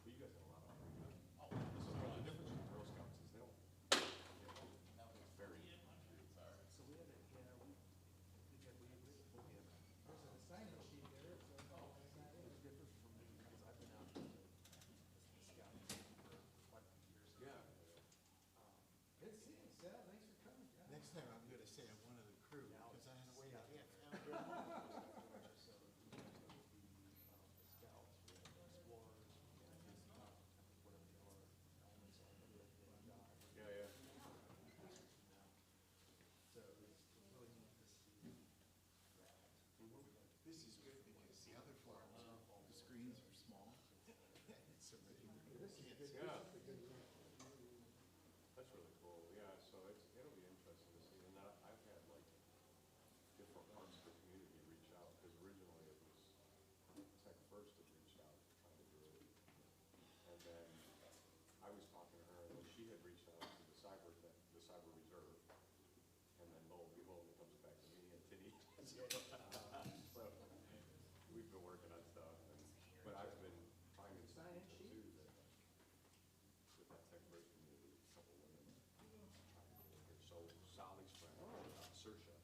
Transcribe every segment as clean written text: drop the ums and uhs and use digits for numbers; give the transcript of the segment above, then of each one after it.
But you guys have a lot of. This is the difference with Girl Scouts is they don't. It's very. So we have a, yeah, we have, there's a sign-in sheet there, so it's different from me, because I've been out scouting for quite a few years. Yeah. Good seeing you, Sal, thanks for coming. Next time I'm gonna say I'm one of the crew, because I had to wait a half hour. So, the scouts, explorers, whatever they are, elements of the Yeah, yeah. So it's really neat to see that. This is good because the other farms, the screens are small. So that you can't see. Yeah. That's really cool. Yeah, so it'll be interesting to see. And I've had like different parts of the community reach out, because originally it was Tech First that reached out trying to do it. And then I was talking to her, and then she had reached out to the cyber reserve. And then lo and behold, it comes back to me and Tinny. So we've been working on stuff, but I've been finding some people too that with that Tech First community, a couple women trying to go here. So Sally's friend, Saoirse, so she was like,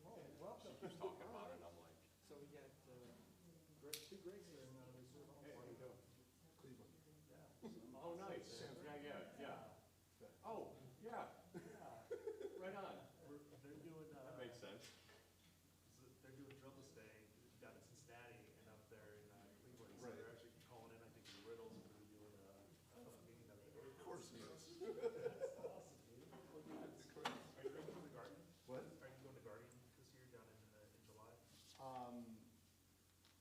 Oh, welcome. she was talking about it, and I'm like, So we got, two Gregs here in reserve. hey, how you doing? Cleveland. Oh, nice. Yeah. Oh, yeah. Right on. They're doing, That makes sense. they're doing drill this day down in Cincinnati and up there in Cleveland. So Right. they're actually calling in, I think, the riddles and they're doing a meeting up there. Of course it is. That's awesome, dude. Well, yeah, Of course. Are you going to the Guardian? What? Are you going to Guardian this year down in July?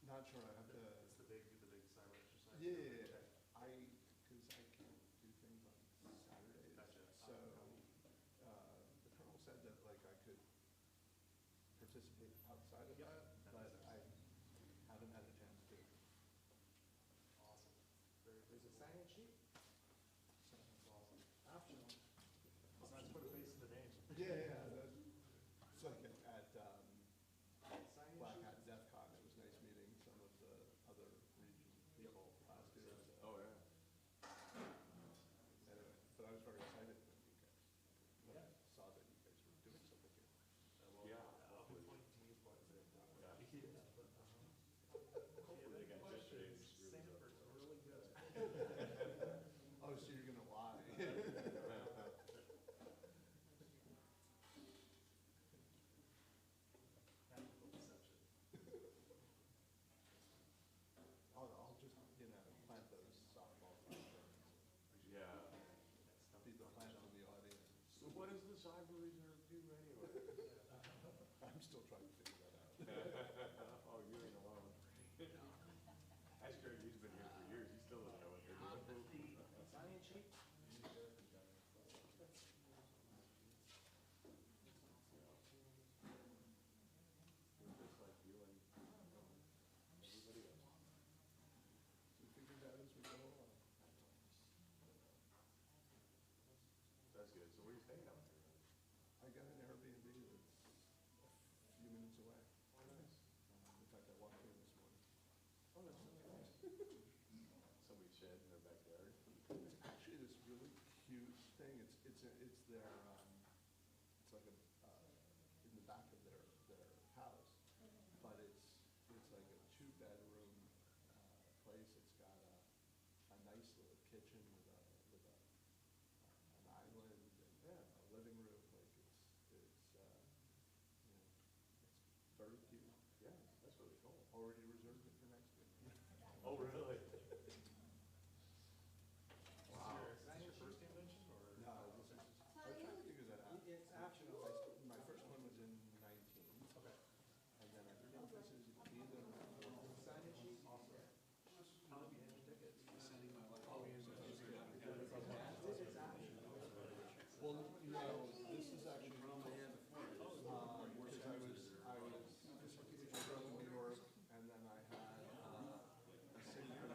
Not sure, I have to, It's the big cyber exercise. yeah, Okay. because I can't do things on Saturdays. Gotcha. So, the colonel said that like I could participate outside of Yep, that, that but makes I sense. haven't had a chance to. Awesome. There's a sign-in sheet? So, That's awesome. Optional. It's nice to put a face to the name. yeah, it's like at, Sign-in Black sheet? Hat DEF CON, it was nice meeting some of the other region people last year. So, Oh, yeah. anyway, but I was very excited when you guys, when I saw that you guys were doing something here. Well, Yeah. I'll be pointing to you quite a bit. Yeah. Yeah, but, Hopefully they got yesterday's. Sanford's really good. Oh, so you're gonna lie? Tactical deception. I'll just, plant those softball things. Yeah. Be the plant in the audience. So what does the cyber reserve do anyway? I'm still trying to figure that out. Oh, you ain't alone. Ask Greg, he's been here for years, he still doesn't know what they're doing. Sign-in sheet? We're just like you and everybody else. We figured that as we go along. That's good. So where are you staying out here? I got an Airbnb that's a few minutes away. Oh, nice. In fact, I walked in this morning. Oh, that's really nice. Somebody shed in their backyard. It's actually this really cute thing. It's their, it's like in the back of their house, but it's like a 2-bedroom place. It's got a nice little kitchen with an island and a living room. Like it's very cute. Yeah, that's really cool. Already reserved it for next week. Oh, really? Wow. Is this your first Hamvention or? No, this is, I was trying to figure that out. It's optional. My first one was in 19, Okay. and then I think this is either. Sign-in sheet? Awesome. How long have you had your tickets? Well, no, this is actually because I was from New York, and then I had a 6 years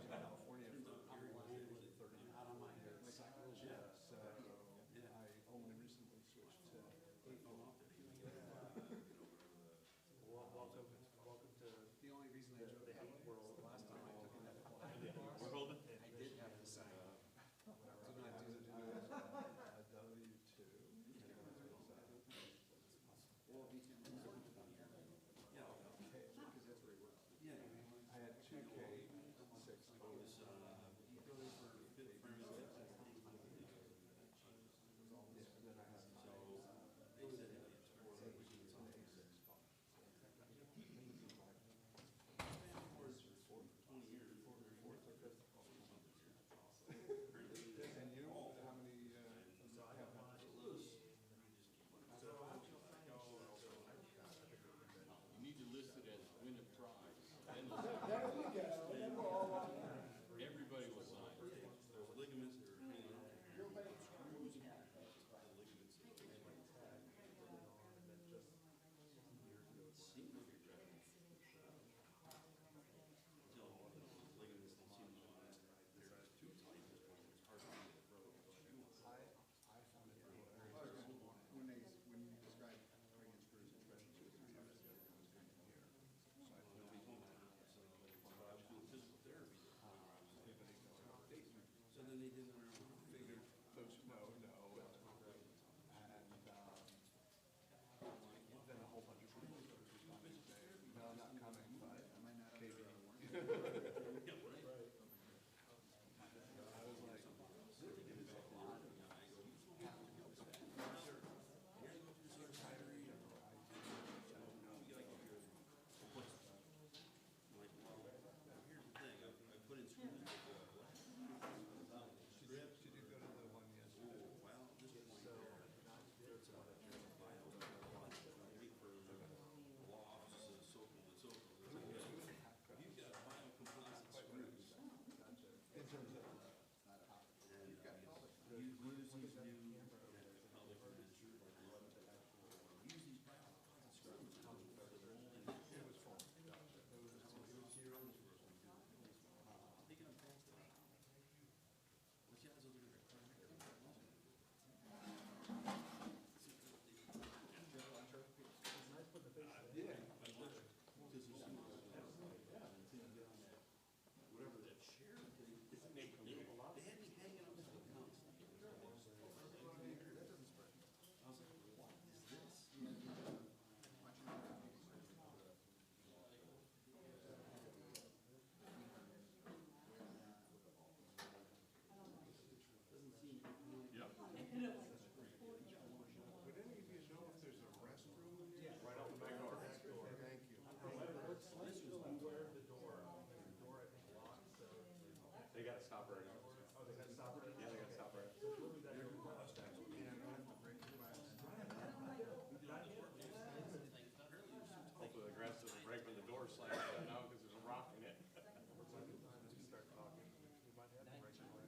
Would any of you know if there's a restroom in there? Right out the back door. Thank you. They got to stop right now. Oh, they got to stop right now? Yeah, they got to stop right now. Hopefully the grass doesn't break when the door slams shut now because there's a rock in it. Start talking. We might have to break the glass.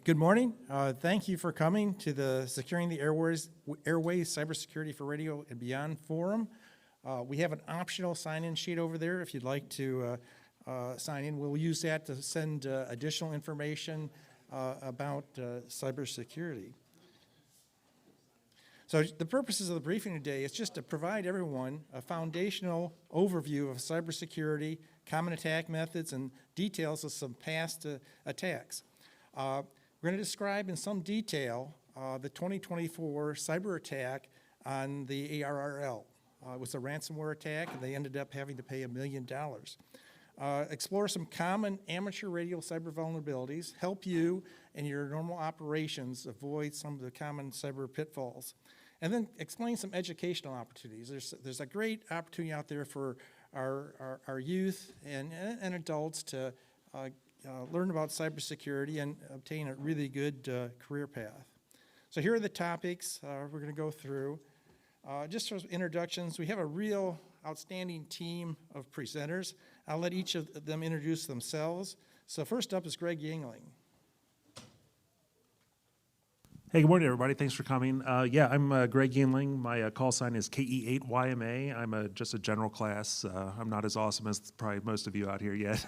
Good morning. Thank you for coming to the Securing the Airways Cybersecurity for Radio and Beyond Forum. We have an optional sign-in sheet over there if you'd like to sign in. We'll use that to send additional information about cybersecurity. So the purposes of the briefing today is just to provide everyone a foundational overview of cybersecurity, common attack methods, and details of some past attacks. We're going to describe in some detail the 2024 cyber attack on the ARRL. It was a ransomware attack, and they ended up having to pay $1 million. Explore some common amateur radio cyber vulnerabilities, help you in your normal operations avoid some of the common cyber pitfalls, and then explain some educational opportunities. There's a great opportunity out there for our youth and adults to learn about cybersecurity and obtain a really good career path. So here are the topics we're going to go through. Just as introductions, we have a real outstanding team of presenters. I'll let each of them introduce themselves. So first up is Greg Yingling. Hey, good morning, everybody. Thanks for coming. Yeah, I'm Greg Yingling. My call sign is KE8YMA. I'm just a general class. I'm not as awesome as probably most of you out here yet,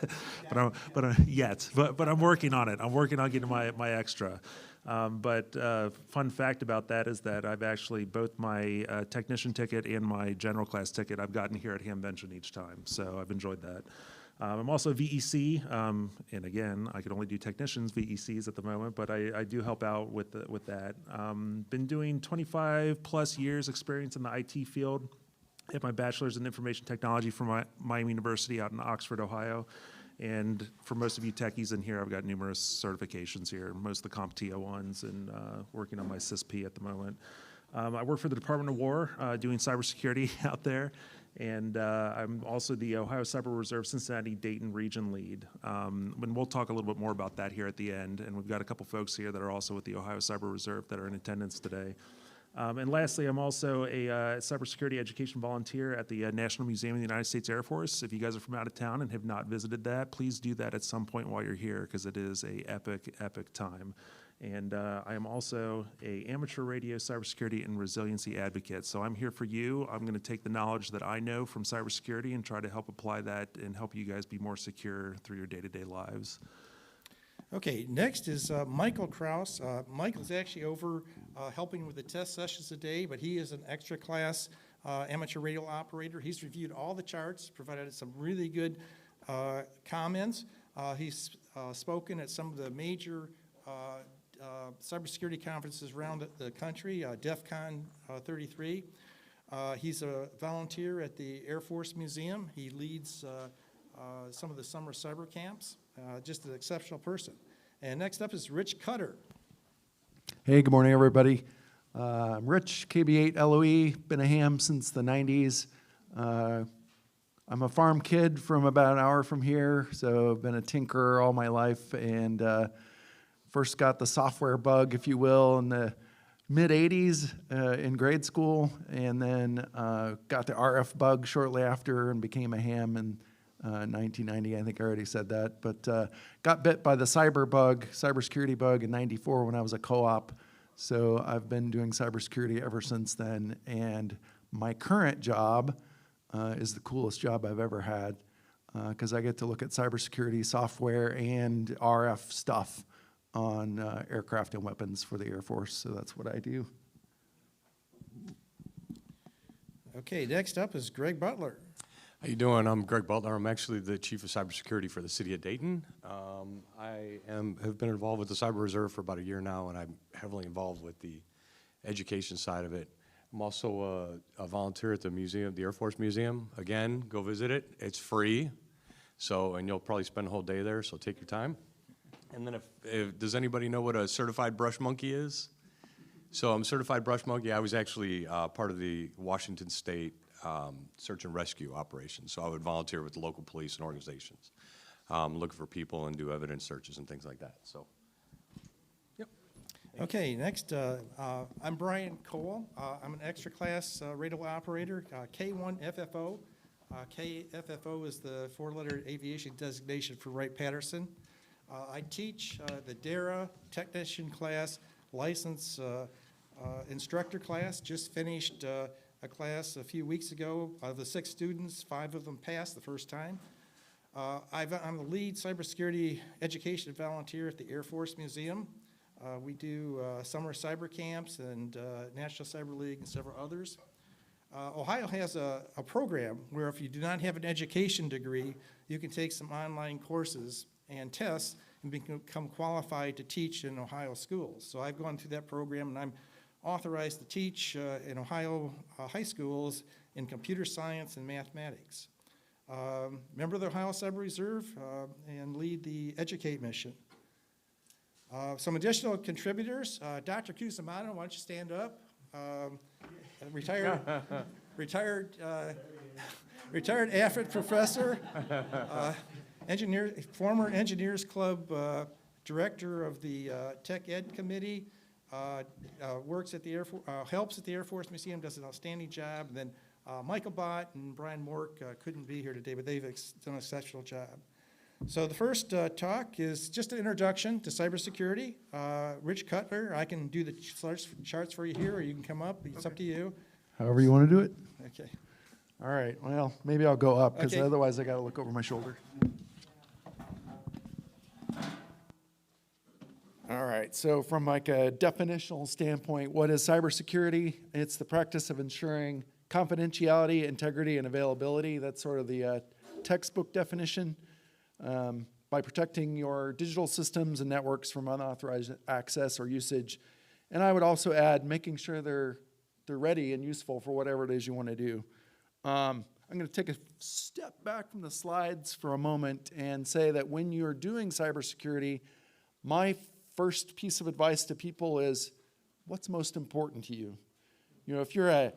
but I'm working on it. I'm working on getting my extra. Fun fact about that is that I've actually both my technician ticket and my general class ticket I've gotten here at Hamvention each time, so I've enjoyed that. I'm also a VEC, and again, I can only do technicians, VECs at the moment, but I do help out with that. Been doing 25 plus years experience in the IT field. I have my bachelor's in information technology from Miami University out in Oxford, Ohio. And for most of you techies in here, I've got numerous certifications here, most of the CompTIA ones, and working on my CISP at the moment. I work for the Department of War, doing cybersecurity out there. And I'm also the Ohio Cyber Reserve Cincinnati Dayton Region Lead. And we'll talk a little bit more about that here at the end. And we've got a couple folks here that are also with the Ohio Cyber Reserve that are in attendance today. And lastly, I'm also a cybersecurity education volunteer at the National Museum of the United States Air Force. If you guys are from out of town and have not visited that, please do that at some point while you're here, because it is a epic time. And I am also a amateur radio cybersecurity and resiliency advocate. So I'm here for you. I'm going to take the knowledge that I know from cybersecurity and try to help apply that and help you guys be more secure through your day-to-day lives. Okay, next is Michael Kraus. Michael's actually over helping with the test sessions today, but he is an extra class amateur radio operator. He's reviewed all the charts, provided some really good comments. He's spoken at some of the major cybersecurity conferences around the country, DEF CON 33. He's a volunteer at the Air Force Museum. He leads some of the summer cyber camps. Just an exceptional person. And next up is Rich Cutter. Hey, good morning, everybody. I'm Rich, KB8 LOE, been a ham since the 90s. I'm a farm kid from about an hour from here, so I've been a tinkerer all my life, and first got the software bug, if you will, in the mid-'80s in grade school, and then got the RF bug shortly after and became a ham in 1990, I think I already said that, but got bit by the cybersecurity bug in 94 when I was a co-op, so I've been doing cybersecurity ever since then, and my current job is the coolest job I've ever had, because I get to look at cybersecurity software and RF stuff on aircraft and weapons for the Air Force, so that's what I do. Okay, next up is Greg Butler. How you doing? I'm Greg Butler. I'm actually the Chief of Cybersecurity for the City of Dayton. I have been involved with the Cyber Reserve for about a year now, and I'm heavily involved with the education side of it. I'm also a volunteer at the museum, the Air Force Museum. Again, go visit it. It's free, and you'll probably spend a whole day there, so take your time. And then does anybody know what a certified brush monkey is? So I'm a certified brush monkey. I was actually part of the Washington State search and rescue operation. So I would volunteer with the local police and organizations, looking for people and do evidence searches and things like that. So, yep. Okay, next, I'm Brian Cole. I'm an extra class radio operator, K1FFO. KFFO is the four-letter aviation designation for Wright-Patterson. I teach the DARA technician class, license instructor class. Just finished a class a few weeks ago. Of the 6 students, 5 of them passed the first time. I'm the lead cybersecurity education volunteer at the Air Force Museum. We do summer cyber camps and National Cyber League and several others. Ohio has a program where if you do not have an education degree, you can take some online courses and tests and become qualified to teach in Ohio schools. So I've gone through that program, and I'm authorized to teach in Ohio high schools in computer science and mathematics. Member of the Ohio Cyber Reserve and lead the Educate mission. Some additional contributors, Dr. Cusimano, why don't you stand up? Retired AFIT professor, former Engineers Club director of the Tech Ed Committee, works at the helps at the Air Force Museum, does an outstanding job, and then Michael Bott and Brian Mork couldn't be here today, but they've done an exceptional job. So the first talk is just an introduction to cybersecurity. Rich Cutler, I can do the charts for you here, or you can come up. It's up to you. However you want to do it. Okay. All right, well, maybe I'll go up, because Okay. otherwise I got to look over my shoulder. All right, so from like a definitional standpoint, what is cybersecurity? It's the practice of ensuring confidentiality, integrity, and availability. That's sort of the textbook definition. By protecting your digital systems and networks from unauthorized access or usage. And I would also add making sure they're ready and useful for whatever it is you want to do. I'm going to take a step back from the slides for a moment and say that when you're doing cybersecurity, my first piece of advice to people is, what's most important to you? You know, if you're a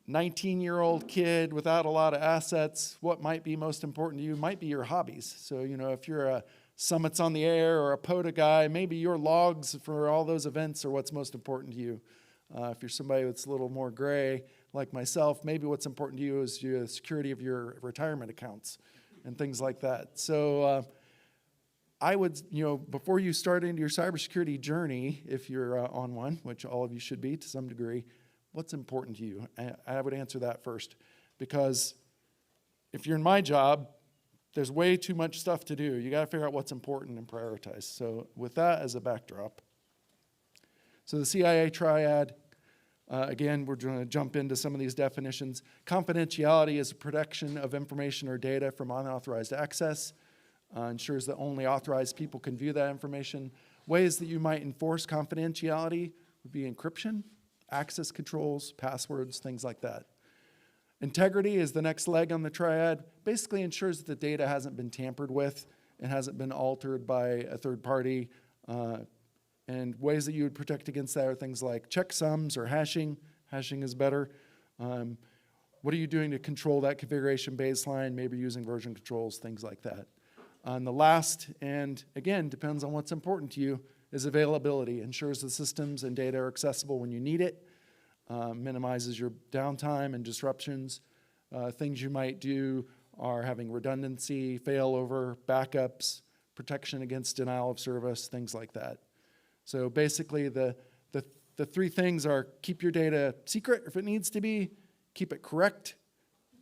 19-year-old kid without a lot of assets, what might be most important to you might be your hobbies. So, you know, if you're a Summits on the Air or a POTA guy, maybe your logs for all those events are what's most important to you. If you're somebody that's a little more gray, like myself, maybe what's important to you is the security of your retirement accounts and things like that. So I would, you know, before you start into your cybersecurity journey, if you're on one, which all of you should be to some degree, what's important to you? I would answer that first, because if you're in my job, there's way too much stuff to do. You got to figure out what's important and prioritize. So with that as a backdrop, so the CIA triad, again, we're going to jump into some of these definitions. Confidentiality is a protection of information or data from unauthorized access. Ensures that only authorized people can view that information. Ways that you might enforce confidentiality would be encryption, access controls, passwords, things like that. Integrity is the next leg on the triad. Basically ensures that the data hasn't been tampered with and hasn't been altered by a third party. And ways that you would protect against that are things like checksums or hashing. Hashing is better. What are you doing to control that configuration baseline? Maybe using version controls, things like that. And the last, and again, depends on what's important to you, is availability. Ensures the systems and data are accessible when you need it. Minimizes your downtime and disruptions. Things you might do are having redundancy, failover, backups, protection against denial of service, things like that. So basically the three things are keep your data secret if it needs to be, keep it correct,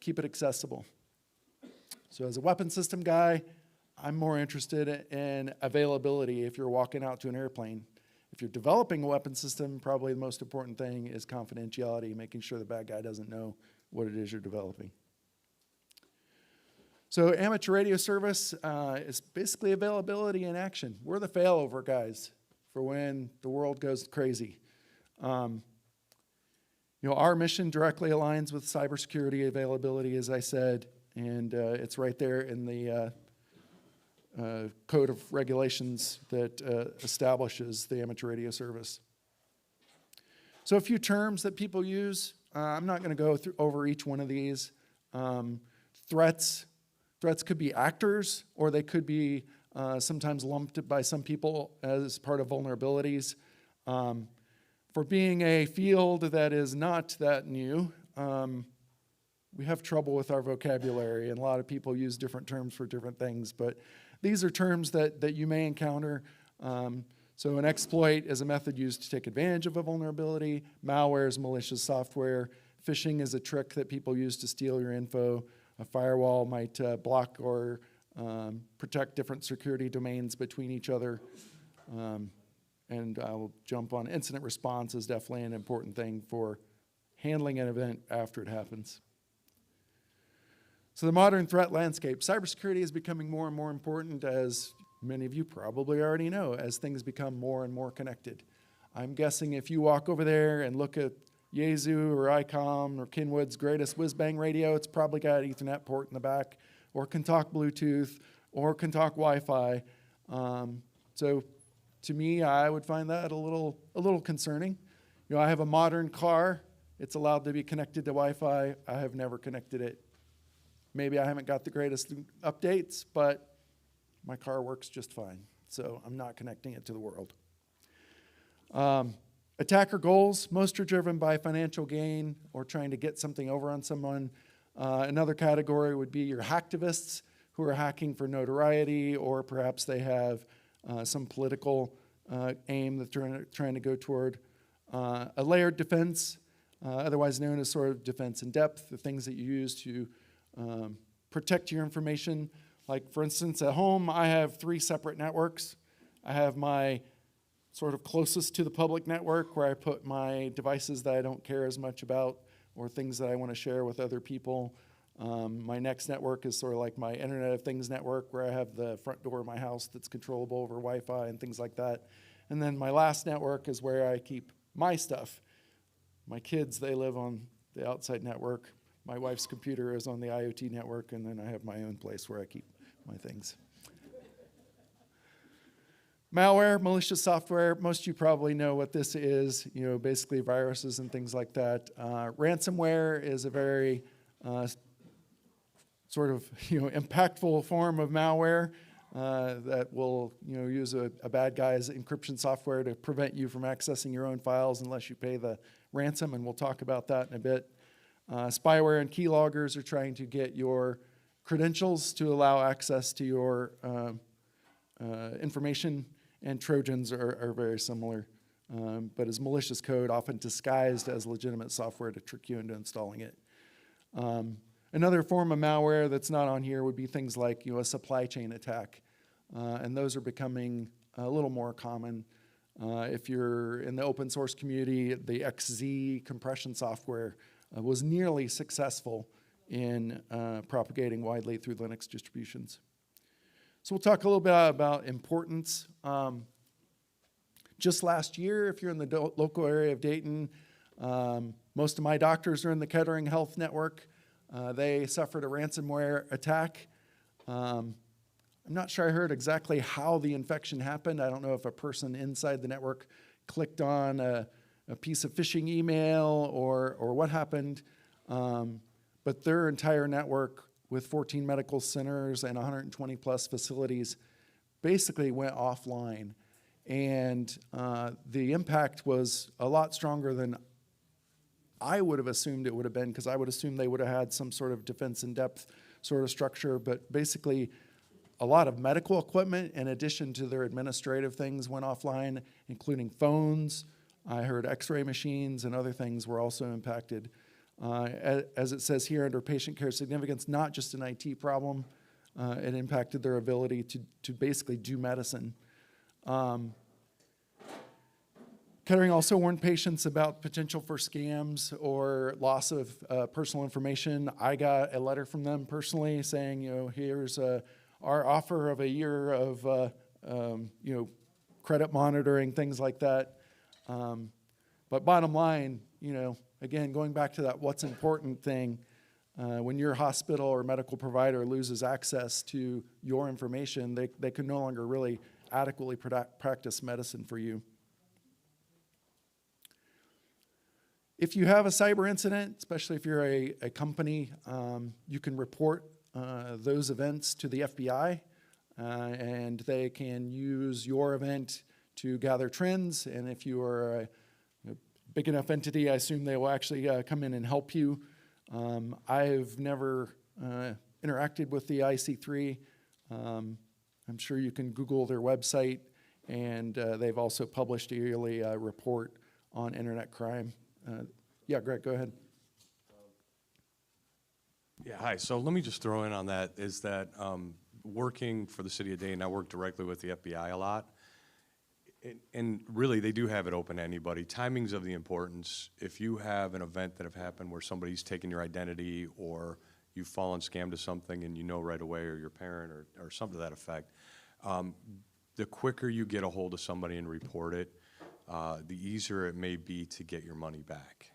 keep it accessible. So as a weapon system guy, I'm more interested in availability if you're walking out to an airplane. If you're developing a weapon system, probably the most important thing is confidentiality, making sure the bad guy doesn't know what it is you're developing. So amateur radio service is basically availability in action. We're the failover guys for when the world goes crazy. You know, our mission directly aligns with cybersecurity availability, as I said, and it's right there in the code of regulations that establishes the amateur radio service. So a few terms that people use. I'm not going to go over each one of these. Threats could be actors, or they could be sometimes lumped by some people as part of vulnerabilities. For being a field that is not that new, we have trouble with our vocabulary, and a lot of people use different terms for different things, but these are terms that you may encounter. So an exploit is a method used to take advantage of a vulnerability. Malware is malicious software. Phishing is a trick that people use to steal your info. A firewall might block or protect different security domains between each other. And I'll jump on incident response is definitely an important thing for handling an event after it happens. So the modern threat landscape. Cybersecurity is becoming more and more important, as many of you probably already know, as things become more and more connected. I'm guessing if you walk over there and look at Yaesu or ICOM or Kenwood's greatest whiz-bang radio, it's probably got an Ethernet port in the back, or can talk Bluetooth, or can talk Wi-Fi. So to me, I would find that a little concerning. You know, I have a modern car. It's allowed to be connected to Wi-Fi. I have never connected it. Maybe I haven't got the greatest updates, but my car works just fine. So I'm not connecting it to the world. Attacker goals, most are driven by financial gain or trying to get something over on someone. Another category would be your hacktivists who are hacking for notoriety, or perhaps they have some political aim that they're trying to go toward. A layered defense, otherwise known as sort of defense in depth, the things that you use to protect your information. Like for instance, at home, I have 3 separate networks. I have my sort of closest to the public network where I put my devices that I don't care as much about or things that I want to share with other people. My next network is sort of like my Internet of Things network where I have the front door of my house that's controllable over Wi-Fi and things like that. And then my last network is where I keep my stuff. My kids, they live on the outside network. My wife's computer is on the IoT network, and then I have my own place where I keep my things. Malware, malicious software, most of you probably know what this is, basically viruses and things like that. Ransomware is a very sort of, impactful form of malware that will, use a bad guy's encryption software to prevent you from accessing your own files unless you pay the ransom, and we'll talk about that in a bit. Spyware and keyloggers are trying to get your credentials to allow access to your information, and Trojans are very similar, but is malicious code often disguised as legitimate software to trick you into installing it. Another form of malware that's not on here would be things like a supply chain attack, and those are becoming a little more common. If you're in the open source community, the XZ compression software was nearly successful in propagating widely through Linux distributions. So we'll talk a little bit about importance. Just last year, if you're in the local area of Dayton, most of my doctors are in the Kettering Health Network. They suffered a ransomware attack. I'm not sure I heard exactly how the infection happened. I don't know if a person inside the network clicked on a piece of phishing email or what happened, but their entire network with 14 medical centers and 120 plus facilities basically went offline. And the impact was a lot stronger than I would have assumed it would have been, because I would assume they would have had some sort of defense in depth sort of structure, but basically a lot of medical equipment in addition to their administrative things went offline, including phones. I heard x-ray machines and other things were also impacted. As it says here under patient care significance, not just an IT problem, it impacted their ability to basically do medicine. Kettering also warned patients about potential for scams or loss of personal information. I got a letter from them personally saying, here's our offer of a year of credit monitoring, things like that. But bottom line, again, going back to that what's important thing, when your hospital or medical provider loses access to your information, they can no longer really adequately practice medicine for you. If you have a cyber incident, especially if you're a company, you can report those events to the FBI, and they can use your event to gather trends. And if you are a big enough entity, I assume they will actually come in and help you. I've never interacted with the IC3. I'm sure you can Google their website, and they've also published a yearly report on internet crime. Yeah, Greg, go ahead. Yeah, hi. So let me just throw in on that is that working for the city of Dayton, I work directly with the FBI a lot. And really, they do have it open to anybody. Timing's of the importance. If you have an event that have happened where somebody's taken your identity or you've fallen scam to something and you know right away, or your parent or something to that effect, the quicker you get a hold of somebody and report it, the easier it may be to get your money back.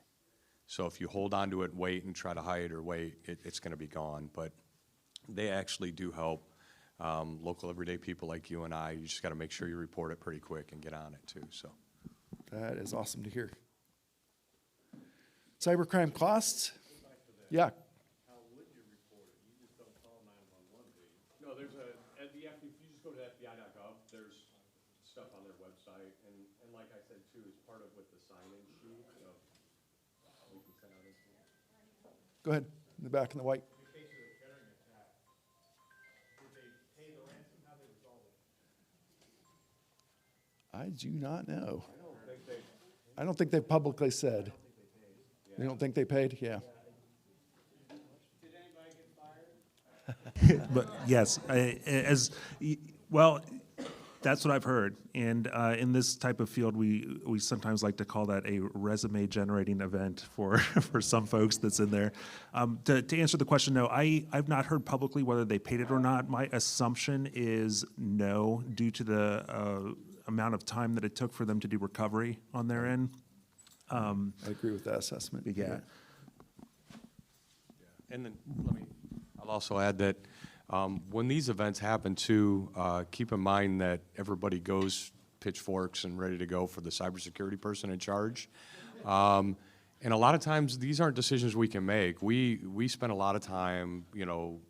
So if you hold on to it, wait and try to hide or wait, it's going to be gone. But they actually do help. Local everyday people like you and I, you just got to make sure you report it pretty quick and get on it too. So that is awesome to hear. Cybercrime costs? Yeah. How would you report it? You just don't call 911, do you? No, there's if you just go to FBI.gov, there's stuff on their website, and like I said too, as part of with the sign-in sheet, so we can send out information. Go ahead, in the back in the white. In case of the Kettering attack, did they pay the ransom? How they resolve it? I do not know. I don't think they, I don't think they've publicly said. You don't think they paid? Yeah. Did anybody get fired? But yes, well, that's what I've heard. And in this type of field, we sometimes like to call that a resume generating event for, for some folks that's in there. To answer the question, no, I've not heard publicly whether they paid it or not. My assumption is no, due to the amount of time that it took for them to do recovery on their end. I agree with that assessment. Yeah. And then I'll also add that when these events happen too, keep in mind that everybody goes pitchforks and ready to go for the cybersecurity person in charge. And a lot of times these aren't decisions we can make. We spend a lot of time, you know,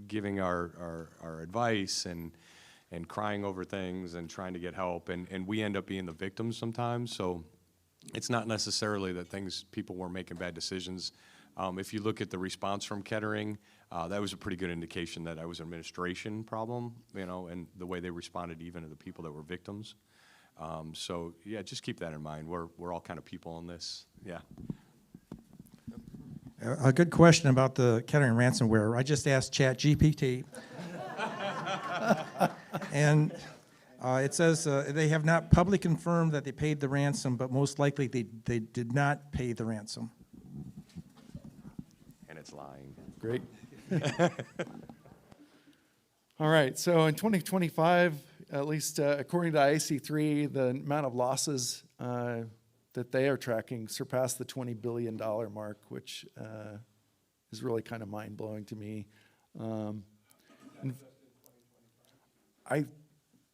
giving our advice and crying over things and trying to get help, and we end up being the victims sometimes. So it's not necessarily that people were making bad decisions. If you look at the response from Kettering, that was a pretty good indication that it was an administration problem, you know, and the way they responded even to the people that were victims. So yeah, just keep that in mind. We're all kind of people in this. Yeah. A good question about the Kettering ransomware. I just asked ChatGPT. And it says they have not publicly confirmed that they paid the ransom, but most likely they did not pay the ransom. And it's lying. Great. All right, so in 2025, at least according to IC3, the amount of losses that they are tracking surpassed the $20 billion mark, which is really kind of mind-blowing to me. I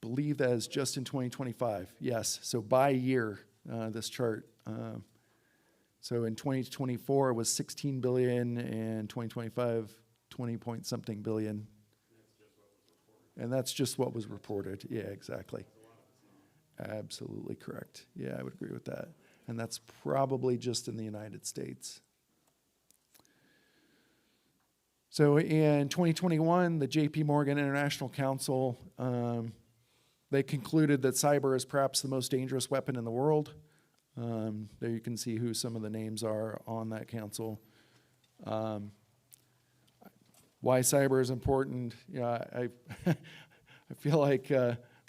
believe that is just in 2025, yes. So by year, this chart. So in 2024, it was 16 billion, and 2025, 20-point-something billion. And that's just what was reported. Yeah, exactly. Absolutely correct. Yeah, I would agree with that. And that's probably just in the United States. So in 2021, the JP Morgan International Council, they concluded that cyber is perhaps the most dangerous weapon in the world. There you can see who some of the names are on that council. Why cyber is important, you know, I feel like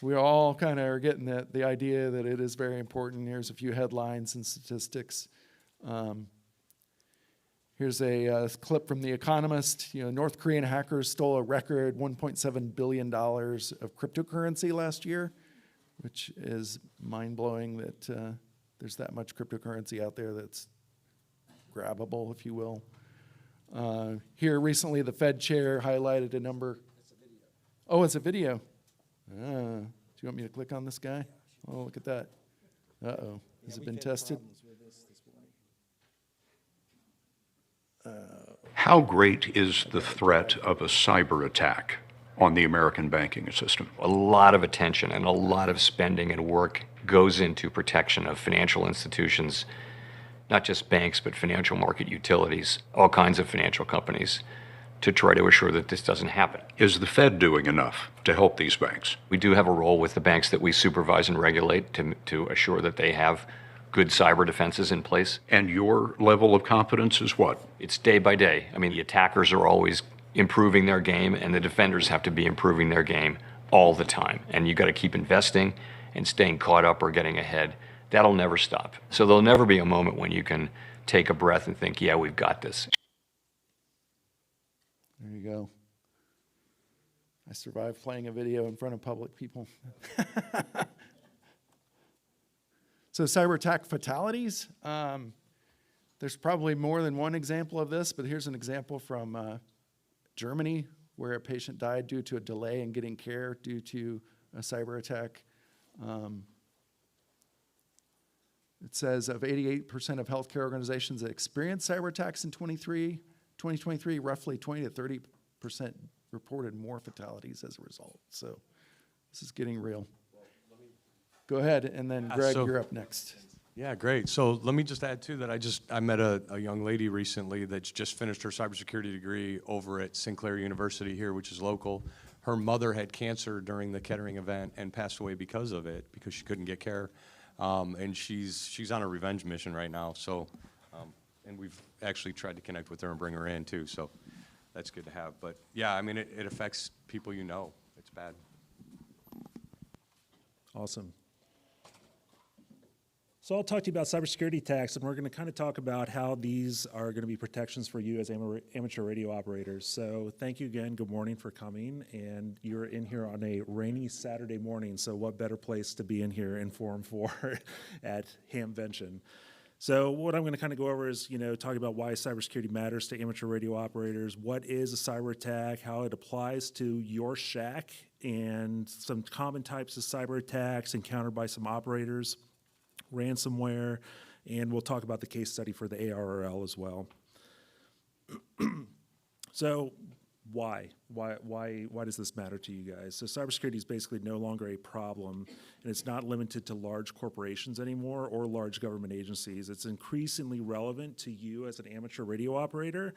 we all kind of are getting the idea that it is very important. Here's a few headlines and statistics. Here's a clip from The Economist. You know, North Korean hackers stole a record $1.7 billion of cryptocurrency last year, which is mind-blowing that there's that much cryptocurrency out there that's grabbable, if you will. Here recently, the Fed chair highlighted a number. It's a video. Oh, it's a video. Do you want me to click on this guy? Oh, look at that. Uh-oh. Has it been tested? How great is the threat of a cyber attack on the American banking system? A lot of attention and a lot of spending and work goes into protection of financial institutions, not just banks, but financial market utilities, all kinds of financial companies, to try to assure that this doesn't happen. Is the Fed doing enough to help these banks? We do have a role with the banks that we supervise and regulate to assure that they have good cyber defenses in place. And your level of confidence is what? It's day by day. I mean, the attackers are always improving their game, and the defenders have to be improving their game all the time. And you got to keep investing and staying caught up or getting ahead. That'll never stop. So there'll never be a moment when you can take a breath and think, yeah, we've got this. There you go. I survived playing a video in front of public people. So cyber attack fatalities. There's probably more than one example of this, but here's an example from Germany, where a patient died due to a delay in getting care due to a cyber attack. It says of 88% of healthcare organizations that experienced cyber attacks in 2023, roughly 20 to 30% reported more fatalities as a result. So this is getting real. Well, let me go ahead, and then Greg, so- you're up next. Yeah, great. So let me just add too that I met a young lady recently that's just finished her cybersecurity degree over at Sinclair University here, which is local. Her mother had cancer during the Kettering event and passed away because of it, because she couldn't get care. And she's on a revenge mission right now. So, and we've actually tried to connect with her and bring her in too. So that's good to have. But yeah, I mean, it affects people you know. It's bad. Awesome. So I'll talk to you about cybersecurity attacks, and we're going to kind of talk about how these are going to be protections for you as amateur radio operators. So thank you again. Good morning for coming. And you're in here on a rainy Saturday morning, so what better place to be in here in Forum 4 at Hamvention. So what I'm going to kind of go over is, talking about why cybersecurity matters to amateur radio operators, what is a cyber attack, how it applies to your shack, and some common types of cyber attacks encountered by some operators, ransomware, and we'll talk about the case study for the ARRL as well. So why does this matter to you guys? So cybersecurity is basically no longer a problem, and it's not limited to large corporations anymore or large government agencies. It's increasingly relevant to you as an amateur radio operator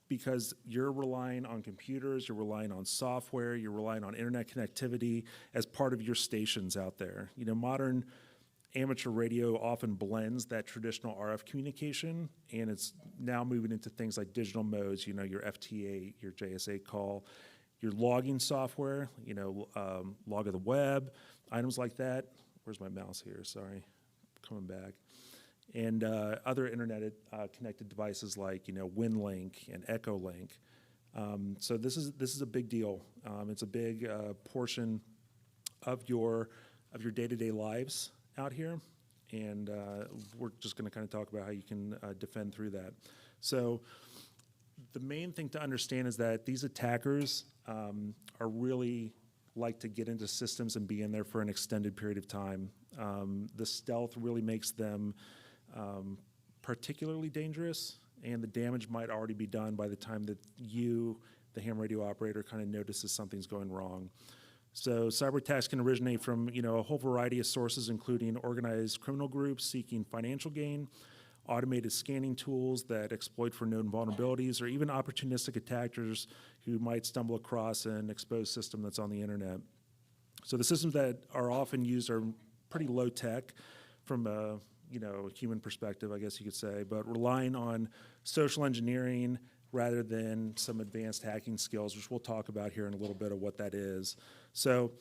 because you're relying on computers, you're relying on software, you're relying on internet connectivity as part of your stations out there. Modern amateur radio often blends that traditional RF communication, and it's now moving into things like digital modes, your FT8, your JS8 call, your logging software, log of the web, items like that. Where's my mouse here? Sorry, coming back. And other internet connected devices like, WinLink and EchoLink. So this is a big deal. It's a big portion of your day-to-day lives out here, and we're just going to kind of talk about how you can defend through that. So the main thing to understand is that these attackers are really like to get into systems and be in there for an extended period of time. The stealth really makes them particularly dangerous, and the damage might already be done by the time that you, the ham radio operator, kind of notices something's going wrong. So cyber attacks can originate from, a whole variety of sources, including organized criminal groups seeking financial gain, automated scanning tools that exploit for known vulnerabilities, or even opportunistic attackers who might stumble across an exposed system that's on the internet. So the systems that are often used are pretty low tech from a, human perspective, I guess you could say, but relying on social engineering rather than some advanced hacking skills, which we'll talk about here in a little bit of what that is. So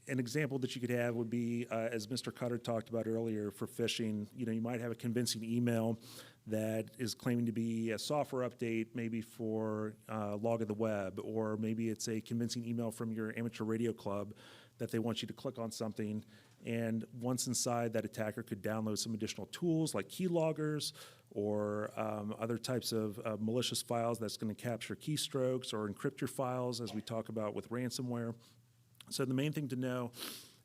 an example that you could have would be, as Mr. Cutter talked about earlier, for phishing, you might have a convincing email that is claiming to be a software update, maybe for log of the web, or maybe it's a convincing email from your amateur radio club that they want you to click on something. And once inside, that attacker could download some additional tools like keyloggers or other types of malicious files that's going to capture keystrokes or encrypt your files, as we talk about with ransomware. So the main thing to know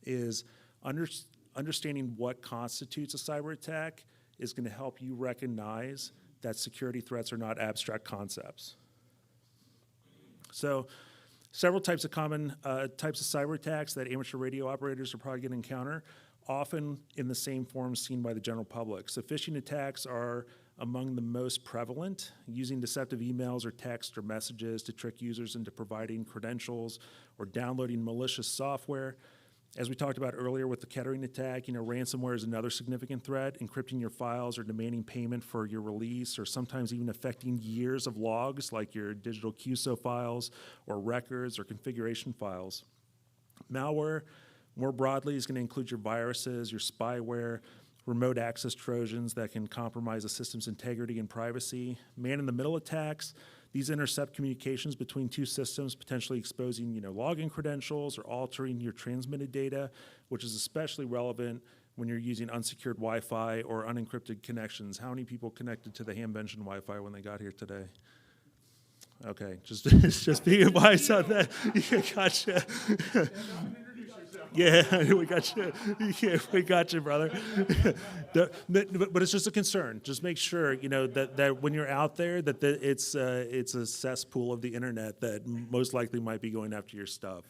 is understanding what constitutes a cyber attack is going to help you recognize that security threats are not abstract concepts. So several types of common types of cyber attacks that amateur radio operators are probably going to encounter, often in the same form seen by the general public. So phishing attacks are among the most prevalent, using deceptive emails or text or messages to trick users into providing credentials or downloading malicious software. As we talked about earlier with the Kettering attack, ransomware is another significant threat, encrypting your files or demanding payment for your release, or sometimes even affecting years of logs like your digital QSO files or records or configuration files. Malware, more broadly, is going to include your viruses, your spyware, remote access Trojans that can compromise a system's integrity and privacy. Man-in-the-middle attacks, these intercept communications between two systems, potentially exposing, login credentials or altering your transmitted data, which is especially relevant when you're using unsecured Wi-Fi or unencrypted connections. How many people connected to the Hamvention Wi-Fi when they got here today? Okay, just being wise on that. Yeah, gotcha. Yeah, we got you. Yeah, we got you, brother. But it's just a concern. Just make sure, that when you're out there, that it's a cesspool of the internet that most likely might be going after your stuff.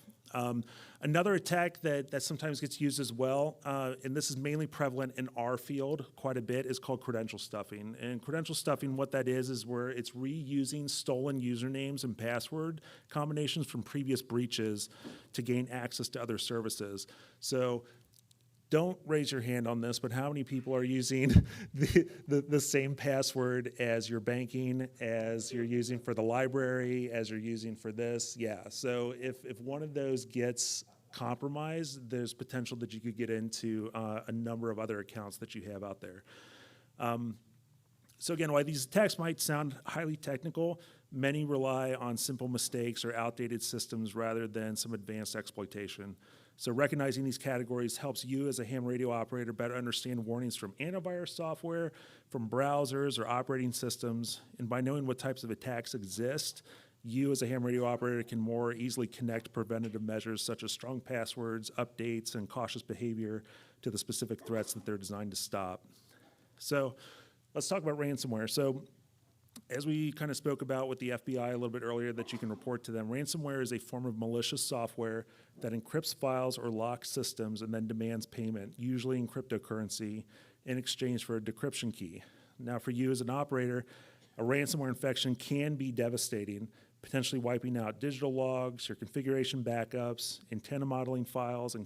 Another attack that sometimes gets used as well, and this is mainly prevalent in our field quite a bit, is called credential stuffing. And credential stuffing, what that is where it's reusing stolen usernames and password combinations from previous breaches to gain access to other services. So don't raise your hand on this, but how many people are using the same password as your banking, as you're using for the library, as you're using for this? Yeah, so if one of those gets compromised, there's potential that you could get into a number of other accounts that you have out there. So again, while these attacks might sound highly technical, many rely on simple mistakes or outdated systems rather than some advanced exploitation. So recognizing these categories helps you as a ham radio operator better understand warnings from antivirus software, from browsers or operating systems, and by knowing what types of attacks exist, you as a ham radio operator can more easily connect preventative measures such as strong passwords, updates, and cautious behavior to the specific threats that they're designed to stop. So let's talk about ransomware. So as we kind of spoke about with the FBI a little bit earlier that you can report to them, ransomware is a form of malicious software that encrypts files or locks systems and then demands payment, usually in cryptocurrency, in exchange for a decryption key. Now, for you as an operator, a ransomware infection can be devastating, potentially wiping out digital logs, your configuration backups, antenna modeling files, and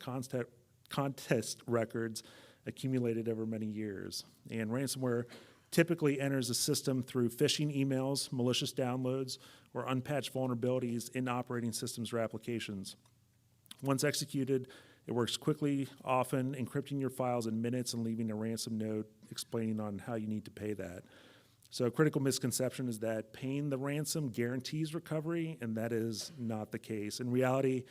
contest records accumulated over many years. And ransomware typically enters the system through phishing emails, malicious downloads, or unpatched vulnerabilities in operating systems or applications. Once executed, it works quickly, often encrypting your files in minutes and leaving a ransom note explaining on how you need to pay that. So a critical misconception is that paying the ransom guarantees recovery, and that is not the case. In reality,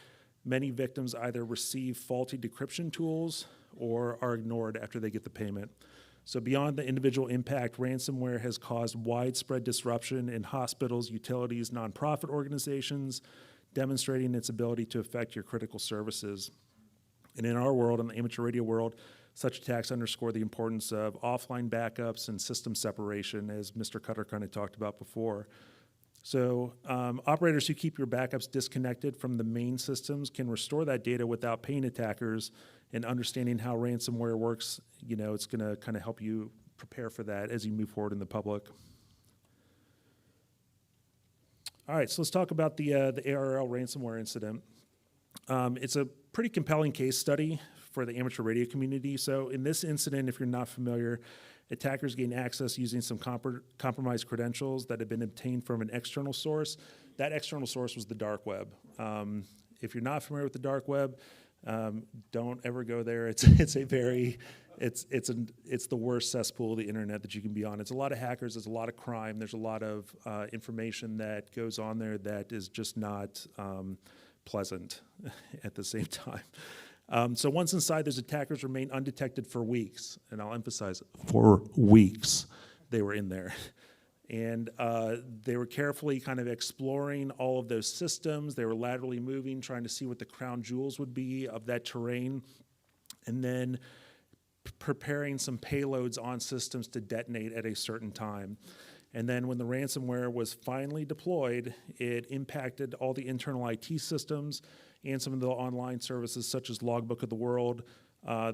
many victims either receive faulty decryption tools or are ignored after they get the payment. So beyond the individual impact, ransomware has caused widespread disruption in hospitals, utilities, nonprofit organizations, demonstrating its ability to affect your critical services. And in our world, in the amateur radio world, such attacks underscore the importance of offline backups and system separation, as Mr. Cutter kind of talked about before. So operators who keep your backups disconnected from the main systems can restore that data without paying attackers, and understanding how ransomware works, you know, it's going to kind of help you prepare for that as you move forward in the public. All right, so let's talk about the ARL ransomware incident. It's a pretty compelling case study for the amateur radio community. So in this incident, if you're not familiar, attackers gained access using some compromised credentials that had been obtained from an external source. That external source was the dark web. If you're not familiar with the dark web, don't ever go there. It's the worst cesspool of the internet that you can be on. It's a lot of hackers. There's a lot of crime. There's a lot of information that goes on there that is just not pleasant at the same time. So once inside, those attackers remain undetected for weeks, and I'll emphasize, for weeks they were in there. And they were carefully kind of exploring all of those systems. They were laterally moving, trying to see what the crown jewels would be of that terrain, and then preparing some payloads on systems to detonate at a certain time. And then when the ransomware was finally deployed, it impacted all the internal IT systems and some of the online services such as Logbook of the World,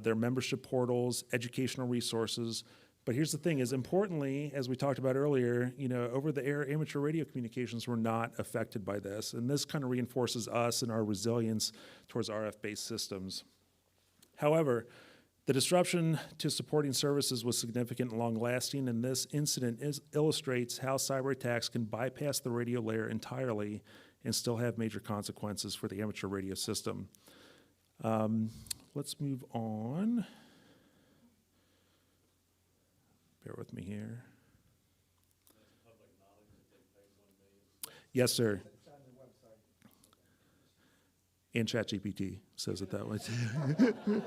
their membership portals, educational resources. But here's the thing, is importantly, as we talked about earlier, you know, over-the-air amateur radio communications were not affected by this. And this kind of reinforces us and our resilience towards RF-based systems. However, the disruption to supporting services was significant and long-lasting, and this incident illustrates how cyber attacks can bypass the radio layer entirely and still have major consequences for the amateur radio system. Let's move on. Bear with me here. Yes, sir. And ChatGPT says it that way too.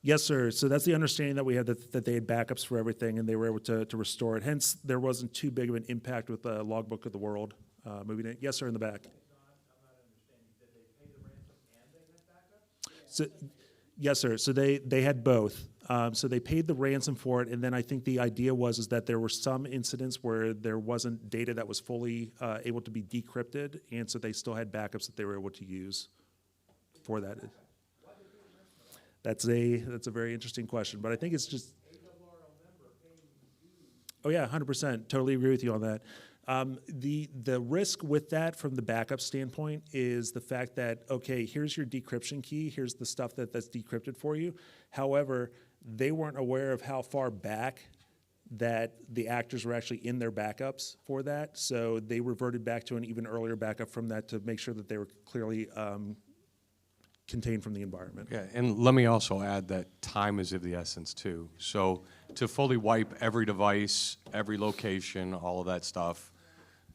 Yes, sir. So that's the understanding that we had, that they had backups for everything and they were able to restore it. Hence, there wasn't too big of an impact with the Logbook of the World moving it. Yes, sir, in the back. So, yes, sir. So they had both. So they paid the ransom for it, and then I think the idea was that there were some incidents where there wasn't data that was fully able to be decrypted, and so they still had backups that they were able to use for that. That's a very interesting question, but I think it's just. Oh yeah, 100%. Totally agree with you on that. The risk with that from the backup standpoint is the fact that, okay, here's your decryption key, here's the stuff that's decrypted for you. However, they weren't aware of how far back that the actors were actually in their backups for that. So they reverted back to an even earlier backup from that to make sure that they were clearly contained from the environment. Yeah, and let me also add that time is of the essence too. So to fully wipe every device, every location, all of that stuff,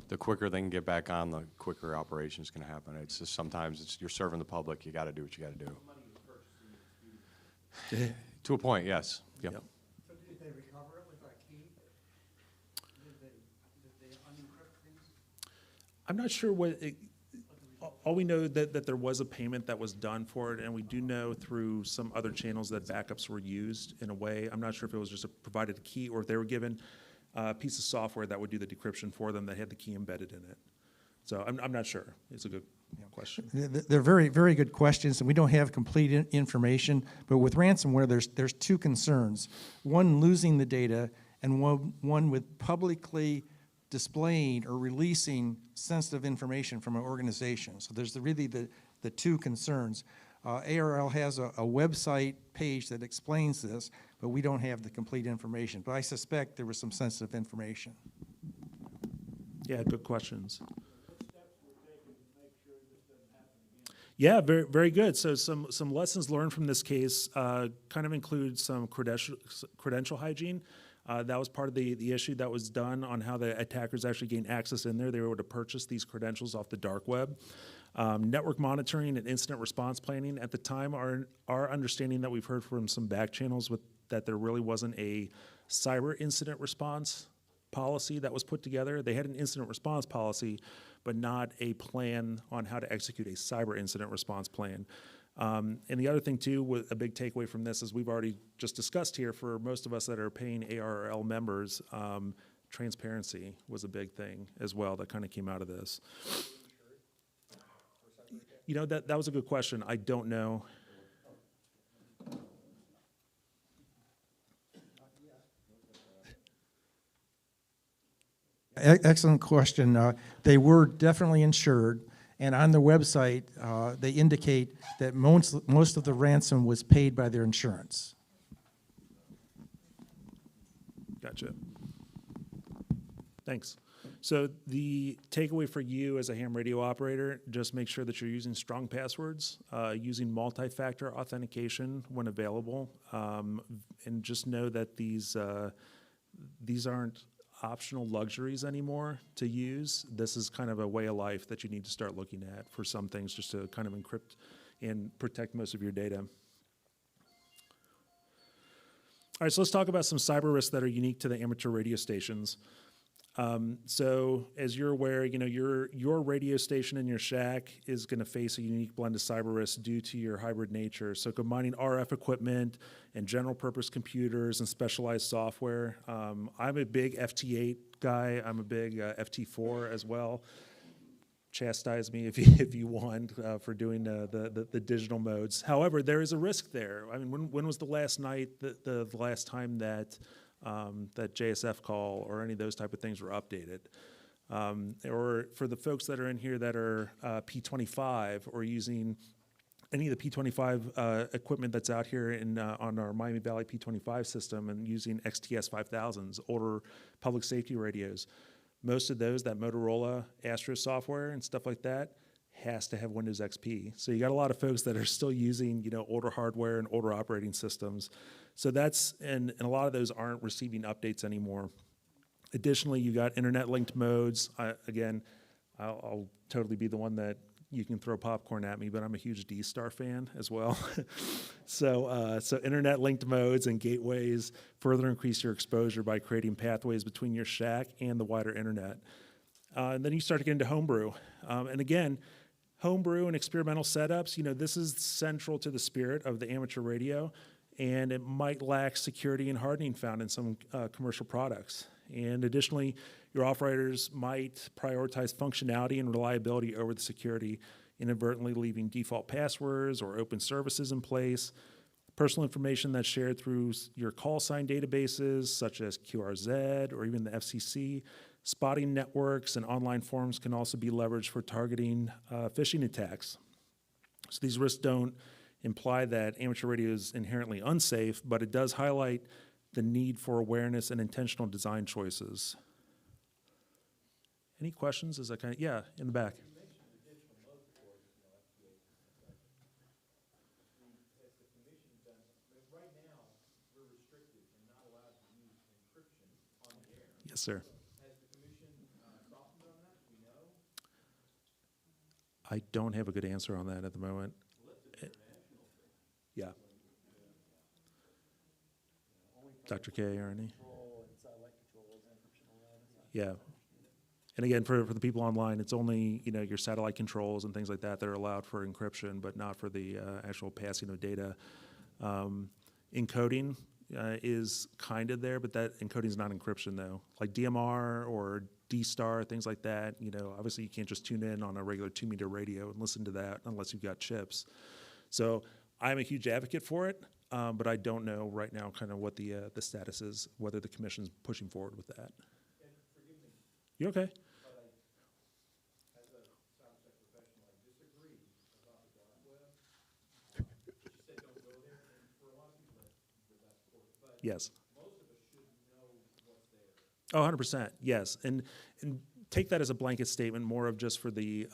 the quicker they can get back on, the quicker operation's gonna happen. It's just sometimes you're serving the public, you gotta do what you gotta do. To a point, yes. Yep. Yep. So did they recover it with a key? Did they unencrypt things? I'm not sure all we know that there was a payment that was done for it, and we do know through some other channels that backups were used in a way. I'm not sure if it was just provided a key or if they were given a piece of software that would do the decryption for them that had the key embedded in it. So I'm not sure. It's a good question. They're very, very good questions, and we don't have complete information. But with ransomware, there's two concerns: one, losing the data, and one with publicly displaying or releasing sensitive information from an organization. So there's really the two concerns. ARL has a website page that explains this, but we don't have the complete information. But I suspect there was some sensitive information. Yeah, good questions. Yeah, very, very good. So some lessons learned from this case kind of include some credential hygiene. That was part of the issue that was done on how the attackers actually gained access in there. They were able to purchase these credentials off the dark web. Network monitoring and incident response planning. At the time, our understanding that we've heard from some back channels that there really wasn't a cyber incident response policy that was put together. They had an incident response policy, but not a plan on how to execute a cyber incident response plan. And the other thing too, a big takeaway from this, as we've already just discussed here, for most of us that are paying ARL members, transparency was a big thing as well that kind of came out of this. You know, that was a good question. I don't know. Excellent question. They were definitely insured, and on their website, they indicate that most of the ransom was paid by their insurance. Gotcha. Thanks. So the takeaway for you as a ham radio operator, just make sure that you're using strong passwords, using multi-factor authentication when available, and just know that these aren't optional luxuries anymore to use. This is kind of a way of life that you need to start looking at for some things, just to kind of encrypt and protect most of your data. All right, so let's talk about some cyber risks that are unique to the amateur radio stations. So as you're aware, you know, your radio station in your shack is going to face a unique blend of cyber risks due to your hybrid nature. So combining RF equipment and general purpose computers and specialized software. I'm a big FT8 guy. I'm a big FT4 as well. Chastise me if you want for doing the digital modes. However, there is a risk there. I mean, when was the last night, the last time that that JSF call or any of those type of things were updated? Or for the folks that are in here that are P25 or using any of the P25 equipment that's out here on our Miami Valley P25 system and using XTS 5000s, older public safety radios, most of those, that Motorola Astro software and stuff like that, has to have Windows XP. So you got a lot of folks that are still using, you know, older hardware and older operating systems. So that's, and a lot of those aren't receiving updates anymore. Additionally, you got internet linked modes. Again, I'll totally be the one that you can throw popcorn at me, but I'm a huge D-Star fan as well. So internet linked modes and gateways further increase your exposure by creating pathways between your shack and the wider internet. And then you start to get into homebrew. And again, homebrew and experimental setups, you know, this is central to the spirit of the amateur radio. and it might lack security and hardening found in some commercial products. And additionally, your operators might prioritize functionality and reliability over the security, inadvertently leaving default passwords or open services in place. Personal information that's shared through your call sign databases, such as QRZ or even the FCC. Spotting networks and online forums can also be leveraged for targeting phishing attacks. So these risks don't imply that amateur radio is inherently unsafe, but it does highlight the need for awareness and intentional design choices. Any questions as I kind of, yeah, in the back. Yes, sir. Has the commission softened on that? Do we know? I don't have a good answer on that at the moment. Yeah. Dr. K or any? Yeah. And again, for the people online, it's only, you know, your satellite controls and things like that that are allowed for encryption, but not for the actual passing of data. Encoding is kind of there, but that encoding is not encryption though. Like DMR or D-Star, things like that, you know, obviously you can't just tune in on a regular 2-meter radio and listen to that unless you've got chips. So I'm a huge advocate for it, but I don't know right now kind of what the status is, whether the commission's pushing forward with that. And forgive me, You okay? but as a cybersec professional, I disagree about the dark web. She said don't go there, and for a lot of people, that's important. But Yes. most of us should know what's there. Oh, 100%, yes. And take that as a blanket statement, more of just for the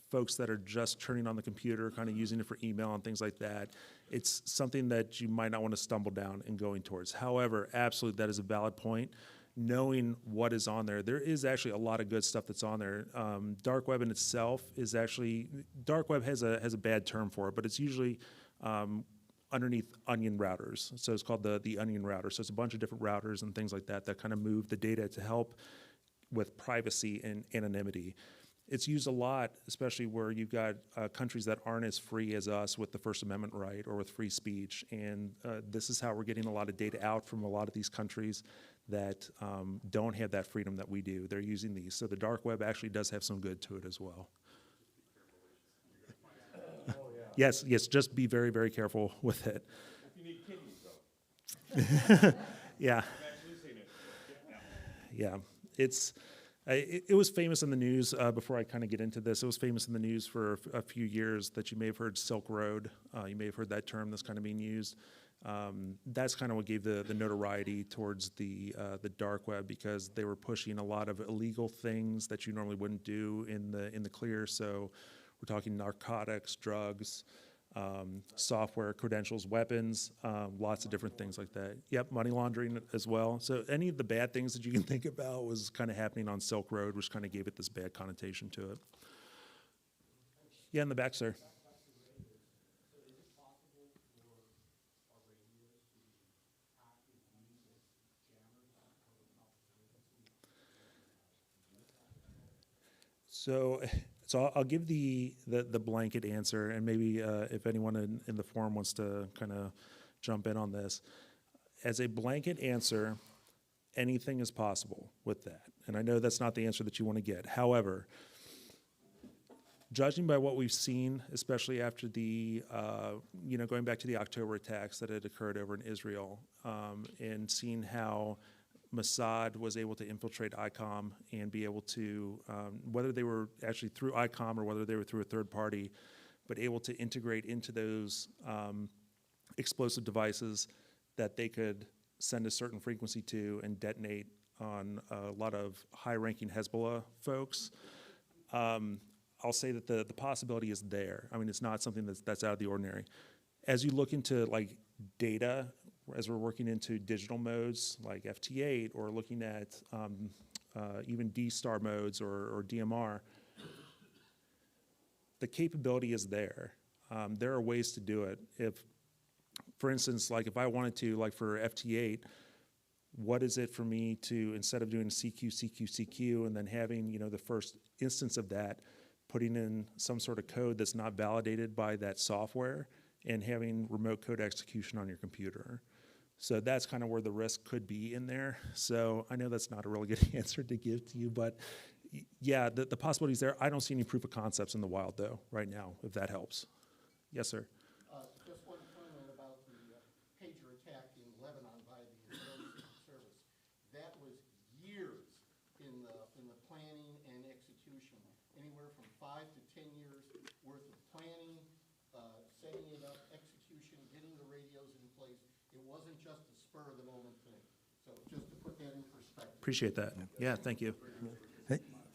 folks that are just turning on the computer, kind of using it for email and things like that. It's something that you might not want to stumble down and going towards. However, absolutely, that is a valid point. Knowing what is on there, there is actually a lot of good stuff that's on there. Dark web in itself is actually, dark web has a bad term for it, but it's usually underneath onion routers. So it's called the onion router. So it's a bunch of different routers and things like that that kind of move the data to help with privacy and anonymity. It's used a lot, especially where you've got countries that aren't as free as us with the First Amendment right or with free speech. And this is how we're getting a lot of data out from a lot of these countries that don't have that freedom that we do. They're using these. So the dark web actually does have some good to it as well. Yes, just be very, very careful with it. If you need kidneys, though. Yeah. I've actually seen it. Yeah, it was famous in the news, before I kind of get into this, it was famous in the news for a few years that you may have heard Silk Road. You may have heard that term that's kind of being used. That's kind of what gave the notoriety towards the dark web, because they were pushing a lot of illegal things that you normally wouldn't do in the clear. So we're talking narcotics, drugs, software, credentials, weapons, lots of different things like that. Yep, money laundering as well. So any of the bad things that you can think about was kind of happening on Silk Road, which kind of gave it this bad connotation to it. Yeah, in the back, sir. So I'll give the blanket answer, and maybe if anyone in the forum wants to kind of jump in on this. As a blanket answer, anything is possible with that. And I know that's not the answer that you want to get. However, judging by what we've seen, especially after the, going back to the October attacks that had occurred over in Israel, and seeing how Mossad was able to infiltrate ICOM and be able to, whether they were actually through ICOM or whether they were through a third party, but able to integrate into those explosive devices that they could send a certain frequency to and detonate on a lot of high-ranking Hezbollah folks. I'll say that the possibility is there. I mean, it's not something that's out of the ordinary. As you look into like data, as we're working into digital modes like FT8 or looking at even D-Star modes or DMR, the capability is there. There are ways to do it. If, for instance, like if I wanted to, like for FT8, what is it for me to, instead of doing CQ, CQ, CQ, and then having, the first instance of that, putting in some sort of code that's not validated by that software and having remote code execution on your computer. So that's kind of where the risk could be in there. So I know that's not a really good answer to give to you, but yeah, the possibility's there. I don't see any proof of concepts in the wild though, right now, if that helps. Yes, sir. Just one comment about the pager attack in Lebanon by the Israeli Secret Service. That was years in the planning and execution, anywhere from 5 to 10 years worth of planning, setting it up, execution, getting the radios in place. It wasn't just a spur of the moment thing. So just to put that in perspective. Appreciate that. Yeah, thank you.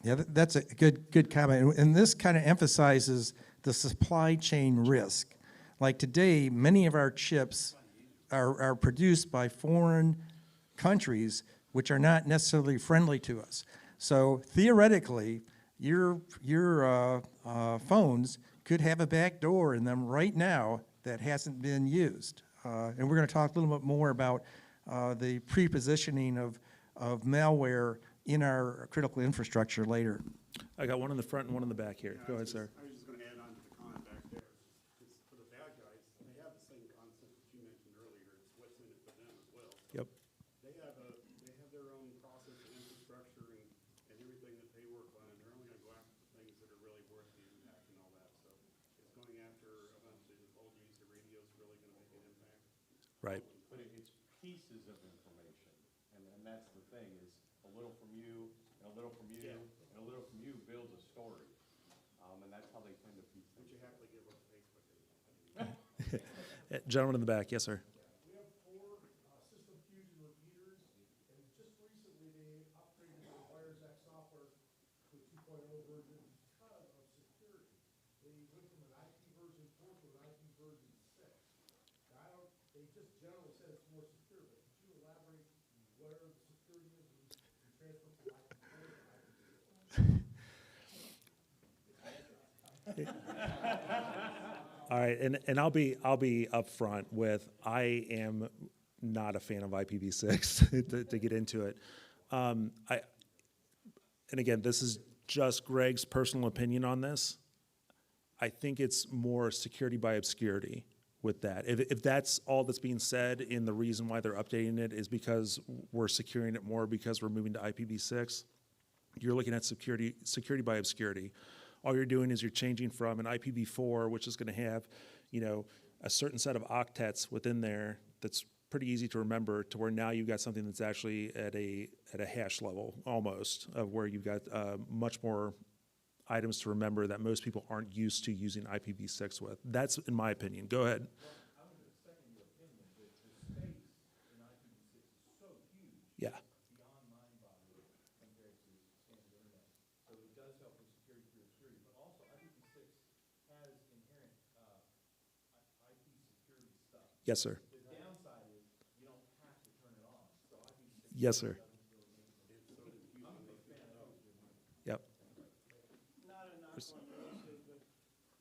Yeah, that's a good comment. And this kind of emphasizes the supply chain risk. Like today, many of our chips are produced by foreign countries which are not necessarily friendly to us. So theoretically, your phones could have a back door in them right now that hasn't been used. And we're going to talk a little bit more about the pre-positioning of malware in our critical infrastructure later. I got one in the front and one in the back here. Go ahead, sir. I was just going to add on to the comment back there. It's for the bad guys, they have the same concept that you mentioned earlier. It's what's in it for them as well. So Yep. They have their own process and infrastructure and everything that they work on, and they're only going to go after the things that are really worth the impact and all that. So it's going after a bunch of old user radios really going to make an impact. Right. But it's pieces of information, and that's the thing, is a little from you, and a little from you, Yeah. and a little from you builds a story. And that's how they tend to piece Would things you together. happily give up Facebook? Gentleman in the back. Yes, sir. We have 4 System Fusion repeaters, and just recently they upgraded their WiresX software to a 2.0 version because of security. They went from an IP version 4 to an IP version 6. Now, they just generally said it's more secure, but could you elaborate where the security is and transfer from IP 4 to IP 6? All right, and I'll be upfront with, I am not a fan of IPv6 to get into it. And again, this is just Greg's personal opinion on this. I think it's more security by obscurity with that. If that's all that's being said, and the reason why they're updating it is because we're securing it more because we're moving to IPv6, you're looking at security by obscurity. All you're doing is you're changing from an IPv4, which is going to have, a certain set of octets within there that's pretty easy to remember, to where now you've got something that's actually at a hash level almost, of where you've got much more items to remember that most people aren't used to using IPv6 with. That's in my opinion. Go ahead. I was expecting your opinion, but the space in IPv6 is so huge. Yeah. Beyond mind-boggling compared to standard internet. So it does help with security through obscurity, but also IPv6 has inherent IP security stuff. Yes, sir. The downside is you don't have to turn it on. So IPv6 Yes, sir. I'm a big fan of those. Yep. Not a knock on those, but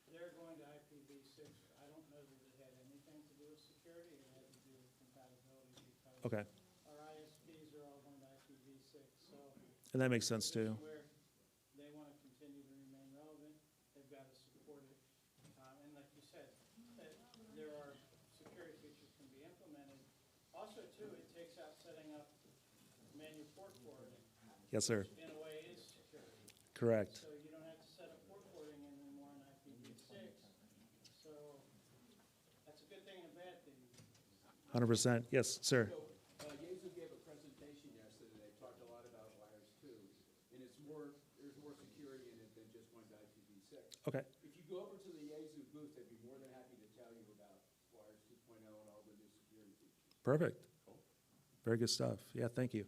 they're going to IPv6. I don't know that it had anything to do with security. It had to do with compatibility because Okay. our ISPs are all going to IPv6. So And that makes sense too. where they want to continue to remain relevant, they've got to support it. And like you said, that there are security features can be implemented. Also, too, it takes out setting up manual port forwarding. Yes, sir. In a way, is security. Correct. So you don't have to set up port forwarding anymore on IPv6. So that's a good thing and a bad thing. 100%. Yes, sir. Yaesu gave a presentation yesterday. They talked a lot about Wires 2, and there's more security in it than just going to IPv6. Okay. If you go over to the Yaesu booth, they'd be more than happy to tell you about Wires 2.0 and all the new security features. Perfect. Very good stuff. Yeah, thank you.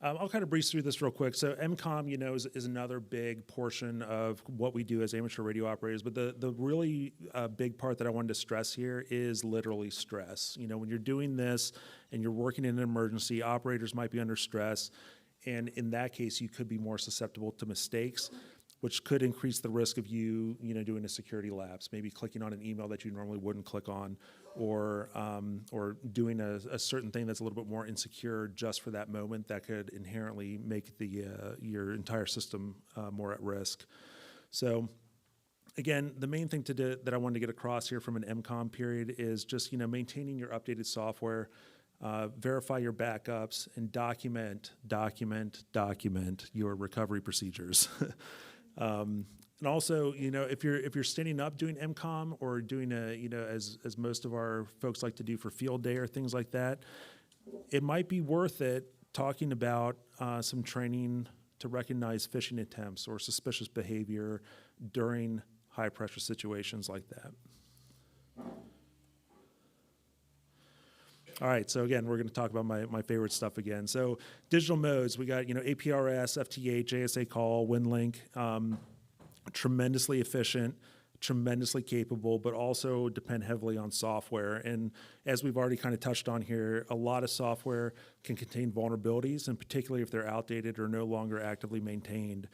I'll kind of breeze through this real quick. So MCOM, is another big portion of what we do as amateur radio operators. But the really big part that I wanted to stress here is literally stress. When you're doing this and you're working in an emergency, operators might be under stress. And in that case, you could be more susceptible to mistakes, which could increase the risk of you, doing a security lapse, maybe clicking on an email that you normally wouldn't click on, or doing a certain thing that's a little bit more insecure just for that moment that could inherently make your entire system more at risk. So again, the main thing that I wanted to get across here from an MCOM period is just, maintaining your updated software, verify your backups, and document your recovery procedures. And also, if you're standing up doing MCOM or doing as most of our folks like to do for field day or things like that, it might be worth it talking about some training to recognize phishing attempts or suspicious behavior during high pressure situations like that. All right, so again, we're going to talk about my favorite stuff again. So digital modes, we got APRS, FT8, JSA call, WinLink, tremendously efficient, tremendously capable, but also depend heavily on software. And as we've already kind of touched on here, a lot of software can contain vulnerabilities, and particularly if they're outdated or no longer actively maintained.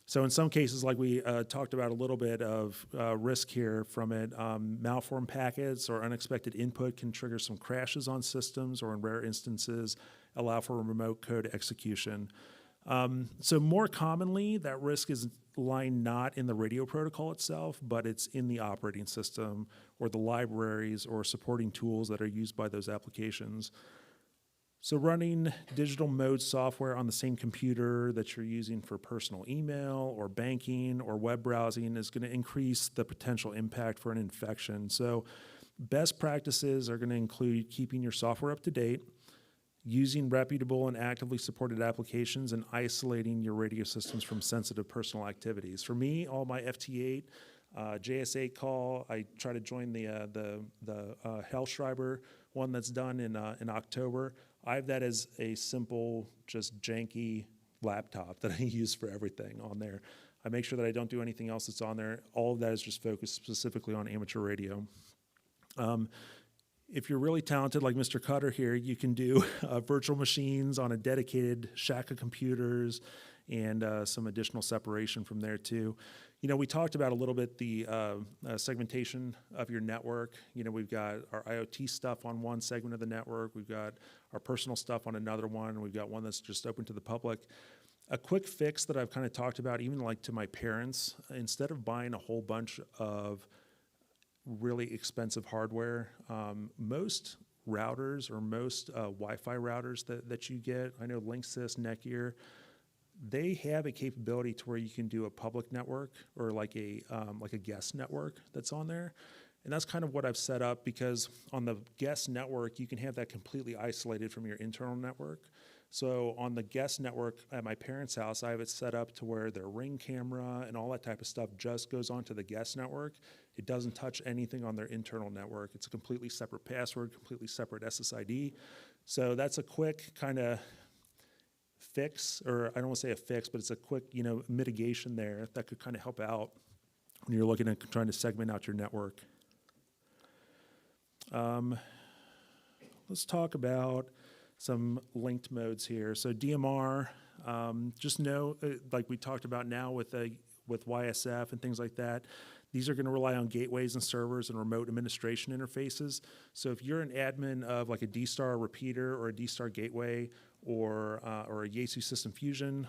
So in some cases, like we talked about a little bit of risk here from it, malformed packets or unexpected input can trigger some crashes on systems, or in rare instances, allow for remote code execution. So more commonly, that risk is lying not in the radio protocol itself, but it's in the operating system or the libraries or supporting tools that are used by those applications. So running digital mode software on the same computer that you're using for personal email or banking or web browsing is going to increase the potential impact for an infection. So best practices are going to include keeping your software up to date, using reputable and actively supported applications, and isolating your radio systems from sensitive personal activities. For me, all my FT8, JSA call, I try to join the Hellschreiber one that's done in October. I have that as a simple, just janky laptop that I use for everything on there. I make sure that I don't do anything else that's on there. All of that is just focused specifically on amateur radio. If you're really talented like Mr. Cutter here, you can do virtual machines on a dedicated shack of computers and some additional separation from there too. We talked about a little bit the segmentation of your network. We've got our IoT stuff on one segment of the network. We've got our personal stuff on another one. We've got one that's just open to the public. A quick fix that I've kind of talked about, even like to my parents, instead of buying a whole bunch of really expensive hardware, most routers or most Wi-Fi routers that you get, I know Linksys, Netgear, they have a capability to where you can do a public network or like a guest network that's on there. And that's kind of what I've set up, because on the guest network, you can have that completely isolated from your internal network. So on the guest network at my parents' house, I have it set up to where their Ring camera and all that type of stuff just goes onto the guest network. It doesn't touch anything on their internal network. It's a completely separate password, completely separate SSID. So that's a quick kind of fix, or I don't want to say a fix, but it's a quick, mitigation there that could kind of help out when you're looking at trying to segment out your network. Let's talk about some linked modes here. So DMR, just know, like we talked about now with YSF and things like that, these are going to rely on gateways and servers and remote administration interfaces. So if you're an admin of like a D-Star repeater or a D-Star gateway or a Yaesu System Fusion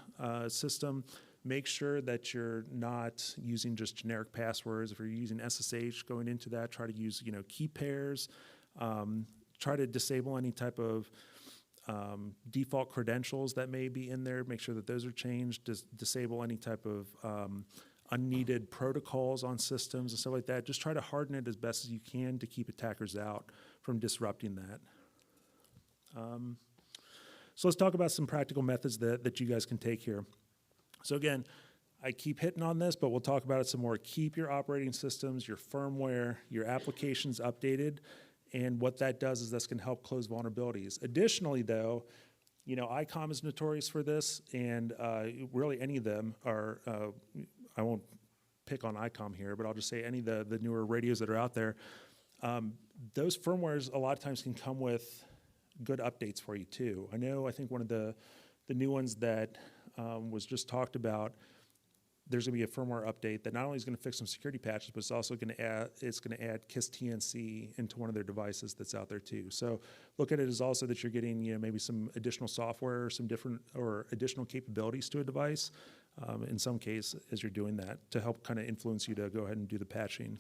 system, make sure that you're not using just generic passwords. If you're using SSH going into that, try to use key pairs. Try to disable any type of default credentials that may be in there. Make sure that those are changed. Disable any type of unneeded protocols on systems and stuff like that. Just try to harden it as best as you can to keep attackers out from disrupting that. So let's talk about some practical methods that you guys can take here. So again, I keep hitting on this, but we'll talk about it some more. Keep your operating systems, your firmware, your applications updated. And what that does is that's going to help close vulnerabilities. Additionally, though, ICOM is notorious for this, and really any of them are, I won't pick on ICOM here, but I'll just say any of the newer radios that are out there, those firmwares a lot of times can come with good updates for you too. I think one of the new ones that was just talked about, there's going to be a firmware update that not only is going to fix some security patches, but it's also going to add KISS TNC into one of their devices that's out there too. So look at it as also that you're getting maybe some additional software or some different or additional capabilities to a device in some case as you're doing that to help kind of influence you to go ahead and do the patching.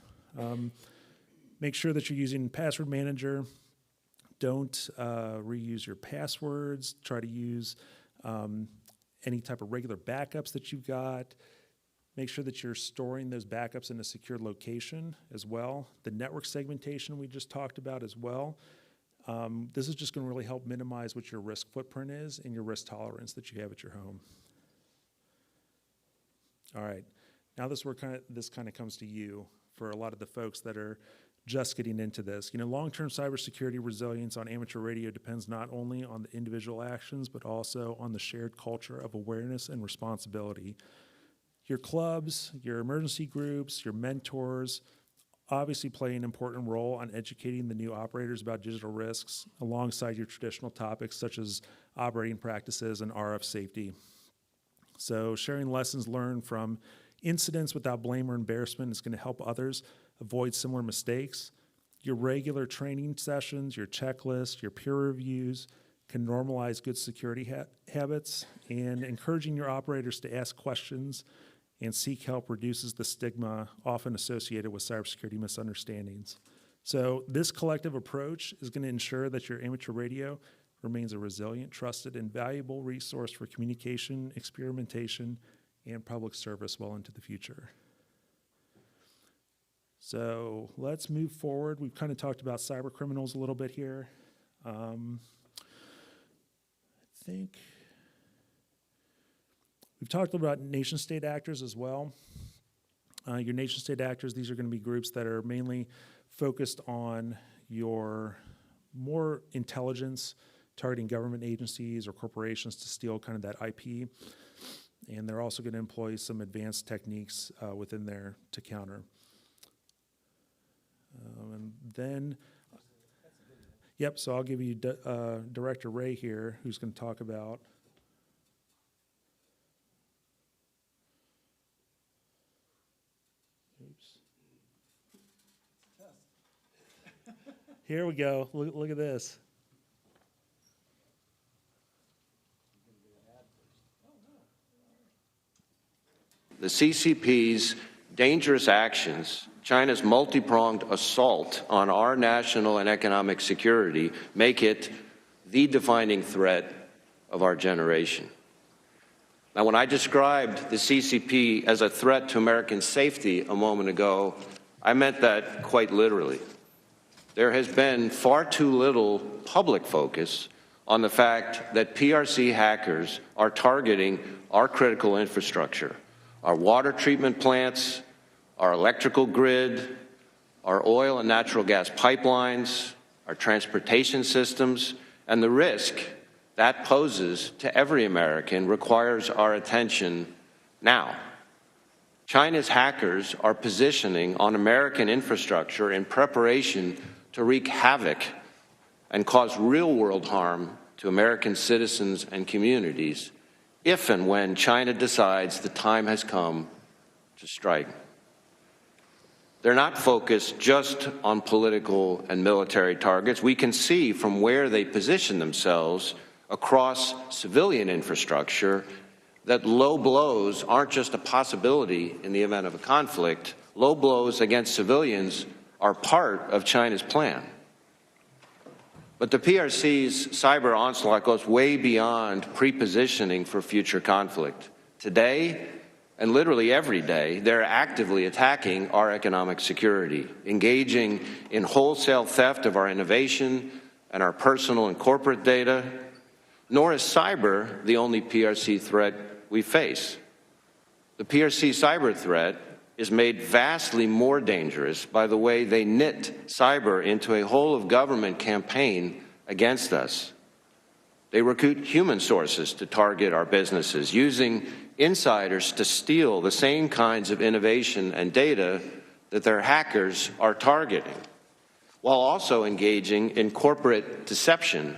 Make sure that you're using password manager. Don't reuse your passwords. Try to use any type of regular backups that you've got. Make sure that you're storing those backups in a secure location as well. The network segmentation we just talked about as well. This is just going to really help minimize what your risk footprint is and your risk tolerance that you have at your home. All right, now this kind of comes to you for a lot of the folks that are just getting into this. You know, long-term cybersecurity resilience on amateur radio depends not only on the individual actions, but also on the shared culture of awareness and responsibility. Your clubs, your emergency groups, your mentors obviously play an important role on educating the new operators about digital risks alongside your traditional topics such as operating practices and RF safety. So sharing lessons learned from incidents without blame or embarrassment is going to help others avoid similar mistakes. Your regular training sessions, your checklists, your peer reviews can normalize good security habits, and encouraging your operators to ask questions and seek help reduces the stigma often associated with cybersecurity misunderstandings. So this collective approach is going to ensure that your amateur radio remains a resilient, trusted, and valuable resource for communication, experimentation, and public service well into the future. So let's move forward. We've kind of talked about cyber criminals a little bit here. I think we've talked about nation-state actors as well. Your nation-state actors, these are going to be groups that are mainly focused on your more intelligence, targeting government agencies or corporations to steal kind of that IP. And they're also going to employ some advanced techniques within there to counter. And then, yep, so I'll give you Director Ray here, who's going to talk about Here we go. Look at this. The CCP's dangerous actions, China's multi-pronged assault on our national and economic security, make it the defining threat of our generation. Now, when I described the CCP as a threat to American safety a moment ago, I meant that quite literally. There has been far too little public focus on the fact that PRC hackers are targeting our critical infrastructure, our water treatment plants, our electrical grid, our oil and natural gas pipelines, our transportation systems, and the risk that poses to every American requires our attention now. China's hackers are positioning on American infrastructure in preparation to wreak havoc and cause real-world harm to American citizens and communities if and when China decides the time has come to strike. They're not focused just on political and military targets. We can see from where they position themselves across civilian infrastructure that low blows aren't just a possibility in the event of a conflict. Low blows against civilians are part of China's plan. But the PRC's cyber onslaught goes way beyond pre-positioning for future conflict. Today, and literally every day, they're actively attacking our economic security, engaging in wholesale theft of our innovation and our personal and corporate data. Nor is cyber the only PRC threat we face. The PRC cyber threat is made vastly more dangerous by the way they knit cyber into a whole-of-government campaign against us. They recruit human sources to target our businesses, using insiders to steal the same kinds of innovation and data that their hackers are targeting, while also engaging in corporate deception,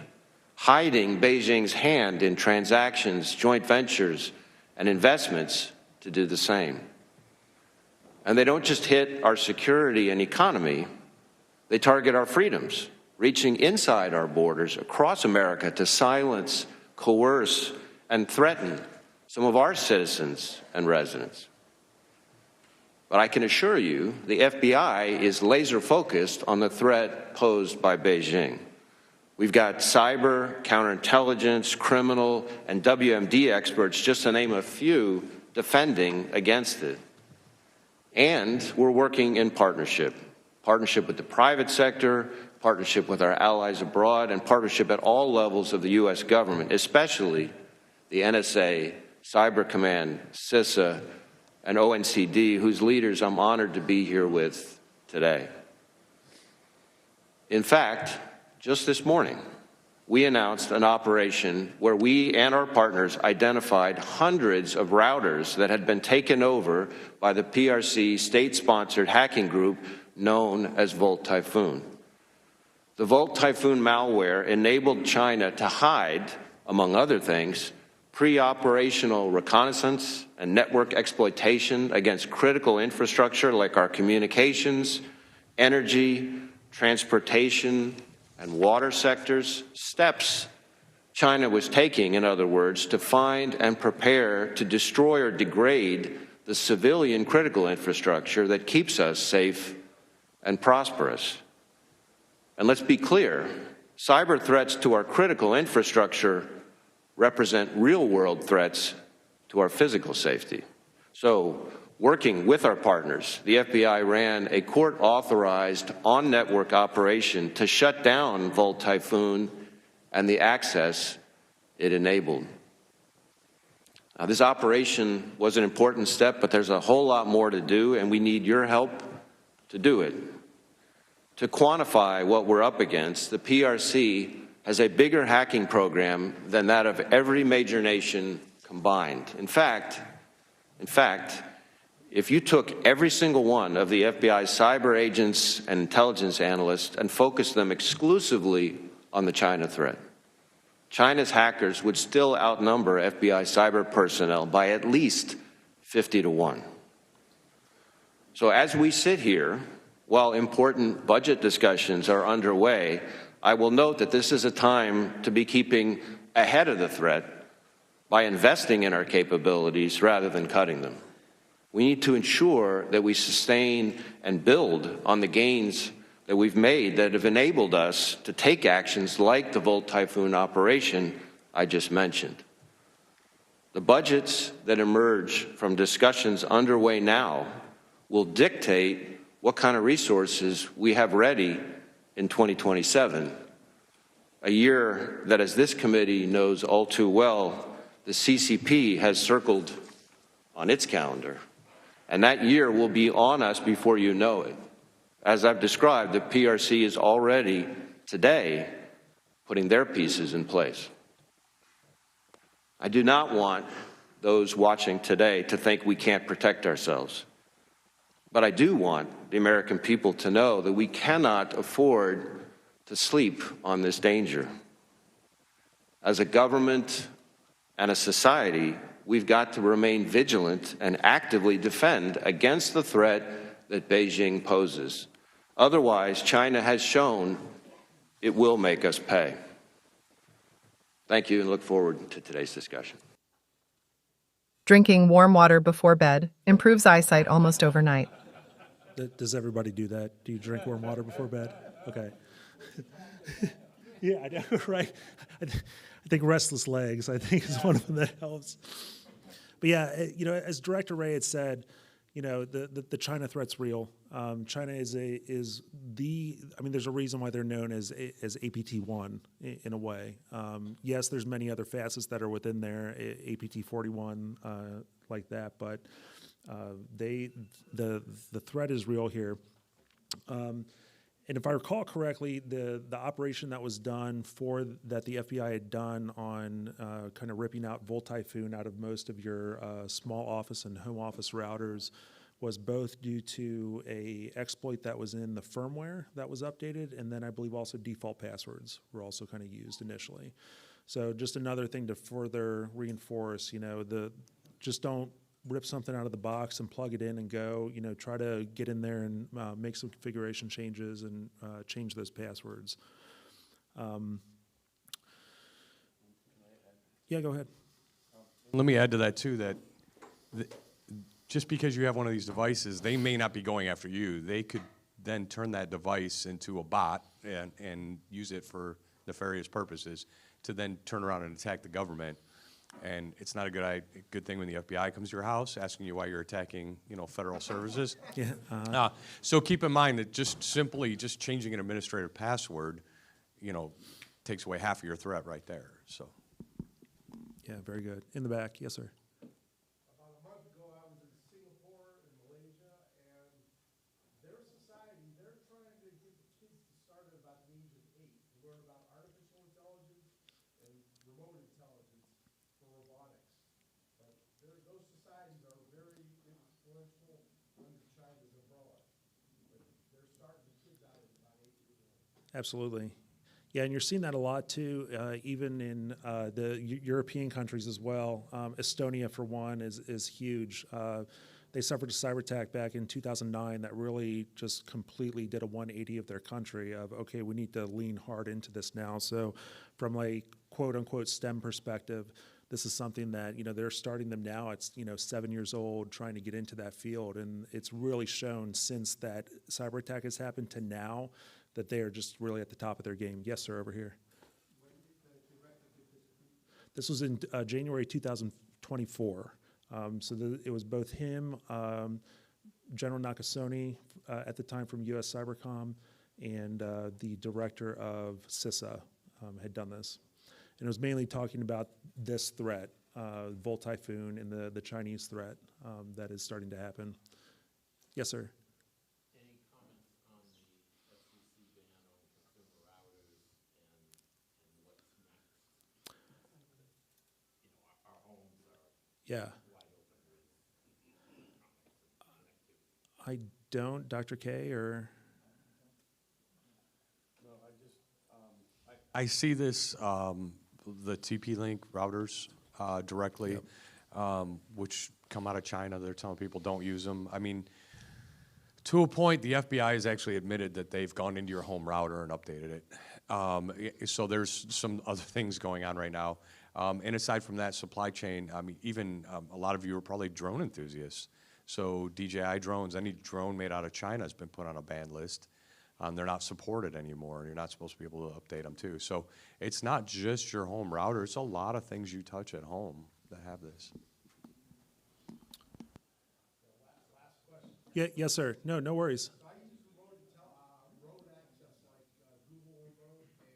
hiding Beijing's hand in transactions, joint ventures, and investments to do the same. And they don't just hit our security and economy, they target our freedoms, reaching inside our borders across America to silence, coerce, and threaten some of our citizens and residents. But I can assure you, the FBI is laser focused on the threat posed by Beijing. We've got cyber, counterintelligence, criminal, and WMD experts, just to name a few, defending against it. And we're working in partnership with the private sector, partnership with our allies abroad, and partnership at all levels of the U.S. government, especially the NSA, Cyber Command, CISA, and ONCD, whose leaders I'm honored to be here with today. In fact, just this morning, we announced an operation where we and our partners identified hundreds of routers that had been taken over by the PRC state-sponsored hacking group known as Volt Typhoon. The Volt Typhoon malware enabled China to hide, among other things, pre-operational reconnaissance and network exploitation against critical infrastructure like our communications, energy, transportation, and water sectors, steps China was taking, in other words, to find and prepare to destroy or degrade the civilian critical infrastructure that keeps us safe and prosperous. And let's be clear, cyber threats to our critical infrastructure represent real-world threats to our physical safety. So, working with our partners, the FBI ran a court-authorized on-network operation to shut down Volt Typhoon and the access it enabled. Now, this operation was an important step, but there's a whole lot more to do, and we need your help to do it. To quantify what we're up against, the PRC has a bigger hacking program than that of every major nation combined. In fact, if you took every single one of the FBI's cyber agents and intelligence analysts and focused them exclusively on the China threat, China's hackers would still outnumber FBI cyber personnel by at least 50-1. So as we sit here, while important budget discussions are underway, I will note that this is a time to be keeping ahead of the threat by investing in our capabilities rather than cutting them. We need to ensure that we sustain and build on the gains that we've made that have enabled us to take actions like the Volt Typhoon operation I just mentioned. The budgets that emerge from discussions underway now will dictate what kind of resources we have ready in 2027, a year that, as this committee knows all too well, the CCP has circled on its calendar. And that year will be on us before you know it. As I've described, the PRC is already, today, putting their pieces in place. I do not want those watching today to think we can't protect ourselves. But I do want the American people to know that we cannot afford to sleep on this danger. As a government and a society, we've got to remain vigilant and actively defend against the threat that Beijing poses. Otherwise, China has shown it will make us pay. Thank you, and look forward to today's discussion. Drinking warm water before bed improves eyesight almost overnight. Does everybody do that? Do you drink warm water before bed? Okay. Yeah, I know, right? I think restless legs, I think, is one of them that helps. But yeah, as Director Ray had said, the China threat's real. China is there's a reason why they're known as APT-1 in a way. Yes, there's many other facets that are within there, APT-41, like that, but the threat is real here. And if I recall correctly, the operation that was done that the FBI had done on kind of ripping out Volt Typhoon out of most of your small office and home office routers was both due to a exploit that was in the firmware that was updated, and then I believe also default passwords were also kind of used initially. So just another thing to further reinforce, just don't rip something out of the box and plug it in and go, try to get in there and make some configuration changes and change those passwords. Yeah, go ahead. In Let me add to that too, that just because you have one of these devices, they may not be going after you. They could then turn that device into a bot and use it for nefarious purposes to then turn around and attack the government. And it's not a good thing when the FBI comes to your house asking you why you're attacking, federal services. Yeah. So keep in mind that just changing an administrative password, takes away half of your threat right there. So. Yeah, very good. In the back, yes, sir. About a month ago, I was in Singapore and Malaysia, and their society, they're trying to get the kids to start at about the age of 8 to learn about artificial intelligence and remote intelligence for robotics. But those societies are very influential under China's umbrella. But they're starting the kids out at about 8 years old. Absolutely. Yeah, and you're seeing that a lot too, even in the European countries as well. Estonia, for one, is huge. They suffered a cyber attack back in 2009 that really just completely did a 180 of their country of, okay, we need to lean hard into this now. So from a quote-unquote STEM perspective, this is something that, they're starting them now. It's, 7 years old, trying to get into that field. And it's really shown since that cyber attack has happened to now that they are just really at the top of their game. Yes, sir, over here. This was in January 2024. It was both him, General Nakasone at the time from U.S. Cybercom, and the director of CISA had done this. And it was mainly talking about this threat, Volt Typhoon, and the Chinese threat that is starting to happen. Yes, sir. Yeah. I don't, Dr. K, or? No, I see this, the TP-Link routers directly, which come out of China. They're telling people don't use them. I mean, to a point, the FBI has actually admitted that they've gone into your home router and updated it. So there's some other things going on right now. And aside from that, supply chain, I mean, even a lot of you are probably drone enthusiasts. So DJI drones, any drone made out of China has been put on a banned list. They're not supported anymore, and you're not supposed to be able to update them too. So it's not just your home router, it's a lot of things you touch at home that have this. Yeah, yes, sir. No worries. So I use road access like Google Remote and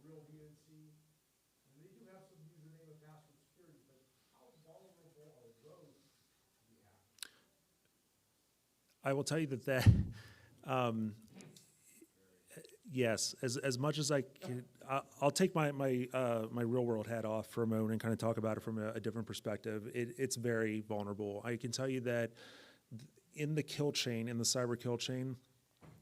Real VNC. And they do have some username and password security, but how vulnerable are those to be hacked? I will tell you that yes, as much as I can, I'll take my real world hat off for a moment and kind of talk about it from a different perspective. It's very vulnerable. I can tell you that in the kill chain, in the cyber kill chain,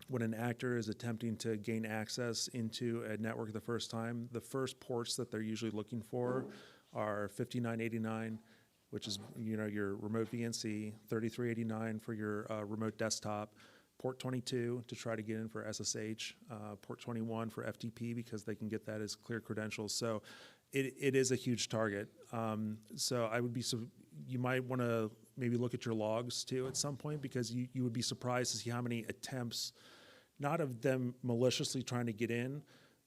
when an actor is attempting to gain access into a network the first time, the first ports that they're usually looking for are 5989, which is your remote VNC, 3389 for your remote desktop, port 22 to try to get in for SSH, port 21 for FTP because they can get that as clear credentials. So it is a huge target. So I would be, you might want to maybe look at your logs too at some point, because you would be surprised to see how many attempts, not of them maliciously trying to get in,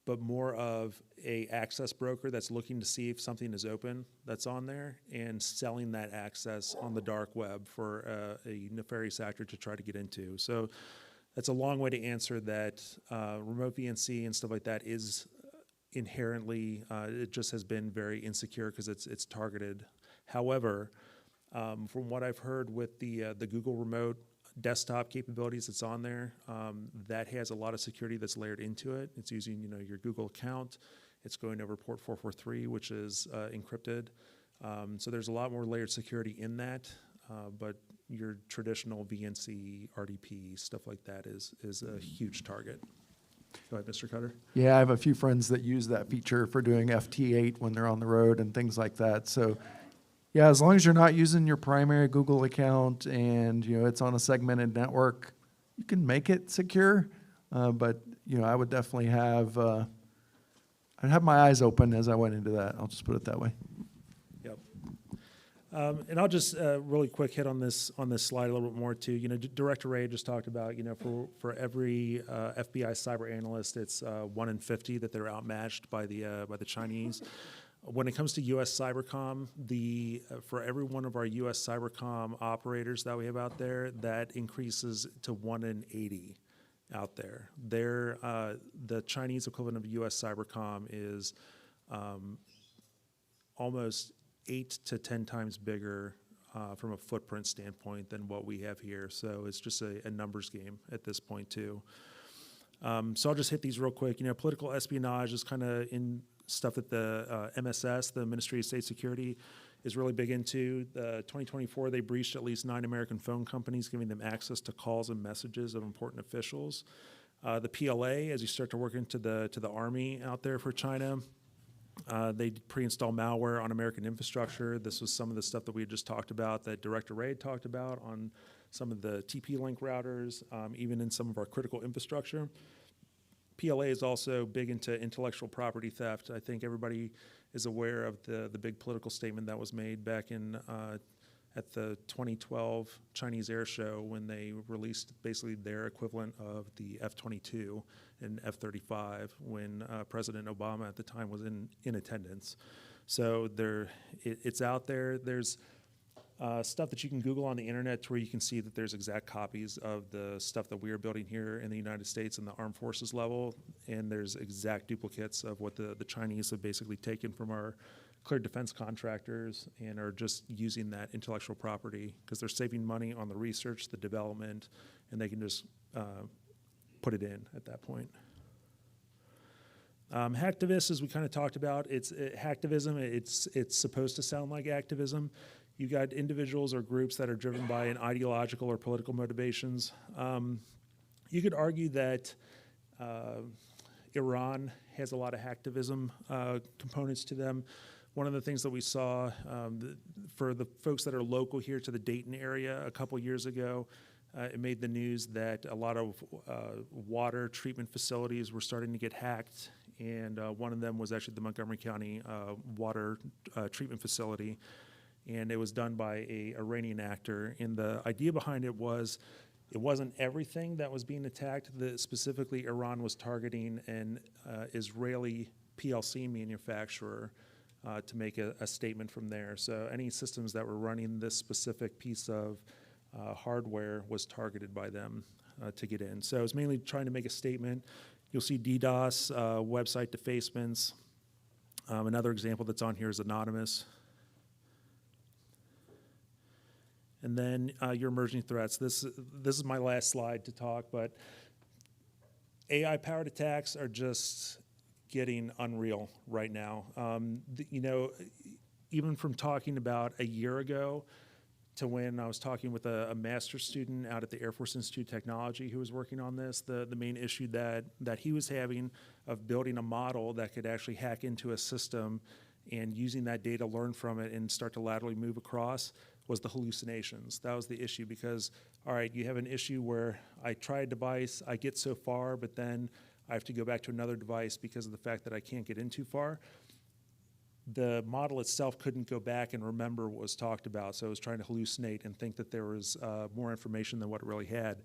but more of a access broker that's looking to see if something is open that's on there and selling that access on the dark web for a nefarious actor to try to get into. So that's a long way to answer that. Remote VNC and stuff like that is inherently, it just has been very insecure because it's targeted. However, from what I've heard with the Google Remote desktop capabilities that's on there, that has a lot of security that's layered into it. It's using your Google account. It's going over port 443, which is encrypted. So there's a lot more layered security in that, but your traditional VNC, RDP, stuff like that is a huge target. Go ahead, Mr. Cutter. Yeah, I have a few friends that use that feature for doing FT8 when they're on the road and things like that. So yeah, as long as you're not using your primary Google account and it's on a segmented network, you can make it secure. But I would definitely I'd have my eyes open as I went into that. I'll just put it that way. Yep. And I'll just really quick hit on this slide a little bit more too. You know, Director Ray just talked about, you know, for every FBI cyber analyst, it's 1 in 50 that they're outmatched by the Chinese. When it comes to U.S. Cybercom, for every one of our U.S. Cybercom operators that we have out there, that increases to 1 in 80 out there. The Chinese equivalent of U.S. Cybercom is almost 8 to 10 times bigger from a footprint standpoint than what we have here. So it's just a numbers game at this point too. So I'll just hit these real quick. You know, political espionage is kind of in stuff that the MSS, the Ministry of State Security, is really big into. 2024, they breached at least 9 American phone companies, giving them access to calls and messages of important officials. The PLA, as you start to work into the Army out there for China, they pre-install malware on American infrastructure. This was some of the stuff that we had just talked about, that Director Ray talked about on some of the TP-Link routers, even in some of our critical infrastructure. PLA is also big into intellectual property theft. I think everybody is aware of the big political statement that was made back in at the 2012 Chinese Air Show, when they released basically their equivalent of the F-22 and F-35, when President Obama at the time was in attendance. So it's out there. There's stuff that you can Google on the internet to where you can see that there's exact copies of the stuff that we are building here in the United States in the armed forces level, and there's exact duplicates of what the Chinese have basically taken from our cleared defense contractors and are just using that intellectual property because they're saving money on the research, the development, and they can just put it in at that point. Hacktivists, as we kind of talked about, it's hacktivism. It's supposed to sound like activism. You got individuals or groups that are driven by an ideological or political motivations. You could argue that Iran has a lot of hacktivism components to them. One of the things that we saw for the folks that are local here to the Dayton area a couple years ago, it made the news that a lot of water treatment facilities were starting to get hacked, and one of them was actually the Montgomery County water treatment facility, and it was done by an Iranian actor. And the idea behind it was, it wasn't everything that was being attacked. Specifically, Iran was targeting an Israeli PLC manufacturer to make a statement from there. So any systems that were running this specific piece of hardware was targeted by them to get in. So it was mainly trying to make a statement. You'll see DDoS, website defacements. Another example that's on here is Anonymous. And then your emerging threats. This is my last slide to talk, but AI-powered attacks are just getting unreal right now. You know, even from talking about a year ago to when I was talking with a master's student out at the Air Force Institute of Technology who was working on this, the main issue that he was having of building a model that could actually hack into a system and using that data, learn from it, and start to laterally move across was the hallucinations. That was the issue because, all right, you have an issue where I try a device, I get so far, but then I have to go back to another device because of the fact that I can't get in too far. The model itself couldn't go back and remember what was talked about, so it was trying to hallucinate and think that there was more information than what it really had.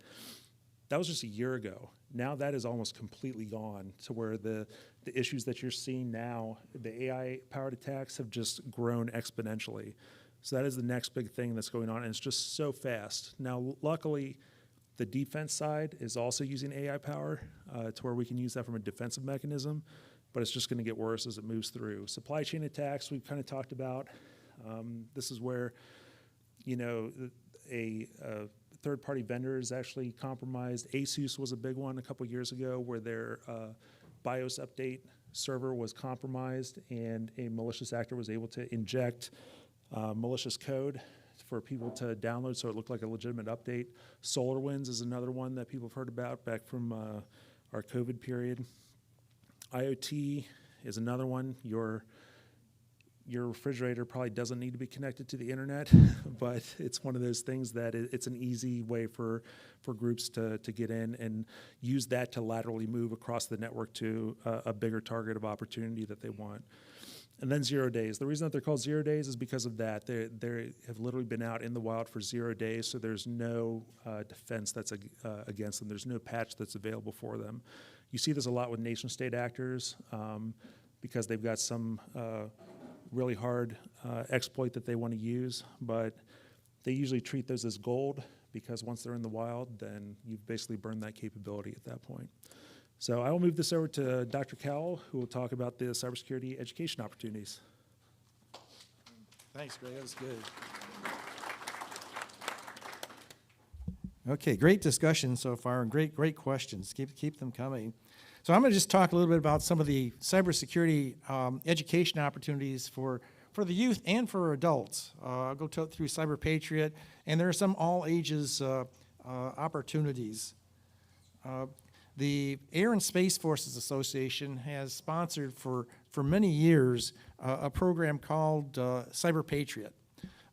That was just a year ago. Now that is almost completely gone, to where the issues that you're seeing now, the AI-powered attacks have just grown exponentially. So that is the next big thing that's going on, and it's just so fast. Now, luckily, the defense side is also using AI power to where we can use that from a defensive mechanism, but it's just going to get worse as it moves through. Supply chain attacks, we've kind of talked about. This is where, you know, a third-party vendor is actually compromised. ASUS was a big one a couple years ago where their BIOS update server was compromised, and a malicious actor was able to inject malicious code for people to download so it looked like a legitimate update. SolarWinds is another one that people have heard about back from our COVID period. IoT is another one. Your refrigerator probably doesn't need to be connected to the internet, but it's one of those things that it's an easy way for groups to get in and use that to laterally move across the network to a bigger target of opportunity that they want. And then 0 days. The reason that they're called 0 days is because of that. They have literally been out in the wild for 0 days, so there's no defense that's against them. There's no patch that's available for them. You see this a lot with nation-state actors because they've got some really hard exploit that they want to use, but they usually treat those as gold because once they're in the wild, then you've basically burned that capability at that point. So I will move this over to Dr. Cowell, who will talk about the cybersecurity education opportunities. Thanks, Greg. That was good. Okay, great discussion so far, and great questions. Keep them coming. So I'm going to just talk a little bit about some of the cybersecurity education opportunities for the youth and for adults. I'll go through Cyber Patriot, and there are some all ages opportunities. The Air and Space Forces Association has sponsored for many years a program called Cyber Patriot.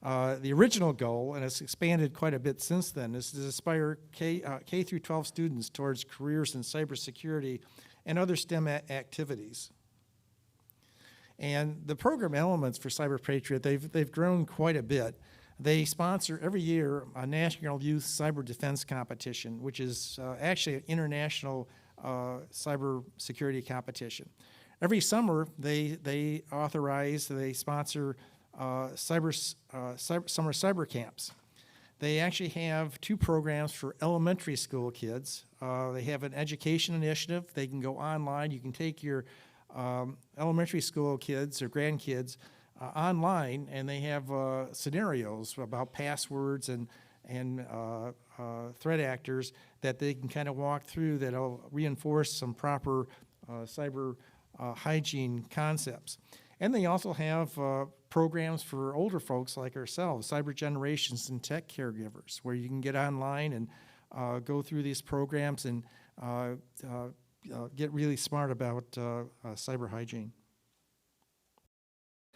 The original goal, and it's expanded quite a bit since then, is to inspire K through 12 students towards careers in cybersecurity and other STEM activities. And the program elements for Cyber Patriot, they've grown quite a bit. They sponsor every year a National Youth Cyber Defense Competition, which is actually an international cyber security competition. Every summer, they sponsor summer cyber camps. They actually have 2 programs for elementary school kids. They have an education initiative. They can go online. You can take your elementary school kids or grandkids online, and they have scenarios about passwords and threat actors that they can kind of walk through that'll reinforce some proper cyber hygiene concepts. And they also have programs for older folks like ourselves, cyber generations and tech caregivers, where you can get online and go through these programs and get really smart about cyber hygiene.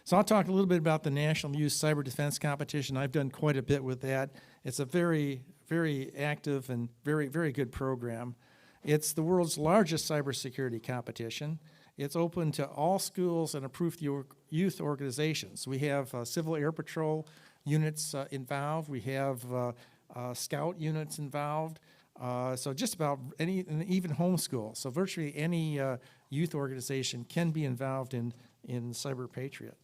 So I'll talk a little bit about the National Youth Cyber Defense Competition. I've done quite a bit with that. It's a very, very active and very, very good program. It's the world's largest cybersecurity competition. It's open to all schools and approved youth organizations. We have Civil Air Patrol units involved. We have Scout units involved. So just about any, and even homeschool. So virtually any youth organization can be involved in Cyber Patriot.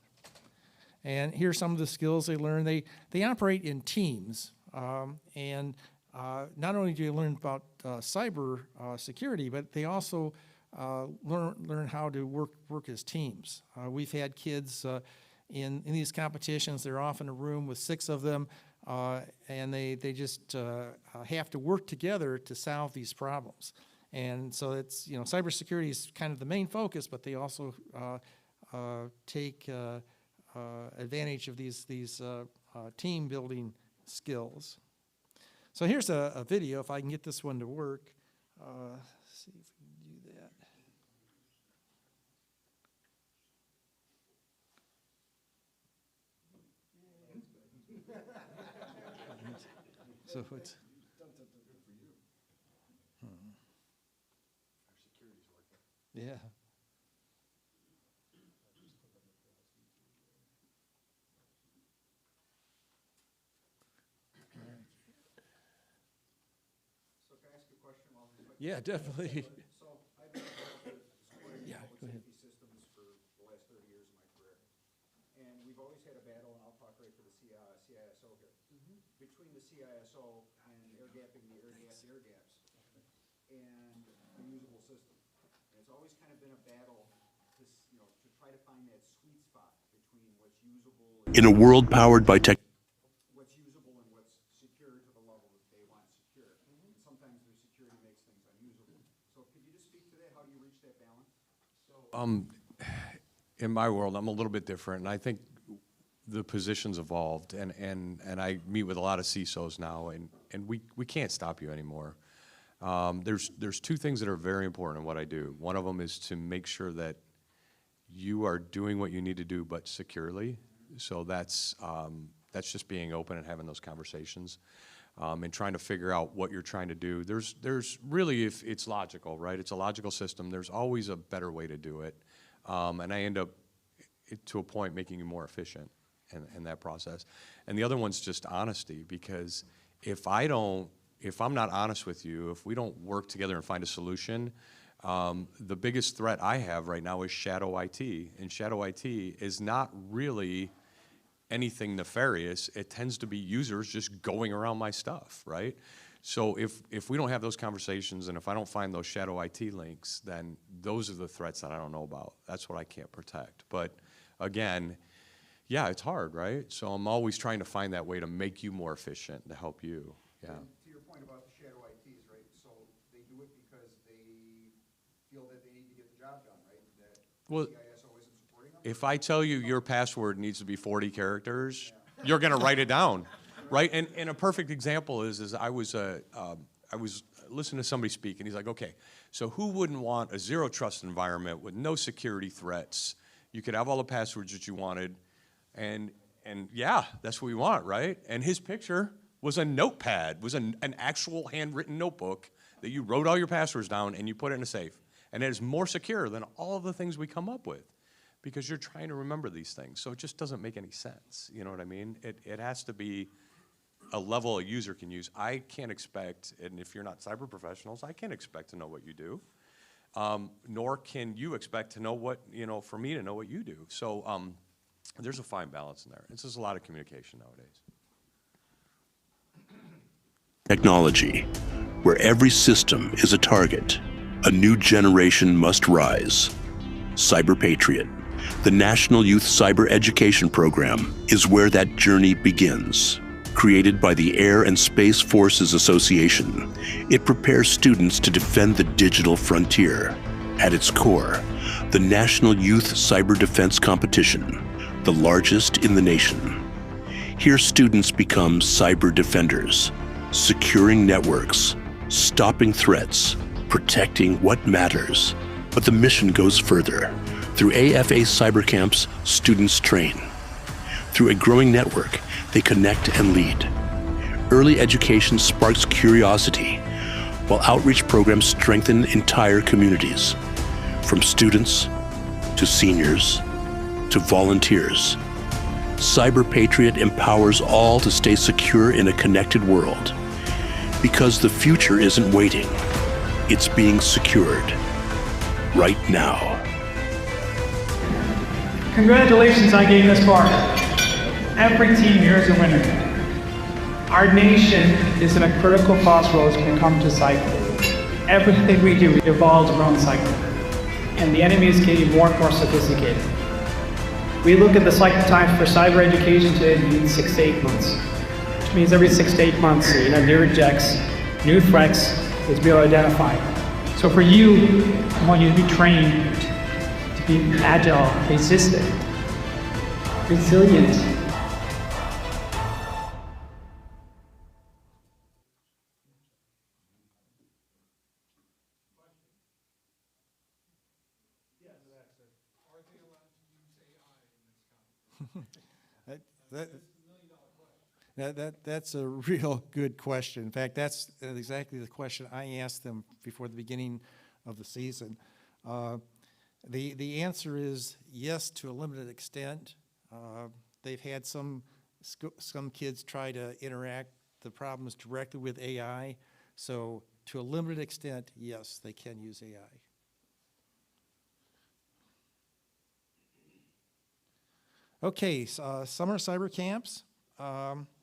And here's some of the skills they learn. They operate in teams, and not only do you learn about cyber security, but they also learn how to work as teams. We've had kids in these competitions. They're often in a room with 6 of them, and they just have to work together to solve these problems. And so it's, cybersecurity is kind of the main focus, but they also take advantage of these team building skills. So here's a video, if I can get this one to work. Let's see if we can do that. So it's yeah. Yeah, definitely. So I've been involved with supporting public safety systems for the last 30 years of my career. And we've always had a battle, and I'll talk right to the CISO here, between the CISO and air gapping the air gaps and the usable system. And it's always kind of been a battle to try to find that sweet spot between what's usable in a world powered by tech. What's usable and what's secure to the level that they want secure. And sometimes their security makes things unusable. So could you just speak to that? How do you reach that balance? In my world, I'm a little bit different, and I think the position's evolved, and I meet with a lot of CISOs now, and we can't stop you anymore. There's 2 things that are very important in what I do. One of them is to make sure that you are doing what you need to do, but securely. So that's just being open and having those conversations, and trying to figure out what you're trying to do. There's really, if it's logical, right? It's a logical system. There's always a better way to do it, and I end up to a point, making you more efficient in that process. And the other one's just honesty, because if I'm not honest with you, if we don't work together and find a solution, the biggest threat I have right now is shadow IT. And shadow IT is not really anything nefarious. It tends to be users just going around my stuff, right? So if we don't have those conversations, and if I don't find those shadow IT links, then those are the threats that I don't know about. That's what I can't protect. But again, yeah, it's hard, right? So I'm always trying to find that way to make you more efficient, to help you, yeah. And to your point about the shadow ITs, right, so they do it because they feel that they need to get the job done, right? That Well, CISO isn't supporting them? if I tell you your password needs to be 40 characters, you're gonna write it down, right? And a perfect example is I was listening to somebody speak, and he's like, okay, so who wouldn't want a zero trust environment with no security threats? You could have all the passwords that you wanted, and yeah, that's what we want, right? And his picture was a notepad, was an actual handwritten notebook that you wrote all your passwords down and you put it in a safe. And it is more secure than all of the things we come up with, because you're trying to remember these things. So it just doesn't make any sense, you know what I mean? It has to be a level a user can use. I can't expect, and if you're not cyber professionals, I can't expect to know what you do. Nor can you expect to know what, for me to know what you do. So there's a fine balance in there. It's just a lot of communication nowadays. Technology, where every system is a target, a new generation must rise. Cyber Patriot, the National Youth Cyber Education Program, is where that journey begins. Created by the Air and Space Forces Association, it prepares students to defend the digital frontier. At its core, the National Youth Cyber Defense Competition, the largest in the nation. Here students become cyber defenders, securing networks, stopping threats, protecting what matters. But the mission goes further. Through AFA cyber camps, students train. Through a growing network, they connect and lead. Early education sparks curiosity, while outreach programs strengthen entire communities. From students to seniors to volunteers, Cyber Patriot empowers all to stay secure in a connected world. Because the future isn't waiting, it's being secured right now. Congratulations on getting this far. Every team here is a winner. Our nation is in a critical crossroads when it comes to cyber. Everything we do evolves around cyber, and the enemy is getting more and more sophisticated. We look at the cycle time for cyber education today to be 6 to 8 months, which means every 6 to 8 months, new rejects, new threats is being identified. So for you, I want you to be trained to be agile, resistant, resilient. That's a real good question. In fact, that's exactly the question I asked them before the beginning of the season. The answer is yes, to a limited extent. They've had some kids try to interact the problems directly with AI. So to a limited extent, yes, they can use AI. Okay, summer cyber camps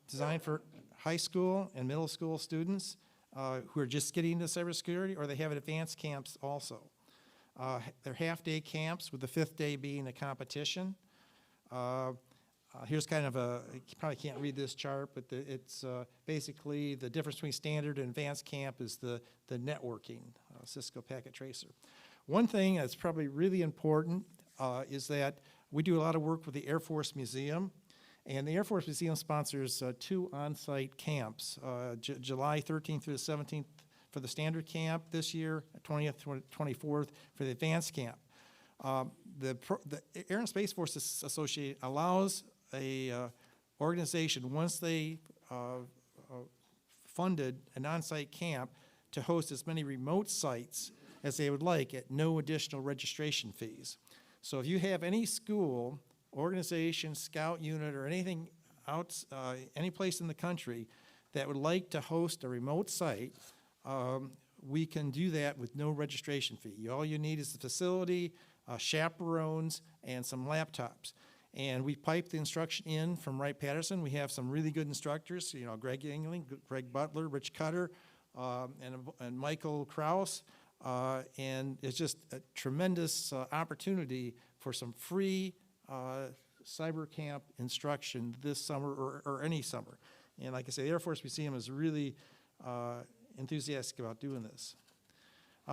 designed for high school and middle school students who are just getting into cybersecurity, or they have advanced camps also. They're half-day camps, with the 5th day being a competition. Here's kind of you probably can't read this chart, but it's basically the difference between standard and advanced camp is the networking, Cisco Packet Tracer. One thing that's probably really important is that we do a lot of work with the Air Force Museum, and the Air Force Museum sponsors 2 on-site camps, July 13th through the 17th for the standard camp this year, 20th, 24th for the advanced camp. The Air and Space Forces Association allows a organization, once they funded an on-site camp, to host as many remote sites as they would like at no additional registration fees. So if you have any school organization, scout unit, or anything any place in the country that would like to host a remote site, we can do that with no registration fee. All you need is the facility, chaperones, and some laptops. And we pipe the instruction in from Wright-Patterson. We have some really good instructors, Greg Yingling, Greg Butler, Rich Cutter, and Michael Kraus. And it's just a tremendous opportunity for some free cyber camp instruction this summer or any summer. And like I say, the Air Force Museum is really enthusiastic about doing this.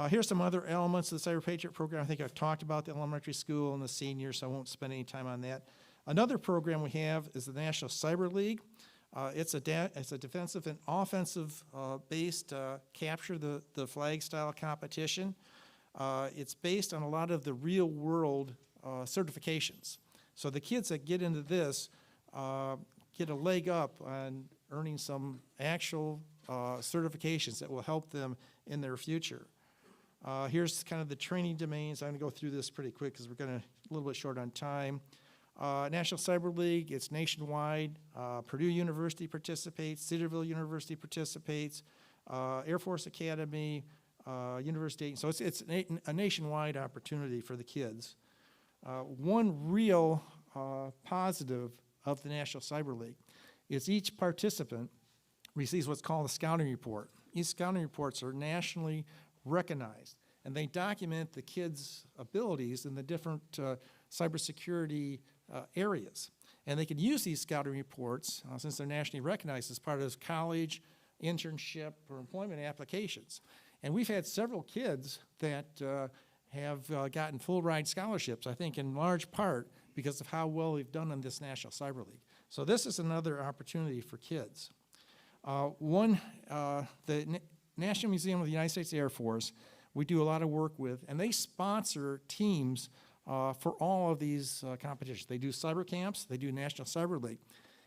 Here's some other elements of the Cyber Patriot program. I think I've talked about the elementary school and the seniors, so I won't spend any time on that. Another program we have is the National Cyber League. It's a defensive and offensive based capture the flag style competition. It's based on a lot of the real world certifications. So the kids that get into this get a leg up on earning some actual certifications that will help them in their future. Here's kind of the training domains. I'm going to go through this pretty quick because we're a little bit short on time. National Cyber League, it's nationwide. Purdue University participates, Cedarville University participates, Air Force Academy, University. So it's a nationwide opportunity for the kids. One real positive of the National Cyber League is each participant receives what's called a scouting report. These scouting reports are nationally recognized, and they document the kids' abilities in the different cybersecurity areas. And they can use these scouting reports, since they're nationally recognized, as part of college, internship, or employment applications. And we've had several kids that have gotten full ride scholarships, I think in large part because of how well we've done in this National Cyber League. So this is another opportunity for kids. The National Museum of the United States Air Force, we do a lot of work with, and they sponsor teams for all of these competitions. They do cyber camps, they do National Cyber League.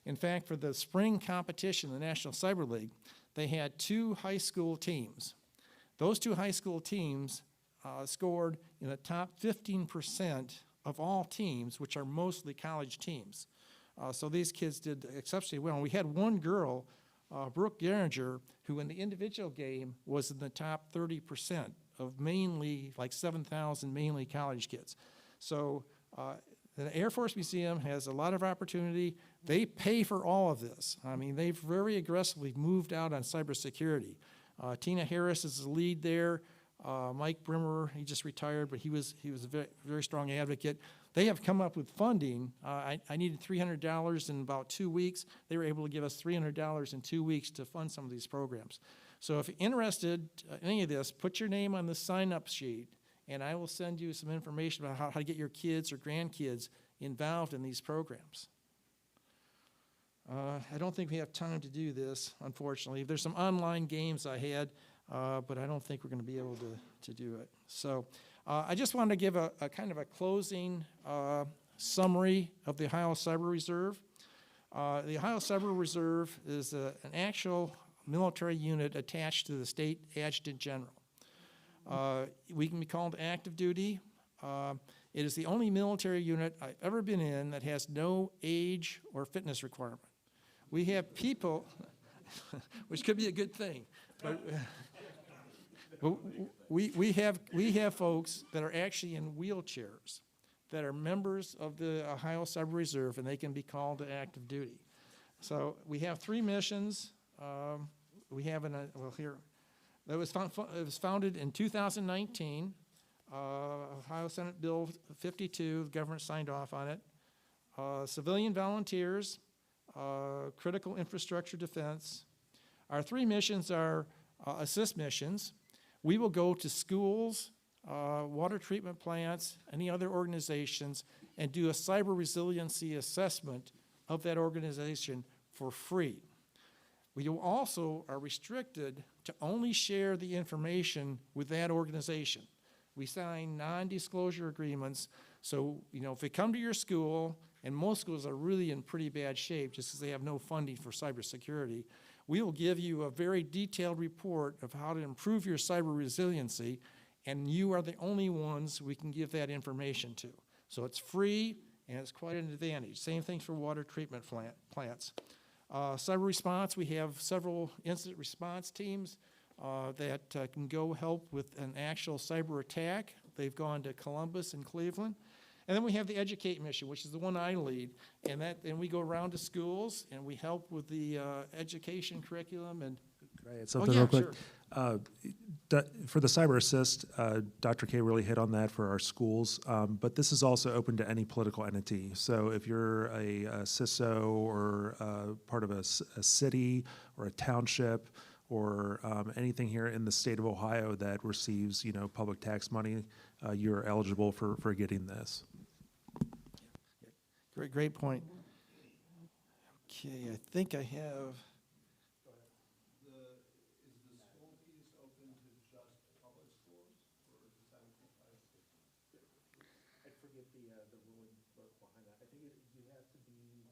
In fact, for the spring competition, the National Cyber League, they had 2 high school teams. Those 2 high school teams scored in the top 15% of all teams, which are mostly college teams. So these kids did exceptionally well. And we had one girl, Brooke Geringer, who in the individual game was in the top 30% of mainly, like 7,000 mainly college kids. So the Air Force Museum has a lot of opportunity. They pay for all of this. I mean, they've very aggressively moved out on cybersecurity. Tina Harris is the lead there. Mike Brimmer, he just retired, but he was a very, very strong advocate. They have come up with funding. I needed $300 in about 2 weeks. They were able to give us $300 in 2 weeks to fund some of these programs. So if you're interested in any of this, put your name on the sign-up sheet, and I will send you some information about how to get your kids or grandkids involved in these programs. I don't think we have time to do this, unfortunately. There's some online games I had, but I don't think we're going to be able to do it. So I just wanted to give a kind of a closing summary of the Ohio Cyber Reserve. The Ohio Cyber Reserve is an actual military unit attached to the state adjutant general. We can be called active duty. It is the only military unit I've ever been in that has no age or fitness requirement. We have people, which could be a good thing, but we have folks that are actually in wheelchairs that are members of the Ohio Cyber Reserve, and they can be called to active duty. So we have 3 missions. We have it was founded in 2019. Ohio Senate Bill 52, the government signed off on it. Civilian volunteers, critical infrastructure defense. Our 3 missions are assist missions. We will go to schools, water treatment plants, any other organizations, and do a cyber resiliency assessment of that organization for free. We also are restricted to only share the information with that organization. We sign non-disclosure agreements, so if they come to your school, and most schools are really in pretty bad shape just because they have no funding for cybersecurity, we will give you a very detailed report of how to improve your cyber resiliency, and you are the only ones we can give that information to. So it's free, and it's quite an advantage. Same thing for water treatment plants. Cyber response, we have several incident response teams that can go help with an actual cyber attack. They've gone to Columbus and Cleveland. And then we have the Educate mission, which is the one I lead, and we go around to schools and we help with the education curriculum and. Can I add something real quick? Sure. For the Cyber Assist, Dr. K really hit on that for our schools, but this is also open to any political entity. So if you're a CISO or part of a city or a township or anything here in the state of Ohio that receives, public tax money, you're eligible for getting this. Great point. Okay, I think I have. The ruling behind that. I think you have to be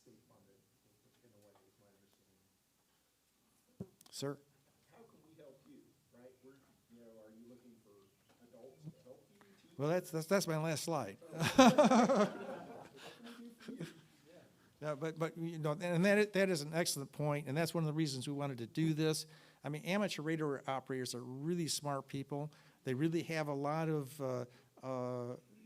state funded in a way, is my understanding. Sir? How can we help you, right? Are you looking for adults to help you? Well, that's my last slide. No, but and that is an excellent point, and that's one of the reasons we wanted to do this. I mean, amateur radar operators are really smart people. They really have a lot of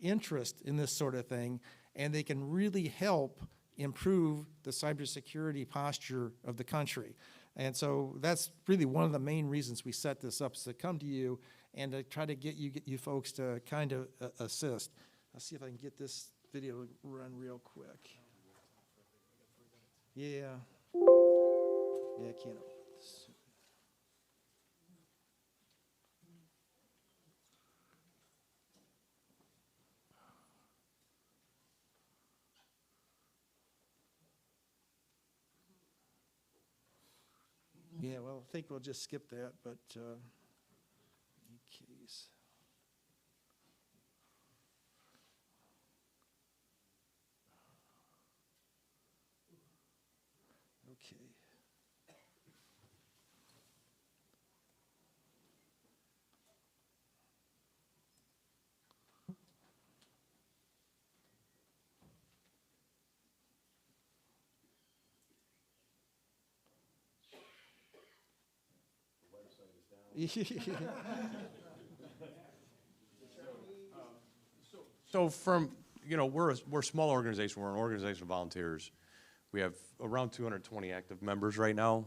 interest in this sort of thing, and they can really help improve the cybersecurity posture of the country. And so that's really one of the main reasons we set this up, is to come to you and to try to get you folks to kind of assist. I'll see if I can get this video to run real quick. Yeah. Yeah, I can't. Yeah, well, I think we'll just skip that, but in case. Okay. So from, we're a small organization. We're an organization of volunteers. We have around 220 active members right now.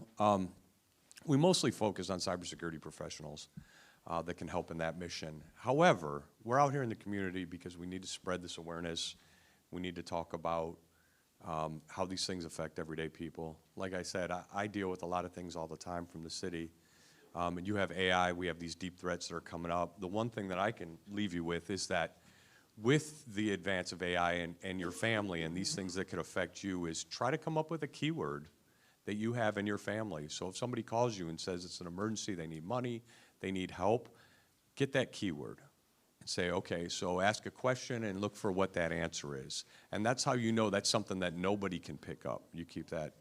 We mostly focus on cybersecurity professionals that can help in that mission. However, we're out here in the community because we need to spread this awareness. We need to talk about how these things affect everyday people. Like I said, I deal with a lot of things all the time from the city. And you have AI, we have these deep threats that are coming up. The one thing that I can leave you with is that with the advance of AI and your family and these things that could affect you, is try to come up with a keyword that you have in your family. So if somebody calls you and says it's an emergency, they need money, they need help, get that keyword and say, okay, so ask a question and look for what that answer is. And that's how you know that's something that nobody can pick up. You keep that,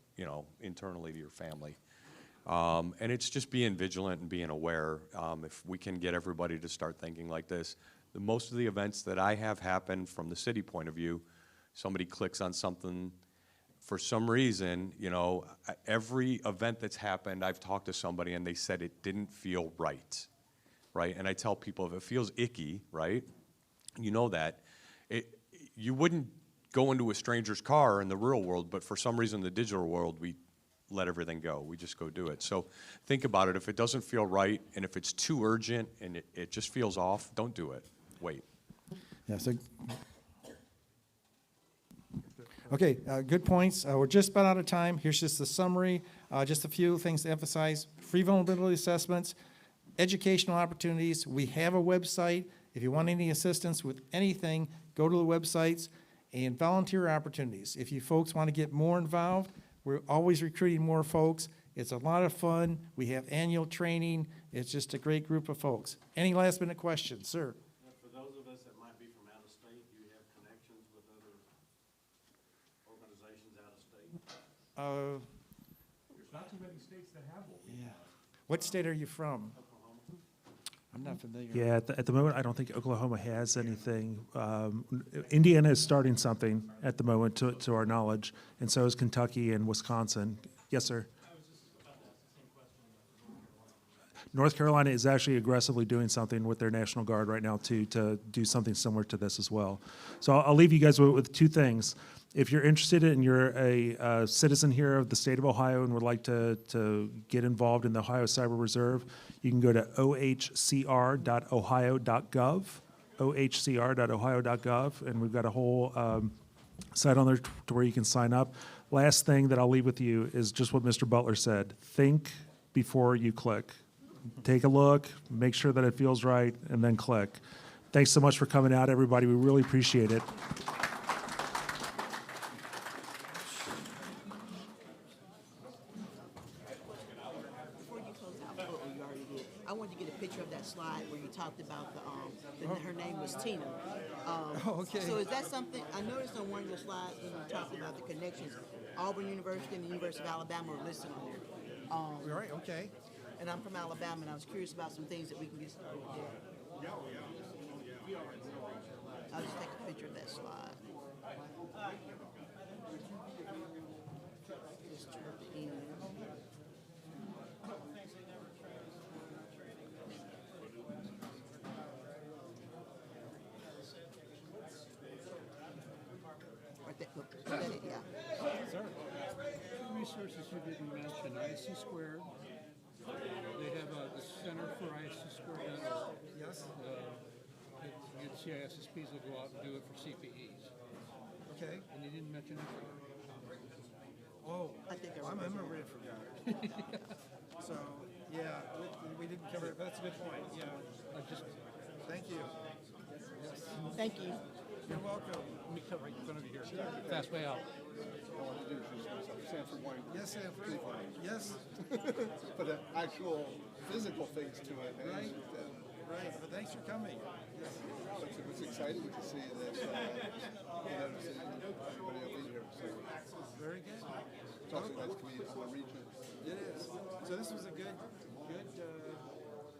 internally to your family. And it's just being vigilant and being aware. If we can get everybody to start thinking like this, most of the events that I have happen from the city point of view, somebody clicks on something for some reason, every event that's happened, I've talked to somebody and they said it didn't feel right, right? And I tell people, if it feels icky, right, that, you wouldn't go into a stranger's car in the real world, but for some reason in the digital world, we let everything go. We just go do it. So think about it. If it doesn't feel right and if it's too urgent and it just feels off, don't do it. Wait. Yeah, so, okay, good points. We're just about out of time. Here's just the summary. Just a few things to emphasize. Free vulnerability assessments, educational opportunities. We have a website. If you want any assistance with anything, go to the websites. And volunteer opportunities. If you folks want to get more involved, we're always recruiting more folks. It's a lot of fun. We have annual training. It's just a great group of folks. Any last minute questions, sir? For those of us that might be from out of state, do you have connections with other organizations out of state? There's not too many states that have what we have. What state are you from? Oklahoma. I'm not familiar. Yeah, at the moment, I don't think Oklahoma has anything. Indiana is starting something at the moment, to our knowledge, and so is Kentucky and Wisconsin. Yes, sir? North Carolina is actually aggressively doing something with their National Guard right now, too, to do something similar to this as well. So I'll leave you guys with two things. If you're interested and you're a citizen here of the state of Ohio and would like to get involved in the Ohio Cyber Reserve, you can go to ohcr.ohio.gov, ohcr.ohio.gov, and we've got a whole site on there to where you can sign up. Last thing that I'll leave with you is just what Mr. Butler said. Think before you click. Take a look, make sure that it feels right, and then click. Thanks so much for coming out, everybody. We really appreciate it. I wanted to get a picture of that slide where you talked about her name was Tina. Okay. So is that something, I noticed on one of the slides when you talked about the connections, Auburn University and the University of Alabama are listed on there. Right, okay. And I'm from Alabama, and I was curious about some things that we can get started with there. I'll just take a picture of that slide. Just turn it in. Two resources you didn't mention, IC Squared. They have the Center for IC Squared. Yes. CISSPs will go out and do it for CPEs. Okay. And you didn't mention it. Oh, I remember it forgot. So, yeah, we didn't cover it, but that's a good point, yeah. Thank you. Yes. Thank you. You're welcome. Let me cut right in front of you here. Fast way out. Sanford wine. Yes, Sanford. Yes. But the actual physical things to it. Right. Right, but thanks for coming. Yes. It was exciting to see that, everybody will be here. So very good. It's also nice to meet in the region. It is. So this was a good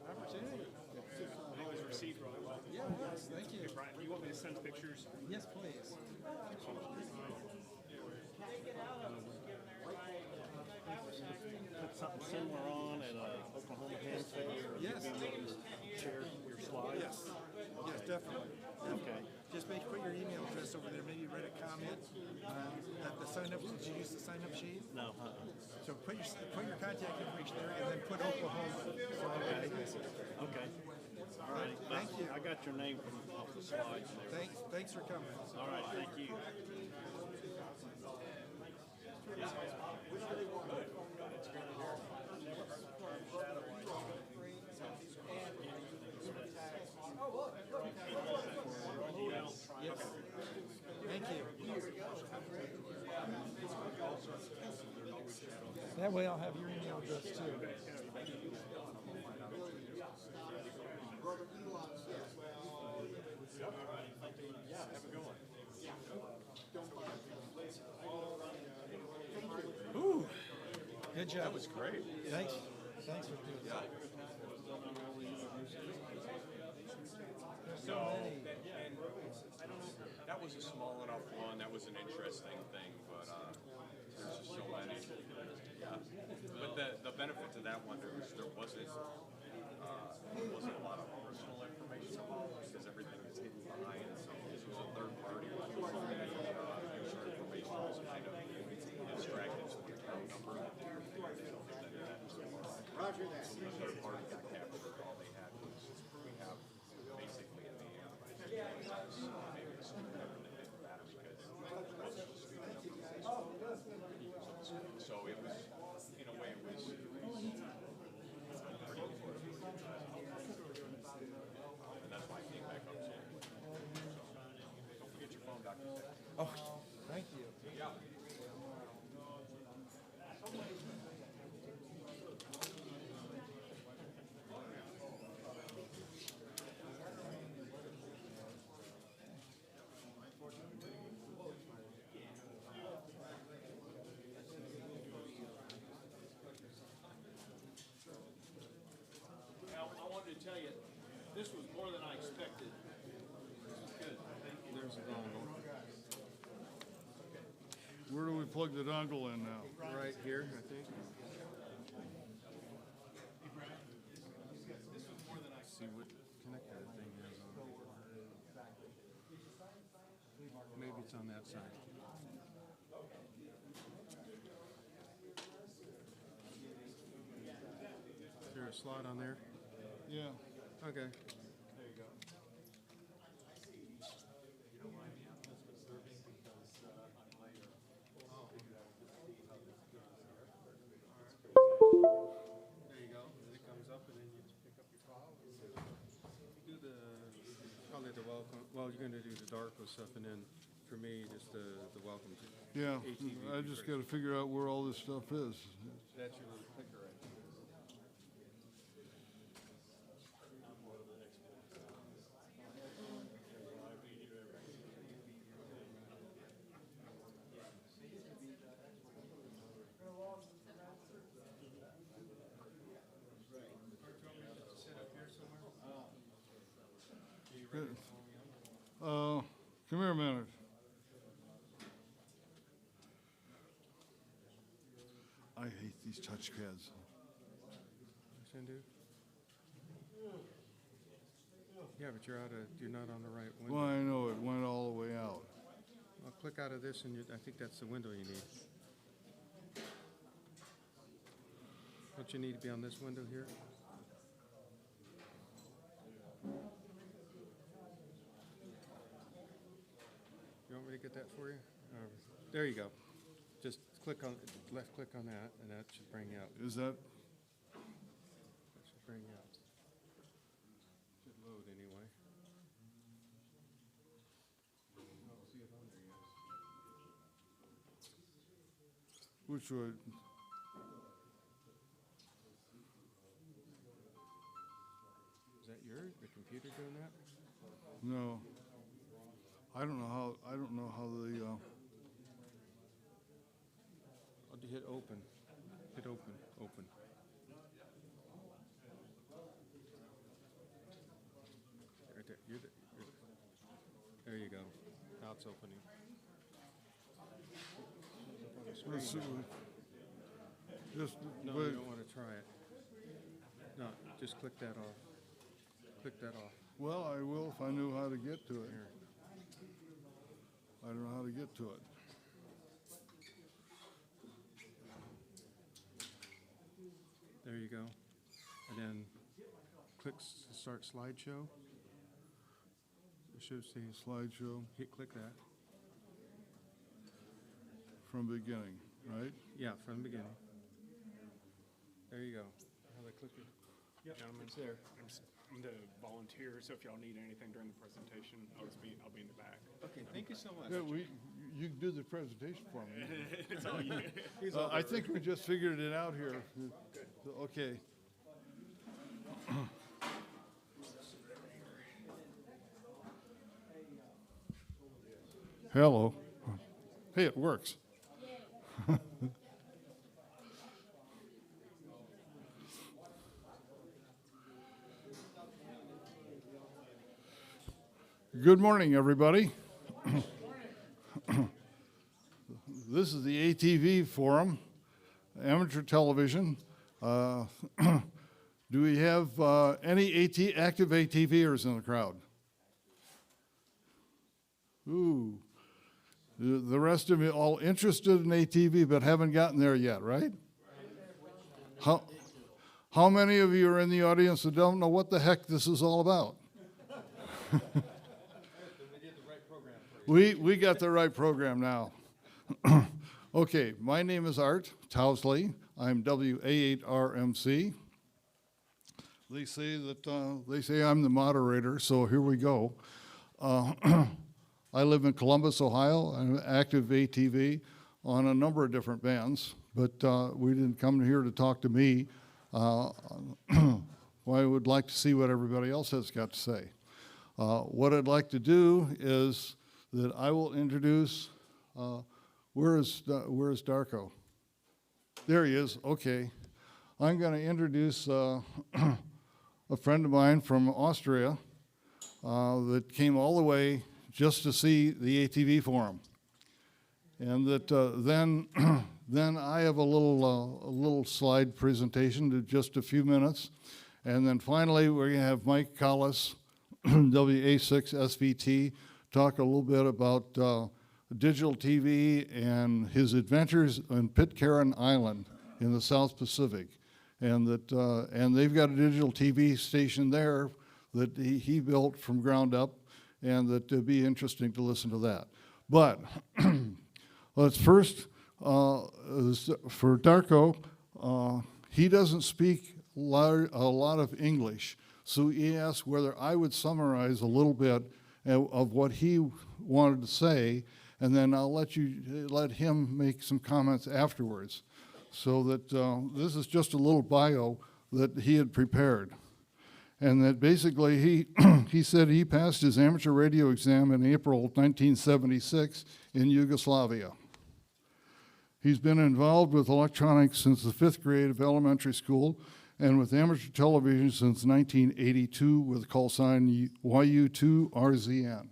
opportunity. I think it was received really well. Yeah, yes, thank you. Hey, Brian, do you want me to send pictures? Yes, please. Put something similar on at Oklahoma Hands Fair, or yes. Share your slides? Yes, yes, definitely. Okay. Just put your email address over there, maybe write a comment at the sign up. Did you use the sign up sheet? No. So put your contact information there and then put Oklahoma. Okay. All right. Thank you. I got your name from off the slides there. Thanks for coming. All right. Thank you. Yes. Thank you. That way I'll have your email address too. Yeah, have a good one. Ooh, good job. That was great. Thanks for doing that. So, that was a small enough one. That was an interesting thing, but there's just so many. Yeah. But the benefit to that one there wasn't a lot of personal information involved because everything is hidden behind. This was a third party. User information was kind of abstracted to the account number. Roger that. So the third party got captured. All they had was we have basically a name. So it was, in a way, it was pretty good. And that's why I came back up to it. Don't forget your phone, Dr. Oh, thank you. Yeah. more than I expected. Good. There's a dongle. Where do we plug the dongle in now? Right here, I think. See what connector the thing has on it. Maybe it's on that side. Is there a slot on there? Yeah. Okay. There you go. There you go. And it comes up, and then you just pick up your file. Do the probably the welcome. Well, you're going to do the Darko stuff, and then for me, just the welcome to. Yeah, ATV I just got to figure out where all this stuff is. That's your little clicker right there. Good. Come here a minute. I hate these touchpads. Yeah, but you're not on the right window. Well, I know, it went all the way out. Well, click out of this, and I think that's the window you need. Don't you need to be on this window here? You want me to get that for you? There you go. Just click on, left click on that, and that should bring you up. Is that? That should bring you up. Should load anyway. Which would? Is that the computer doing that? No. I don't know how the, I'll hit open. Hit open, open. Right there. There you go. Now it's opening. let's see, just, No, wait. you don't want to try it. No, just click that off. Click that off. Well, I will if I knew how to get to it. Here. I don't know how to get to it. There you go. And then click start slideshow. It should say Slideshow click that. from beginning, right? Yeah, from the beginning. There you go. How they click it. Yep, Gentlemen. it's there. I'm the volunteer, so if y'all need anything during the presentation, I'll be in the back. Okay, thank you so much. Yeah, you can do the presentation for me. It's all you. I think we just figured it out here. Okay. Hello. Hey, it works. Good morning, everybody. This is the ATV Forum, amateur television. Do we have any active ATVers in the crowd? Ooh. The rest of you all interested in ATV but haven't gotten there yet, right? How many of you are in the audience that don't know what the heck this is all about? We got the right program now. Okay, my name is Art Towsley. I'm WA8RMC. They say I'm the moderator, so here we go. I live in Columbus, Ohio. I'm an active ATV on a number of different bands, but we didn't come here to talk to me. Well, I would like to see what everybody else has got to say. What I'd like to do is that I will introduce, where is Darko? There he is, okay. I'm gonna introduce a friend of mine from Austria, that came all the way just to see the ATV forum. And that then I have a little slide presentation to just a few minutes. And then finally, we're going to have Mike Collis, WA6 SVT, talk a little bit about digital TV and his adventures on Pitcairn Island in the South Pacific. And that and they've got a digital TV station there that he built from ground up, and that it'd be interesting to listen to that. But let's first, for Darko, he doesn't speak a lot of English, so he asked whether I would summarize a little bit of what he wanted to say, and then I'll let him make some comments afterwards. So that this is just a little bio that he had prepared. And that basically he said he passed his amateur radio exam in April 1976 in Yugoslavia. He's been involved with electronics since the 5th grade of elementary school and with amateur television since 1982 with call sign YU2RZN.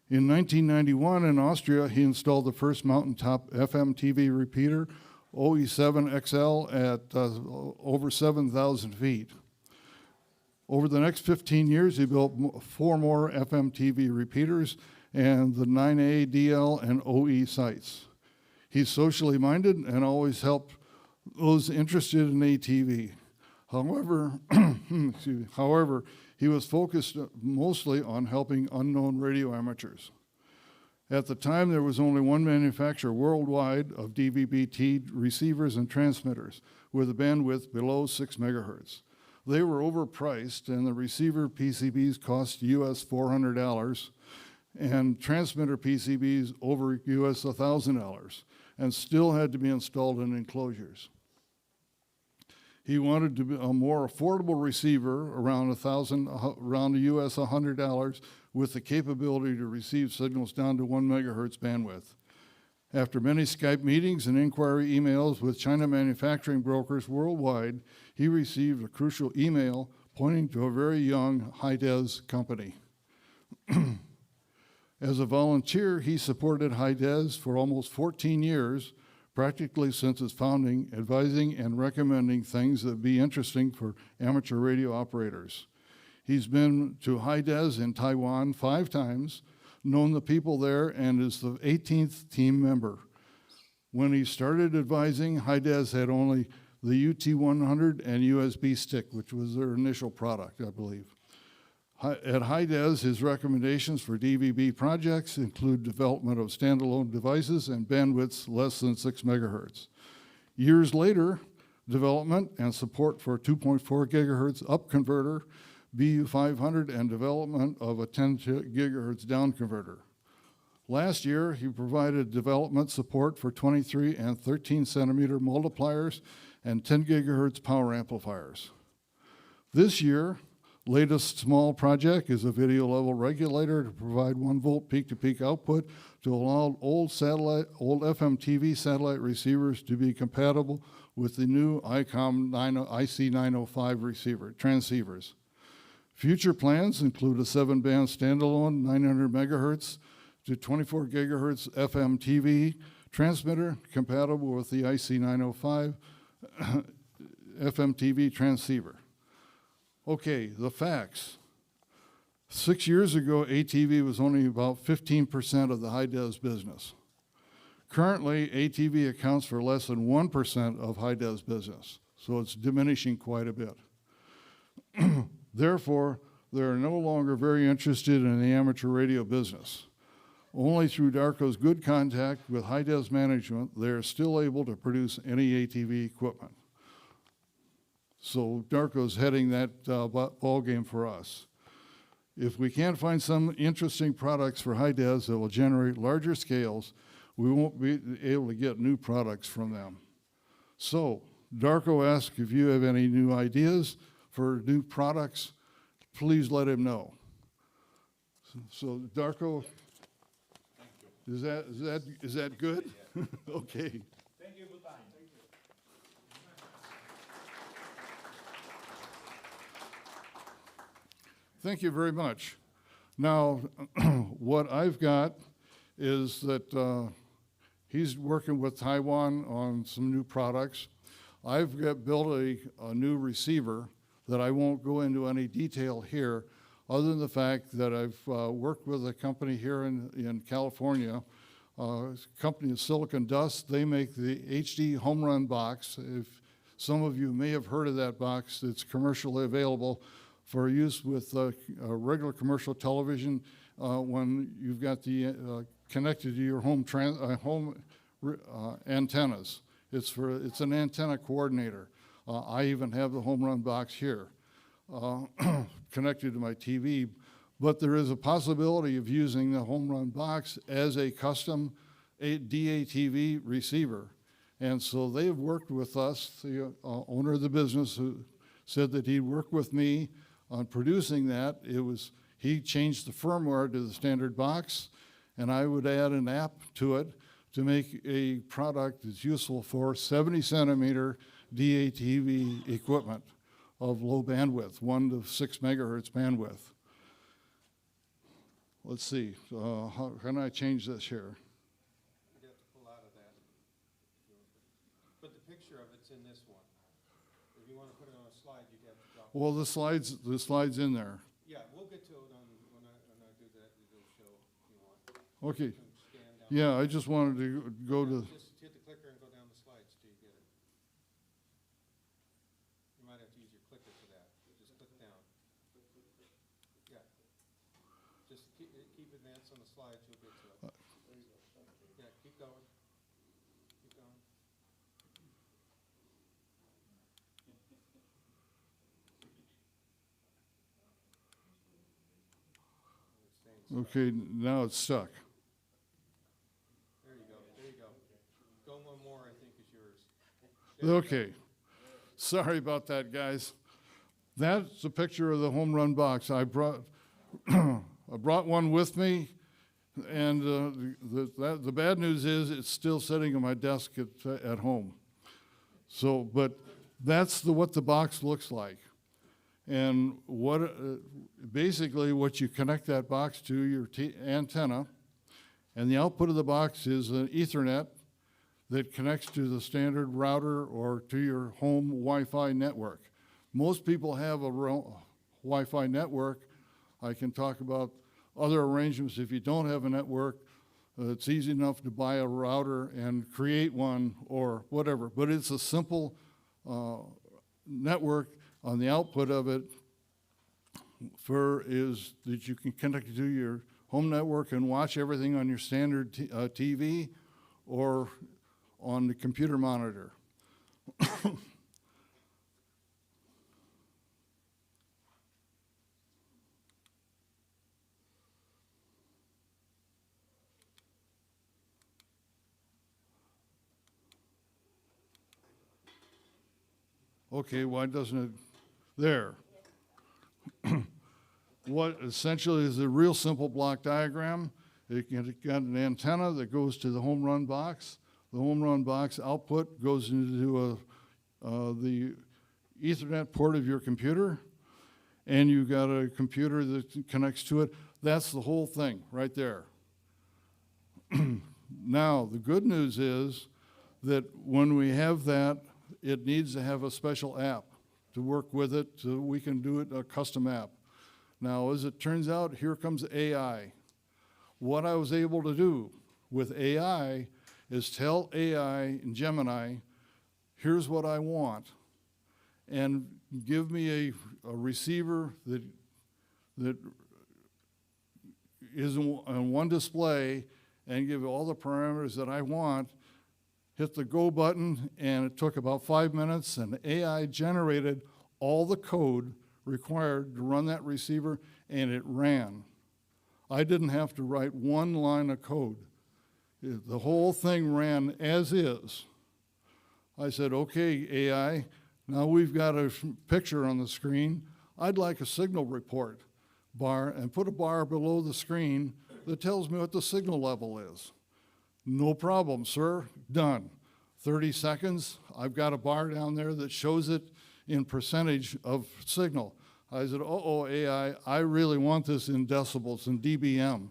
In 1991 in Austria, he installed the first mountaintop FM TV repeater, OE7XL, at over 7,000 feet. Over the next 15 years, he built 4 more FM TV repeaters and the 9A, DL, and OE sites. He's socially minded and always helped those interested in ATV. However, he was focused mostly on helping unknown radio amateurs. At the time, there was only one manufacturer worldwide of DVB-T receivers and transmitters with a bandwidth below 6 megahertz. They were overpriced, and the receiver PCBs cost US $400, and transmitter PCBs over US $1,000, and still had to be installed in enclosures. He wanted to be a more affordable receiver around US $100 with the capability to receive signals down to 1 megahertz bandwidth. After many Skype meetings and inquiry emails with China manufacturing brokers worldwide, he received a crucial email pointing to a very young HiDes company. As a volunteer, he supported HiDes for almost 14 years, practically since its founding, advising and recommending things that would be interesting for amateur radio operators. He's been to HiDes in Taiwan 5 times, known the people there, and is the 18th team member. When he started advising, HiDes had only the UT100 and USB stick, which was their initial product, I believe. At HiDes, his recommendations for DVB projects include development of standalone devices and bandwidths less than 6 megahertz. Years later, development and support for a 2.4 gigahertz up converter, BU500, and development of a 10 gigahertz down converter. Last year, he provided development support for 23 and 13 centimeter multipliers and 10 gigahertz power amplifiers. This year, latest small project is a video level regulator to provide 1 volt peak-to-peak output to allow old FM TV satellite receivers to be compatible with the new ICOM IC905 receiver transceivers. Future plans include a 7-band standalone 900 megahertz to 24 gigahertz FM TV transmitter compatible with the IC905 FM TV transceiver. Okay, the facts. 6 years ago, ATV was only about 15% of the HiDes business. Currently, ATV accounts for less than 1% of HiDes business, so it's diminishing quite a bit. Therefore, they are no longer very interested in the amateur radio business. Only through Darko's good contact with HiDes management, they are still able to produce any ATV equipment. So Darko's heading that ball game for us. If we can't find some interesting products for HiDes that will generate larger scales, we won't be able to get new products from them. So Darko asked if you have any new ideas for new products, please let him know. So Darko, is that good? Yeah. Okay. Thank you. Goodbye. Thank you. Thank you very much. Now, what I've got is that he's working with Taiwan on some new products. I've built a new receiver that I won't go into any detail here, other than the fact that I've worked with a company here in California, a company of Silicon Dust. They make the HD home run box. If some of you may have heard of that box, it's commercially available for use with regular commercial television when you've got the connected to your home antennas. It's an antenna coordinator. I even have the home run box here connected to my TV, but there is a possibility of using the home run box as a custom DATV receiver. And so they've worked with us. The owner of the business who said that he'd work with me on producing that. He changed the firmware to the standard box, and I would add an app to it to make a product that's useful for 70 centimeter DATV equipment of low bandwidth, 1 to 6 megahertz bandwidth. Let's see, how can I change this here? You'd have to pull out of that. But the picture of it's in this one. If you want to put it on a slide, you'd have to drop it. Well, the slide's in there. Yeah, we'll get to it when I do that. It'll show if you want. Okay. You can scan down. Yeah, I just wanted to go to. Just hit the clicker and go down the slides till you get it. You might have to use your clicker for that. Just click down. Yeah. Just keep advance on the slides, you'll get to it. Yeah, keep going. Keep going. Okay, now it's stuck. There you go. There you go. Go one more, I think, is yours. Okay. Sorry about that, guys. That's a picture of the home run box. I brought one with me, and the bad news is it's still sitting on my desk at home. So, but that's what the box looks like. And basically what you connect that box to, your antenna, and the output of the box is an Ethernet that connects to the standard router or to your home Wi-Fi network. Most people have a Wi-Fi network. I can talk about other arrangements. If you don't have a network, it's easy enough to buy a router and create one or whatever. But it's a simple network. On the output of it is that you can connect it to your home network and watch everything on your standard TV or on the computer monitor. Okay, why doesn't it? There. What essentially is a real simple block diagram. It got an antenna that goes to the home run box. The home run box output goes into the Ethernet port of your computer, and you've got a computer that connects to it. That's the whole thing right there. Now, the good news is that when we have that, it needs to have a special app to work with it so we can do it a custom app. Now, as it turns out, here comes AI. What I was able to do with AI is tell AI and Gemini, here's what I want, and give me a receiver that is on one display and give all the parameters that I want. Hit the go button, and it took about 5 minutes, and AI generated all the code required to run that receiver, and it ran. I didn't have to write one line of code. The whole thing ran as is. I said, okay, AI, now we've got a picture on the screen. I'd like a signal report bar, and put a bar below the screen that tells me what the signal level is. No problem, sir. Done. 30 seconds, I've got a bar down there that shows it in percentage of signal. I said, uh-oh, AI, I really want this in decibels, in dBm.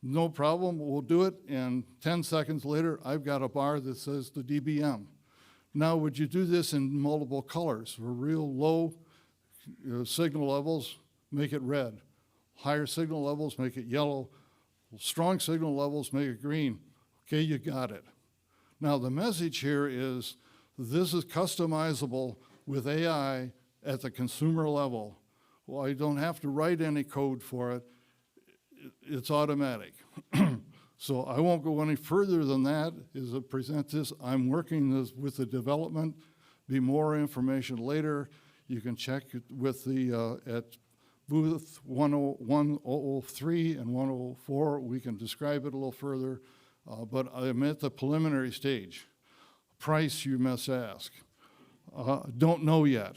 No problem, we'll do it, and 10 seconds later, I've got a bar that says the dBm. Now, would you do this in multiple colors? For real low signal levels, make it red. Higher signal levels, make it yellow. Strong signal levels, make it green. Okay, you got it. Now, the message here is this is customizable with AI at the consumer level. Well, I don't have to write any code for it. It's automatic. So I won't go any further than that as I present this. I'm working this with the development. Be more information later. You can check it with the at booth 103 and 104. We can describe it a little further, but I'm at the preliminary stage. Price, you must ask. Don't know yet.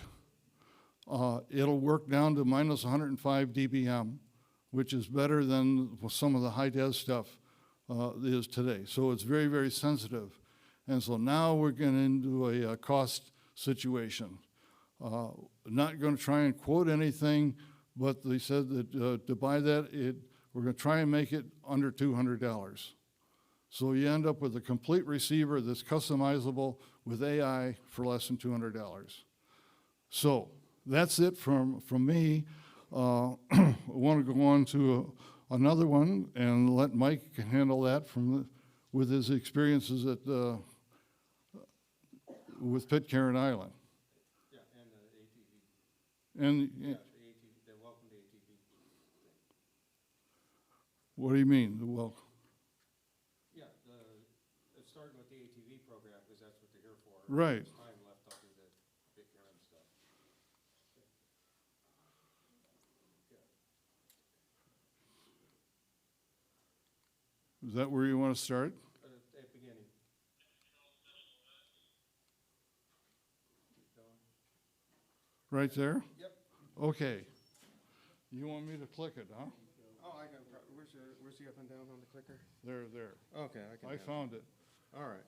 It'll work down to minus 105 dBm, which is better than some of the high-des stuff is today. So it's very, very sensitive. And so now we're getting into a cost situation. Not going to try and quote anything, but they said that to buy that, we're going to try and make it under $200. So you end up with a complete receiver that's customizable with AI for less than $200. So that's it from me. I want to go on to another one and let Mike handle that with his experiences at with Pitcairn Island. Yeah, and the ATV. And Yeah, the ATV, the welcome to ATV. what do you mean? Well, Yeah, it's starting with the ATV program because that's what they're here for. Right. There's time left, I'll do the Pitcairn stuff. is that where you want to start? At the beginning. Keep going. Right there? Yep. Okay. You want me to click it, huh? Oh, I can, where's the up and down on the clicker? There. Okay, I can. I have it. found it. All right.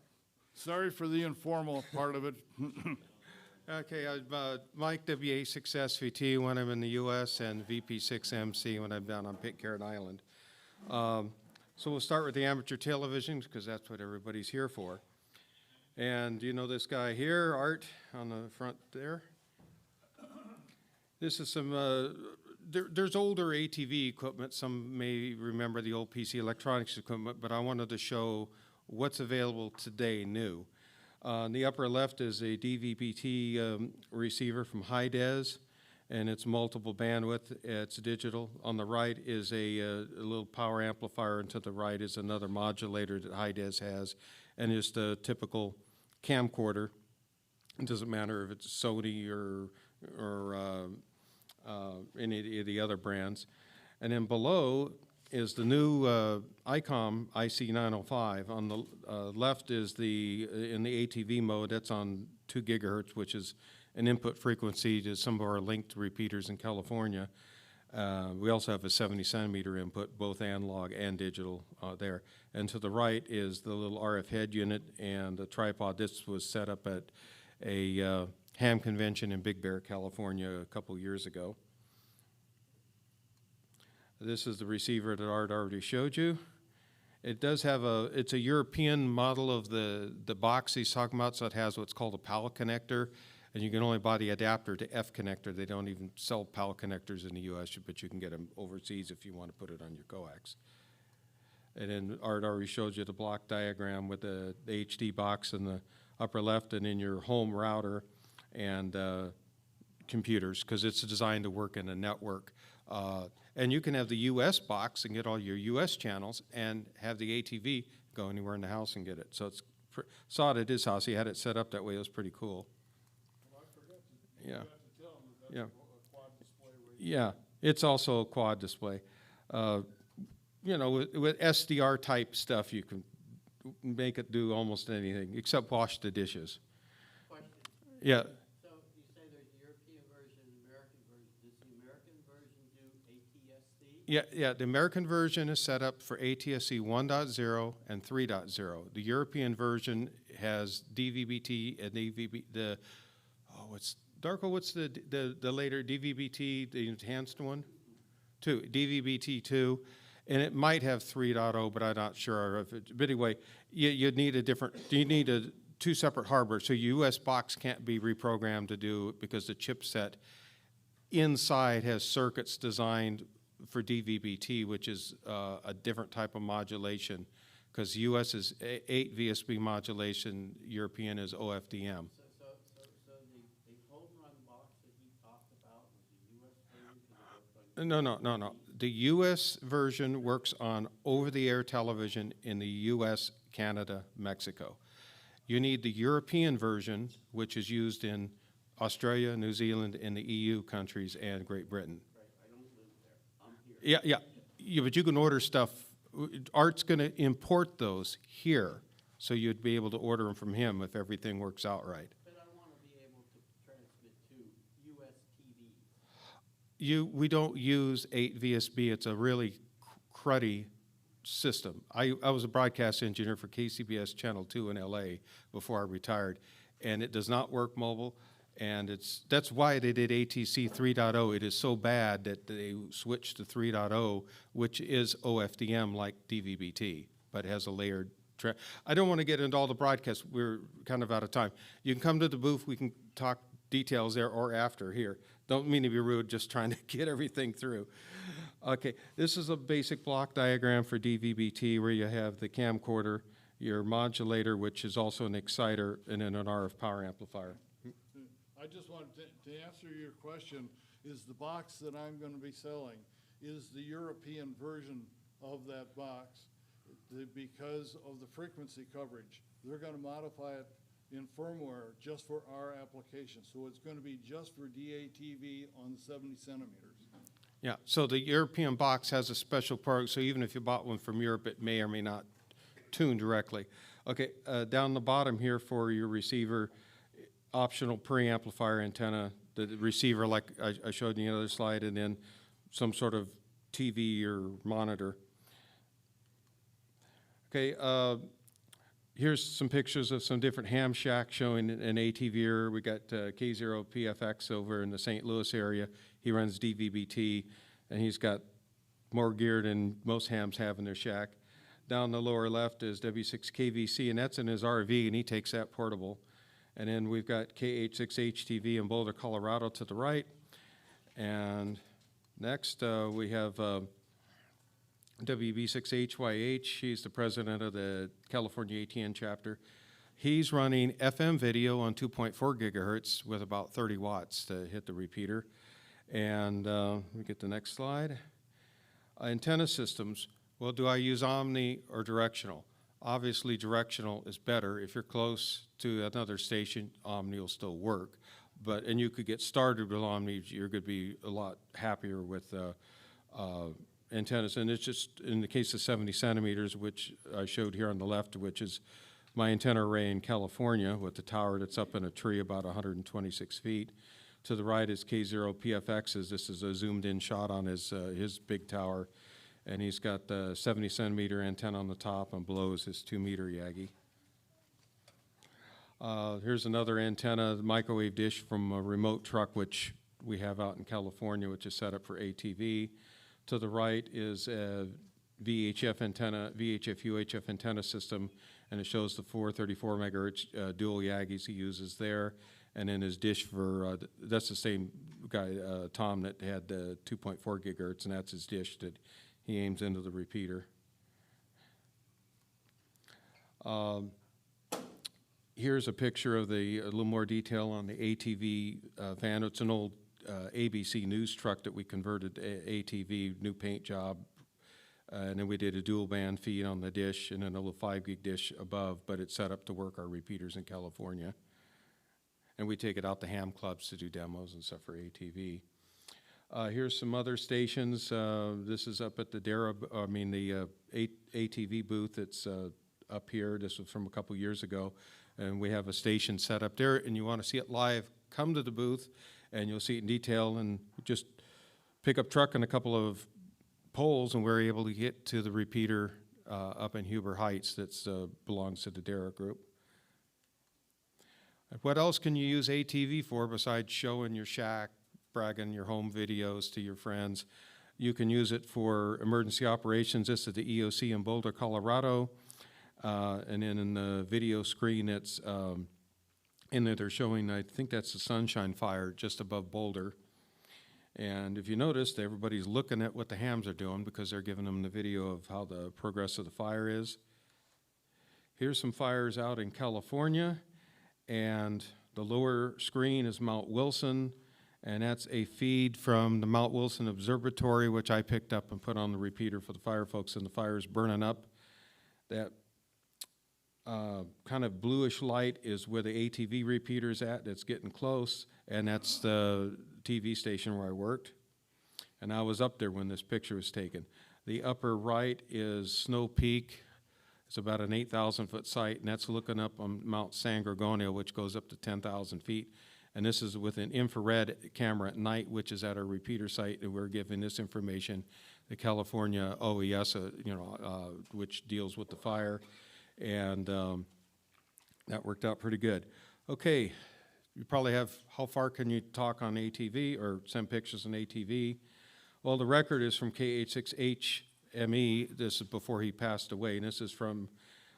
Sorry for the informal part of it. Okay, I'm Mike WA6SVT when I'm in the U.S. and VP6MC when I'm down on Pitcairn Island. So we'll start with the amateur television because that's what everybody's here for. And you know this guy here, Art, on the front there? This is some, there's older ATV equipment. Some may remember the old PC electronics equipment, but I wanted to show what's available today new. On the upper left is a DVB-T receiver from high-des, and it's multiple bandwidth. It's digital. On the right is a little power amplifier, and to the right is another modulator that high-des has, and just a typical camcorder. It doesn't matter if it's Sony or any of the other brands. And then below is the new ICOM IC905. On the left is in the ATV mode, that's on 2 gigahertz, which is an input frequency to some of our linked repeaters in California. We also have a 70 centimeter input, both analog and digital there. And to the right is the little RF head unit and the tripod. This was set up at a Hamvention in Big Bear, California a couple years ago. This is the receiver that Art already showed you. It does have it's a European model of the box he's talking about, so it has what's called a PAL connector, and you can only buy the adapter to F connector. They don't even sell PAL connectors in the US, but you can get them overseas if you want to put it on your coax. And then Art already showed you the block diagram with the HD box in the upper left and in your home router and computers, because it's designed to work in a network. And you can have the US box and get all your US channels and have the ATV go anywhere in the house and get it. So it's saw it at his house. He had it set up that way. It was pretty cool. Well, I forgot Yeah. to tell him that Yeah. that's a quad display. Yeah, it's also a quad display. You know, with SDR type stuff, you can make it do almost anything except wash the dishes. Question. Yeah. So you say there's a European version, American version. Does the American version do ATSC? Yeah, the American version is set up for ATSC 1.0 and 3.0. The European version has DVB-T and Darko, what's the later DVB-T, the enhanced one? 2, DVB-T2, and it might have 3.0, but I'm not sure if it, but anyway, you need a 2 separate hardware, so your US box can't be reprogrammed to do it because the chipset inside has circuits designed for DVB-T, which is a different type of modulation, because US is 8 VSB modulation, European is OFDM. So the home run box that he talked about was the US version? No. The US version works on over-the-air television in the US, Canada, Mexico. You need the European version, which is used in Australia, New Zealand, and the EU countries, and Great Britain. Right, I don't live there, I'm here. Yeah, but you can order stuff. Art's going to import those here, so you'd be able to order them from him if everything works out right. But I want to be able to transmit to US TVs. We don't use 8 VSB. It's a really cruddy system. I was a broadcast engineer for KCBS Channel 2 in LA before I retired, and it does not work mobile, and that's why they did ATC 3.0. It is so bad that they switched to 3.0, which is OFDM like DVB-T, but it has a layered I don't want to get into all the broadcasts. We're kind of out of time. You can come to the booth. We can talk details there or after here. Don't mean to be rude, just trying to get everything through. Okay, this is a basic block diagram for DVB-T where you have the camcorder, your modulator, which is also an exciter, and then an RF power amplifier. I just wanted to answer your question, is the box that I'm going to be selling, is the European version of that box, because of the frequency coverage. They're going to modify it in firmware just for our application. So it's going to be just for DATV on the 70 centimeters. Yeah, so the European box has a special part, so even if you bought one from Europe, it may or may not tune directly. Okay, down the bottom here for your receiver, optional preamplifier antenna, the receiver like I showed in the other slide, and then some sort of TV or monitor. Okay, here's some pictures of some different ham shacks showing an ATVer. We got K0PFX over in the St. Louis area. He runs DVB-T, and he's got more gear than most hams have in their shack. Down the lower left is W6KVC, and that's in his RV, and he takes that portable. And then we've got KH6HTV in Boulder, Colorado to the right. And next we have WB6HYH. He's the president of the California ATN chapter. He's running FM video on 2.4 gigahertz with about 30 watts to hit the repeater. And we get the next slide. Antenna systems. Well, do I use omni or directional? Obviously, directional is better. If you're close to another station, omni will still work. And you could get started with omni. You're going to be a lot happier with antennas. And it's just in the case of 70 centimeters, which I showed here on the left, which is my antenna array in California with the tower that's up in a tree about 126 feet. To the right is K0PFX. This is a zoomed-in shot on his big tower. And he's got the 70 centimeter antenna on the top, and below is his 2 meter Yagi. Here's another antenna, the microwave dish from a remote truck, which we have out in California, which is set up for ATV. To the right is a VHF antenna, VHF-UHF antenna system, and it shows the 434 megahertz dual Yagis he uses there. And then his dish for, that's the same guy, Tom, that had the 2.4 gigahertz, and that's his dish that he aims into the repeater. Here's a picture of a little more detail on the ATV van. It's an old ABC News truck that we converted to ATV, new paint job. And then we did a dual band feed on the dish and then a little 5 gig dish above, but it's set up to work our repeaters in California. And we take it out to ham clubs to do demos and stuff for ATV. Here's some other stations. This is up at the DARA, the ATV booth that's up here. This was from a couple years ago. And we have a station set up there, and you want to see it live, come to the booth, and you'll see it in detail, and just pick up truck and a couple of poles, and we're able to get to the repeater up in Huber Heights that belongs to the DARA group. What else can you use ATV for besides showing your shack, bragging your home videos to your friends? You can use it for emergency operations. This is the EOC in Boulder, Colorado. And then in the video screen, it's in there they're showing, I think that's the Sunshine Fire just above Boulder. And if you noticed, everybody's looking at what the hams are doing because they're giving them the video of how the progress of the fire is. Here's some fires out in California, and the lower screen is Mount Wilson, and that's a feed from the Mount Wilson Observatory, which I picked up and put on the repeater for the fire folks, and the fire is burning up. That kind of bluish light is where the ATV repeater is at. It's getting close, and that's the TV station where I worked. And I was up there when this picture was taken. The upper right is Snow Peak. It's about an 8,000-foot site, and that's looking up on Mount San Gorgonio, which goes up to 10,000 feet. And this is with an infrared camera at night, which is at our repeater site, and we're giving this information the California OES, which deals with the fire. And that worked out pretty good. Okay, you probably have, how far can you talk on ATV or send pictures on ATV? Well, the record is from KH6HME. This is before he passed away, and this is from,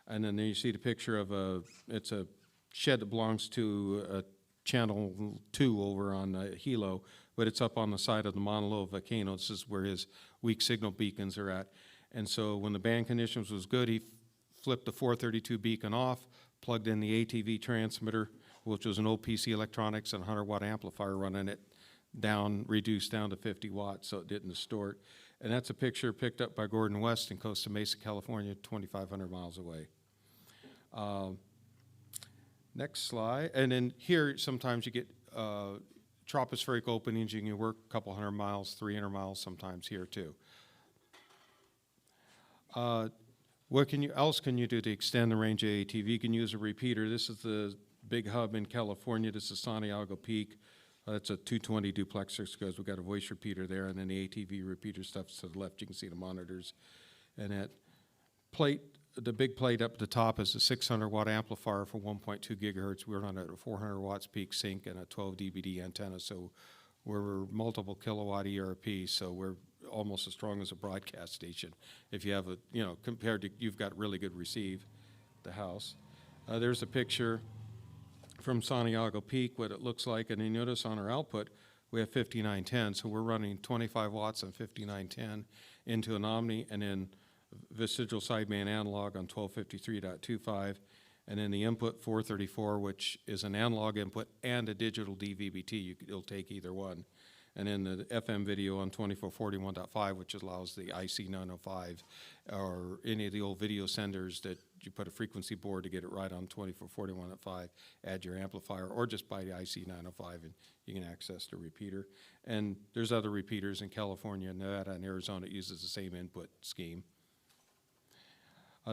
and then you see the picture of it's a shed that belongs to Channel 2 over on Hilo, but it's up on the side of the Mauna Loa volcano. This is where his weak signal beacons are at. And so when the band conditions was good, he flipped the 432 beacon off, plugged in the ATV transmitter, which was an old PC Electronics and 100-watt amplifier running it down, reduced down to 50 watts so it didn't distort. And that's a picture picked up by Gordon West in Costa Mesa, California, 2,500 miles away. Next slide. And then here, sometimes you get tropospheric openings. You can work a couple 100 miles, 300 miles sometimes here too. What else can you do to extend the range of ATV? You can use a repeater. This is the big hub in California. This is Santiago Peak. It's a 220 duplexer because we've got a voice repeater there, and then the ATV repeater stuff's to the left. You can see the monitors. And that plate, the big plate up at the top is a 600-watt amplifier for 1.2 gigahertz. We're on a 400 watts peak sync and a 12 dBd antenna, so we're multiple kilowatt ERP, so we're almost as strong as a broadcast station. If you have a, compared to, you've got really good receive, the house. There's a picture from Santiago Peak, what it looks like, and you notice on our output, we have 5910, so we're running 25 watts on 5910 into an Omni, and then vestigial sideband analog on 1253.25, and then the input 434, which is an analog input and a digital DVB-T. It'll take either one. And then the FM video on 2441.5, which allows the IC905 or any of the old video senders that you put a frequency board to get it right on 2441.5, add your amplifier, or just buy the IC905 and you can access the repeater. And there's other repeaters in California, Nevada, and Arizona that uses the same input scheme.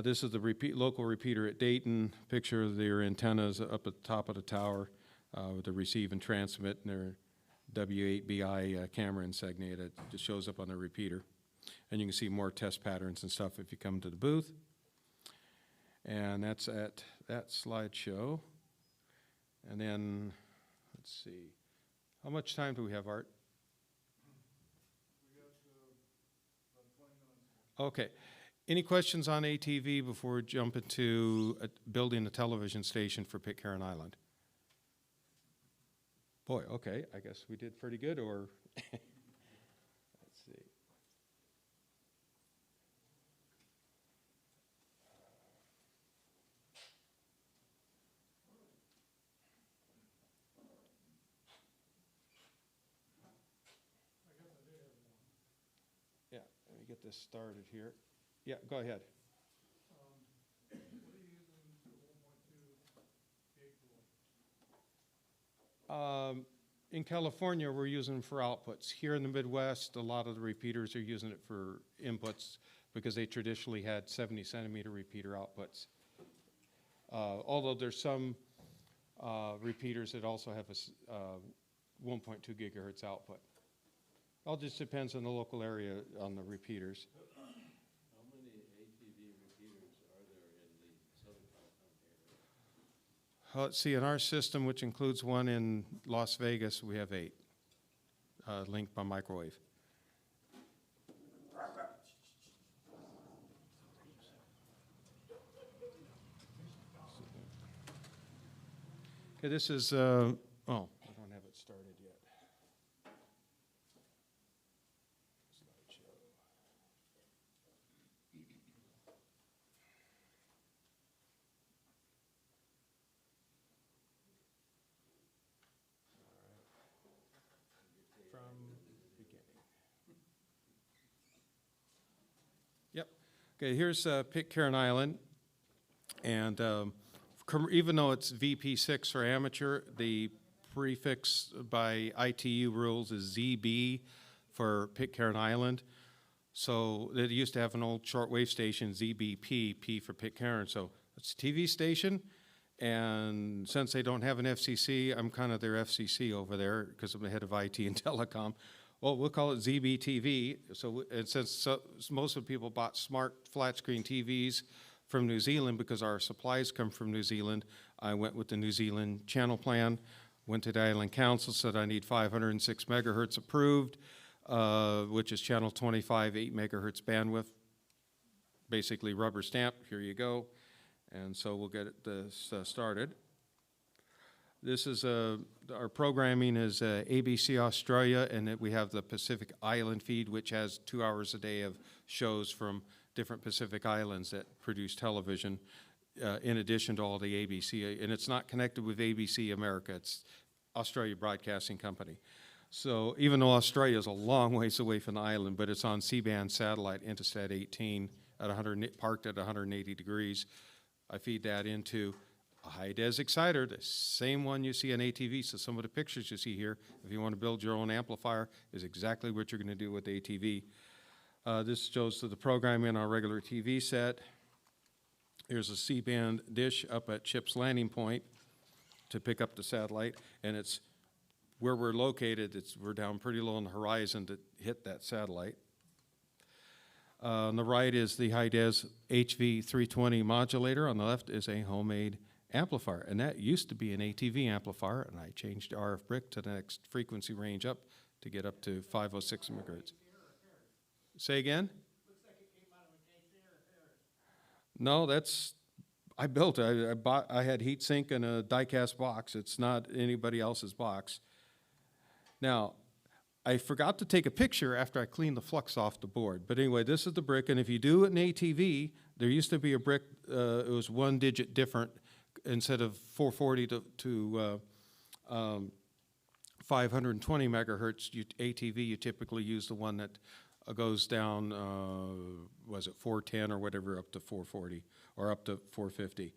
This is the local repeater at Dayton. Picture of their antennas up at the top of the tower with the receive and transmit and their W8BI camera insignia that just shows up on the repeater. And you can see more test patterns and stuff if you come to the booth. And that's at that slideshow. And then, let's see, how much time do we have, Art? We got about 20 minutes. Okay. Any questions on ATV before we jump into building a television station for Pitcairn Island? Boy, okay, I guess we did pretty good, or let's see. Yeah, let me get this started here. Yeah, go ahead. What are you using for 1.2 gig for? In California, we're using them for outputs. Here in the Midwest, a lot of the repeaters are using it for inputs because they traditionally had 70-centimeter repeater outputs. Although there's some repeaters that also have a 1.2 gigahertz output. It all just depends on the local area on the repeaters. How many ATV repeaters are there in the Southern California let's see, in our system, which includes one in Las Vegas, we have 8 linked by microwave. Okay, this is, oh, I don't have it started yet. From beginning. Yep. Okay, here's Pitcairn Island. And even though it's VP6 for amateur, the prefix by ITU rules is ZB for Pitcairn Island. So they used to have an old shortwave station, ZBP, P for Pitcairn. So it's a TV station. And since they don't have an FCC, I'm kind of their FCC over there because I'm the head of IT and telecom. Well, we'll call it ZBTV. So, and since most of the people bought smart flat screen TVs from New Zealand because our supplies come from New Zealand, I went with the New Zealand channel plan, went to the Island Council, said I need 506 megahertz approved, which is channel 25, 8 megahertz bandwidth, basically rubber stamp, here you go. And so we'll get this started. This is, our programming is ABC Australia, and we have the Pacific Island feed, which has 2 hours a day of shows from different Pacific Islands that produce television, in addition to all the ABC. And it's not connected with ABC America, it's Australia Broadcasting Company. So even though Australia is a long ways away from the island, but it's on C-band satellite, Intelsat 18, parked at 180 degrees. I feed that into a high-des exciter, the same one you see on ATV. So some of the pictures you see here, if you want to build your own amplifier, is exactly what you're going to do with ATV. This shows the programming on our regular TV set. Here's a C-band dish up at Chip's landing point to pick up the satellite, and it's where we're located. We're down pretty low on the horizon to hit that satellite. On the right is the high-des HV320 modulator. On the left is a homemade amplifier, and that used to be an ATV amplifier, and I changed RF brick to the next frequency range up to get up to 506 megahertz. Say again? Looks like it came out of a No, that's, I built it. I had heat sink and a die-cast box. It's not anybody else's box. Now, I forgot to take a picture after I cleaned the flux off the board. But anyway, this is the brick, and if you do it in ATV, there used to be a brick, it was 1 digit different. Instead of 440 to 520 megahertz ATV, you typically use the one that goes down, was it 410 or whatever, up to 440 or up to 450.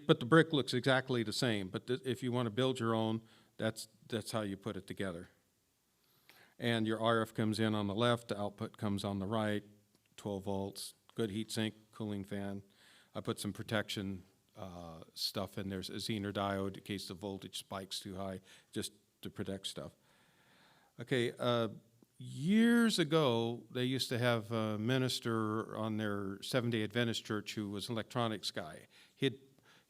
But the brick looks exactly the same. But if you want to build your own, that's how you put it together. And your RF comes in on the left, the output comes on the right, 12 volts, good heat sink, cooling fan. I put some protection stuff in there, a Zener diode in case the voltage spikes too high, just to protect stuff. Okay, years ago, they used to have a minister on their Seventh-day Adventist church who was an electronics guy. He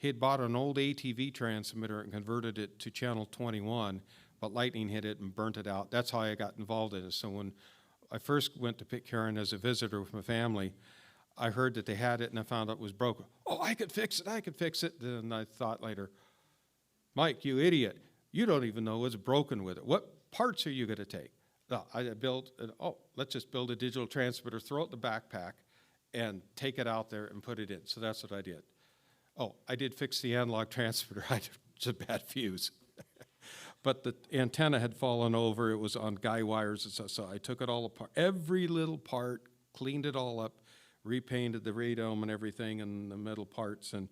had bought an old ATV transmitter and converted it to channel 21, but lightning hit it and burnt it out. That's how I got involved in it. So when I first went to Pitcairn as a visitor with my family, I heard that they had it and I found out it was broken. Oh, I could fix it, I could fix it. Then I thought later, Mike, you idiot, you don't even know what's broken with it. What parts are you going to take? No, I built, let's just build a digital transmitter, throw it in the backpack, and take it out there and put it in. So that's what I did. Oh, I did fix the analog transmitter. I had a bad fuse. But the antenna had fallen over. It was on guy wires and stuff. So I took it all apart, every little part, cleaned it all up, repainted the radome and everything and the metal parts. And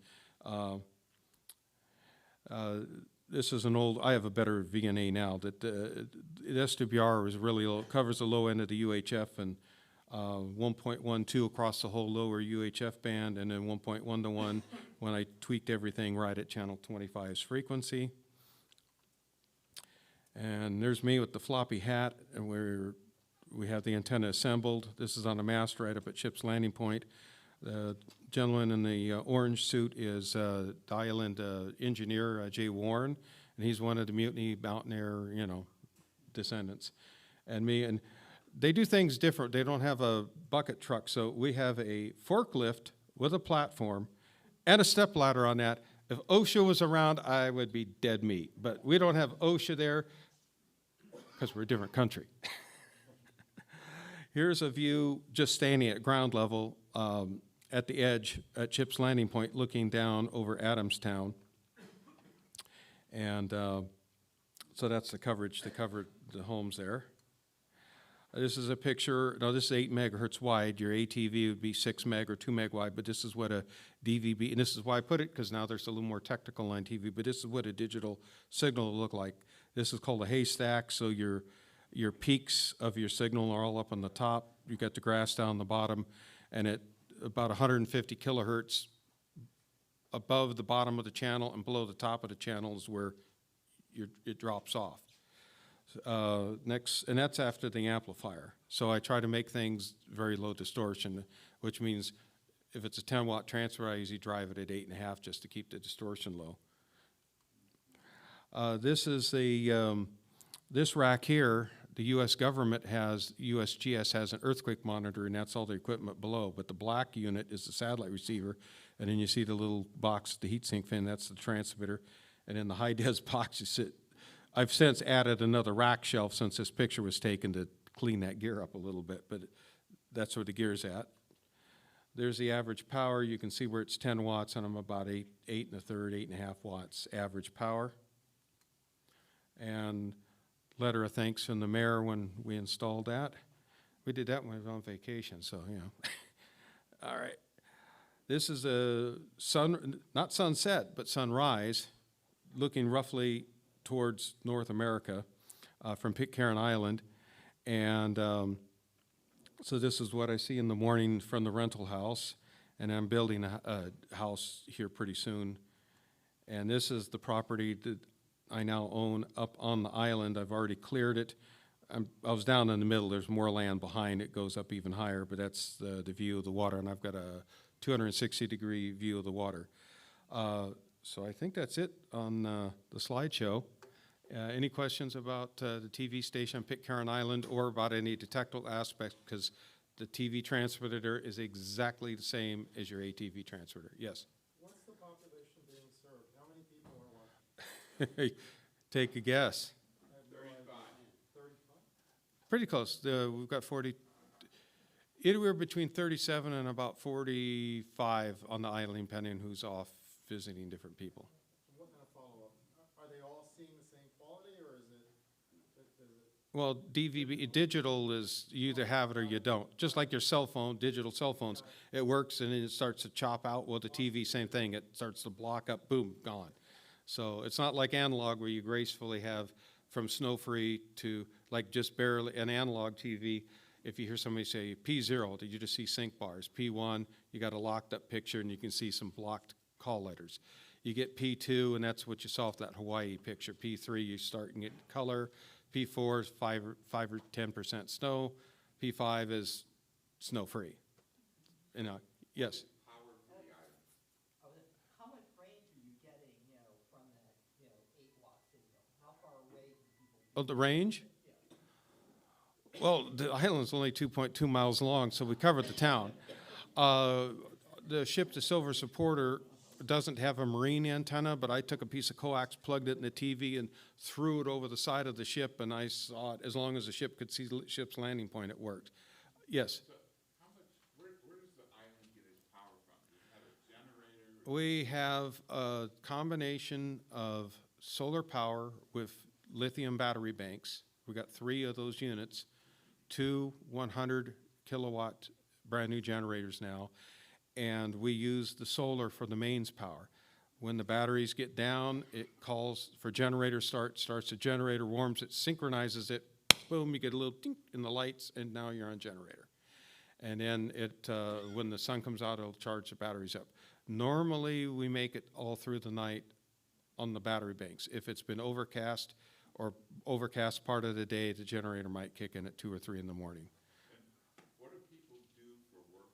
this is an old, I have a better VNA now. That the SWR is really low, covers the low end of the UHF and 1.12 across the whole lower UHF band, and then 1.1 to 1 when I tweaked everything right at channel 25's frequency. And there's me with the floppy hat, and we have the antenna assembled. This is on a mast right up at Chip's landing point. The gentleman in the orange suit is the island engineer, Jay Warren, and he's one of the Mutiny Mountaineer, descendants. And me, and they do things different. They don't have a bucket truck, so we have a forklift with a platform and a stepladder on that. If OSHA was around, I would be dead meat. But we don't have OSHA there because we're a different country. Here's a view just standing at ground level at the edge at Chip's Landing Point, looking down over Adamstown. And so that's the coverage to cover the homes there. This is a picture, no, this is 8 megahertz wide. Your ATV would be 6 meg or 2 meg wide, but this is what a DVB, and this is why I put it, because now there's a little more technical on TV, but this is what a digital signal will look like. This is called a haystack, so your peaks of your signal are all up on the top. You got the grass down the bottom, and at about 150 kilohertz above the bottom of the channel and below the top of the channel is where it drops off. Next, and that's after the amplifier. So I try to make things very low distortion, which means if it's a 10-watt transfer, I usually drive it at 8.5 just to keep the distortion low. This is the this rack here. The U.S. government has, USGS has an earthquake monitor, and that's all the equipment below. But the black unit is the satellite receiver, and then you see the little box, the heatsink fin, that's the transmitter. And in the high-des box, you sit. I've since added another rack shelf since this picture was taken to clean that gear up a little bit, but that's where the gear's at. There's the average power. You can see where it's 10 watts, and I'm about 8 1/3, 8.5 watts average power. And letter of thanks from the mayor when we installed that. We did that when we were on vacation, so, All right. This is a not sunset, but sunrise, looking roughly towards North America from Pitcairn Island. And so this is what I see in the morning from the rental house. And I'm building a house here pretty soon. And this is the property that I now own up on the island. I've already cleared it. I was down in the middle. There's more land behind. It goes up even higher, but that's the view of the water. And I've got a 260-degree view of the water. So I think that's it on the slideshow. Any questions about the TV station on Pitcairn Island or about any of the technical aspects? Because the TV transmitter is exactly the same as your ATV transmitter. Yes? What's the population being served? How many people are watching? Take a guess. 35. Pretty close. We've got 40. Anywhere between 37 and about 45 on the island, depending who's off visiting different people. What kind of follow-up? Are they all seeing the same quality, or is it? Well, DVB, digital is you either have it or you don't. Just like your cell phone, digital cell phones, it works and then it starts to chop out. Well, the TV, same thing. It starts to block up, boom, gone. So it's not like analog where you gracefully have from snow-free to like just barely an analog TV. If you hear somebody say P0, you just see sync bars. P1, you got a locked up picture and you can see some blocked call letters. You get P2, and that's what you saw with that Hawaii picture. P3, you start and get color. P4 is 5 or 10% snow. P5 is snow-free. Yes? How much range are you getting, from that, 8-watt signal? How far away can people? Oh, the range? Well, the island's only 2.2 miles long, so we covered the town. The ship, the Silver Supporter, doesn't have a marine antenna, but I took a piece of coax, plugged it in the TV, and threw it over the side of the ship, and I saw it. As long as the ship could see the ship's landing point, it worked. Yes? So where does the island get its power from? Do you have a generator? We have a combination of solar power with lithium battery banks. We got 3 of those units, 2 100-kilowatt brand new generators now, and we use the solar for the mains power. When the batteries get down, it calls for generator start, starts the generator, warms it, synchronizes it, boom, you get a little ding in the lights, and now you're on generator. And then when the sun comes out, it'll charge the batteries up. Normally, we make it all through the night on the battery banks. If it's been overcast or overcast part of the day, the generator might kick in at 2 or 3 in the morning. And what do people do for work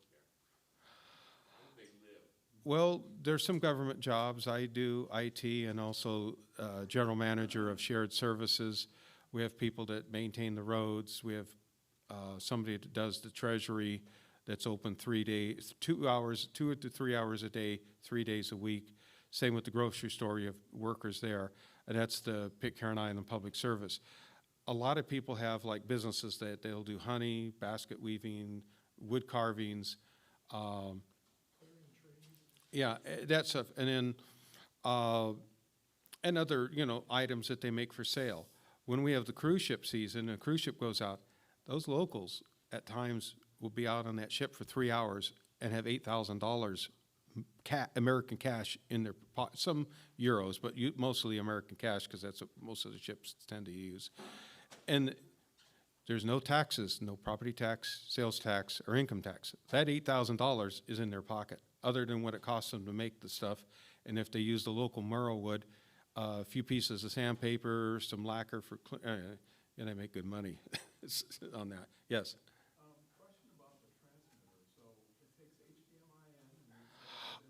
Well, there's some government jobs. I do IT and also general manager of shared services. We have people that maintain the roads. We have somebody that does the treasury that's open 3 days, 2 hours, 2 to 3 hours a day, 3 days a week. Same with the grocery store, you have workers there, and that's the Pitcairn Island Public Service. A lot of people have like businesses that they'll do honey, basket weaving, wood carvings, yeah, that stuff, and then and other items that they make for sale. When we have the cruise ship season, and a cruise ship goes out, those locals at times will be out on that ship for 3 hours and have $8,000 American cash in their pocket. Some euros, but mostly American cash because that's what most of the ships tend to use. And there's no taxes, no property tax, sales tax, or income tax. That $8,000 is in their pocket, other than what it costs them to make the stuff. And if they use the local Merle wood, a few pieces of sandpaper, some lacquer for, and they make good money on that. Yes. Question about the transmitter. So it takes HDMI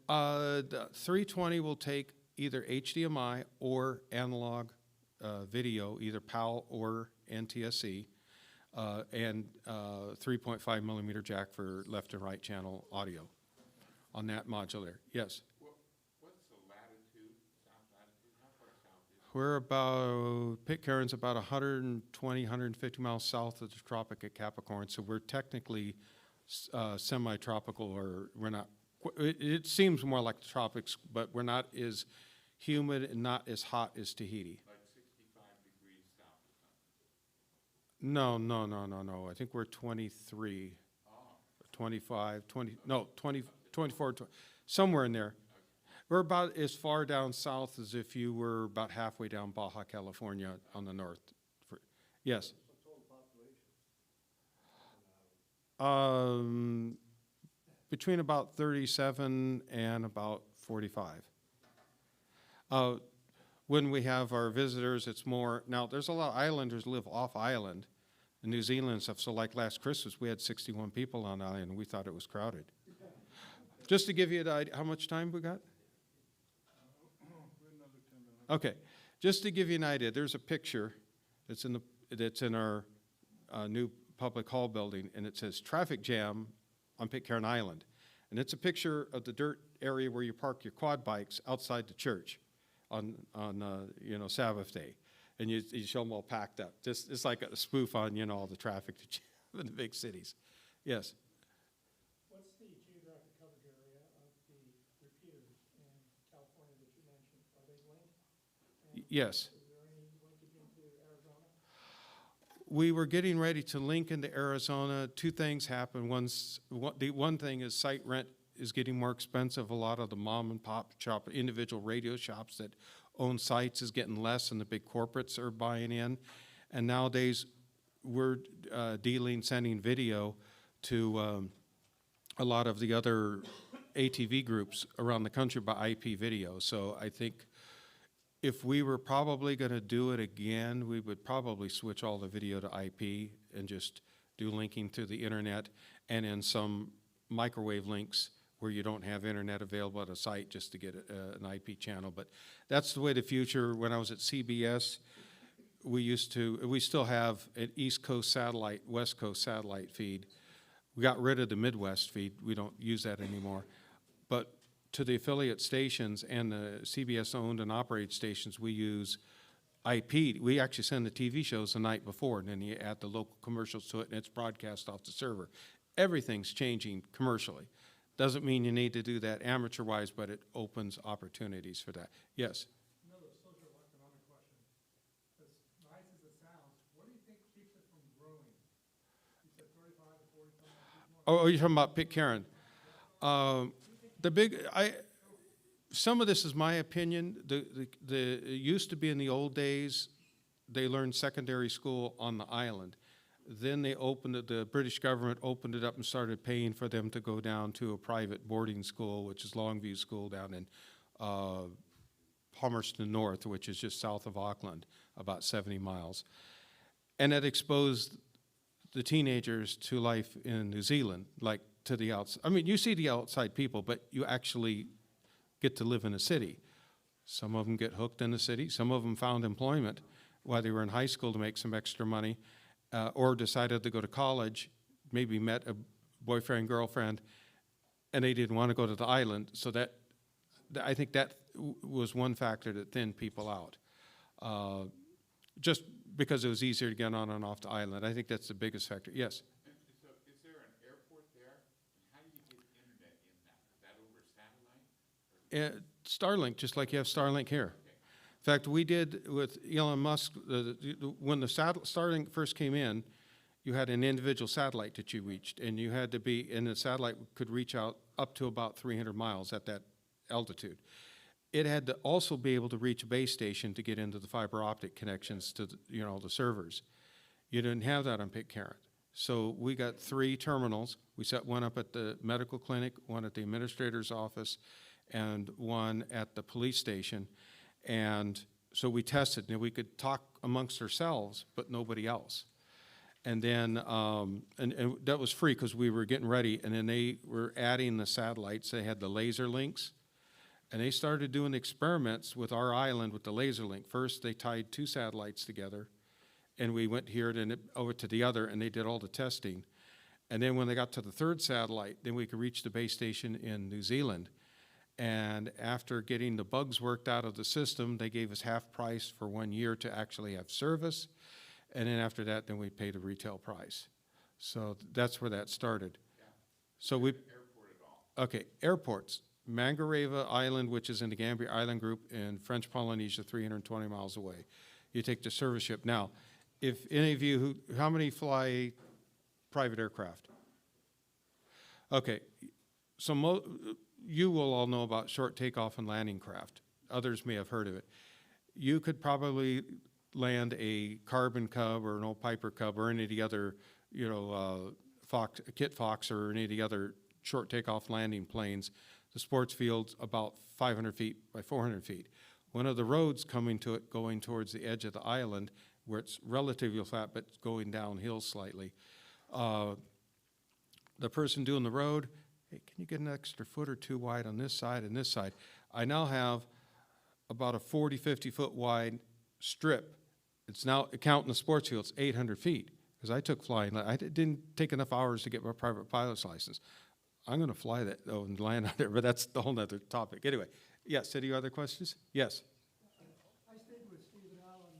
in. The 320 will take either HDMI or analog video, either PAL or NTSC, and 3.5 millimeter jack for left and right channel audio on that modulator. Yes. What's the latitude, south latitude? How far south is it? We're about, Pitcairn's about 120, 150 miles south of the tropic at Capricorn, so we're technically semi-tropical, or we're not, it seems more like the tropics, but we're not as humid and not as hot as Tahiti. Like 65 degrees south or something? No. I think we're 23, 25, 20, no, 20, 24, 20, somewhere in there. We're about as far down south as if you were about halfway down Baja California on the north. Yes. Between about 37 and about 45. When we have our visitors, it's more, now there's a lot of islanders live off island in New Zealand and stuff, so like last Christmas, we had 61 people on island and we thought it was crowded. Just to give you an idea, how much time we got? Okay, just to give you an idea, there's a picture that's in our new public hall building, and it says traffic jam on Pitcairn Island. And it's a picture of the dirt area where you park your quad bikes outside the church on Sabbath day. And you show them all packed up. It's like a spoof on, all the traffic that you have in the big cities. Yes? What's the geographic coverage area of the repeaters in California that you mentioned? Are they linked? And Yes. is there any linkage into Arizona? We were getting ready to link into Arizona. Two things happened. The one thing is site rent is getting more expensive. A lot of the mom and pop shop, individual radio shops that own sites is getting less, and the big corporates are buying in. And nowadays, we're sending video to a lot of the other ATV groups around the country by IP video. So I think if we were probably going to do it again, we would probably switch all the video to IP and just do linking through the internet, and in some microwave links where you don't have internet available at a site just to get an IP channel. But that's the way the future. When I was at CBS, we still have an East Coast satellite, West Coast satellite feed. We got rid of the Midwest feed. We don't use that anymore. But to the affiliate stations and the CBS owned and operated stations, we use IP. We actually send the TV shows the night before, and then you add the local commercials to it, and it's broadcast off the server. Everything's changing commercially. Doesn't mean you need to do that amateur-wise, but it opens opportunities for that. Yes? Another socioeconomic question. As nice as it sounds, what do you think keeps it from growing? You said 35 to 45. Oh, you're talking about Pitcairn. Some of this is my opinion. It used to be in the old days, they learned secondary school on the island. Then they opened it, the British government opened it up and started paying for them to go down to a private boarding school, which is Longview School down in Palmerston North, which is just south of Auckland, about 70 miles. And it exposed the teenagers to life in New Zealand, like to the outside. I mean, you see the outside people, but you actually get to live in a city. Some of them get hooked in the city. Some of them found employment while they were in high school to make some extra money, or decided to go to college, maybe met a boyfriend, girlfriend, and they didn't want to go to the island. So that, I think that was one factor that thinned people out. Just because it was easier to get on and off the island. I think that's the biggest factor. Yes? So is there an airport there? And how do you get internet in that? Is that over satellite? Starlink, just like you have Starlink here. In fact, we did with Elon Musk, when the Starlink first came in, you had an individual satellite that you reached, and you had to be, and the satellite could reach out up to about 300 miles at that altitude. It had to also be able to reach a base station to get into the fiber optic connections to the servers. You didn't have that on Pitcairn. So we got 3 terminals. We set one up at the medical clinic, one at the administrator's office, and one at the police station. And so we tested, and we could talk amongst ourselves, but nobody else. And then, and that was free because we were getting ready, and then they were adding the satellites. They had the laser links, and they started doing experiments with our island with the laser link. First, they tied 2 satellites together, and we went here and over to the other, and they did all the testing. And then when they got to the 3rd satellite, then we could reach the base station in New Zealand. And after getting the bugs worked out of the system, they gave us half price for 1 year to actually have service. And then after that, then we paid a retail price. So that's where that started. Yeah. So we, Airport at all? okay, airports. Mangareva Island, which is in the Gambier Island group, and French Polynesia, 320 miles away. You take the service ship. Now, if any of you, how many fly private aircraft? Okay, so you will all know about short takeoff and landing craft. Others may have heard of it. You could probably land a Carbon Cub or an old Piper Cub or any of the other, Kit Fox or any of the other short takeoff landing planes. The sports field's about 500 feet by 400 feet. One of the roads coming to it going towards the edge of the island where it's relatively flat but going downhill slightly. The person doing the road, hey, can you get an extra foot or 2 wide on this side and this side? I now have about a 40, 50 foot wide strip. It's now, counting the sports field, it's 800 feet. Because I took flying, I didn't take enough hours to get my private pilot's license. I'm going to fly that, though, and land out there, but that's the whole other topic. Anyway, yes, any other questions? Yes. I stayed with Stephen Allen,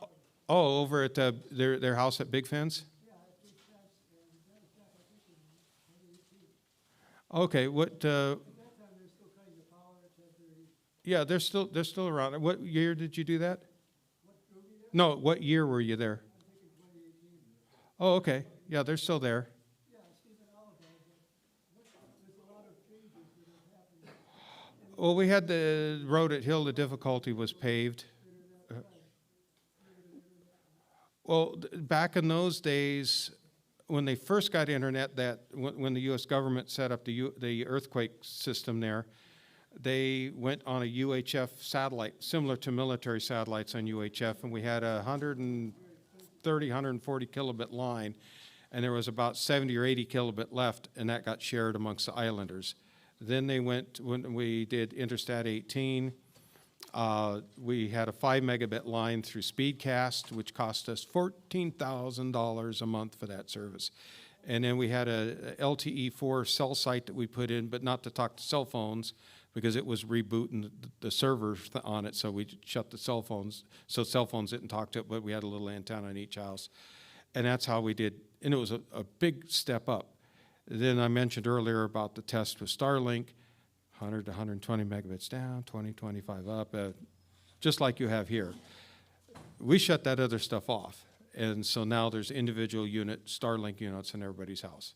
Allen. Oh, over at their house at Big Fence? Yeah, at Big Fence, and that was back, I think, in 2018. Okay, what, At that time, they're still cutting the power at 10:30. yeah, they're still around. What year did you do that? What drove you there? No, what year were you there? I'm thinking 2018. Oh, okay, yeah, they're still there. Yeah, Stephen Allen, there's a lot of changes that have happened. Well, we had the road at Hill, the difficulty was paved. Well, back in those days, when they first got internet, when the U.S. government set up the earthquake system there, they went on a UHF satellite, similar to military satellites on UHF, and we had a 130, 140 kilobit line, and there was about 70 or 80 kilobit left, and that got shared amongst the islanders. Then they went, when we did Interstat 18, we had a 5 megabit line through Speedcast, which cost us $14,000 a month for that service. And then we had a LTE-4 cell site that we put in, but not to talk to cell phones, because it was rebooting the servers on it, so we shut the cell phones, so cell phones didn't talk to it, but we had a little antenna in each house. And that's how we did, and it was a big step up. Then I mentioned earlier about the test with Starlink, 100 to 120 megabits down, 20, 25 up, just like you have here. We shut that other stuff off, and so now there's individual unit Starlink units in everybody's house.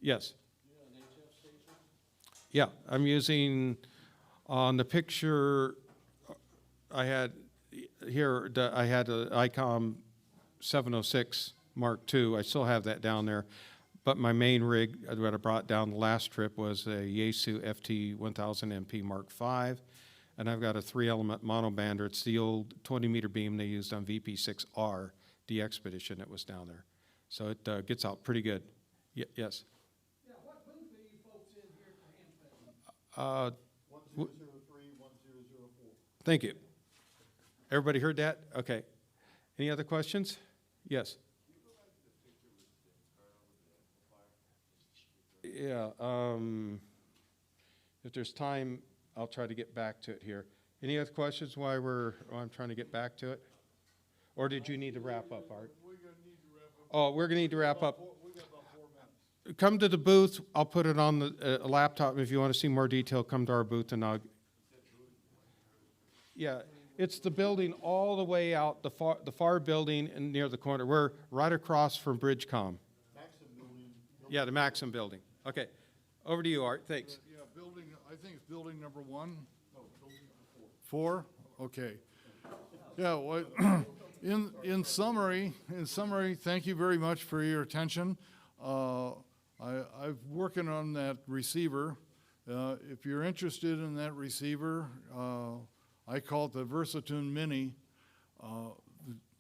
Yes? Yeah, I'm using, on the picture I had here, I had an ICOM 706 Mark II. I still have that down there. But my main rig that I brought down the last trip was a Yaesu FT 1000 MP Mark V. And I've got a 3-element monobander. It's the old 20-meter beam they used on VP6R, the Expedition that was down there. So it gets out pretty good. Yes? Yeah, what booth are you folks in here for Hamvention? Uh, 1003, 1004. Thank you. Everybody heard that? Okay. Any other questions? Yes. Yeah, if there's time, I'll try to get back to it here. Any other questions while I'm trying to get back to it? Or did you need to wrap up, Art? Oh, we're gonna need to wrap up. Come to the booth, I'll put it on the laptop. If you want to see more detail, come to our booth and yeah, it's the building all the way out, the far building and near the corner. We're right across from Bridgecom. Yeah, the Maxim building. Okay, over to you, Art, thanks. Yeah, building, I think it's building number 1. No, building number 4. 4? Okay. Yeah, what, in summary, thank you very much for your attention. I'm working on that receiver. If you're interested in that receiver, I call it the Versatune Mini.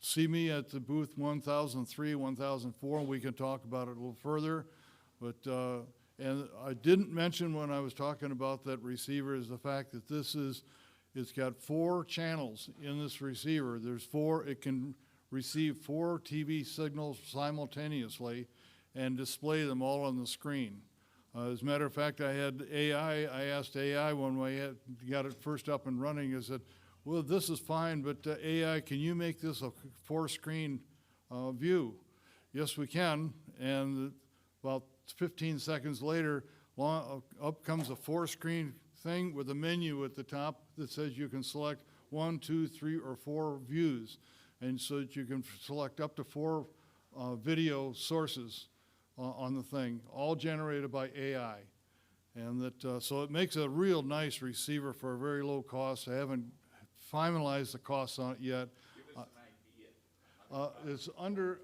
See me at the booth 1003, 1004, and we can talk about it a little further. But, and I didn't mention when I was talking about that receiver is the fact that it's got 4 channels in this receiver. There's 4, it can receive 4 TV signals simultaneously and display them all on the screen. As a matter of fact, I asked AI when we got it first up and running, I said, well, this is fine, but AI, can you make this a 4-screen view? Yes, we can, and about 15 seconds later, up comes a 4-screen thing with a menu at the top that says you can select 1, 2, 3, or 4 views, and so that you can select up to 4 video sources on the thing, all generated by AI. And that, so it makes a real nice receiver for a very low cost. I haven't finalized the costs on it yet. Give us an idea. It's under,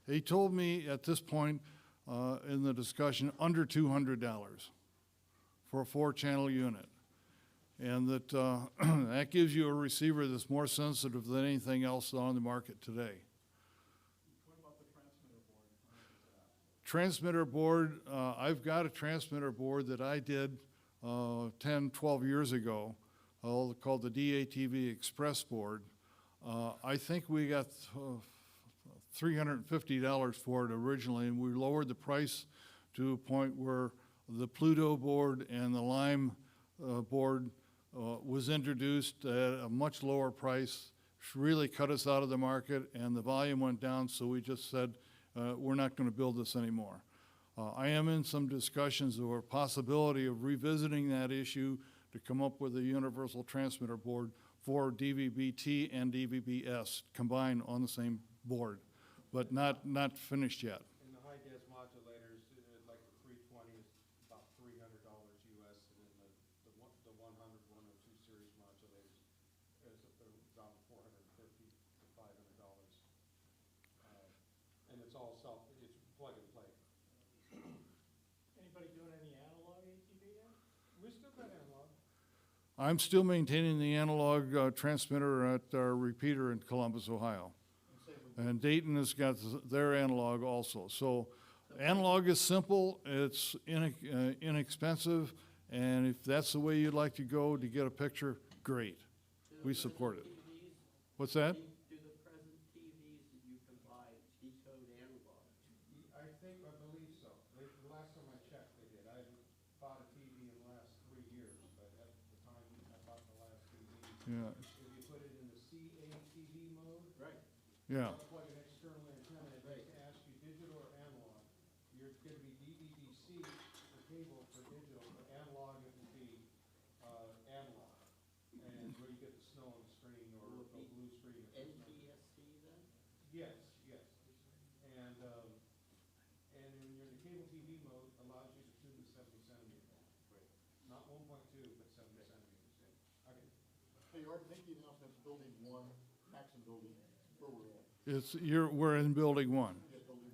he told me at this point in the discussion, under $200 for a 4-channel unit. And that, that gives you a receiver that's more sensitive than anything else on the market today. Transmitter board, I've got a transmitter board that I did 10, 12 years ago, called the DATV Express board. I think we got $350 for it originally, and we lowered the price to a point where the Pluto board and the Lime board was introduced at a much lower price, really cut us out of the market, and the volume went down, so we just said, we're not going to build this anymore. I am in some discussions or possibility of revisiting that issue to come up with a universal transmitter board for DVB-T and DVB-S combined on the same board, but not finished yet. And the high-des modulators, like the 320 is about $300 US, and then the 100, 102 series modulators is around $450 to $500. And it's all it's plug and play. Anybody doing any analog ATV yet? We still got analog. I'm still maintaining the analog transmitter at our repeater in Columbus, Ohio. And Dayton has got their analog also. So analog is simple, it's inexpensive, and if that's the way you'd like to go to get a picture, great. We support it. What's that? Do the present TVs that you can buy decode analog? I believe so. The last time I checked, they did. I haven't bought a TV in the last 3 years, but at the time I bought the last TV. Yeah. If you put it in the CATV mode, right? Yeah. Plug an external antenna, and they ask you digital or analog. You're going to be DVB-C for cable for digital, but analog it will be analog. And where you get the snow on the screen or a blue screen. NTSC then? Yes, yes. And when you're in the cable TV mode, allows you to tune to 70 centimeters. Right. Not 1.2, but 70 centimeters. Okay. Hey, Art, make the announcement of building 1, Maxim building, where we're at. We're in building 1.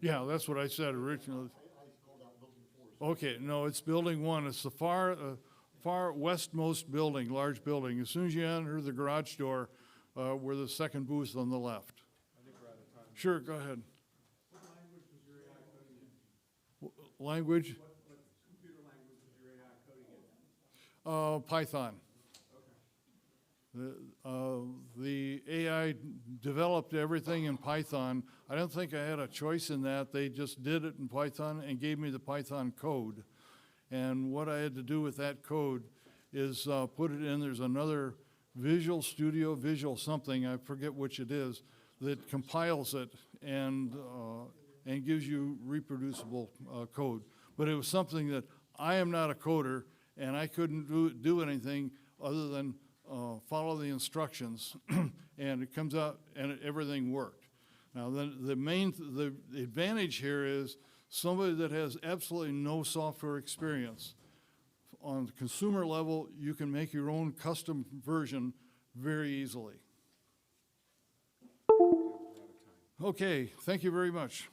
Yeah, that's what I said originally. I called out building 4. Okay, no, it's building 1. It's the far westmost building, large building. As soon as you enter the garage door, we're the second booth on the left. I think we're out of time. Sure, go ahead. What language was your AI coding in? Language? What computer language was your AI coding in? Python. The AI developed everything in Python. I don't think I had a choice in that. They just did it in Python and gave me the Python code. And what I had to do with that code is put it in. There's another Visual Studio, Visual something, I forget which it is, that compiles it and gives you reproducible code. But it was something that I am not a coder, and I couldn't do anything other than follow the instructions, and it comes out and everything worked. Now, the advantage here is somebody that has absolutely no software experience. On the consumer level, you can make your own custom version very easily. Okay, thank you very much.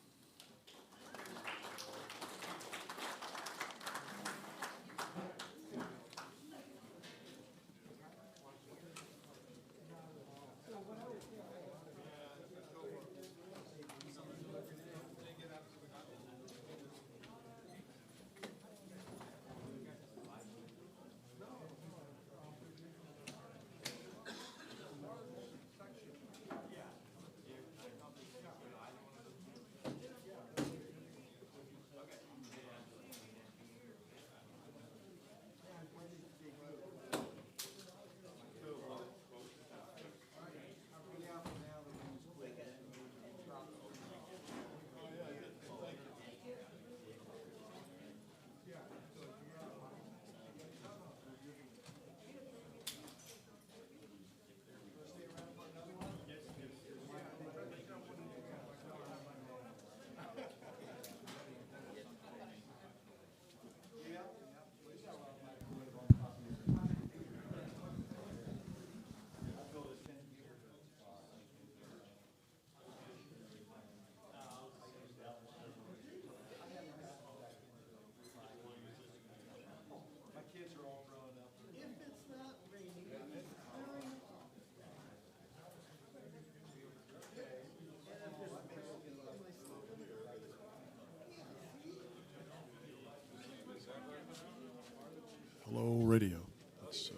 Hello, radio. Let's, is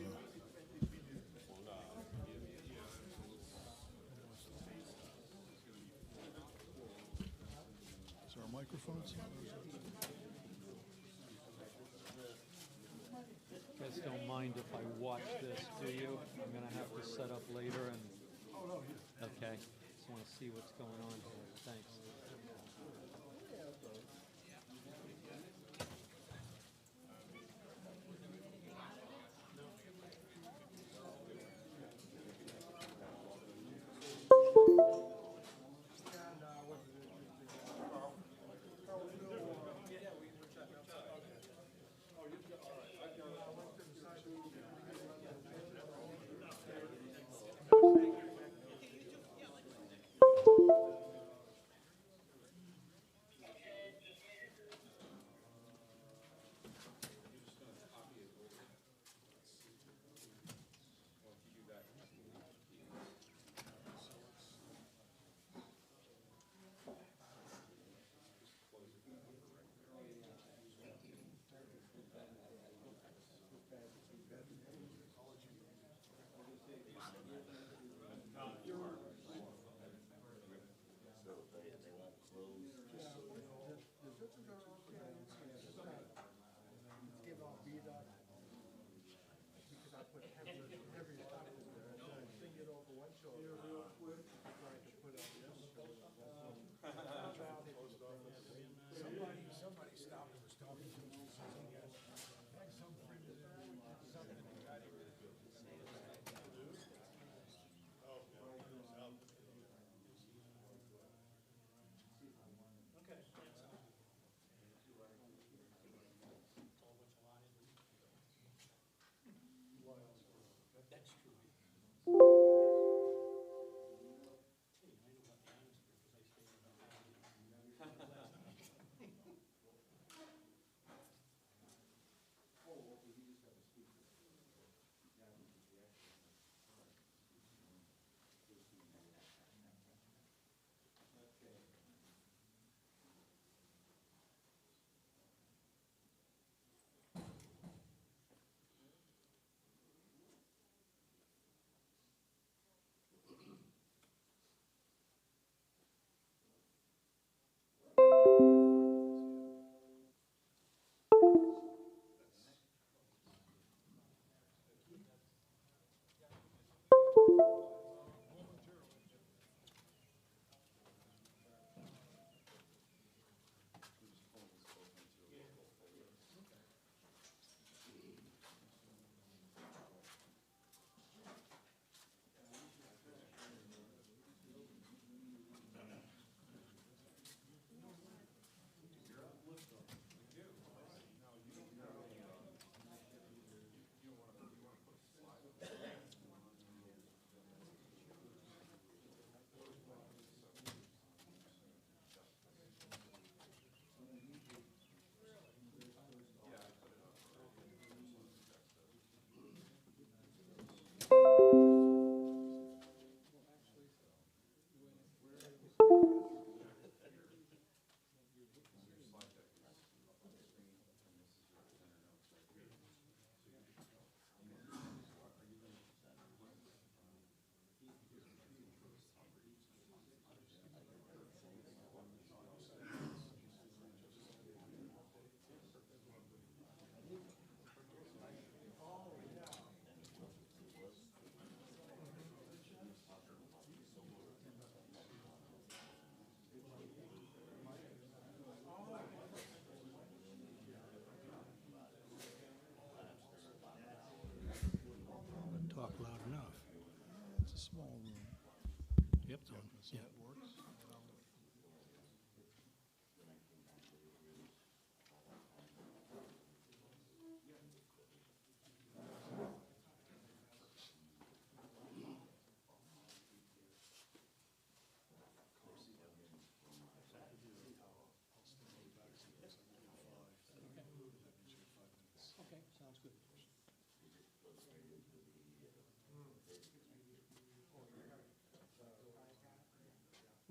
there microphones? You guys don't mind if I watch this, do you? I'm gonna have to set up later and, okay, just wanna see what's going on here, thanks. Somebody stopped and was talking to me. Had some friend of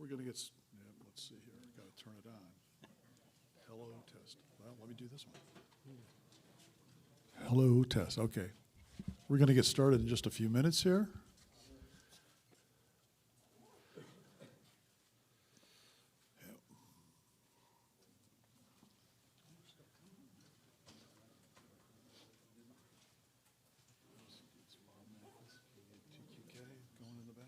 We're going to get, let's see here, got to turn it on. Hello, test. Well, let me do this one. Hello, test, okay. We're going to get started in just a few minutes here. Going in the back.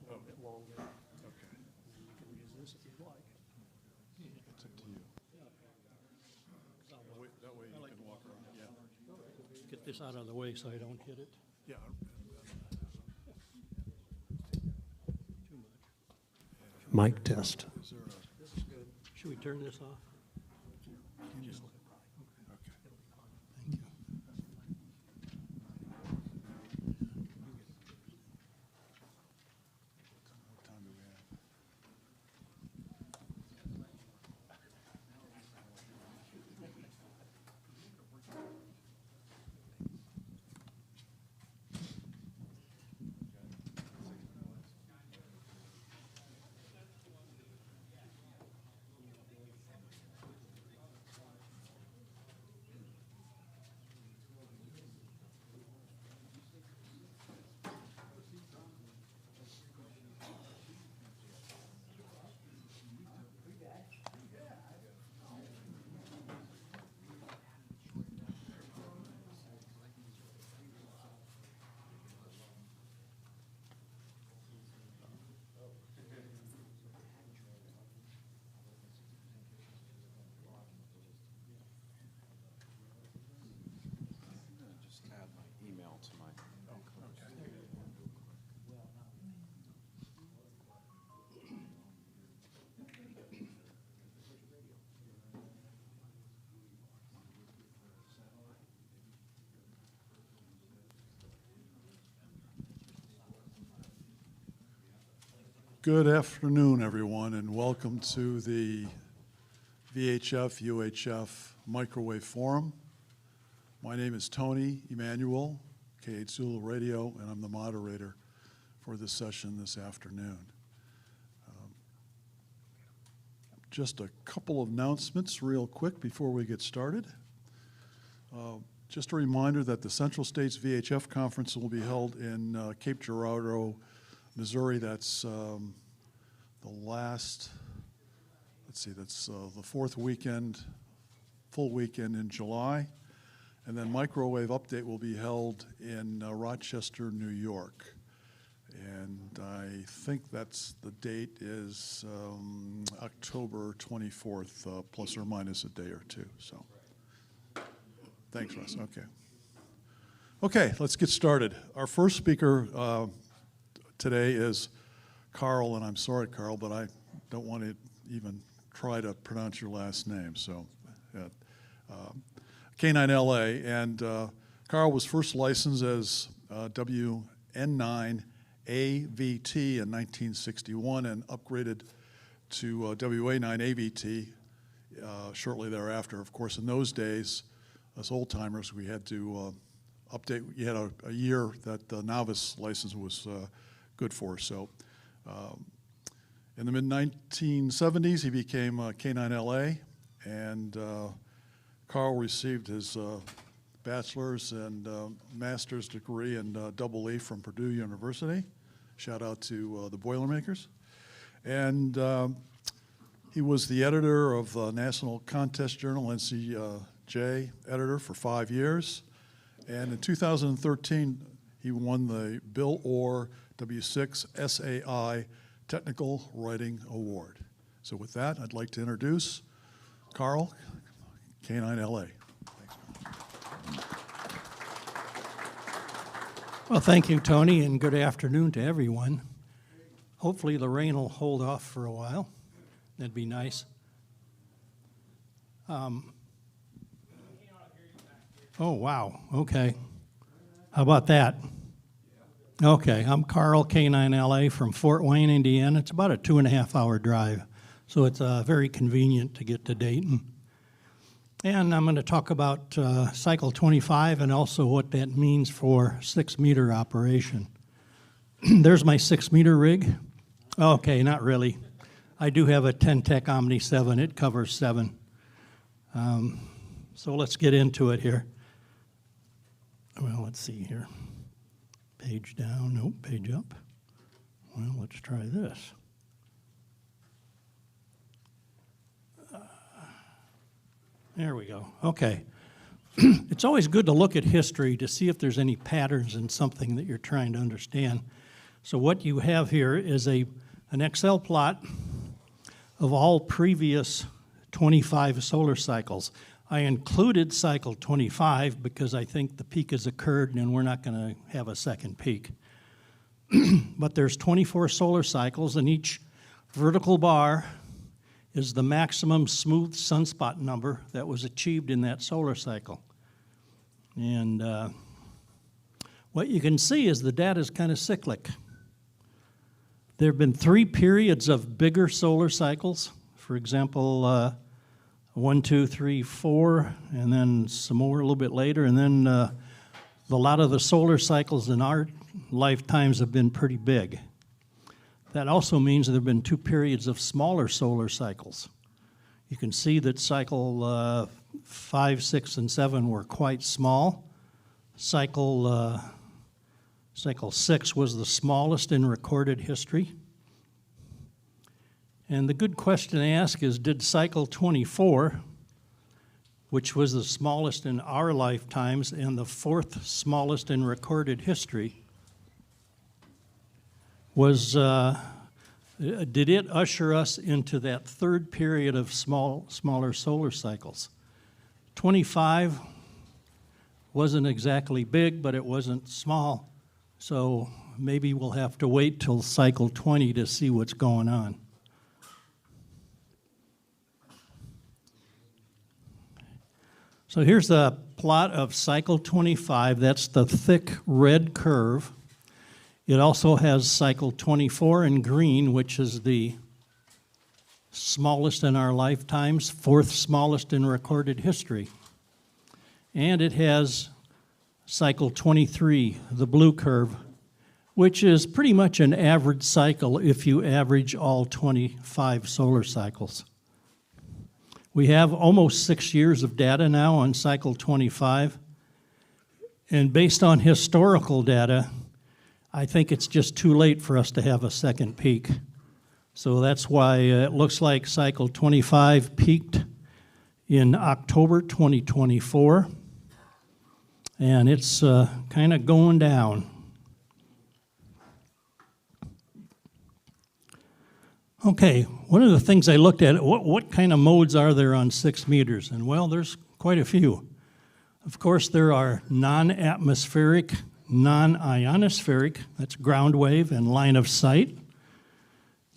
A little bit longer. Okay. You can use this if you'd like. It's up to you. That way you can walk around, yeah. Get this out of the way so I don't hit it. Yeah. Mic test. Is there a, This is good. Should we turn this off? Just- Okay. okay. Thank you. What time do we have? Just add my email to my. Good afternoon, everyone, and welcome to the VHF UHF Microwave Forum. My name is Tony Emanuel, K8 Zulu Radio, and I'm the moderator for this session this afternoon. Just a couple of announcements real quick before we get started. Just a reminder that the Central States VHF Conference will be held in Cape Girardeau, Missouri. That's the last, let's see, that's the fourth weekend, full weekend in July. And then Microwave Update will be held in Rochester, New York. And I think that's, the date is October 24th, plus or minus a day or two, so. Thanks, Russ, okay. Okay, let's get started. Our first speaker today is Carl, and I'm sorry, Carl, but I don't want to even try to pronounce your last name, so. K9LA, and Carl was first licensed as WN9 AVT in 1961 and upgraded to WA9 AVT shortly thereafter. Of course, in those days, as old-timers, we had to update. You had a year that the novice license was good for. So in the mid-1970s, he became K9LA, and Carl received his bachelor's and master's degree in double E from Purdue University. Shout out to the Boilermakers. And he was the editor of the National Contest Journal, NCJ editor, for 5 years. And in 2013, he won the Bill Orr W6 SAI Technical Writing Award. So with that, I'd like to introduce Carl, K9LA. Well, thank you, Tony, and good afternoon to everyone. Hopefully the rain will hold off for a while. That'd be nice. Oh, wow, okay. How about that? Okay, I'm Carl, K9LA from Fort Wayne, Indiana. It's about a 2.5-hour drive, so it's very convenient to get to Dayton. And I'm going to talk about cycle 25 and also what that means for 6-meter operation. There's my 6-meter rig. Okay, not really. I do have a 10-tech Omni 7. It covers 7. So let's get into it here. Well, let's see here. Page down, nope, page up. Well, let's try this. There we go. Okay. It's always good to look at history to see if there's any patterns in something that you're trying to understand. So what you have here is an Excel plot of all previous 25 solar cycles. I included cycle 25 because I think the peak has occurred and we're not going to have a second peak. But there's 24 solar cycles, and each vertical bar is the maximum smooth sunspot number that was achieved in that solar cycle. And what you can see is the data is kind of cyclic. There have been 3 periods of bigger solar cycles. For example, 1, 2, 3, 4, and then some more a little bit later. And then a lot of the solar cycles in our lifetimes have been pretty big. That also means there have been 2 periods of smaller solar cycles. You can see that cycle 5, 6, and 7 were quite small. Cycle 6 was the smallest in recorded history. And the good question to ask is, did cycle 24, which was the smallest in our lifetimes and the 4th smallest in recorded history, did it usher us into that 3rd period of smaller solar cycles? 25 wasn't exactly big, but it wasn't small. So maybe we'll have to wait till cycle 20 to see what's going on. So here's the plot of cycle 25. That's the thick red curve. It also has cycle 24 in green, which is the smallest in our lifetimes, 4th smallest in recorded history. And it has cycle 23, the blue curve, which is pretty much an average cycle if you average all 25 solar cycles. We have almost 6 years of data now on cycle 25, and based on historical data, I think it's just too late for us to have a second peak. So that's why it looks like cycle 25 peaked in October 2024, and it's kind of going down. Okay, one of the things I looked at, what kind of modes are there on 6 meters? And well, there's quite a few. Of course, there are non-atmospheric, non-ionospheric, that's ground wave and line of sight.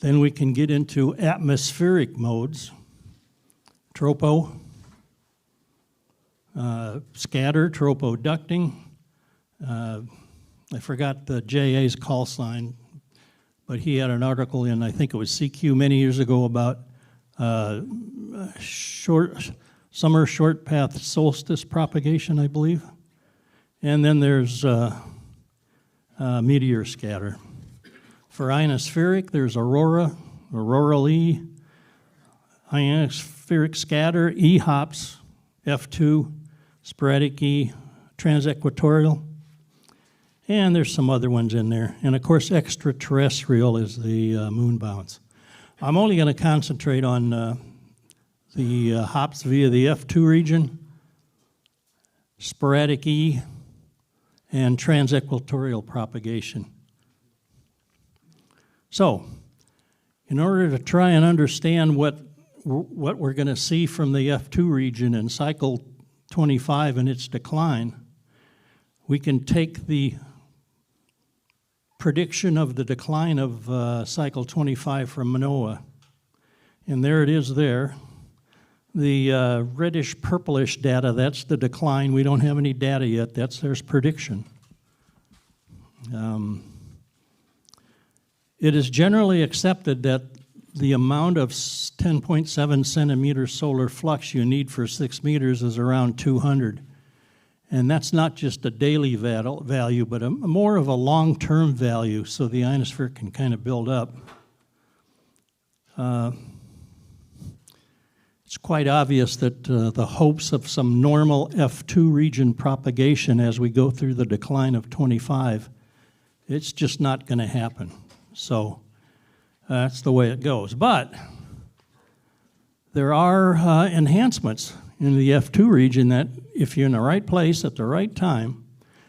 Then we can get into atmospheric modes, tropo, scatter, tropoducting. I forgot the JA's call sign, but he had an article in, I think it was CQ many years ago, about summer short path solstice propagation, I believe. And then there's meteor scatter. For ionospheric, there's aurora, auroral E, ionospheric scatter, E-hops, F2, sporadic E, transequatorial, and there's some other ones in there. And of course, extraterrestrial is the moon bounce. I'm only going to concentrate on the hops via the F2 region, sporadic E, and transequatorial propagation. So, in order to try and understand what we're going to see from the F2 region in cycle 25 and its decline, we can take the prediction of the decline of cycle 25 from NOAA, and there it is there. The reddish purplish data, that's the decline. We don't have any data yet. That's their prediction. It is generally accepted that the amount of 10.7 centimeter solar flux you need for 6 meters is around 200. And that's not just a daily value, but more of a long-term value, so the ionosphere can kind of build up. It's quite obvious that the hopes of some normal F2 region propagation as we go through the decline of 25, it's just not going to happen. So that's the way it goes. But there are enhancements in the F2 region that if you're in the right place at the right time,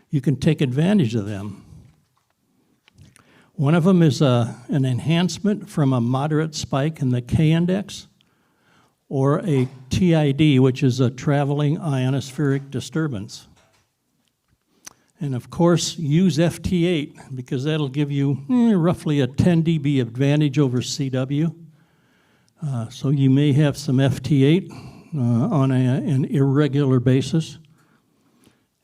you can take advantage of them. One of them is an enhancement from a moderate spike in the K-index, or a TID, which is a traveling ionospheric disturbance. And of course, use FT8, because that'll give you roughly a 10 dB advantage over CW. So you may have some FT8 on an irregular basis.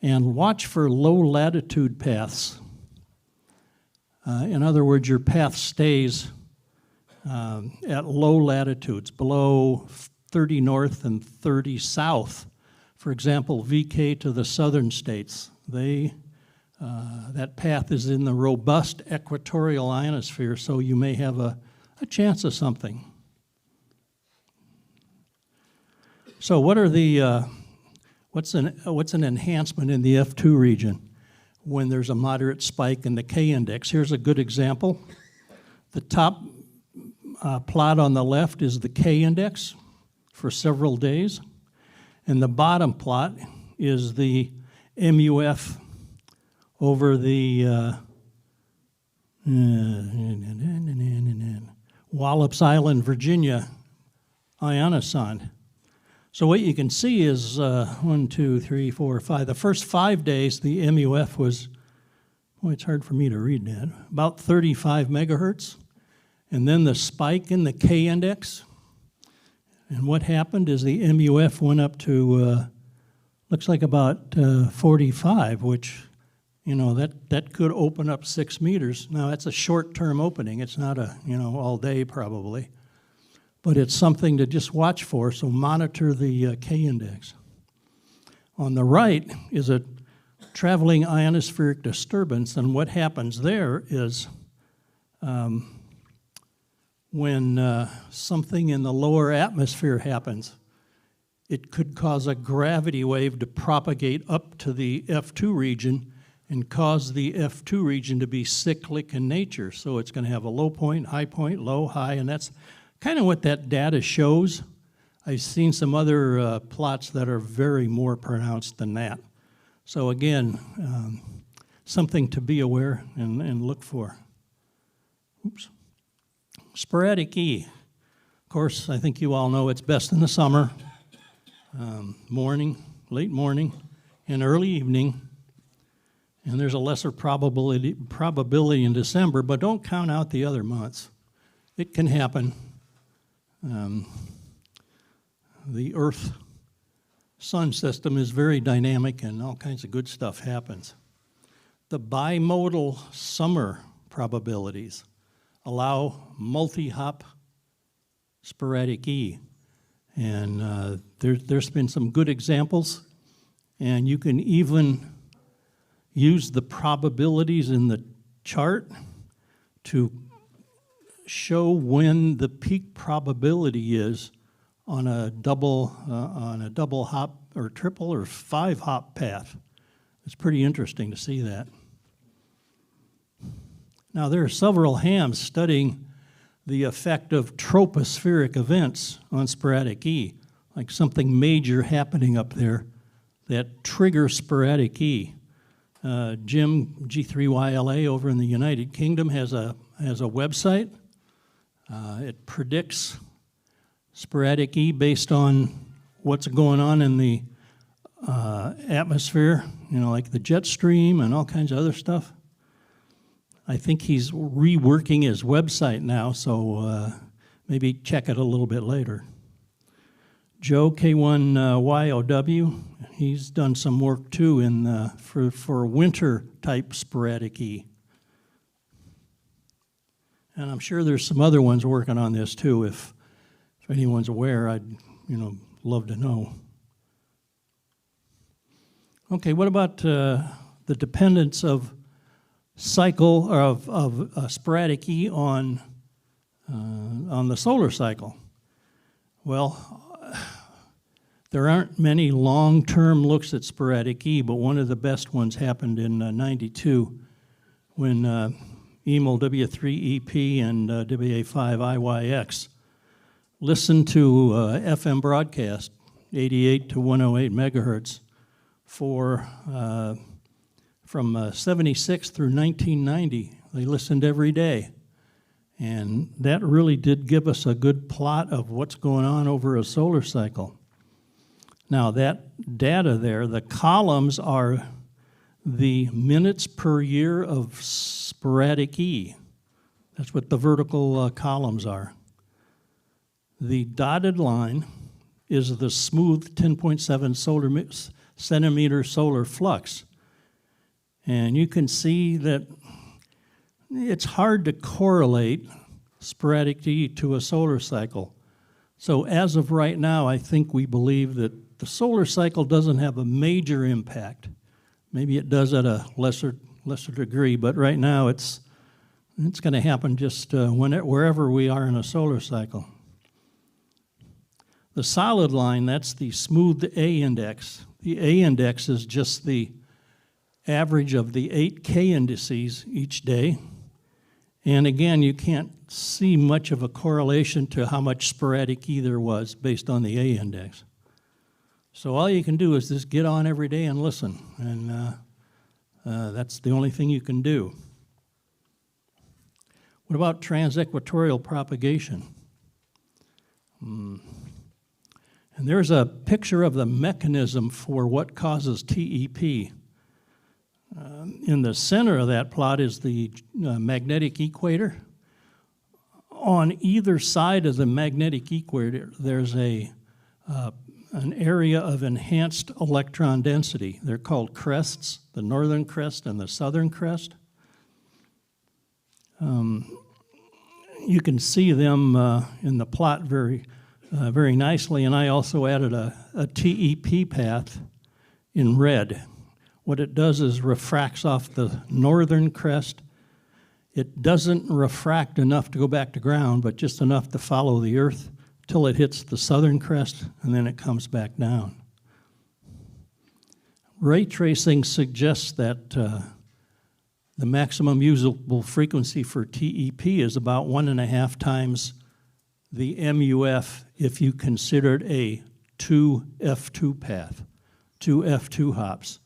And watch for low latitude paths. In other words, your path stays at low latitudes, below 30 north and 30 south. For example, VK to the southern states, that path is in the robust equatorial ionosphere, so you may have a chance of something. So what are the, what's an enhancement in the F2 region when there's a moderate spike in the K-index? Here's a good example. The top plot on the left is the K-index for several days, and the bottom plot is the MUF over the Wallops Island, Virginia ionosonde. So what you can see is 1, 2, 3, 4, 5. The first 5 days, the MUF was, boy, it's hard for me to read that, about 35 megahertz. And then the spike in the K-index. And what happened is the MUF went up to, looks like about 45, which, you know, that could open up 6 meters. Now, that's a short-term opening. It's not a, you know, all day probably. But it's something to just watch for, so monitor the K-index. On the right is a traveling ionospheric disturbance, and what happens there is when something in the lower atmosphere happens, it could cause a gravity wave to propagate up to the F2 region and cause the F2 region to be cyclic in nature. So it's going to have a low point, low, high, and that's kind of what that data shows. I've seen some other plots that are very more pronounced than that. So again, something to be aware and look for. Oops. Sporadic E. Of course, I think you all know it's best in the summer, morning, late morning, and early evening. And there's a lesser probability in December, but don't count out the other months. It can happen. The Earth-Sun system is very dynamic and all kinds of good stuff happens. The bimodal summer probabilities allow multi-hop sporadic E. And there's been some good examples, and you can even use the probabilities in the chart to show when the peak probability is on a double hop or triple or 5 hop path. It's pretty interesting to see that. Now there are several hams studying the effect of tropospheric events on sporadic E, like something major happening up there that triggers sporadic E. Jim G3YLA over in the United Kingdom has a website. It predicts sporadic E based on what's going on in the atmosphere, you know, like the jet stream and all kinds of other stuff. I think he's reworking his website now, so maybe check it a little bit later. Joe K1YOW, he's done some work too for winter type sporadic E. And I'm sure there's some other ones working on this too. If anyone's aware, I'd love to know. Okay, what about the dependence of cycle or of sporadic E on the solar cycle? Well, there aren't many long-term looks at sporadic E, but one of the best ones happened in '92 when EML W3EP and WA5IYX listened to FM broadcast 88 to 108 megahertz for from 76 through 1990. They listened every day. And that really did give us a good plot of what's going on over a solar cycle. Now that data there, the columns are the minutes per year of sporadic E. That's what the vertical columns are. The dotted line is the smooth 10.7 centimeter solar flux. And you can see that it's hard to correlate sporadic E to a solar cycle. So as of right now, I think we believe that the solar cycle doesn't have a major impact. Maybe it does at a lesser degree, but right now it's going to happen just wherever we are in a solar cycle. The solid line, that's the smooth A index. The A index is just the average of the 8 K indices each day. And again, you can't see much of a correlation to how much sporadic E there was based on the A index. So all you can do is just get on every day and listen, and that's the only thing you can do. What about transequatorial propagation? And there's a picture of the mechanism for what causes TEP. In the center of that plot is the magnetic equator. On either side of the magnetic equator, there's an area of enhanced electron density. They're called crests, the northern crest and the southern crest. You can see them in the plot very nicely, and I also added a TEP path in red. What it does is refracts off the northern crest. It doesn't refract enough to go back to ground, but just enough to follow the Earth till it hits the southern crest, and then it comes back down. Ray tracing suggests that the maximum usable frequency for TEP is about 1.5 times the MUF if you considered a 2 F2 path, 2 F2 hops.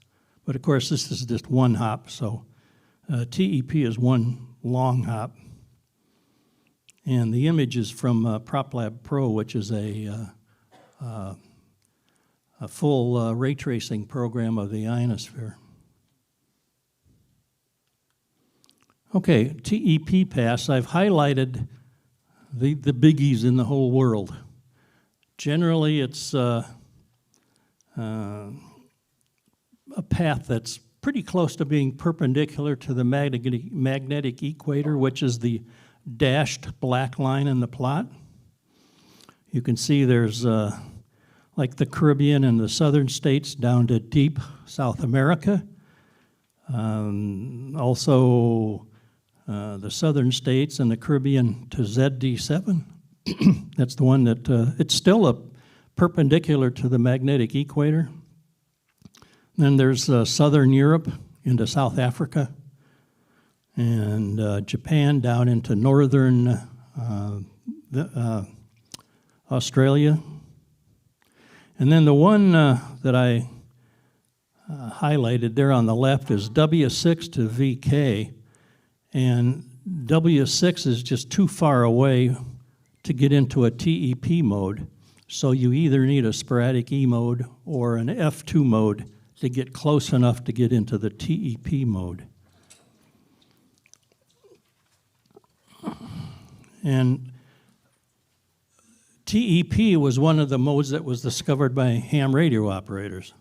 But of course, this is just one hop, so TEP is one long hop. And the image is from PropLab Pro, which is a full ray tracing program of the ionosphere. Okay, TEP paths, I've highlighted the biggies in the whole world. Generally, it's a path that's pretty close to being perpendicular to the magnetic equator, which is the dashed black line in the plot. You can see there's like the Caribbean and the southern states down to deep South America. Also the southern states and the Caribbean to ZD7. That's the one that, it's still perpendicular to the magnetic equator. Then there's southern Europe into South Africa, and Japan down into northern Australia. And then the one that I highlighted there on the left is W6 to VK, and W6 is just too far away to get into a TEP mode, so you either need a sporadic E mode or an F2 mode to get close enough to get into the TEP mode. And TEP was one of the modes that was discovered by ham radio operators.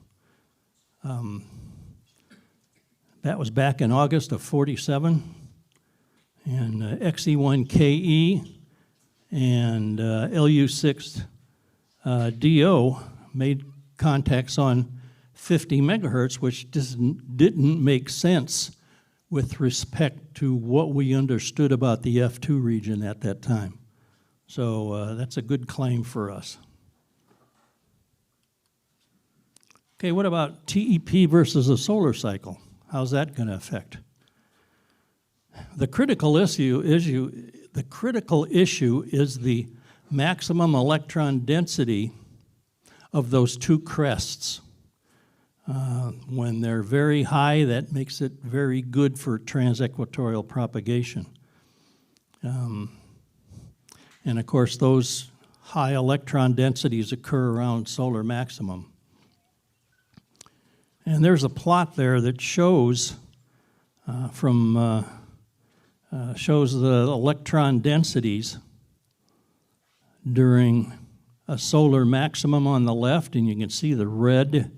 That was back in August of '47. And XE1KE and LU6DO made contacts on 50 megahertz, which didn't make sense with respect to what we understood about the F2 region at that time. So that's a good claim for us. Okay, what about TEP versus a solar cycle? How's that going to affect? The critical issue is the maximum electron density of those two crests. When they're very high, that makes it very good for transequatorial propagation. And of course, those high electron densities occur around solar maximum. And there's a plot there that shows shows the electron densities during a solar maximum on the left, and you can see the red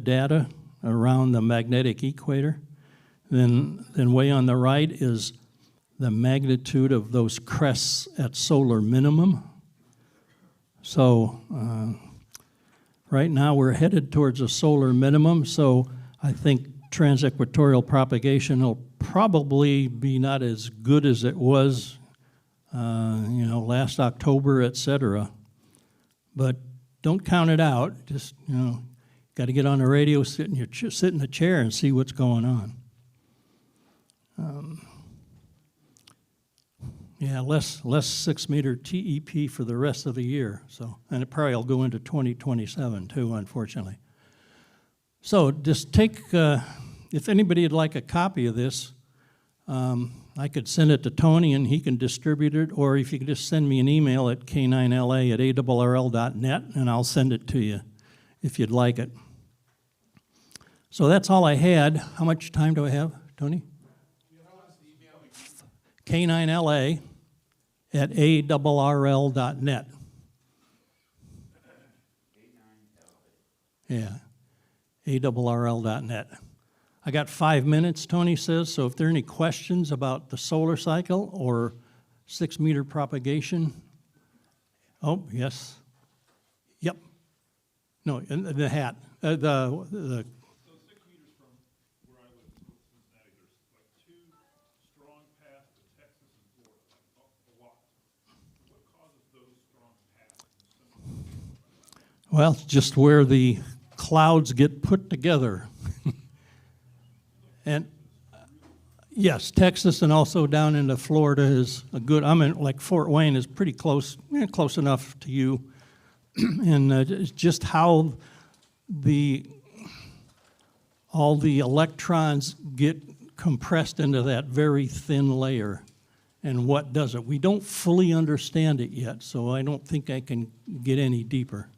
data around the magnetic equator. Then way on the right is the magnitude of those crests at solar minimum. So right now we're headed towards a solar minimum, so I think transequatorial propagation will probably be not as good as it was last October, et cetera. But don't count it out. Just, got to get on the radio, sit in the chair and see what's going on. Less 6-meter TEP for the rest of the year. So, and it probably will go into 2027 too, unfortunately. So just take, if anybody would like a copy of this, I could send it to Tony and he can distribute it, or if you could just send me an email at k9la@arrl.net and I'll send it to you if you'd like it. So that's all I had. How much time do I have, Tony? k9la@arrl.net. Yeah, arrl.net. I got 5 minutes, Tony says, so if there are any questions about the solar cycle or 6-meter propagation. Oh, yes. Yep. No, the hat. So 6 meters from where I live in Cincinnati, there's like 2 strong paths to Texas and Florida, like a lot. What causes those strong paths? Well, just where the clouds get put together. And yes, Texas and also down into Florida is a good, like Fort Wayne is pretty close, close enough to you. And it's just how all the electrons get compressed into that very thin layer and what does it. We don't fully understand it yet, so I don't think I can get any deeper.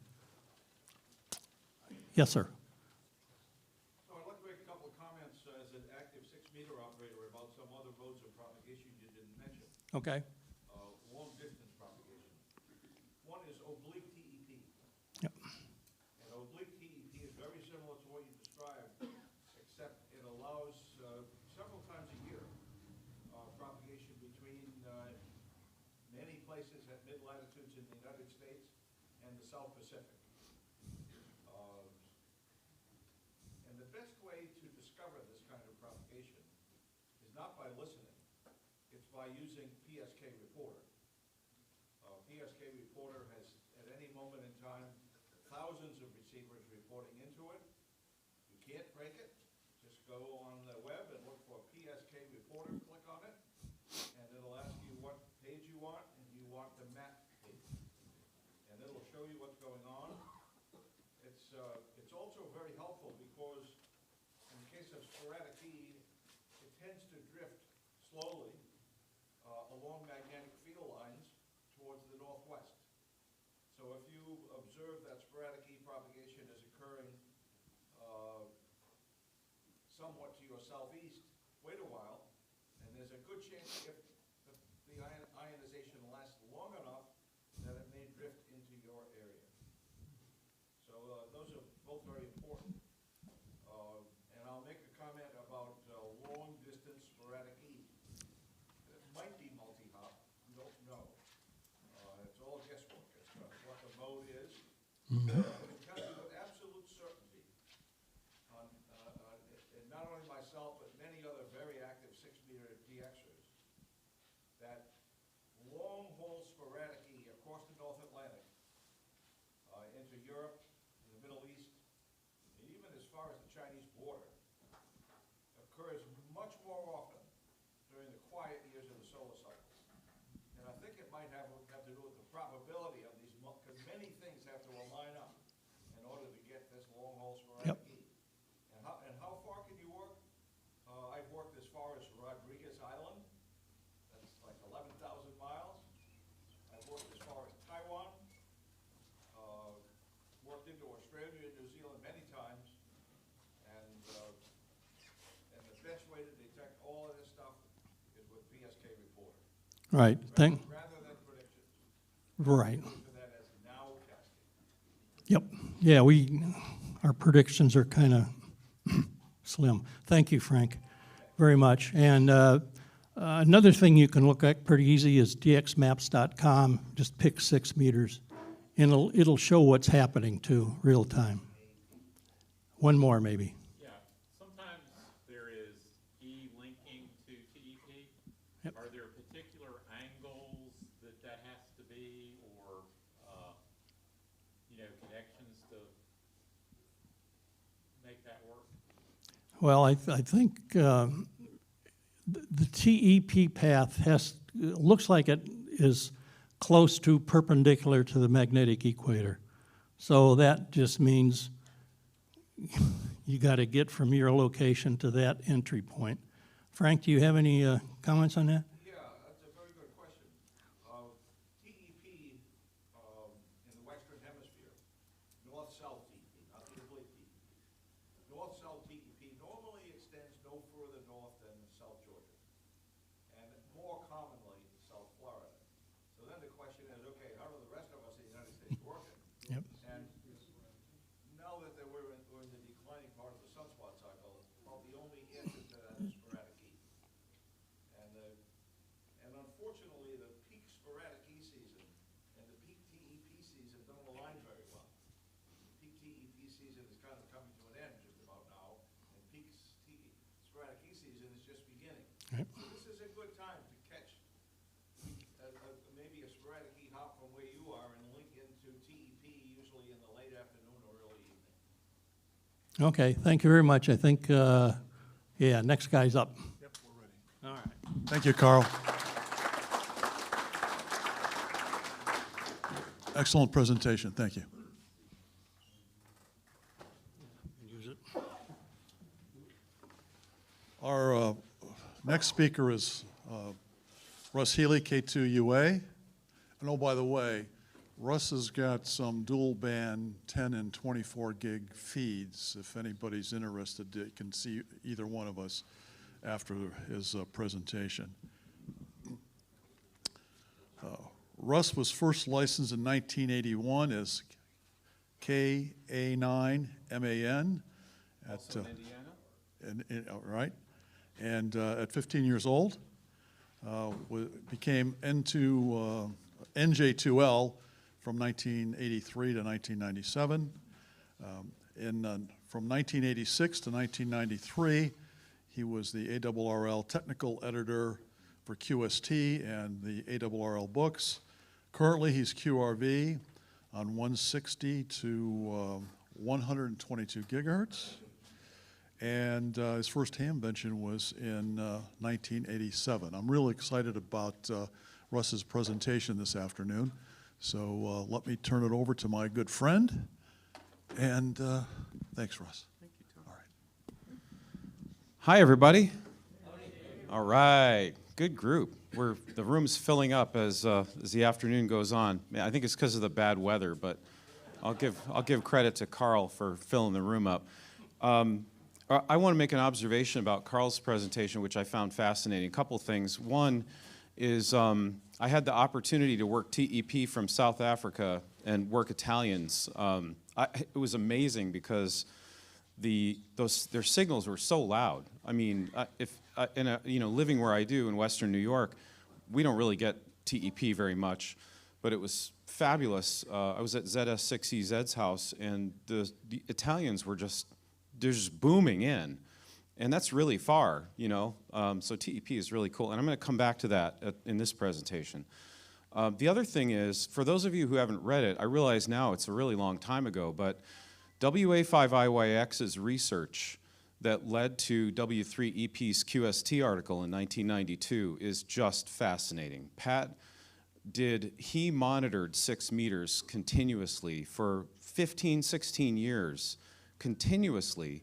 Yes, sir. So I'd like to make a couple of comments as an active 6-meter operator about some other modes of propagation you didn't mention. Okay. Long distance propagation. One is oblique TEP. Yep. And oblique TEP is very similar to what you described, except it allows several times a year propagation between many places at mid-latitudes in the United States and the South Pacific. And the best way to discover this kind of propagation is not by listening, it's by using PSK Reporter. PSK Reporter has, at any moment in time, thousands of receivers reporting into it. You can't break it. Just go on the web and look for PSK Reporter, click on it, and it'll ask you what page you want, and you want the map page. And it'll show you what's going on. It's also very helpful because in the case of sporadic heat, it tends to drift slowly along magnetic field lines towards the northwest. So if you observe that sporadic heat propagation is occurring somewhat to your southeast, wait a while, and there's a good chance if the ionization lasts long enough that it may drift into your area. So those are both very important. And I'll make a comment about long-distance sporadic heat. It tells you with absolute certainty on, and not only myself, but many other very active 6-meter DXers, that long-haul sporadic E across the North Atlantic, into Europe, the Middle East, and even as far as the Chinese border, occurs much more often during the quiet years of the solar cycle. And I think it might have to do with the probability of these, because many things have to align up in order to get this long-haul sporadic E. And how far can you work? I've worked as far as Rodriguez Island. That's like 11,000 miles. I've worked as far as Taiwan. Worked into Australia and New Zealand many times. And the best way to detect all of this stuff is with PSK reporter. Right. Rather than predictions. Right. For that as now testing. Yep. Yeah, our predictions are kind of slim. Thank you, Frank, very much. And another thing you can look at pretty easy is dxmaps.com. Just pick 6 meters, and it'll show what's happening too, real time. One more, maybe. Yeah, sometimes there is E linking to TEP. Yep. Are there particular angles that has to be, or, connections to make that work? Well, I think the TEP path looks like it is close to perpendicular to the magnetic equator. So that just means you got to get from your location to that entry point. Frank, do you have any comments on that? Yeah, that's a very good question. TEP in the Western Hemisphere, north-south TEP, not the oblique TEP. North-south TEP normally extends no further north than South Georgia, and more commonly South Florida. So then the question is, okay, how do the rest of us in the United States work it? Yep. And now that we're in the declining part of the sunspot cycle, well, the only answer to that is sporadic E. And unfortunately, the peak sporadic E season and the peak TEP season don't align very well. Peak TEP season is kind of coming to an end just about now, and peak sporadic E season is just beginning. Right. So this is a good time to catch maybe a sporadic E hop from where you are and link into TEP, usually in the late afternoon or early evening. Okay, thank you very much. I think, next guy's up. Yep, we're ready. All right. Thank you, Carl. Excellent presentation. Thank you. Use it. Our next speaker is Russ Healy, K2UA. And oh, by the way, Russ has got some dual band 10 and 24 gig feeds. If anybody's interested, they can see either one of us after his presentation. Russ was first licensed in 1981 as KA9MAN at right, and at 15 years old, became NJ2L from 1983 to 1997. From 1986 to 1993, he was the ARRL technical editor for QST and the ARRL books. Currently, he's QRV on 160 to 122 gigahertz. And his first Hamvention was in 1987. I'm really excited about Russ's presentation this afternoon. So let me turn it over to my good friend. And thanks, Russ. Thank you, Tom. All right. Hi, everybody. All right, good group. The room's filling up as the afternoon goes on. I think it's because of the bad weather, but I'll give credit to Carl for filling the room up. I want to make an observation about Carl's presentation, which I found fascinating. A couple things. One is I had the opportunity to work TEP from South Africa and work Italians. It was amazing because their signals were so loud. I mean, living where I do in Western New York, we don't really get TEP very much. but it was fabulous. I was at ZS6EZ's house, and the Italians were they're just booming in. And that's really far, you know, so TEP is really cool. And I'm going to come back to that in this presentation. The other thing is, for those of you who haven't read it, I realize now it's a really long time ago, but WA5IYX's research that led to W3EP's QST article in 1992 is just fascinating. He monitored 6 meters continuously for 15, 16 years, continuously,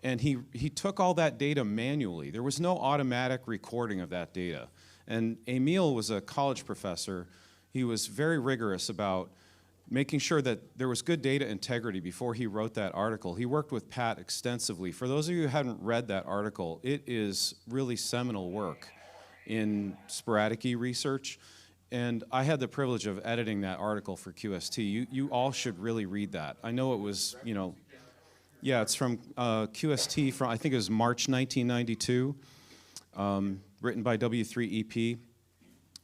and he took all that data manually. There was no automatic recording of that data. And Emil was a college professor. He was very rigorous about making sure that there was good data integrity before he wrote that article. He worked with Pat extensively. For those of you who haven't read that article, it is really seminal work in sporadic research. And I had the privilege of editing that article for QST. You all should really read that. I know it was, you know, yeah, it's from QST from, I think it was March 1992, written by W3EP.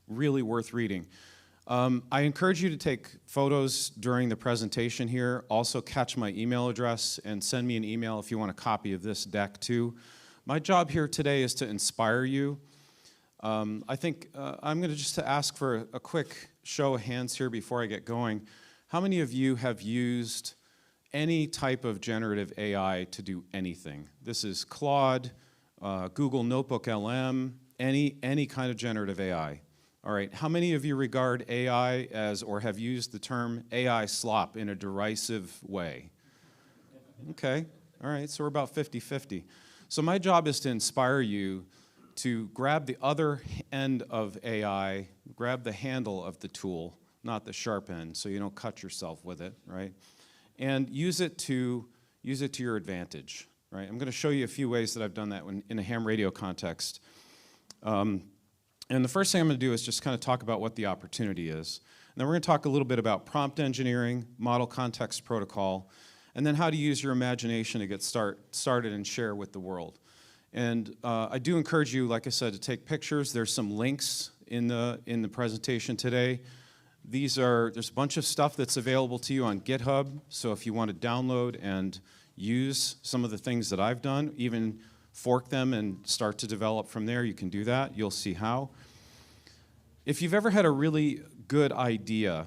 Really worth reading. I encourage you to take photos during the presentation here. Also catch my email address and send me an email if you want a copy of this deck too. My job here today is to inspire you. I think I'm going to just ask for a quick show of hands here before I get going. How many of you have used any type of generative AI to do anything? This is Claude, Google Notebook LM, any kind of generative AI. All right, how many of you regard AI as, or have used the term AI slop in a derisive way? Okay, all right, so we're about 50-50. So my job is to inspire you to grab the other end of AI, grab the handle of the tool, not the sharp end, so you don't cut yourself with it, right? And use it to your advantage, right? I'm going to show you a few ways that I've done that in a ham radio context. And the first thing I'm going to do is just kind of talk about what the opportunity is. And then we're going to talk a little bit about prompt engineering, model context protocol, and then how to use your imagination to get started and share with the world. And I do encourage you, like I said, to take pictures. There's some links in the presentation today. There's a bunch of stuff that's available to you on GitHub. So if you want to download and use some of the things that I've done, even fork them and start to develop from there, you can do that. You'll see how. If you've ever had a really good idea,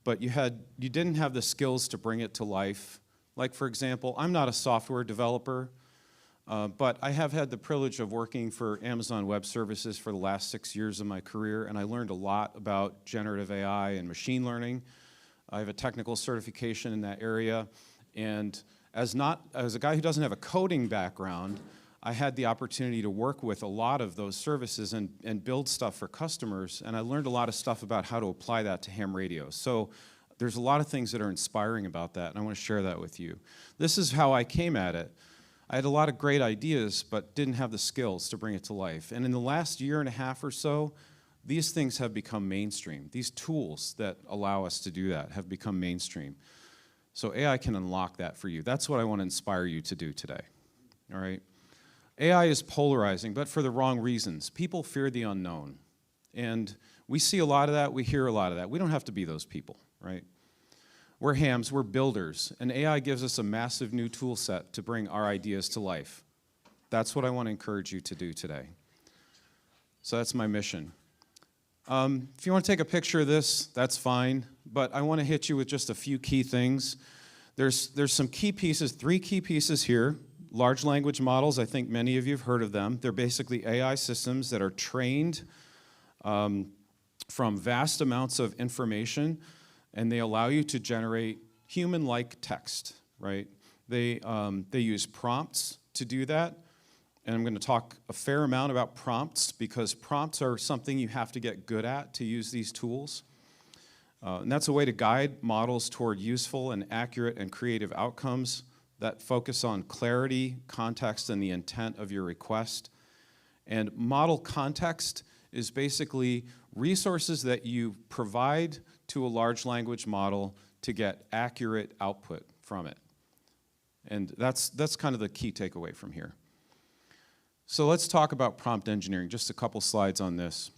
but you didn't have the skills to bring it to life, like for example, I'm not a software developer, but I have had the privilege of working for Amazon Web Services for the last 6 years of my career, and I learned a lot about generative AI and machine learning. I have a technical certification in that area, and as a guy who doesn't have a coding background, I had the opportunity to work with a lot of those services and build stuff for customers, and I learned a lot of stuff about how to apply that to ham radios. So there's a lot of things that are inspiring about that, and I want to share that with you. This is how I came at it. I had a lot of great ideas, but didn't have the skills to bring it to life. And in the last year and a half or so, these things have become mainstream. These tools that allow us to do that have become mainstream. So AI can unlock that for you. That's what I want to inspire you to do today, all right? AI is polarizing, but for the wrong reasons. People fear the unknown. And we see a lot of that, we hear a lot of that. We don't have to be those people, right? We're hams, we're builders, and AI gives us a massive new tool set to bring our ideas to life. That's what I want to encourage you to do today. So that's my mission. If you want to take a picture of this, that's fine, but I want to hit you with just a few key things. There's some key pieces, 3 key pieces here. Large language models, I think many of you have heard of them. They're basically AI systems that are trained from vast amounts of information, and they allow you to generate human-like text, right? They use prompts to do that, and I'm going to talk a fair amount about prompts because prompts are something you have to get good at to use these tools. And that's a way to guide models toward useful and accurate and creative outcomes that focus on clarity, context, and the intent of your request. And model context is basically resources that you provide to a large language model to get accurate output from it. And that's kind of the key takeaway from here. So let's talk about prompt engineering, just a couple slides on this.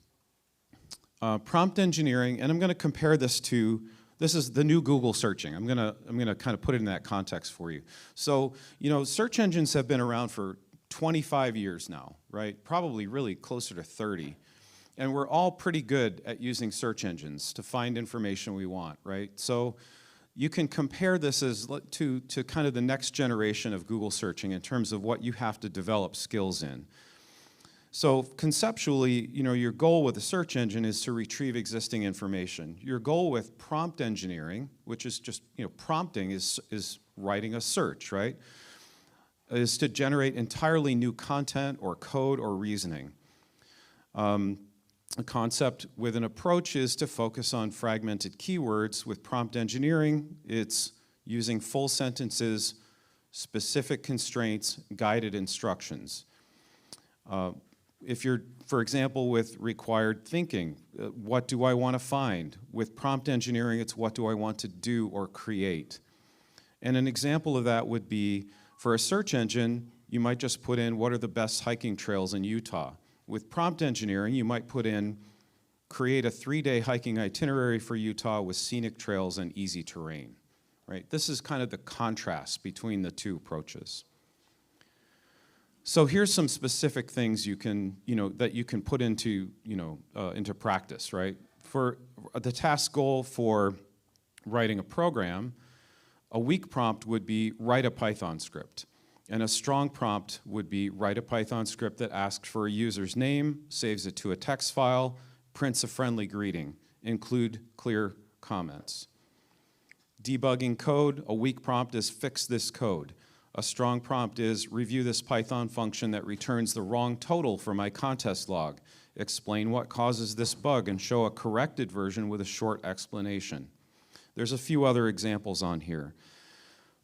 prompt engineering, and I'm going to compare this to, this is the new Google searching. I'm going to kind of put it in that context for you. So, you know, search engines have been around for 25 years now, right? Probably really closer to 30. And we're all pretty good at using search engines to find information we want, right? So you can compare this as to kind of the next generation of Google searching in terms of what you have to develop skills in. So conceptually, you know, your goal with a search engine is to retrieve existing information. Your goal with prompt engineering, which is just, you know, prompting is writing a search, right? Is to generate entirely new content or code or reasoning. A concept with an approach is to focus on fragmented keywords. With prompt engineering, it's using full sentences, specific constraints, guided instructions. If you're, for example, with required thinking, what do I want to find? With prompt engineering, it's what do I want to do or create? And an example of that would be, for a search engine, you might just put in what are the best hiking trails in Utah. With prompt engineering, you might put in, create a 3-day hiking itinerary for Utah with scenic trails and easy terrain, right? This is kind of the contrast between the two approaches. So here's some specific things you can, you know, that you can put into, you know, into practice, right? For the task goal for writing a program, a weak prompt would be write a Python script. And a strong prompt would be write a Python script that asks for a user's name, saves it to a text file, prints a friendly greeting, include clear comments. Debugging code, a weak prompt is fix this code. A strong prompt is review this Python function that returns the wrong total for my contest log. Explain what causes this bug and show a corrected version with a short explanation. There's a few other examples on here.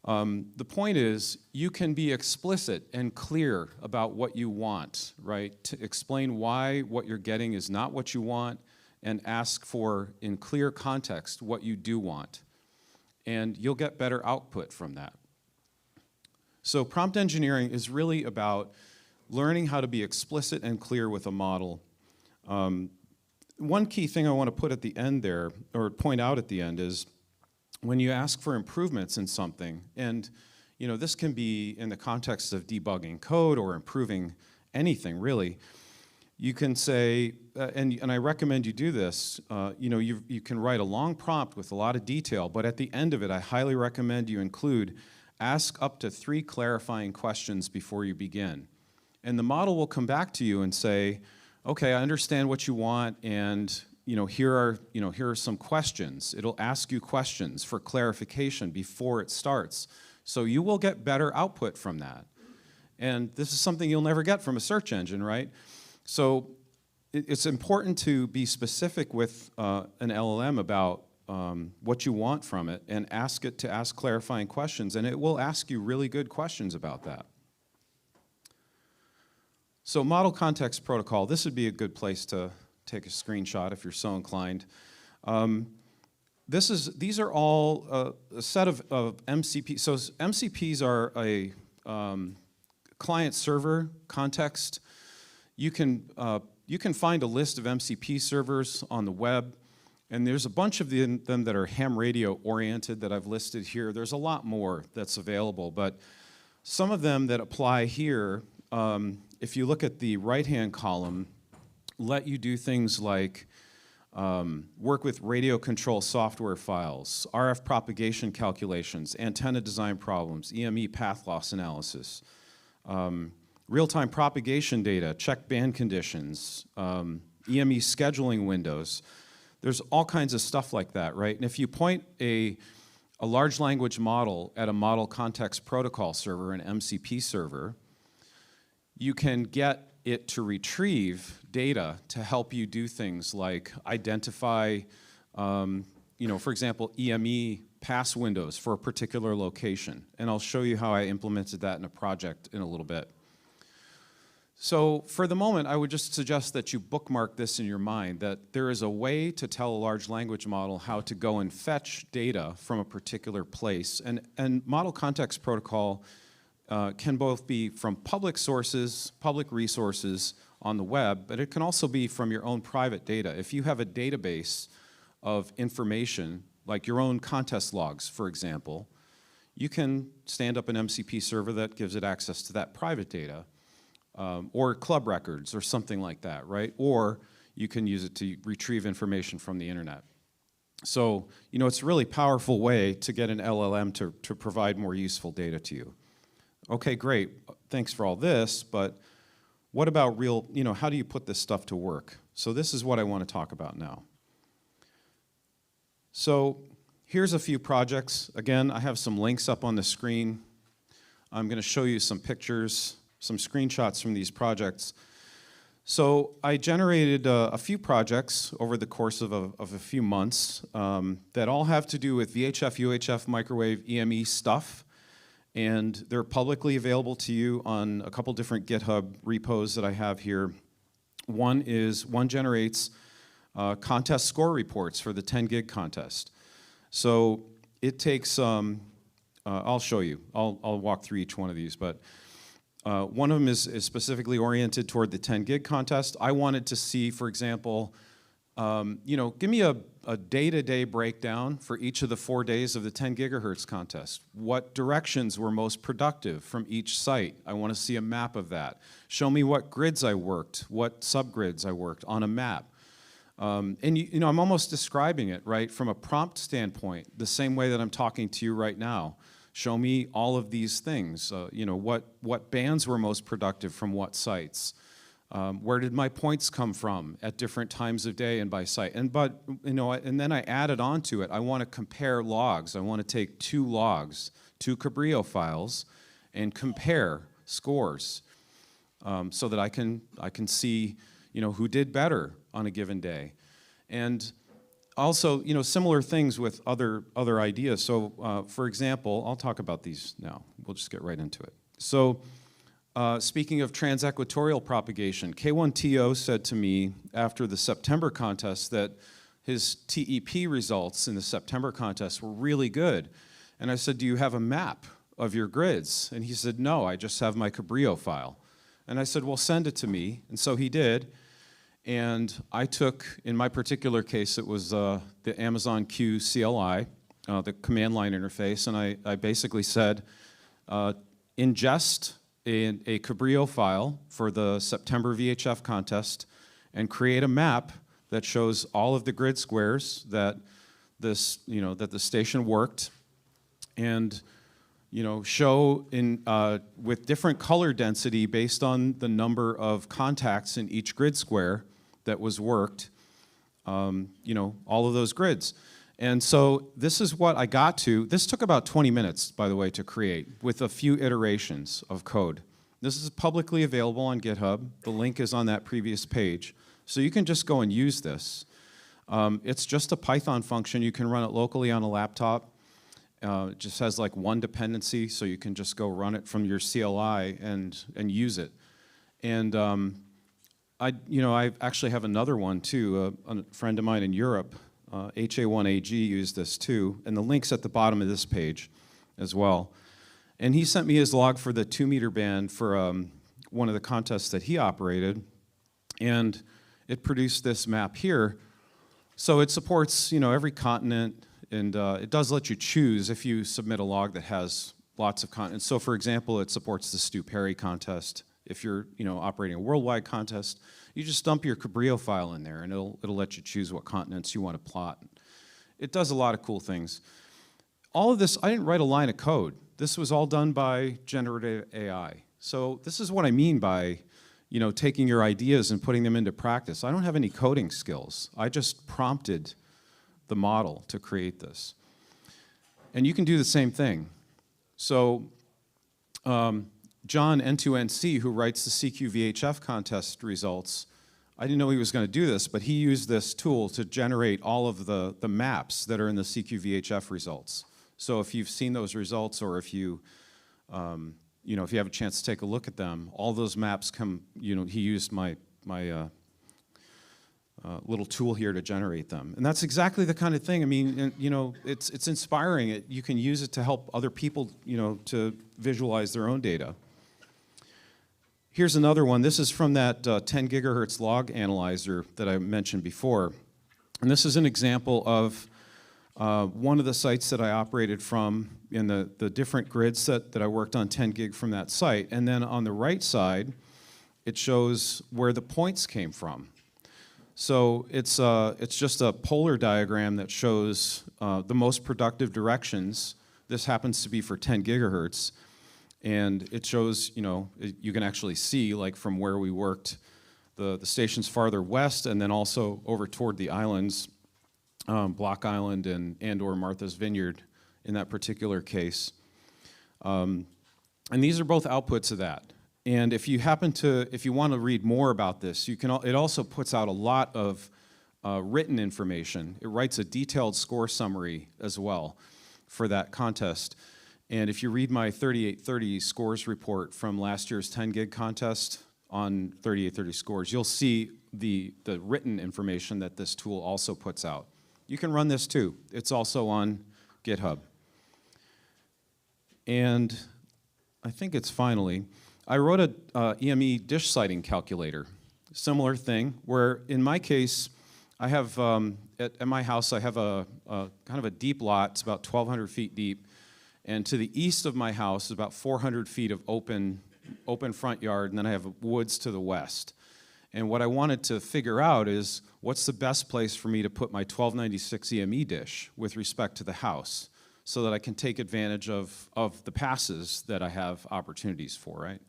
The point is, you can be explicit and clear about what you want, right? To explain why what you're getting is not what you want and ask for, in clear context, what you do want. And you'll get better output from that. So prompt engineering is really about learning how to be explicit and clear with a model. One key thing I want to put at the end there, or point out at the end, is when you ask for improvements in something, and you know, this can be in the context of debugging code or improving anything really, you can say, and I recommend you do this, you know, you can write a long prompt with a lot of detail, but at the end of it, I highly recommend you include ask up to 3 clarifying questions before you begin. And the model will come back to you and say, okay, I understand what you want, and you know, here are some questions. It'll ask you questions for clarification before it starts. So you will get better output from that. And this is something you'll never get from a search engine, right? So it's important to be specific with an LLM about what you want from it and ask it to ask clarifying questions, and it will ask you really good questions about that. So model context protocol, this would be a good place to take a screenshot if you're so inclined. These are all a set of MCPs. So MCPs are a client-server context. You can find a list of MCP servers on the web, and there's a bunch of them that are ham radio oriented that I've listed here. There's a lot more that's available, but some of them that apply here, if you look at the right-hand column, let you do things like work with radio control software files, RF propagation calculations, antenna design problems, EME path loss analysis, real-time propagation data, check band conditions, EME scheduling windows. There's all kinds of stuff like that, right? And if you point a large language model at a model context protocol server, an MCP server, you can get it to retrieve data to help you do things like identify, you know, for example, EME pass windows for a particular location. And I'll show you how I implemented that in a project in a little bit. So for the moment, I would just suggest that you bookmark this in your mind, that there is a way to tell a large language model how to go and fetch data from a particular place. And model context protocol can both be from public sources, public resources, on the web, but it can also be from your own private data. If you have a database of information, like your own contest logs, for example, you can stand up an MCP server that gives it access to that private data, or club records or something like that, right? Or you can use it to retrieve information from the internet. So, you know, it's a really powerful way to get an LLM to provide more useful data to you. Okay, great, thanks for all this, but what about real, you know, how do you put this stuff to work? So this is what I want to talk about now. So here's a few projects. Again, I have some links up on the screen. I'm going to show you some pictures, some screenshots from these projects. So I generated a few projects over the course of a few months that all have to do with VHF, UHF, microwave, EME stuff. And they're publicly available to you on a couple different GitHub repos that I have here. One generates contest score reports for the 10 gig contest. So it takes, I'll show you, I'll walk through each one of these, but one of them is specifically oriented toward the 10 gig contest. I wanted to see, for example, you know, give me a day-to-day breakdown for each of the 4 days of the 10 gigahertz contest. What directions were most productive from each site? I want to see a map of that. Show me what grids I worked, what subgrids I worked on a map. And you know, I'm almost describing it, right, from a prompt standpoint, the same way that I'm talking to you right now. Show me all of these things. You know, what bands were most productive from what sites? Where did my points come from at different times of day and by site? But you know, and then I added on to it. I want to compare logs. I want to take 2 logs, 2 Cabrillo files, and compare scores, so that I can see, you know, who did better on a given day. And also, you know, similar things with other ideas. So, for example, I'll talk about these now. We'll just get right into it. So, speaking of transequatorial propagation, K1TO said to me after the September contest that his TEP results in the September contest were really good. And I said, do you have a map of your grids? And he said, no, I just have my Cabrillo file. And I said, well, send it to me. And so he did. And I took, in my particular case, it was the Amazon Q CLI, the command line interface, and I basically said, ingest a Cabrillo file for the September VHF contest and create a map that shows all of the grid squares that this, you know, that the station worked, and you know, show in with different color density based on the number of contacts in each grid square that was worked, you know, all of those grids. And so this is what I got to. This took about 20 minutes, by the way, to create with a few iterations of code. This is publicly available on GitHub. The link is on that previous page. So you can just go and use this. It's just a Python function. You can run it locally on a laptop. It just has like one dependency, so you can just go run it from your CLI and use it. And I actually have another one too. A friend of mine in Europe, HA1AG, used this too, and the link's at the bottom of this page as well. And he sent me his log for the 2-meter band for one of the contests that he operated, and it produced this map here. So it supports, you know, every continent, and it does let you choose if you submit a log that has lots of continents. So for example, it supports the Stu Perry contest. If you're, you know, operating a worldwide contest, you just dump your Cabrillo file in there and it'll let you choose what continents you want to plot. It does a lot of cool things. All of this, I didn't write a line of code. This was all done by generative AI. So this is what I mean by, you know, taking your ideas and putting them into practice. I don't have any coding skills. I just prompted the model to create this. And you can do the same thing. So John N2NC, who writes the CQ-VHF contest results, I didn't know he was going to do this, but he used this tool to generate all of the maps that are in the CQ-VHF results. So if you've seen those results, or if you, you know, if you have a chance to take a look at them, all those maps come, you know, he used my little tool here to generate them. And that's exactly the kind of thing, I mean, you know, it's inspiring. You can use it to help other people, you know, to visualize their own data. Here's another one. This is from that 10 gigahertz log analyzer that I mentioned before. And this is an example of one of the sites that I operated from in the different grids that I worked on 10 gig from that site. And then on the right side, it shows where the points came from. So it's just a polar diagram that shows the most productive directions. This happens to be for 10 gigahertz. And it shows, you can actually see, like, from where we worked, the stations farther west, and then also over toward the islands, Block Island and or Martha's Vineyard in that particular case. And these are both outputs of that. And if you want to read more about this, it also puts out a lot of written information. It writes a detailed score summary as well for that contest. And if you read my 3830 scores report from last year's 10 gig contest on 3830 scores, you'll see the written information that this tool also puts out. You can run this too. It's also on GitHub. And I think it's finally, I wrote a EME dish siting calculator. Similar thing, where in my case, I have, at my house, I have a kind of a deep lot. It's about 1,200 feet deep. And to the east of my house is about 400 feet of open front yard, and then I have woods to the west. And what I wanted to figure out is what's the best place for me to put my 1296 EME dish with respect to the house so that I can take advantage of the passes that I have opportunities for, right?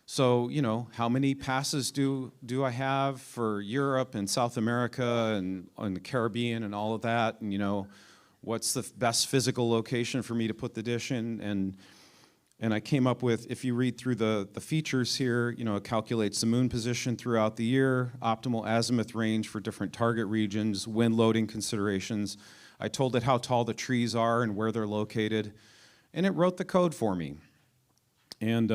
So, how many passes do I have for Europe and South America and the Caribbean and all of that? And, what's the best physical location for me to put the dish in? And I came up with, if you read through the features here, it calculates the moon position throughout the year, optimal azimuth range for different target regions, wind loading considerations. I told it how tall the trees are and where they're located, and it wrote the code for me. And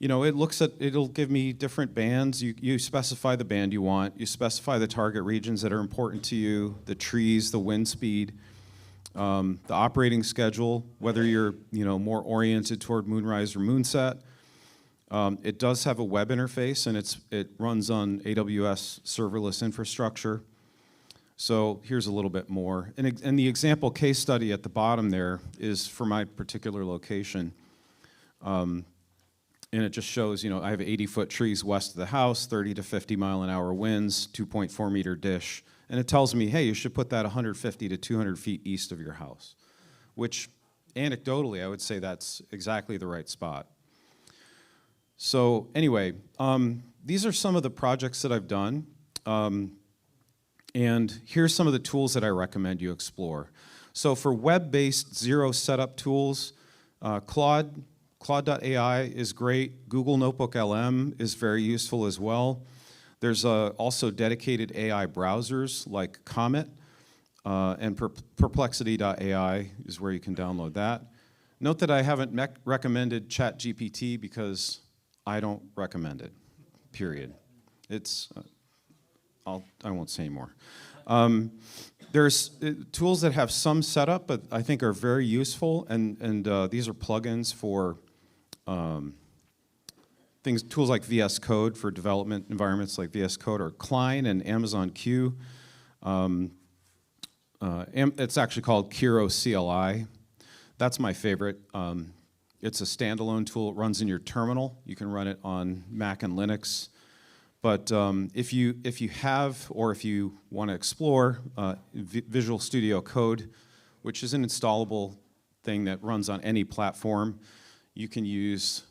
it'll give me different bands. You specify the band you want. You specify the target regions that are important to you, the trees, the wind speed, the operating schedule, whether you're more oriented toward moonrise or moonset. It does have a web interface, and it runs on AWS serverless infrastructure. So here's a little bit more. And the example case study at the bottom there is for my particular location. And it just shows, I have 80-foot trees west of the house, 30 to 50 mile an hour winds, 2.4 meter dish. And it tells me, hey, you should put that 150 to 200 feet east of your house, which anecdotally, I would say that's exactly the right spot. So anyway, these are some of the projects that I've done. And here's some of the tools that I recommend you explore. So for web-based zero setup tools, Claude.ai is great. Google Notebook LM is very useful as well. There's also dedicated AI browsers like Comet, and Perplexity.ai is where you can download that. Note that I haven't recommended ChatGPT because I don't recommend it, period. It's, I won't say anymore. There's tools that have some setup, but I think are very useful, and these are plugins for tools like VS Code for development environments like VS Code, or Klein and Amazon Q. It's actually called Kiro CLI. That's my favorite. It's a standalone tool. It runs in your terminal. You can run it on Mac and Linux. But if you have, or if you want to explore Visual Studio Code, which is an installable thing that runs on any platform, you can use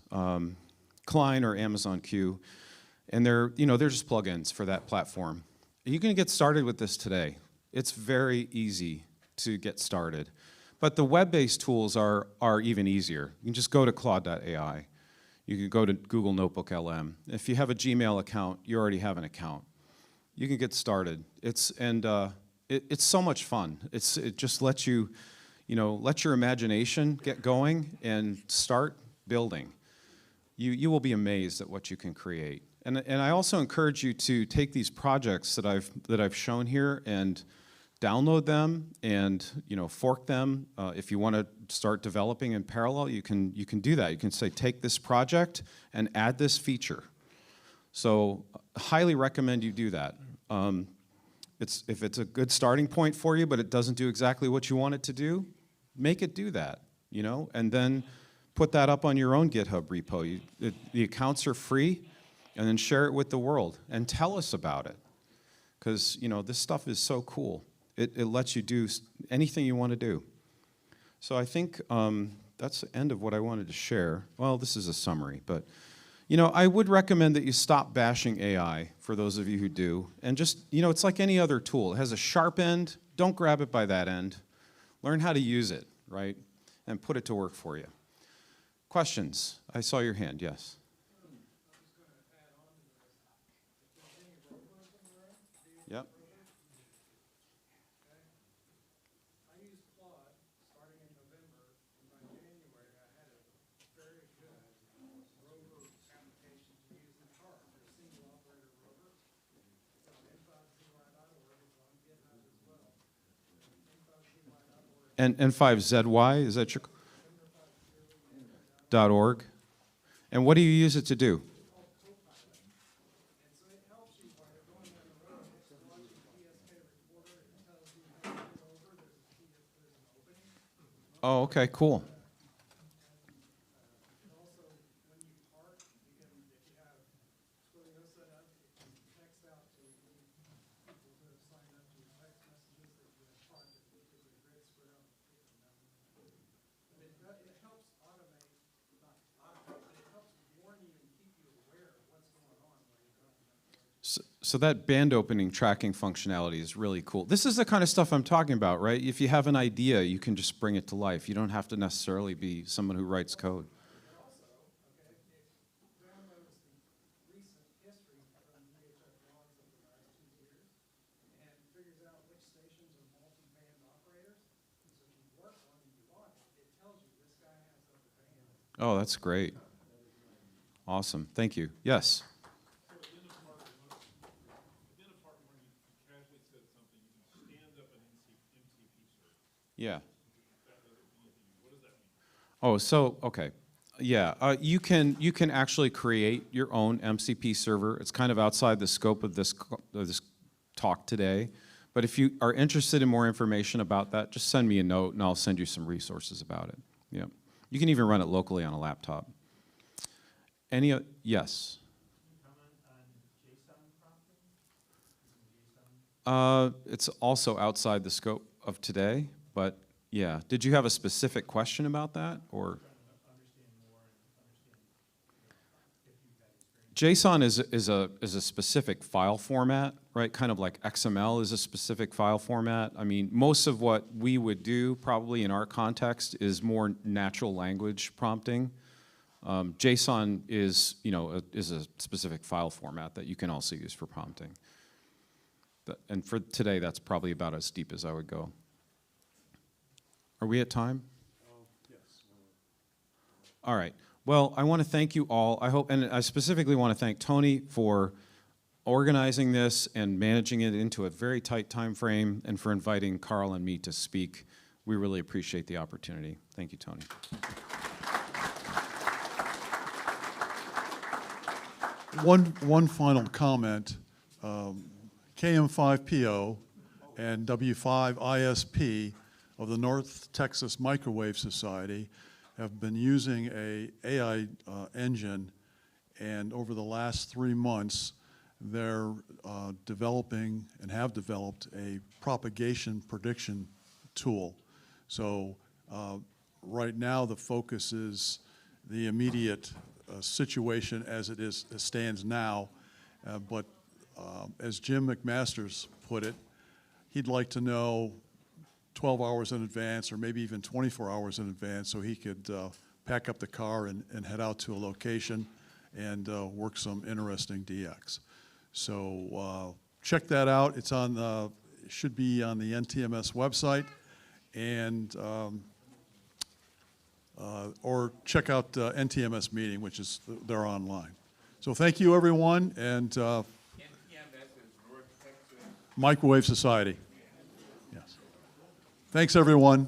Klein or Amazon Q, and they're just plugins for that platform. You can get started with this today. It's very easy to get started. But the web-based tools are even easier. You can just go to Claude.ai. You can go to Google Notebook LM. If you have a Gmail account, you already have an account. You can get started. It's so much fun. It just lets you, let your imagination get going and start building. You will be amazed at what you can create. And I also encourage you to take these projects that I've shown here and download them and, you know, fork them. If you want to start developing in parallel, you can do that. You can say, take this project and add this feature. So highly recommend you do that. If it's a good starting point for you, but it doesn't do exactly what you want it to do, make it do that, you know, and then put that up on your own GitHub repo. The accounts are free, and then share it with the world and tell us about it. Because, you know, this stuff is so cool. It lets you do anything you want to do. So I think that's the end of what I wanted to share. Well, this is a summary, but, you know, I would recommend that you stop bashing AI, for those of you who do, and just, you know, it's like any other tool. It has a sharp end. Don't grab it by that end. Learn how to use it, right, and put it to work for you. Questions? I saw your hand, yes. Yep. And N5ZY, is that your .org? And what do you use it to do? Oh, okay, cool. So that band opening tracking functionality is really cool. This is the kind of stuff I'm talking about, right? If you have an idea, you can just bring it to life. You don't have to necessarily be someone who writes code. Oh, that's great. Awesome. Thank you. Yes? Yeah. Oh, so, okay. Yeah, you can actually create your own MCP server. It's kind of outside the scope of this talk today. But if you are interested in more information about that, just send me a note and I'll send you some resources about it. Yeah. You can even run it locally on a laptop. Yes? It's also outside the scope of today, but yeah. Did you have a specific question about that, or? JSON is a specific file format, right? Kind of like XML is a specific file format. I mean, most of what we would do probably in our context is more natural language prompting. JSON is, you know, is a specific file format that you can also use for prompting. And for today, that's probably about as deep as I would go. Are we at time? Yes. All right. Well, I want to thank you all. I hope, and I specifically want to thank Tony for organizing this and managing it into a very tight time frame, and for inviting Carl and me to speak. We really appreciate the opportunity. Thank you, Tony. One final comment. KM5PO and W5ISP of the North Texas Microwave Society have been using a AI engine, and over the last 3 months, they're developing and have developed a propagation prediction tool. So right now, the focus is the immediate situation as it stands now, but as Jim McMasters put it, he'd like to know 12 hours in advance, or maybe even 24 hours in advance, so he could pack up the car and head out to a location and work some interesting DX. So check that out. It's on it should be on the NTMS website, and or check out NTMS meeting, which is they're online. So thank you, everyone, and Microwave Society. Thanks, everyone.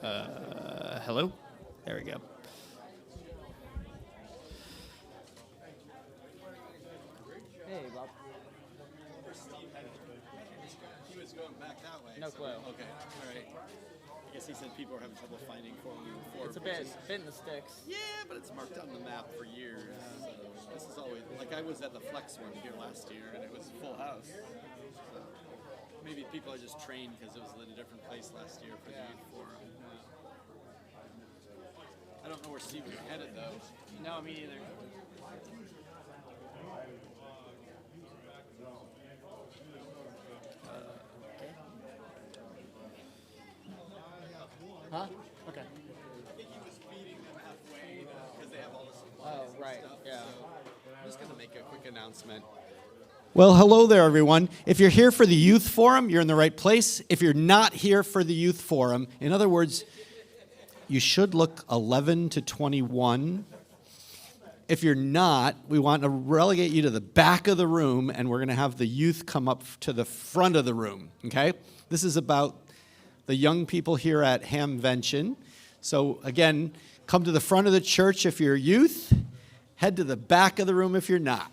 Hello? There we go. Hey, Bob. He was going back that way. No clue. Okay, all right. I guess he said people are having trouble finding 404. It's a bit in the sticks. Yeah, but it's marked on the map for years. So this is always, like I was at the Flex one here last year, and it was full house. So maybe people are just trained because it was in a different place last year for the youth forum. I don't know where Steve is headed, though. No, me either. Huh? Okay. I think he was feeding them halfway because they have all the supplies Oh, right, and stuff. yeah. So I'm just going to make a quick announcement. Well, hello there, everyone. If you're here for the youth forum, you're in the right place. If you're not here for the youth forum, in other words, you should look 11 to 21. If you're not, we want to relegate you to the back of the room, and we're going to have the youth come up to the front of the room, okay? This is about the young people here at Hamvention. So again, come to the front of the church if you're youth, head to the back of the room if you're not.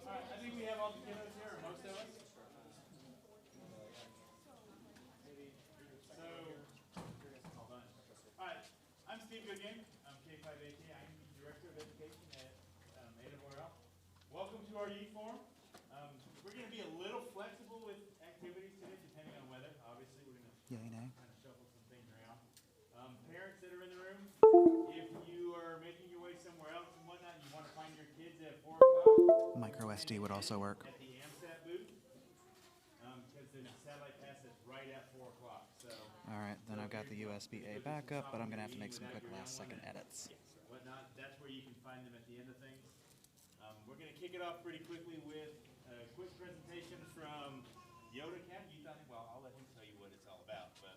I think we have all the kiddos here, or most of us. Hold on. All right, I'm Steve Goodgame. I'm K5AT. I'm the Director of Education at ARRL. Welcome to our youth forum. We're going to be a little flexible with activities today, depending on weather. Obviously, we're going to kind of shuffle some things around. Parents that are in the room, if you are making your way somewhere else and whatnot, you want to find your kids at 4 o'clock. Micro SD would also work. At the AMSAT booth, because the satellite pass is right at 4 o'clock. So. All right, then I've got the USB-A backup, but I'm going to have to make some quick last-second edits. Whatnot, that's where you can find them at the end of things. We're going to kick it off pretty quickly with a quick presentation from Yoda Cat. You thought, well, I'll let him tell you what it's all about, but.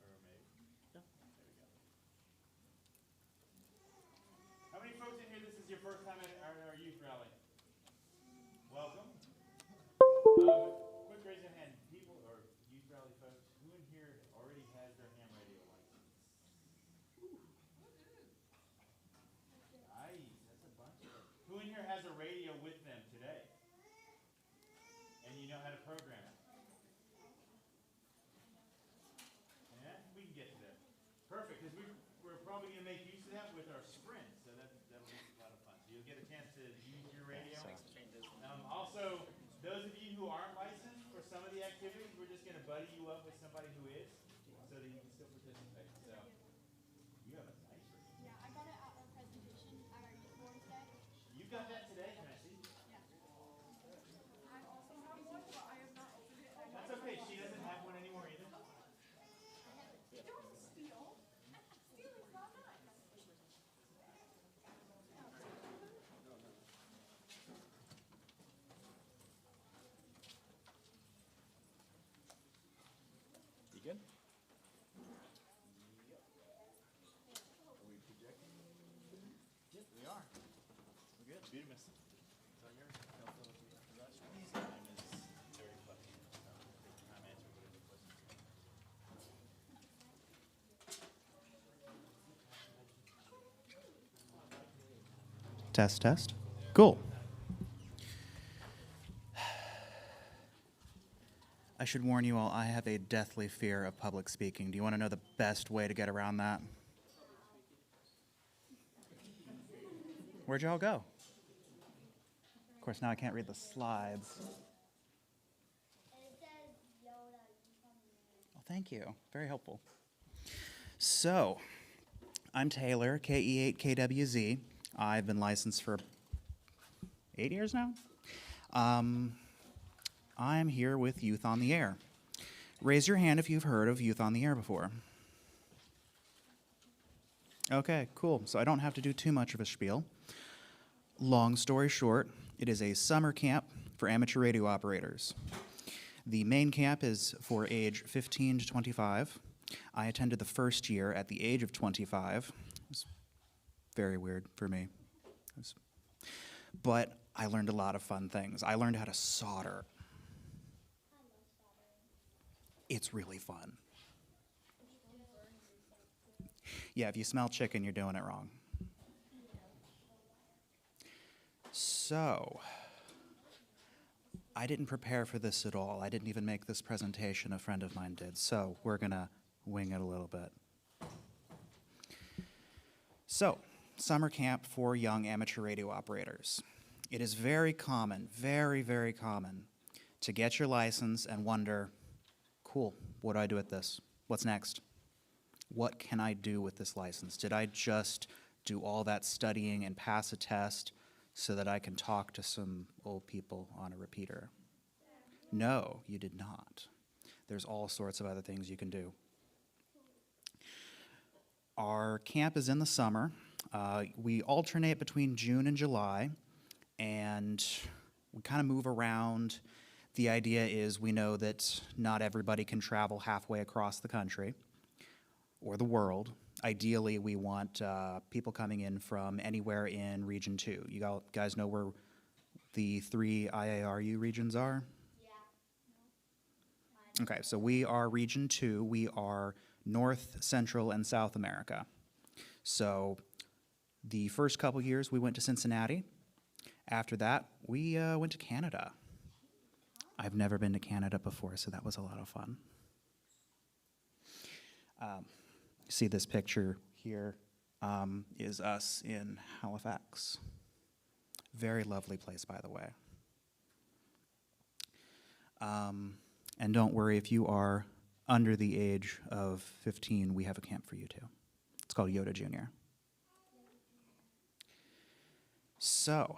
Or maybe. There we go. How many folks in here, this is your first time at our youth rally? Welcome. Quick raise of hand. People or youth rally folks, who in here already has their ham radio license? Nice, that's a bunch of them. Who in here has a radio with them today? And you know how to program it? Yeah, we can get to that. Perfect, because we're probably going to make use of that with our sprint, so that'll be a lot of fun. So you'll get a chance to use your radio. Also, those of you who aren't licensed for some of the activities, we're just going to buddy you up with somebody who is, so that you can still participate. So, you have a nice radio. Yeah, I got it at our presentation at our youth forum today. You got that today? Can I see? Yeah. I also have one, but I have not opened it. That's okay. She doesn't have one anymore either. Don't steal. Stealing's not nice. You good? Yep, we are. We're good. Beautiful. Is that yours? His time is very flexible, so take your time answering whatever questions. Test, test. Cool. I should warn you all, I have a deathly fear of public speaking. Do you want to know the best way to get around that? Where'd y'all go? Of course, now I can't read the slides. Oh, thank you. Very helpful. So, I'm Taylor, KE8KWZ. I've been licensed for 8 years now. I'm here with Youth on the Air. Raise your hand if you've heard of Youth on the Air before. Okay, cool. So I don't have to do too much of a spiel. Long story short, it is a summer camp for amateur radio operators. The main camp is for age 15 to 25. I attended the first year at the age of 25. It was very weird for me. But I learned a lot of fun things. I learned how to solder. It's really fun. Yeah, if you smell chicken, you're doing it wrong. So, I didn't prepare for this at all. I didn't even make this presentation. A friend of mine did. So, we're going to wing it a little bit. So, summer camp for young amateur radio operators. It is very common, very, very common to get your license and wonder, cool, what do I do with this? What's next? What can I do with this license? Did I just do all that studying and pass a test so that I can talk to some old people on a repeater? No, you did not. There's all sorts of other things you can do. Our camp is in the summer. We alternate between June and July, and we kind of move around. The idea is we know that not everybody can travel halfway across the country or the world. Ideally, we want people coming in from anywhere in Region 2. You guys know where the 3 IARU regions are? Yeah. Okay, so we are Region 2. We are North, Central, and South America. So the first couple years, we went to Cincinnati. After that, we went to Canada. I've never been to Canada before, so that was a lot of fun. See this picture here is us in Halifax. Very lovely place, by the way. And don't worry, if you are under the age of 15, we have a camp for you too. It's called Yoda Junior. So,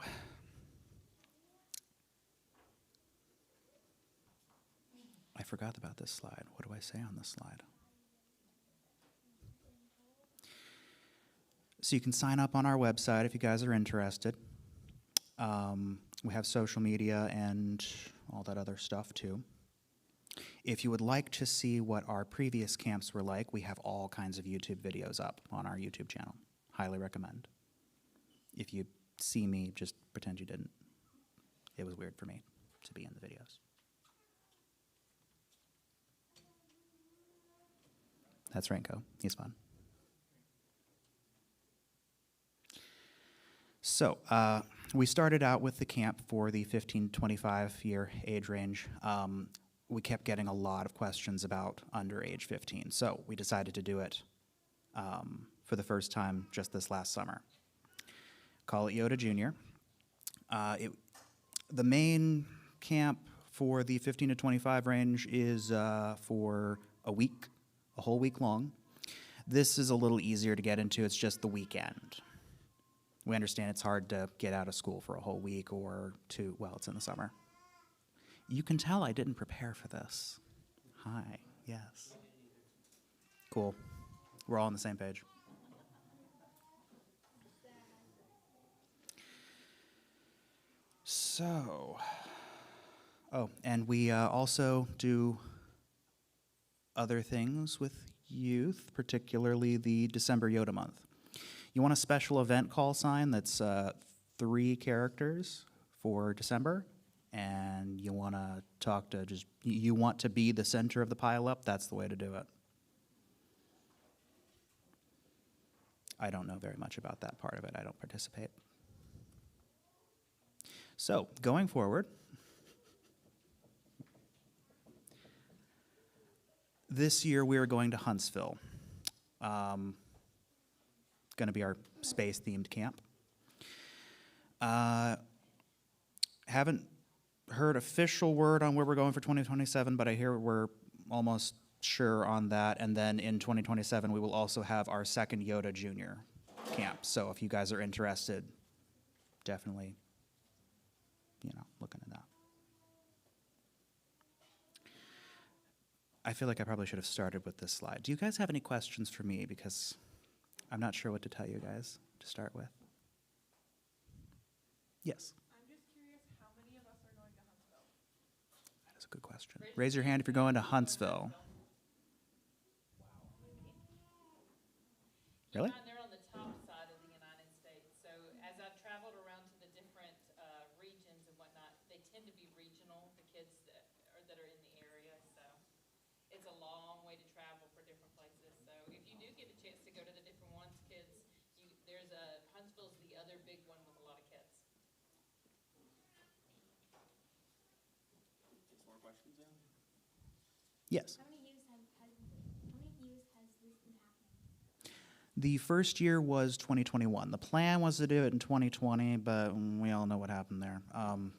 I forgot about this slide. What do I say on this slide? So you can sign up on our website if you guys are interested. We have social media and all that other stuff too. If you would like to see what our previous camps were like, we have all kinds of YouTube videos up on our YouTube channel. Highly recommend. If you see me, just pretend you didn't. It was weird for me to be in the videos. That's Renko. He's fun. So, we started out with the camp for the 15 to 25 year age range. We kept getting a lot of questions about under age 15, so we decided to do it for the first time just this last summer. Call it Yoda Junior. The main camp for the 15 to 25 range is for a week, a whole week long. This is a little easier to get into. It's just the weekend. We understand it's hard to get out of school for a whole week or two. Well, it's in the summer. You can tell I didn't prepare for this. Hi, yes. Cool. We're all on the same page. So, and we also do other things with youth, particularly the December Yoda month. You want a special event call sign that's 3 characters for December, and you want to talk to you want to be the center of the pile-up, that's the way to do it. I don't know very much about that part of it. I don't participate. So, going forward, this year we are going to Huntsville. Going to be our space-themed camp. Haven't heard official word on where we're going for 2027, but I hear we're almost sure on that. And then in 2027, we will also have our second Yoda Junior camp. So if you guys are interested, definitely, look into that. I feel like I probably should have started with this slide. Do you guys have any questions for me? Because I'm not sure what to tell you guys to start with. Yes? I'm just curious how many of us are going to Huntsville? That is a good question. Raise your hand if you're going to Huntsville. Really? They're on the top side of the United States. So as I've traveled around to the different regions and whatnot, they tend to be regional, the kids that are in the area. So it's a long way to travel for different places. So if you do get a chance to go to the different ones, kids, Huntsville's the other big one with a lot of kids. More questions now? Yes. How many years has this been happening? The first year was 2021. The plan was to do it in 2020, but we all know what happened there.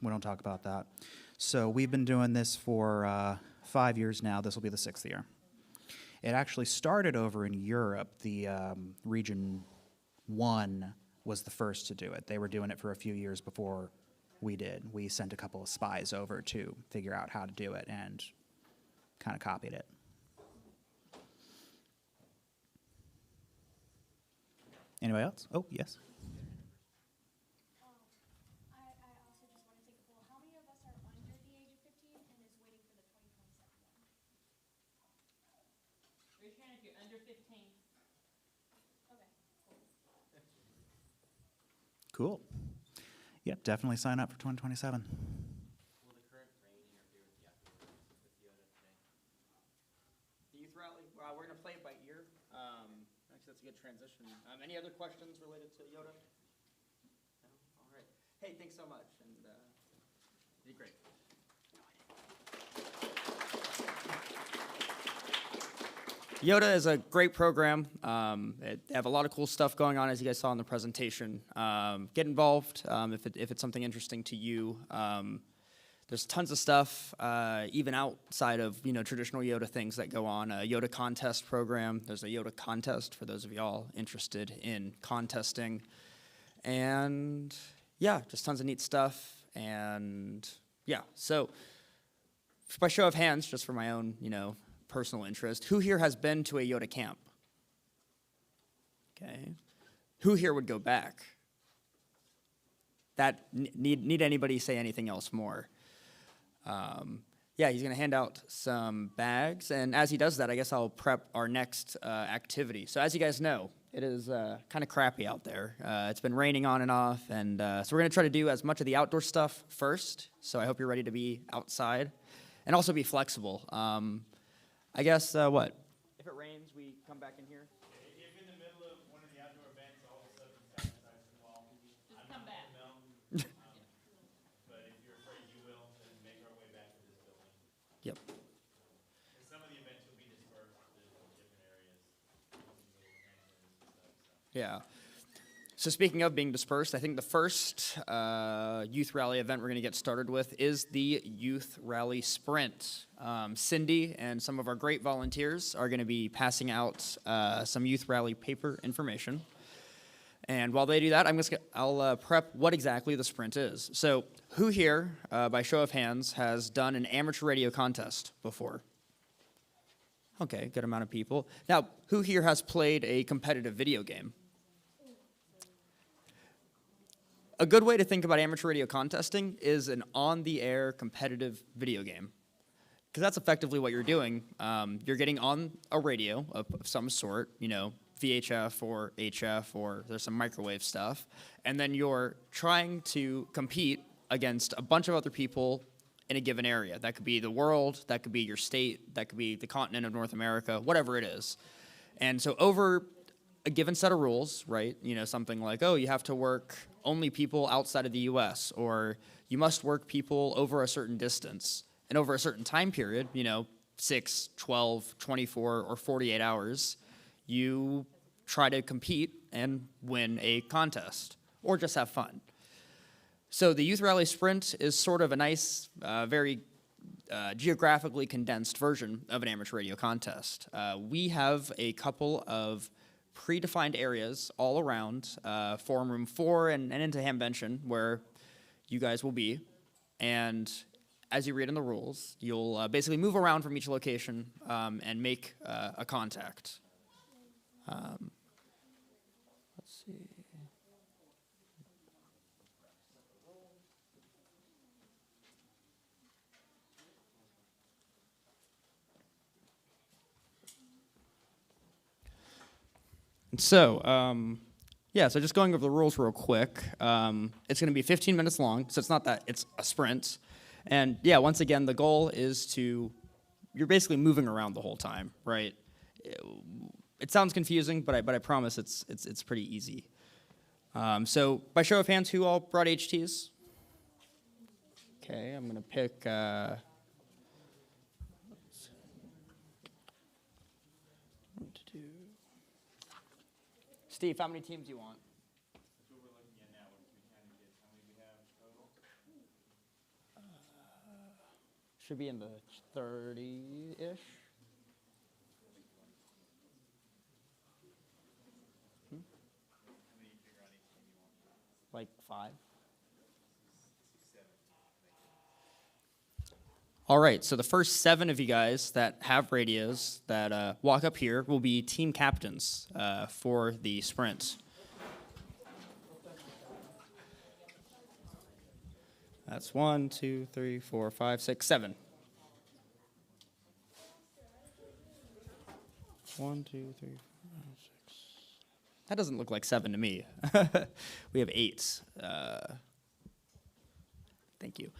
We don't talk about that. So we've been doing this for 5 years now. This will be the 6th year. It actually started over in Europe. The Region 1 was the first to do it. They were doing it for a few years before we did. We sent a couple of spies over to figure out how to do it and kind of copied it. Anybody else? Oh, yes. I also just want to take a poll. How many of us are under the age of 15 and is waiting for the 2027 one? Raise your hand if you're under 15. Okay, cool. Cool. Yep, definitely sign up for 2027. Will the current rain interfere with the activities with Yoda today? The youth rally, we're going to play it by ear. Actually, that's a good transition. Any other questions related to Yoda? No? All right. Hey, thanks so much, and you did great. Yoda is a great program. They have a lot of cool stuff going on, as you guys saw in the presentation. Get involved if it's something interesting to you. There's tons of stuff, even outside of traditional Yoda things that go on. A Yoda contest program. There's a Yoda contest for those of y'all interested in contesting. And yeah, just tons of neat stuff. And yeah, so by show of hands, just for my own, personal interest, who here has been to a Yoda camp? Okay. Who here would go back? Need anybody say anything else more? Yeah, he's going to hand out some bags, and as he does that, I guess I'll prep our next activity. So as you guys know, it is kind of crappy out there. It's been raining on and off, and so we're going to try to do as much of the outdoor stuff first, so I hope you're ready to be outside, and also be flexible. I guess, what? If it rains, we come back in here? If in the middle of one of the outdoor events, all of a sudden sacrifice the wall, just come back. But if you're afraid you will, then make our way back to this building. Yep. And some of the events will be dispersed to different areas. Yeah. So speaking of being dispersed, I think the first youth rally event we're going to get started with is the Youth Rally Sprint. Cindy and some of our great volunteers are going to be passing out some youth rally paper information. And while they do that, I'll prep what exactly the sprint is. So who here, by show of hands, has done an amateur radio contest before? Okay, good amount of people. Now, who here has played a competitive video game? A good way to think about amateur radio contesting is an on-the-air competitive video game. Because that's effectively what you're doing. You're getting on a radio of some sort, VHF or HF, or there's some microwave stuff, and then you're trying to compete against a bunch of other people in a given area. That could be the world, that could be your state, that could be the continent of North America, whatever it is. And so over a given set of rules, right, something like, oh, you have to work only people outside of the US, or you must work people over a certain distance and over a certain time period, 6, 12, 24, or 48 hours, you try to compete and win a contest, or just have fun. So the Youth Rally Sprint is sort of a nice, very geographically condensed version of an amateur radio contest. We have a couple of predefined areas all around Forum Room 4 and into Hamvention where you guys will be. And as you read in the rules, you'll basically move around from each location and make a contact. Let's see. So, yeah, so just going over the rules real quick. It's going to be 15 minutes long, so it's not that, it's a sprint. And yeah, once again, the goal is you're basically moving around the whole time, right? It sounds confusing, but I promise it's pretty easy. So by show of hands, who all brought HTs? Okay, I'm going to pick... Steve, how many teams do you want? That's what we're looking at now, with 3 candidates. How many do we have total? Should be in the 30-ish. Like 5. All right, so the first 7 of you guys that have radios that walk up here will be team captains for the sprint. That's 1, 2, 3, 4, 5, 6, 7. 1, 2, 3, 4, 5, 6. That doesn't look like 7 to me. We have 8. Thank you.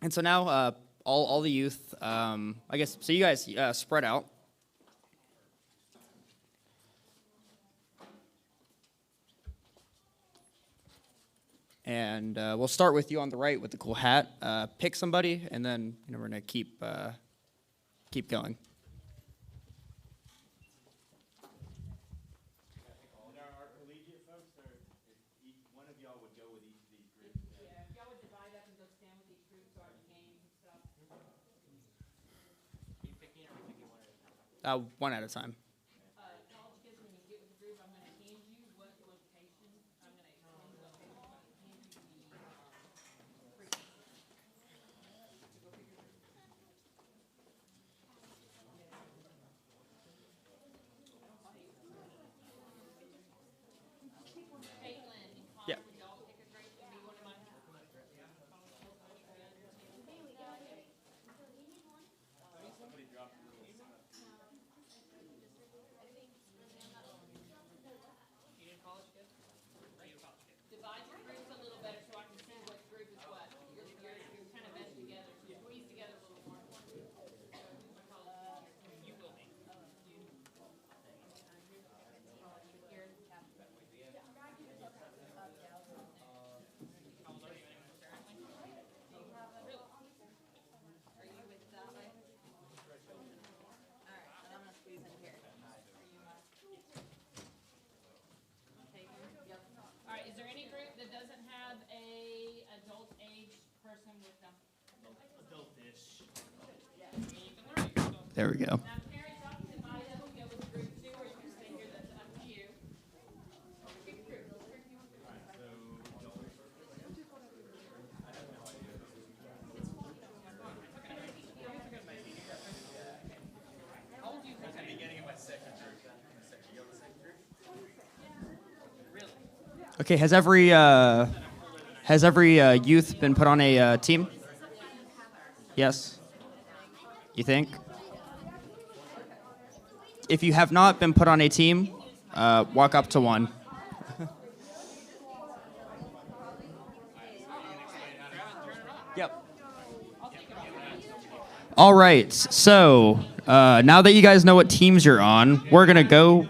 And so now, all the youth, I guess, so you guys spread out. And we'll start with you on the right with the cool hat. Pick somebody, and then we're gonna keep going. And our collegiate folks, each one of y'all would go with each of these groups. Yeah, if y'all would divide up and go stand with each group, start the games and stuff. Are you picking or are we picking one at a time? One at a time. College kids, when you get with the group, I'm gonna hand you what location, I'm gonna explain the location, I'm gonna hand you the Yeah. Divide your groups a little better so I can see what group is what. You're kind of meshed together, so squeeze together a little more. You will be. All right, is there any group that doesn't have a adult age person with them? Adult-ish. There we go. Now, parents, y'all can divide up and go with group 2, or you can stay here, that's up to you. Pick a group. At the beginning of my second group. You go the second group? Really? Okay, has every youth been put on a team? Yes? You think? If you have not been put on a team, walk up to one. Yep. All right, so now that you guys know what teams you're on, we're gonna go.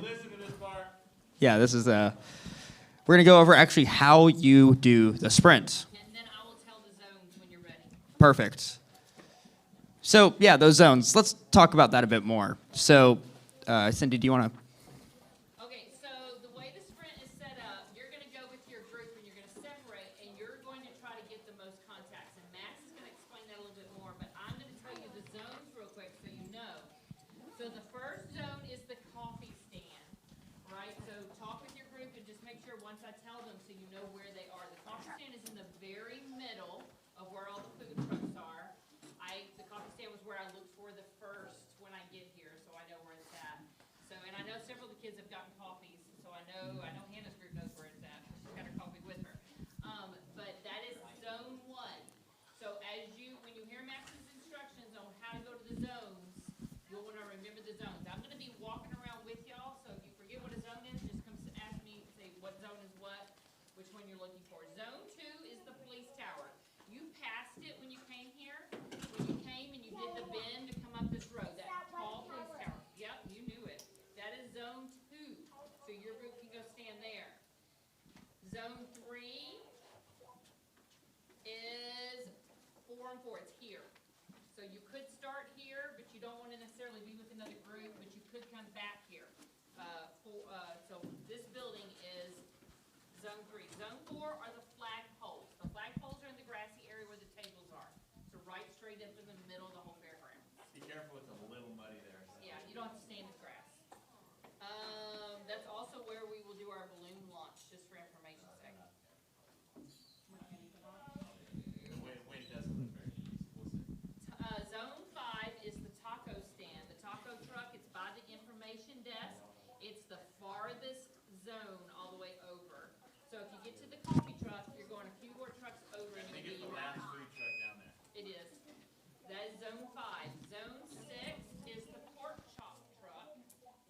Yeah, this is we're gonna go over actually how you do the sprint. And then I will tell the zones when you're ready. Perfect. So yeah, those zones. Let's talk about that a bit more. So, Cindy, do you want to? Okay, so the way the sprint is set up, you're going to go with your group and you're going to separate and you're going to try to get the most the first zone is the coffee stand, right? So talk with your group and just make sure once I tell them so you know where they are. The coffee stand is in the very middle of where all the food trucks are. The coffee stand was where I looked for the first when I get here, so I know where it's at. So, and I know several of the kids have gotten coffees, so I know Hannah's group knows where it's at. She's got her coffee with her. But that is zone 1. So when you hear Max's instructions on how to go to the zones, you'll want to remember the zones. I'm going to be walking around with y'all, so if you forget what a zone is, just come ask me, say what zone is what, which one you're looking for. Zone 2 is the police tower. You passed it when you came here. When you came and you did the bend to come up this road, that tall police tower. Yep, you knew it. That is zone 2. So your group can go stand there. Zone 3 is 4 and 4. It's here. So you could start here, but you don't want to necessarily be with another group, but you could come back here. So this building is zone 3. Zone 4 are the flag poles. The flag poles are in the grassy area where the tables are. So right straight up in the middle of the whole fairground. Be careful, it's a little muddy there. Yeah, you don't have to stand in grass. That's also where we will do our balloon launch, just for information's sake. Wind doesn't look very easy. Zone 5 is the taco stand. The taco truck, it's by the information desk. It's the farthest zone all the way over. So if you get to the coffee truck, you're going a few more trucks over. I think it's the last food truck down there. It is. That is zone 5. Zone 6 is the pork chop truck,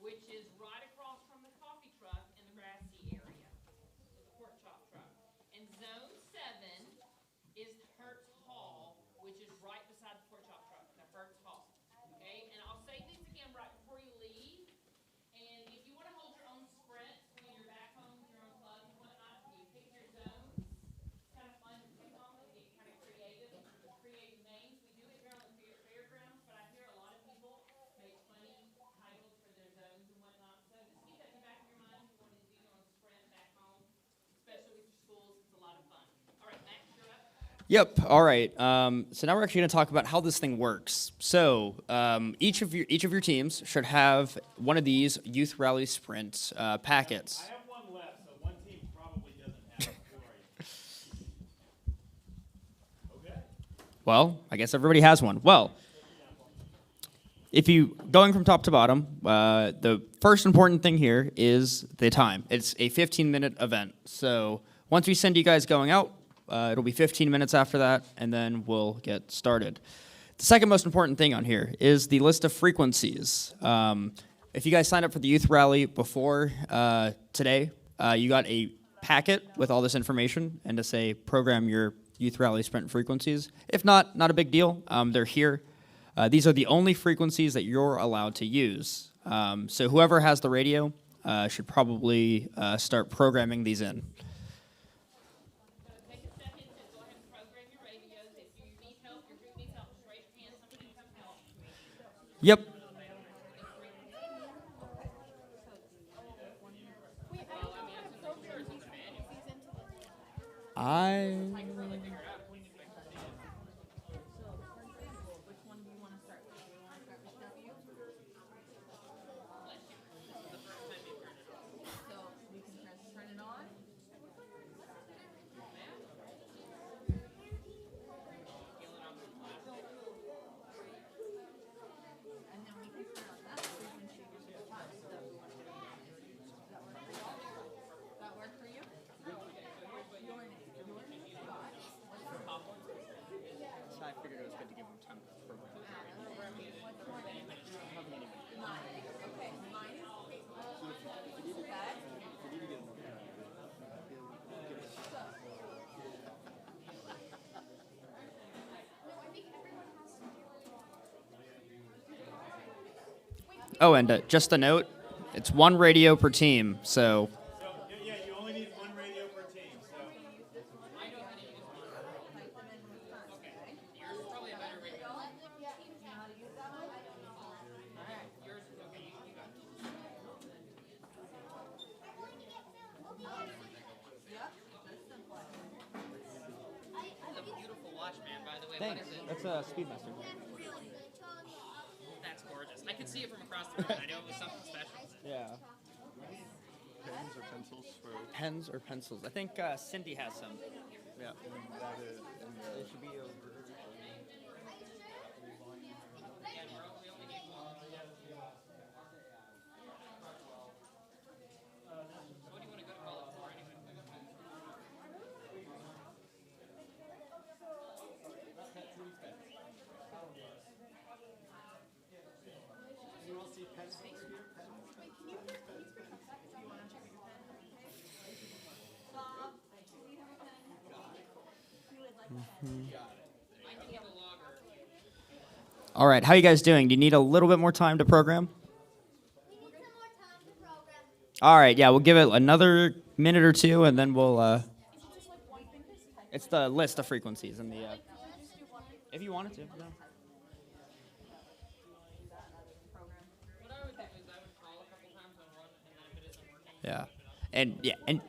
which is right across from the coffee truck in the grassy area. So the pork chop truck. And zone 7 is Hertz Hall, which is right beside the pork chop truck, the Hertz Hall. Okay, and I'll say these again right before you leave. And if you want to hold your own sprints when you're back home with your own club and whatnot, you pick your zones. It's kind of fun to pick on them, get kind of creative names. We do it here on the fairgrounds, but I hear a lot of people make funny titles for their zones and whatnot. So just keep that in the back of your mind if you want to do your own sprint back home, especially with your schools. It's a lot of fun. All right, Max, you're up. Yep. All right. So now we're actually going to talk about how this thing works. So each of your teams should have one of these youth rally sprint packets. I have one left, so one team probably doesn't have it. Who are you? Okay. Well, I guess everybody has one. Well, if you going from top to bottom, the first important thing here is the time. It's a 15-minute event. So once we send you guys going out, it'll be 15 minutes after that, and then we'll get started. The second most important thing on here is the list of frequencies. If you guys signed up for the youth rally before today, you got a packet with all this information and to say program your youth rally sprint frequencies. If not, not a big deal. They're here. These are the only frequencies that you're allowed to use. So whoever has the radio should probably start programming these in. Yep. Oh, and just a note, it's one radio per team, so. Yeah, you only need one radio per team, so. Thanks. That's a Speedmaster. That's gorgeous. I can see it from across the pens or pencils? I think Cindy has some. Yeah. They should be over. All right, how you guys doing? Do you need a little bit more time to program? All right, yeah, we'll give it another minute or two, and then we'll. It's the list of frequencies and the. If you wanted to. Yeah. Yeah, and yeah, and.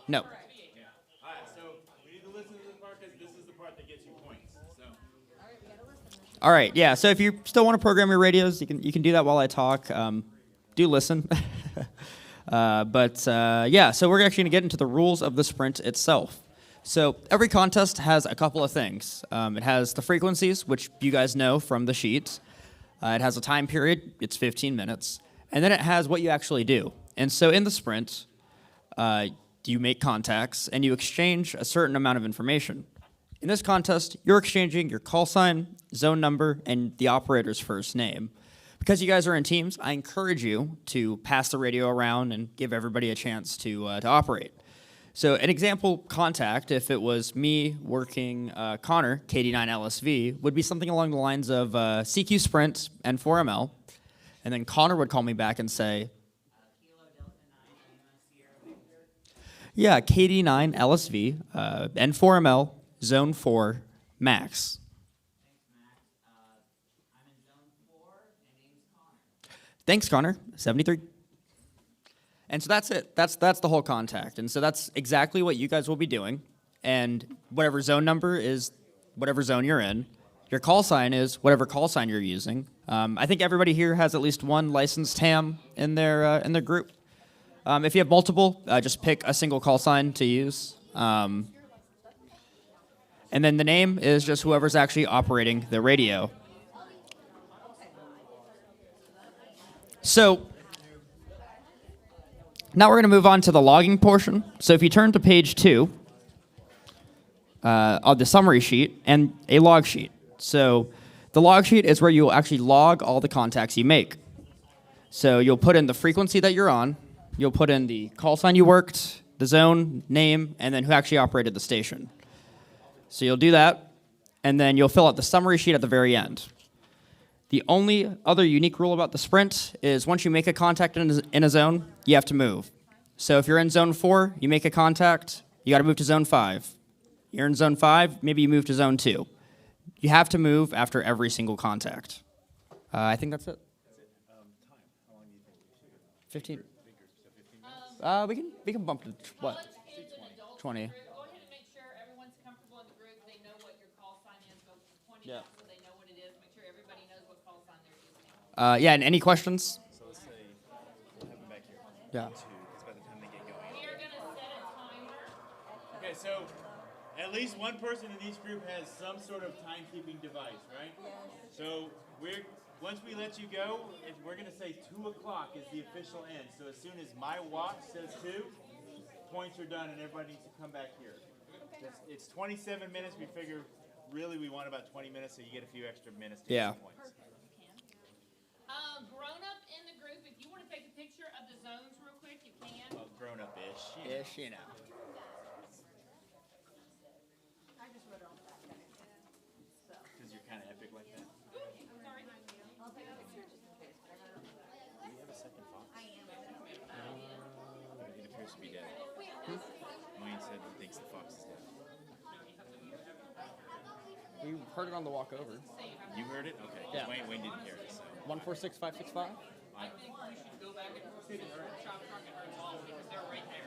No. All right, so we need to listen to this part because this is the part that gets you points. So. All right, yeah. So if you still want to program your radios, you can do that while I talk. Do listen. Yeah. So we're actually going to get into the rules of the sprint itself. So every contest has a couple of things. It has the frequencies, which you guys know from the sheets. It has a time period. It's 15 minutes, and then it has what you actually do. And so in the sprint, you make contacts and you exchange a certain amount of information. In this contest, you're exchanging your call sign, zone number, and the operator's first name. Because you guys are in teams, I encourage you to pass the radio around and give everybody a chance to operate. So an example contact, if it was me working Connor, KD9LSV, would be something along the lines of CQ Sprint N4ML, and then Connor would call me back and say, yeah, KD9LSV, N4ML, Zone 4, Max. Thanks, Connor. 73. And so that's it. That's the whole contact. And so that's exactly what you guys will be doing. And whatever zone number is whatever zone you're in. Your call sign is whatever call sign you're using. I think everybody here has at least one licensed ham in their group. If you have multiple, just pick a single call sign to use. And then the name is just whoever's actually operating the radio. So now we're going to move on to the logging portion. So if you turn to page 2 of the summary sheet and a log sheet. So the log sheet is where you'll actually log all the contacts you make. So you'll put in the frequency that you're on, you'll put in the call sign you worked, the zone, name, and then who actually operated the station. So you'll do that, and then you'll fill out the summary sheet at the very end. The only other unique rule about the sprint is once you make a contact in a zone, you have to move. So if you're in zone 4, you make a contact, you got to move to zone 5. You're in zone 5, maybe you move to zone 2. You have to move after every single contact. I think that's it. 15. We can bump to what? 20. Yeah, and any questions? So let's say, we'll have them back here. Yeah. Because by the time they get going. We are going to set a timer. Okay, so at least one person in each group has some sort of timekeeping device, right? Yes. So once we let you go, we're going to say 2 o'clock is the official end. So as soon as my watch says 2, points are done and everybody needs to come back here. It's 27 minutes. We figure really we want about 20 minutes, so you get a few extra minutes to get some points. Grown up in the group, if you want to take a picture of the zones real quick, you can. Well, grown up-ish. Ish, you know. Because you're kind of epic like that. Sorry. Do we have a second fox? It appears to be dead. Wayne said he thinks the fox is dead. We heard it on the walk over. You heard it? Okay. Yeah. Wayne didn't hear it. So. 146565? I think we should go back and see the shop truck and her mom because they're right there.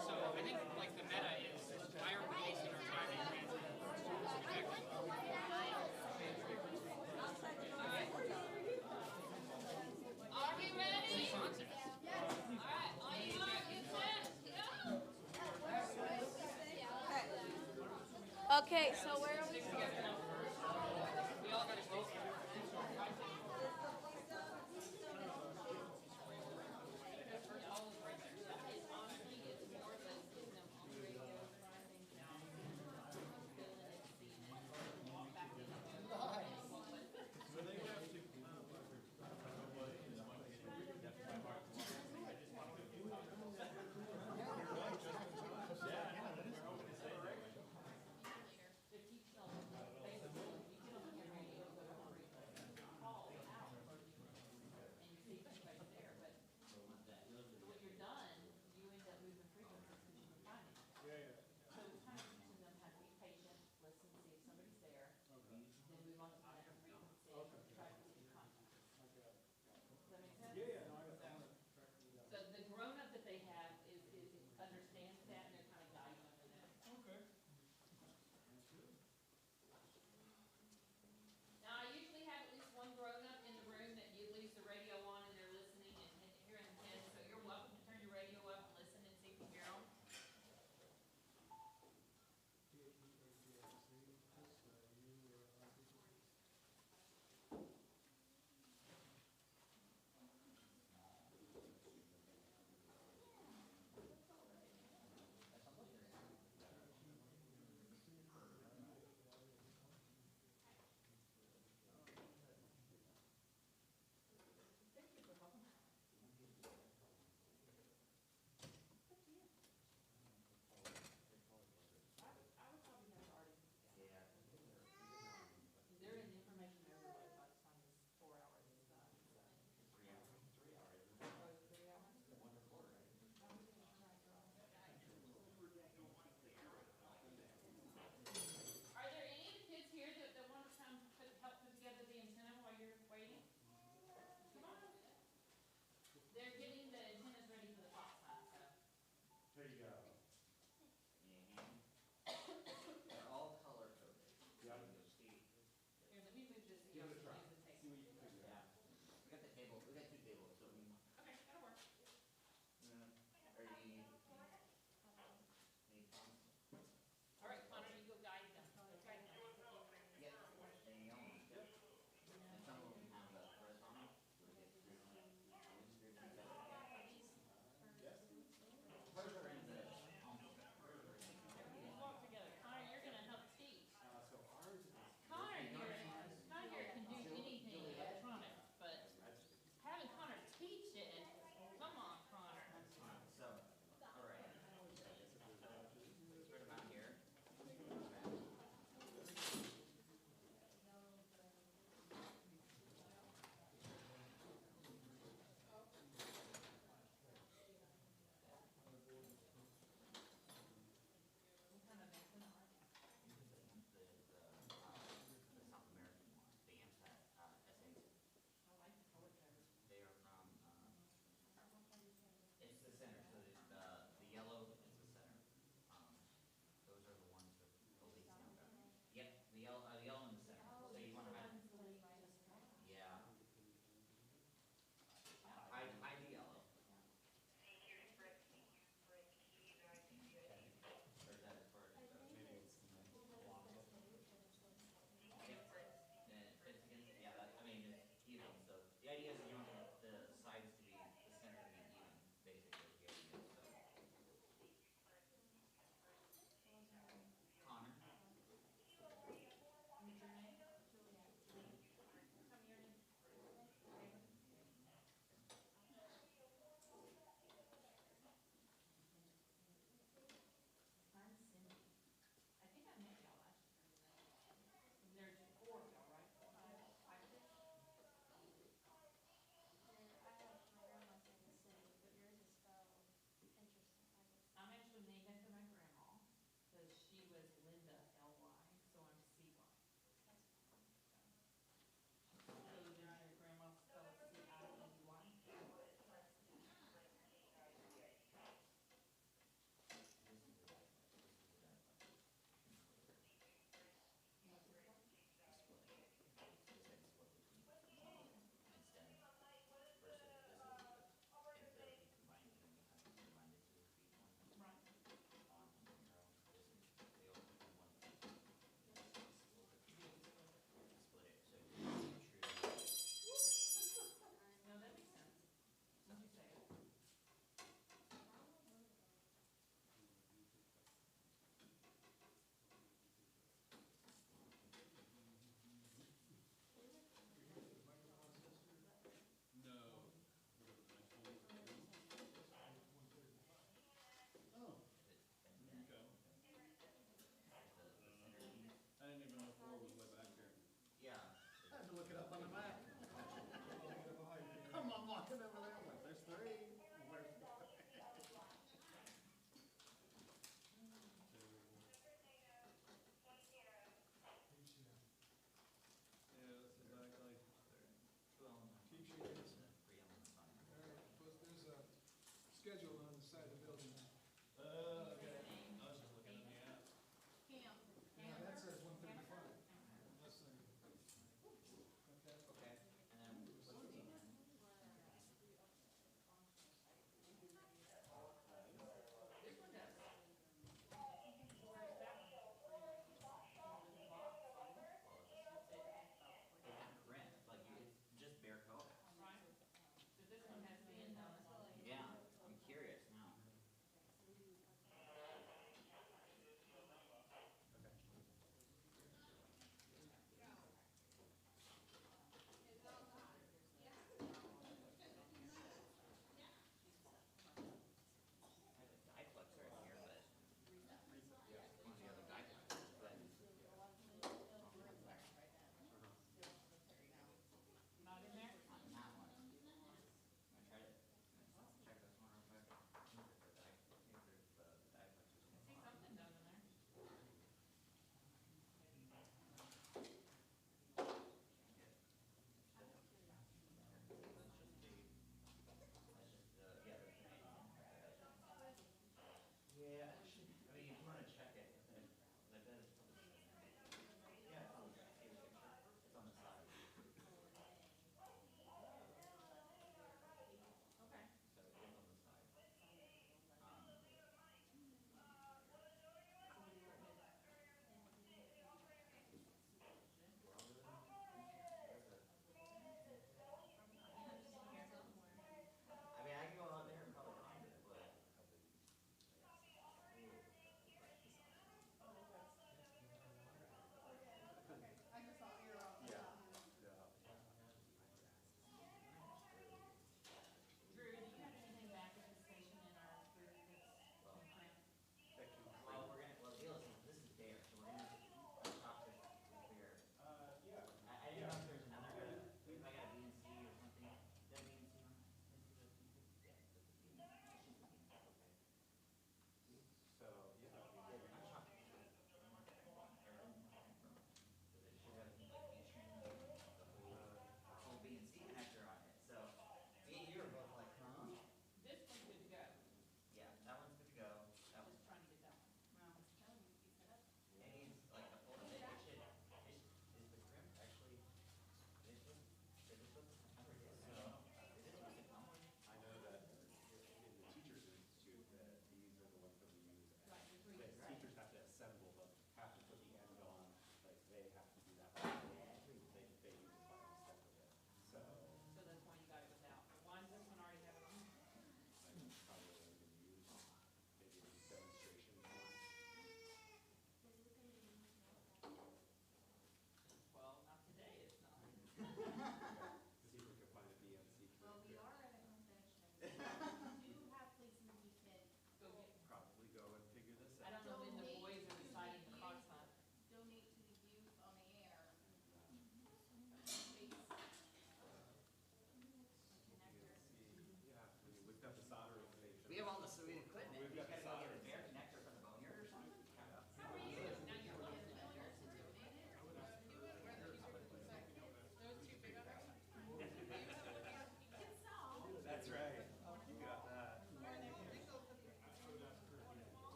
So I think like the meta is why are we wasting our time in transit? Are we ready? Okay, so where are we going?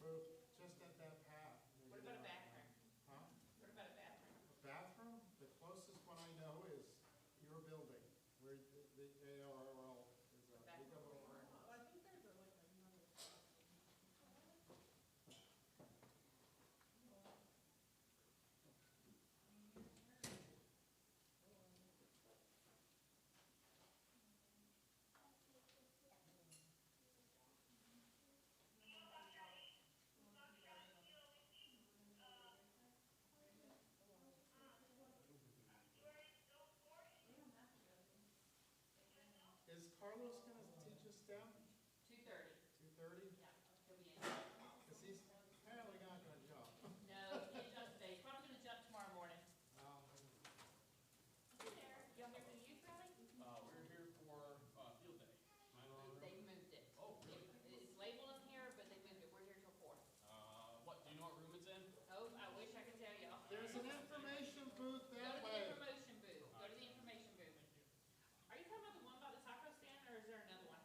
booth just at that path. What about a bathroom? Huh? What about a bathroom? A bathroom, the closest one I know is your building, where the ARRL is a big of a room. I think there's a, like another. Is Carlos gonna teach us STEM? 2:30. 2:30? Yeah, he'll be in. Because he's apparently not gonna jump. No, he can't jump today. He's probably gonna jump tomorrow morning. Um, Hey there, y'all here for the youth rally? We're here for, field day. They moved it. Oh, it's labeled in here, but they moved it. We're here till 4. What, do you know what room it's in? Oh, I wish I could tell y'all. There's an information booth Go to that the way. information booth. Go to the information booth. Are you talking about the one by the taco stand, or is there another one?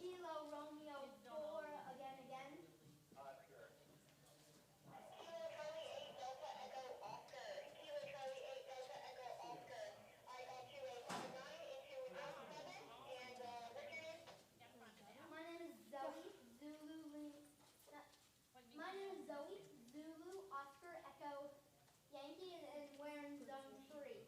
Kilo Romeo 4 again. My name is Zoe Zulu Oscar Echo Yankee and we're in zone 3.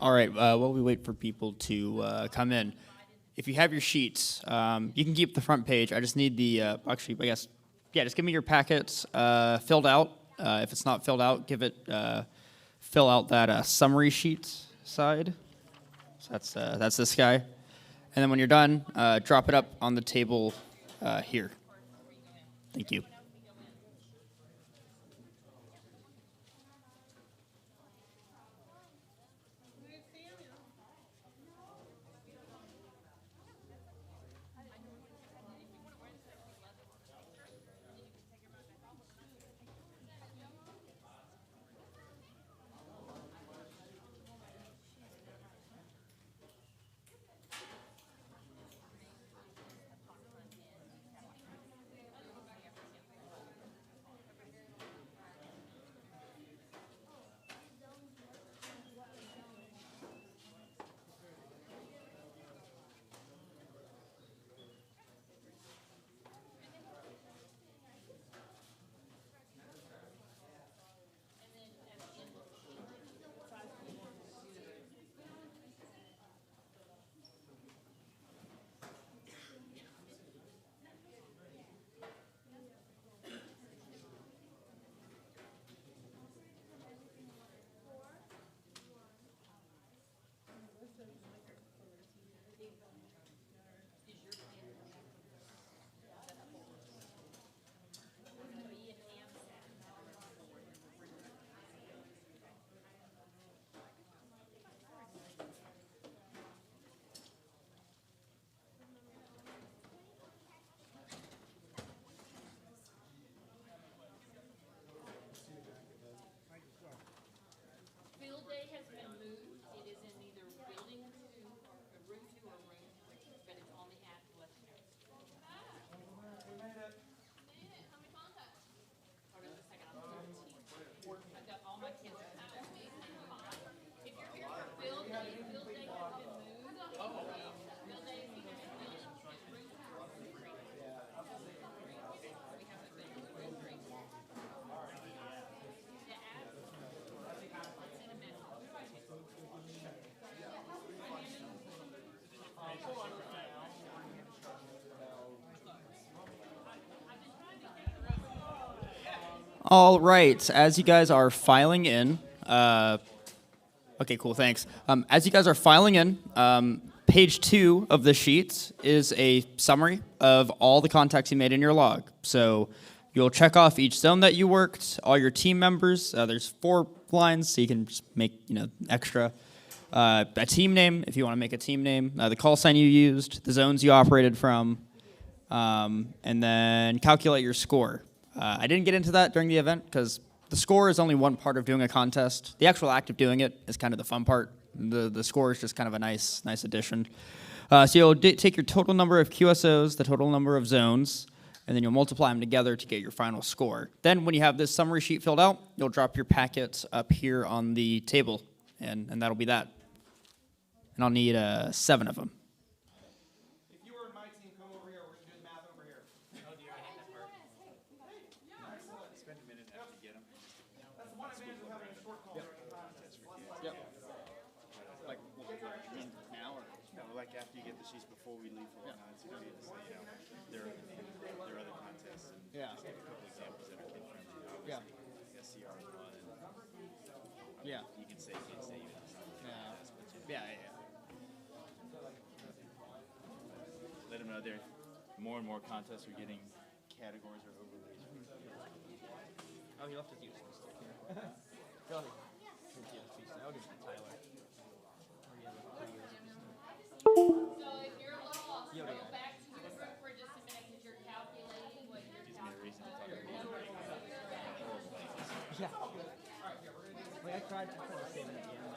All right, while we wait for people to come in, if you have your sheets, you can keep the front page. I just need the, actually, I guess, yeah, just give me your packets filled out. If it's not filled out, fill out that summary sheets side. So that's this guy. And then when you're done, drop it up on the table here. Thank you. Field day has been moved. It is in either building 2, room 2 or room 3, but it's on the athletic. Hold on just a second. I'm 13. I've got all my kids. If you're here for field day has been moved. Field day is either in building 2, room 2 or room 3. We have a big room 3. All right, as you guys are filing in, okay, cool, thanks. As you guys are filing in, page 2 of the sheet is a summary of all the contacts you made in your log. So you'll check off each zone that you worked, all your team members. There's 4 lines, so you can just make extra. A team name, if you want to make a team name, the call sign you used, the zones you operated from, and then calculate your score. I didn't get into that during the event because the score is only one part of doing a contest. The actual act of doing it is kind of the fun part. The score is just kind of a nice addition. So you'll take your total number of QSOs, the total number of zones, and then you'll multiply them together to get your final score. Then when you have this summary sheet filled out, you'll drop your packets up here on the table, and that'll be that. And I'll need 7 of them. If you were in my team, come over here. We're going to do the math over here. Oh, do you hate that part? Excellent. Spend a minute after you get them. That's one advantage of having a short call. Yep. Like, now or? No, like after you get the sheets before we leave for it's going to be to say, there are other contests. And just give a couple examples that are kid-friendly. Yeah. SCR is one. Yeah. You can say, you can Yeah. Let them know there. More and more contests are getting categories or overlays. Oh, he left his useless stick here. Go ahead. I'll give it to Tyler. So if you're a little lost, go back to your group for just a minute because you're calculating what you're calculating. Yeah. Wait, I tried to save it at the end.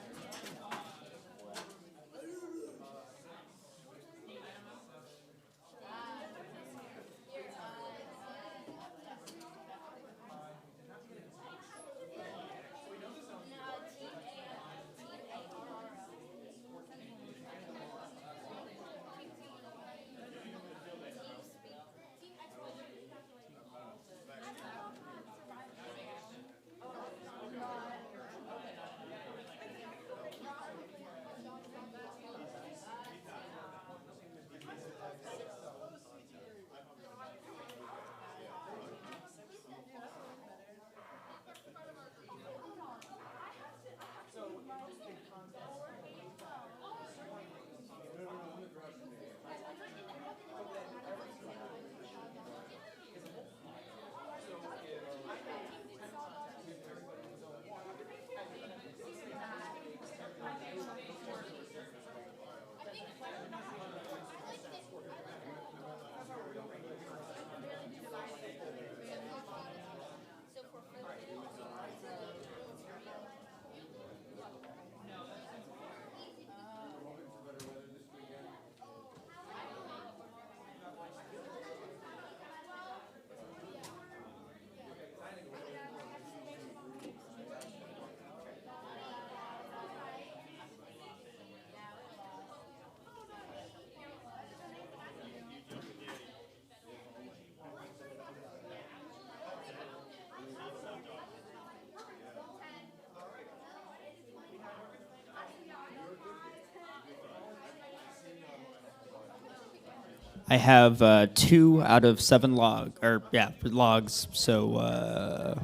I have 2 out of 7 logs. So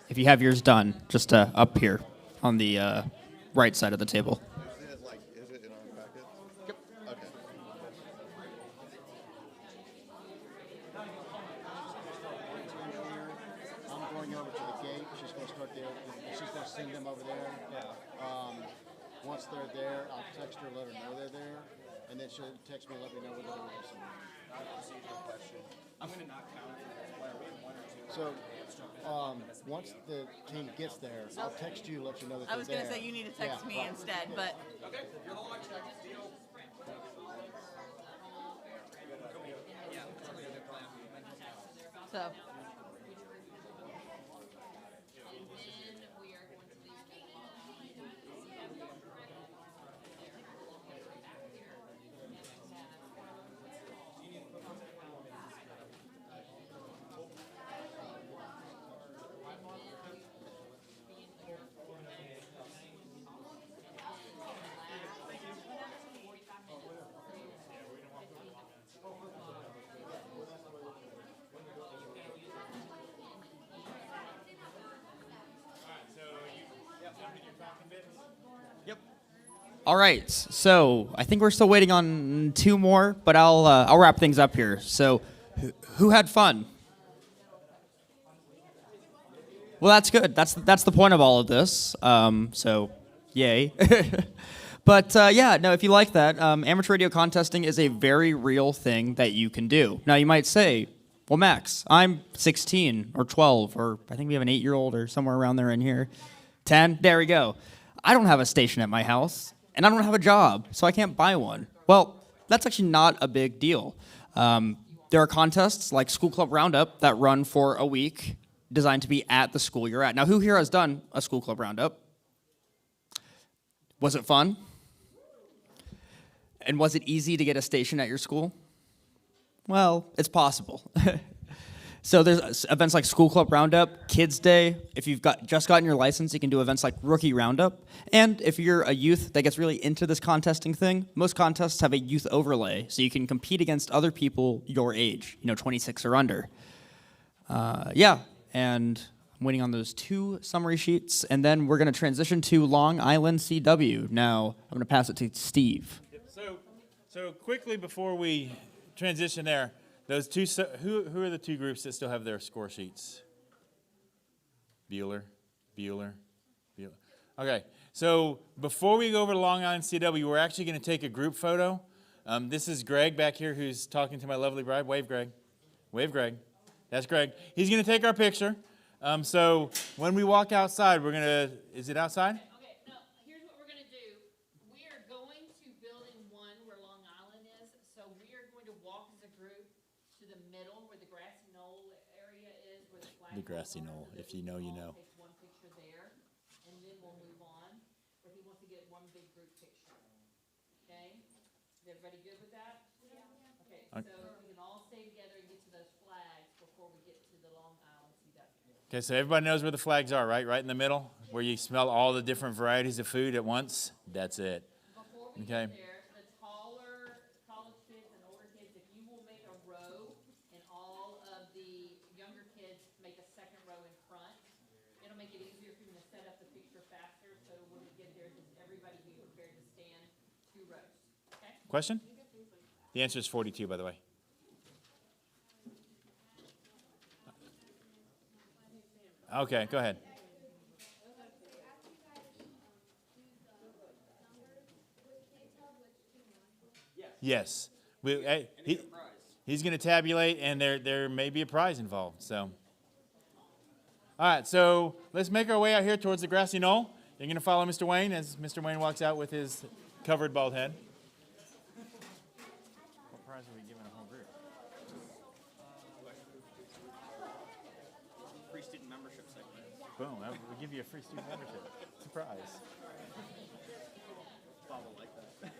if you have yours done, just up here on the right side of the table. Is it in our packet? Yep. Okay. I'm going over to the gate. She's going to start there. She's going to send them over there. Once they're there, I'll text her, let her know they're there, and then she'll text me, let me know whether they're listening. I'm going to not count. So, once the team gets there, I'll text you, let you know that I was they're going to there. say you need to text me instead, but. Okay, you're the log check. Deal. So. All right, so I think we're still waiting on 2 more, but I'll wrap things up here. So, who had fun? Well, that's good. That's the point of all of this. So, yay. But yeah, no, if you like that, amateur radio contesting is a very real thing that you can do. Now, you might say, well, Max, I'm 16 or 12, or I think we have an 8-year-old or somewhere around there in here. 10, there we go. I don't have a station at my house. And I don't have a job, so I can't buy one. Well, that's actually not a big deal. There are contests like School Club Roundup that run for a week, designed to be at the school you're at. Now, who here has done a School Club Roundup? Was it fun? And was it easy to get a station at your school? Well, it's possible. So there's events like School Club Roundup, Kids Day. If you've just gotten your license, you can do events like Rookie Roundup. And if you're a youth that gets really into this contesting thing, most contests have a youth overlay, so you can compete against other people your age, 26 or under. Yeah, and I'm waiting on those 2 summary sheets, and then we're going to transition to Long Island CW. Now, I'm going to pass it to Steve. So quickly before we transition there, those 2, who are the 2 groups that still have their score sheets? Bueller. Okay, so before we go over to Long Island CW, we're actually going to take a group photo. This is Greg back here who's talking to my lovely bride. Wave, Greg. Wave, Greg. That's Greg. He's going to take our picture. So when we walk outside, we're going to, is it outside? Okay, no, here's what we're going to do. We are going to building 1 where Long Island is, so we are going to walk as a group to the middle where the grassy knoll area is, where the flag. The grassy knoll. If you know, you know. Take 1 picture there, and then we'll move on. But he wants to get 1 big group picture. Okay? Is everybody good with that? Yeah. Okay, so we can all stay together and get to those flags before we get to the Long Island CW. Okay, so everybody knows where the flags are, right? Right in the middle, where you smell all the different varieties of food at once. That's it. Before we Okay. get there, the taller college kids and older kids, if you will make a row, and all of the younger kids make a second row in front, it'll make it easier for you to set up the picture faster. So when we get there, just everybody be prepared to stand 2 rows. Okay? Question? The answer is 42, by the way. Okay, go ahead. Yes. He's going to tabulate, and there may be a prize involved. So, all right. So let's make our way out here towards the grassy knoll. You're going to follow Mr. Wayne as Mr. Wayne walks out with his covered bald head. What prize are we giving a whole group? Free student membership segment. Boom. We'll give you a free student membership. Surprise. Bob will like that.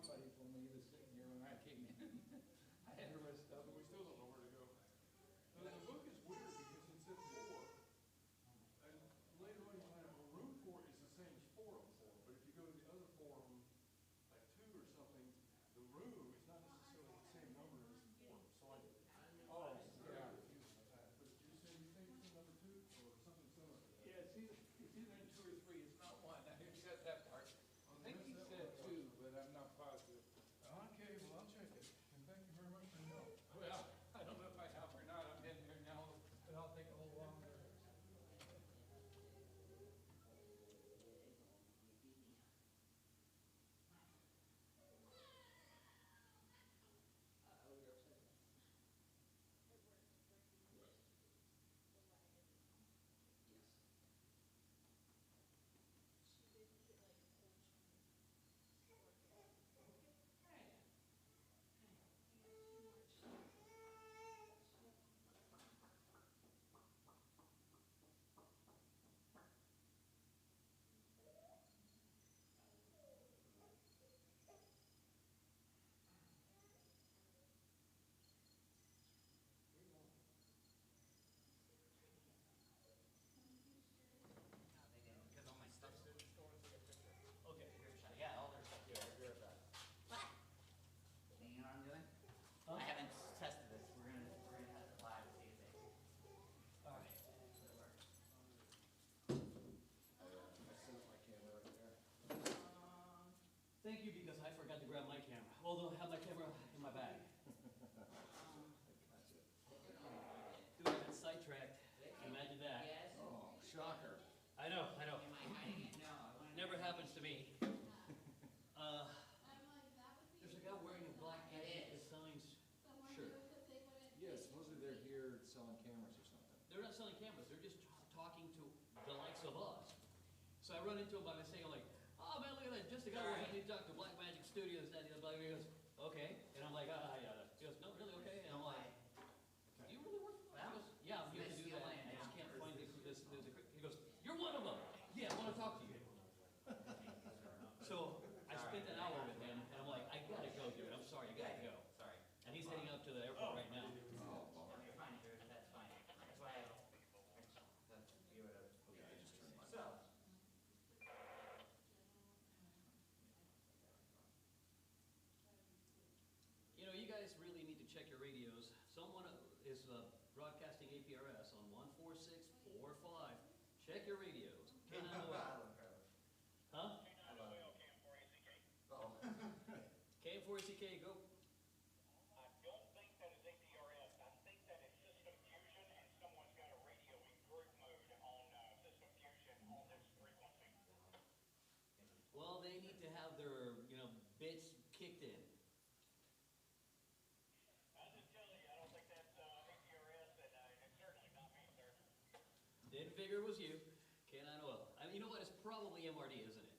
somebody told me he was sitting here when I came in. I had to rest up, but we still don't know where to go. The book is weird because it's at 4. And later on you find out, well, room 4 is the same as forum 4, but if you go to the other forum, like 2 or something, the room is not necessarily the same number as the forum. So I, oh, yeah, I'm confused with that. But you say you think it's number 2 or something similar to that? Yeah, it's either in 2 or 3, it's not 1, I didn't get that part. I think he said 2, but I'm not positive. Okay, well, I'll check it, and thank you very much for your help. Well, I don't know if I have or not, I'm in there now, but I'll take a little longer. Thank you, because I forgot to grab my camera, although I have my camera in my bag. Dude, I got sidetracked. Imagine that. Oh, shocker. I know. Never happens to me. There's a guy wearing a black Magic Designs shirt. Yeah, supposedly they're here selling cameras or something. They're not selling cameras, they're just talking to the likes of us. So I run into him by mistake, I'm like, oh man, look at that, just the guy who need to talk to Black Magic Studios, that, the other. He goes, okay. And I'm like, yeah. He goes, no, really, okay? And I'm like, do you really work for them? He goes, yeah, I'm here to do that. I just can't find this. He goes, you're one of them. Yeah, I want to talk to you. So I spent an hour with him, and I'm like, I gotta go, dude. I'm sorry, I gotta go. Sorry. And he's heading out to the airport right now. You're fine, dude, that's fine. That's why I, you would have. So. You know, you guys really need to check your radios. Someone is broadcasting APRS on 14645. Check your radios. Huh? KM4ACK, go. I don't think that is APRS. I think that is System Fusion, and someone's got a radio in group mode on System Fusion on this frequency. Well, they need to have their, bits kicked in. I just tell you, I don't think that's APRS, and it's certainly not me, sir. Didn't figure it was you. Cannot oil. I mean, you know what? It's probably MRD, isn't it?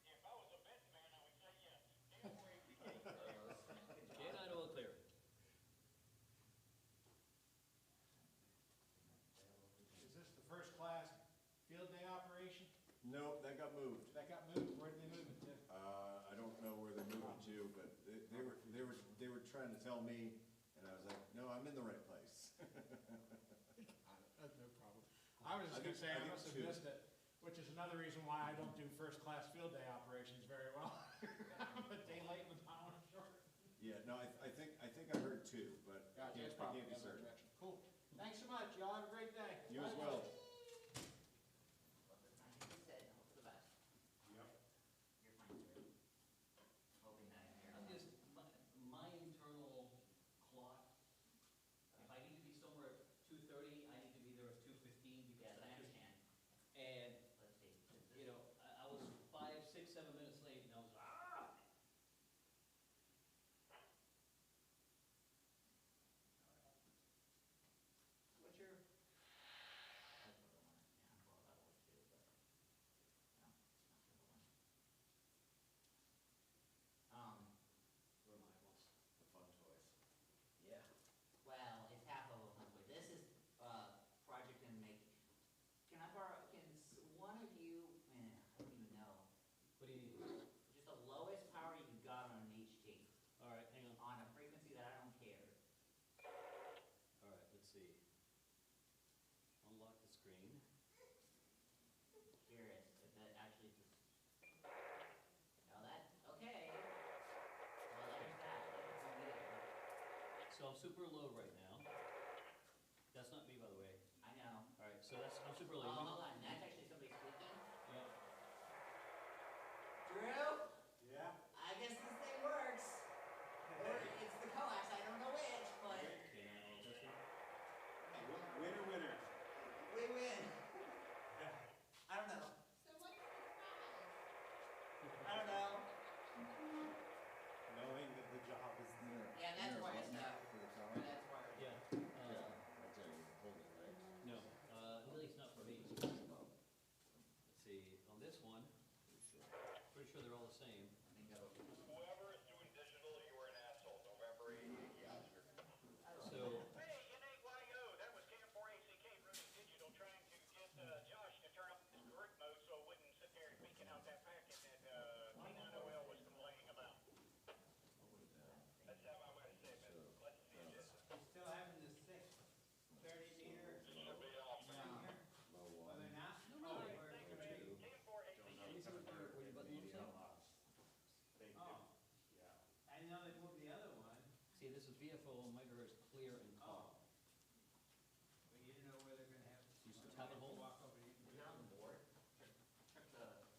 If I was a betting man, I would say yes. Cannot oil clear. Is this the first class field day operation? Nope, that got moved. That got moved, where did they move it to? I don't know where they moved it to, but they were trying to tell me, and I was like, no, I'm in the right place. That's no problem. I was just gonna say, I must have missed it, which is another reason why I don't do first class field day operations very well. I'm a day late with my own short. Yeah, no, I think I heard 2, but I Gotcha, it's can't probably be the other certain. direction. Cool. Thanks so much, y'all have a great day. You as well. I'm just, my internal clock, if I need to be somewhere at 2:30, I need to be there at 2:15 because I understand. And, I was 5, 6, 7 minutes late, and I was, What's your? So I'm super low right now. That's not me, by the way. I know. All right, so that's, I'm super low. Oh, hold on, that's actually somebody speaking? Yeah. Drew? Yeah? I guess this thing works. Or it's the coax, I don't know which, but. Okay, now I'll test it. Winner, winner. We win. I don't know. So what's the prize? I don't know. Knowing that the job is there. Yeah, that's why it's not. That's why. Yeah. That's how you hold it, right? No, at least not for me. Let's see, on this one, pretty sure they're all the same. Whoever is doing digital, you are an asshole. November 88, yeah. So, Hey, NAYO, that was Cam4ACK running digital, trying to get Josh to turn up his group mode so it wouldn't sit there leaking out that packet that K9OL was complaining about. That's how I would say it. Let's see this. Still having the 630 meter. This should be off. Are they not? No, Oh, no. we're I know they moved the other one. see, this is VFO, megahertz clear and calm. But you don't know where they're gonna have. You just tap and hold. Walk over here.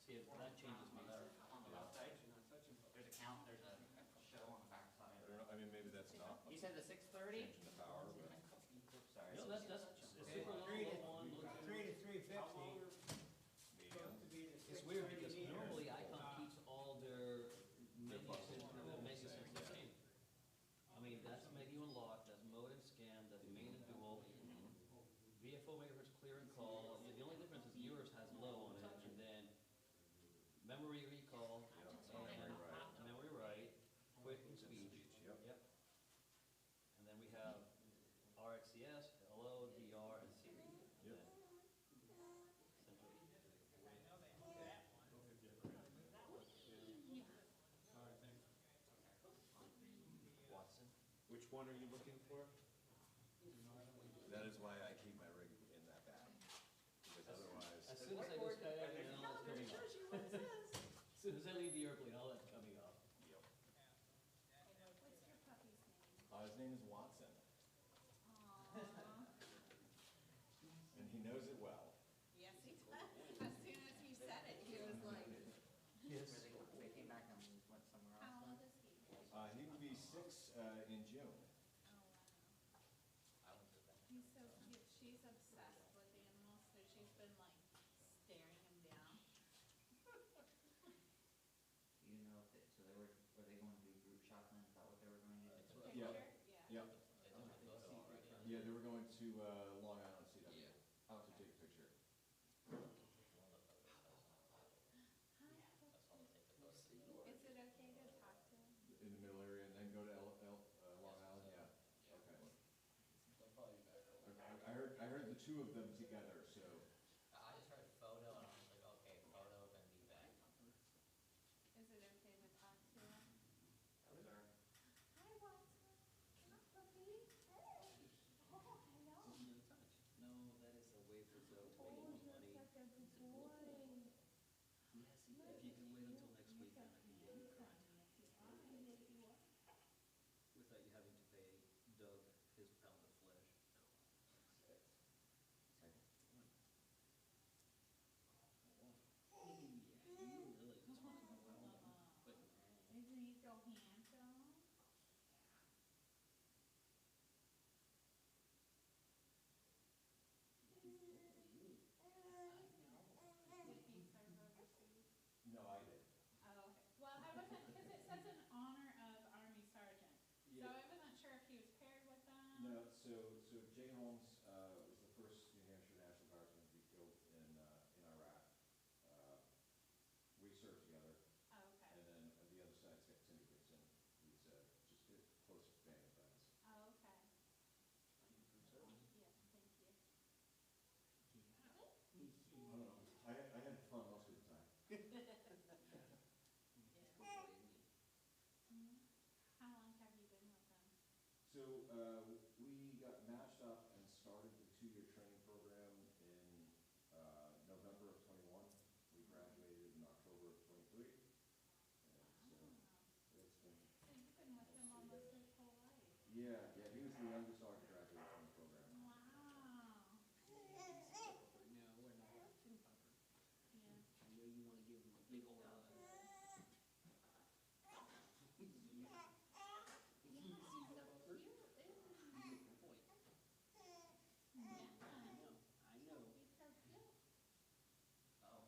See, if that changes me. On the left side, there's a count, there's a show on the back side. I don't know, I mean, maybe that's not. You said the 630? Changing the power, but. Sorry. No, that's it's super low, low one, low two. 3 to 350. Supposed to be the It's weird 630 because meter. normally Icon keeps all their mega sense the same. I mean, that's menu and lock, that's mode and scan, that's main and dual. VFO megahertz clear and call. The only difference is yours has low on it, and then memory recall, and memory write, quick and speech. Yep. And then we have RxCS, hello, DR, and Siri. And Yep. then essentially. Watson. Which one are you looking for? That is why I keep my rig in that bag, because otherwise. As soon as I go skydiving, then all that's coming off. As soon as I leave the airplane, all that's coming off. What's your puppy's name? His name is Watson, and he knows it well. Yes, he does. As soon as he said it, he was like, Yes. They came back and went somewhere else. How old is he? He will be 6 in June. he's so cute. She's obsessed with animals, so she's been like staring him down. You know if they, so were they going to do group shopping? Is that what they were going to do? Yeah. Yeah. Yep. Yeah, they were going to Long Island CW. To take a picture. Is it okay to talk to him? In the middle area, and then go to Long Island, yeah. Okay. I heard the two of them together, so. I just heard photo and I was like, okay, photo, then be back. Is it okay to talk to him? Hi, Watson. Hi, puppy. Hey. Oh, hello. No, that is a way for Zoe to Oh, make more you money. look like a good boy. Yes, if you can wait until next week, then I can get you Hi, baby. What? without you having to pay Doug his pound of flesh. Isn't he so handsome? Did he serve overseas? No, I did. Oh, okay. Well, I wasn't, because it says in honor of Army Sergeant. So Yeah. I wasn't sure if he was paired with them. No, so Jay Holmes was the first New Hampshire National Guardsman to be killed in Iraq. We served together. Oh, okay. And then the other side's got Cindy Gibson, who's just a close family friends. Oh, okay. Yes, thank you. I don't know. I had fun most of the time. How long have you been with them? So we got matched up and started the 2-year training program in November of 21. We graduated in October of 23. And so it's been. So you've been with him almost his whole life. Yeah, he is the youngest dog to graduate from the program. Wow. Now, we're not too pampered. I know you wanna give them a big old hug. Easy, pupper. Beautiful boy. I know.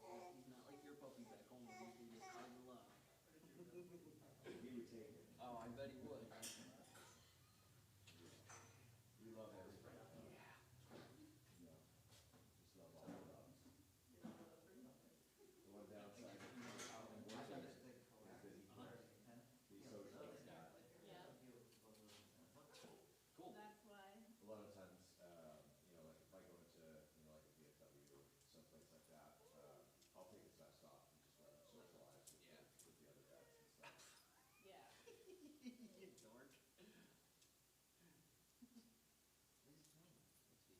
Oh, he's not like your puppy back home where you can just hug and love. He would take it. Oh, I bet he would. We love everybody. Yeah. No, just love all the dogs. The one downside of Hamvention is that he socializes not. Yeah. Cool. That's why. A lot of times, you know, like if I go into, you know, like a VFW or someplace like that, I'll take his vest off and just let him socialize with the other vets and stuff. Yeah. You dork. Let's see if that'll do.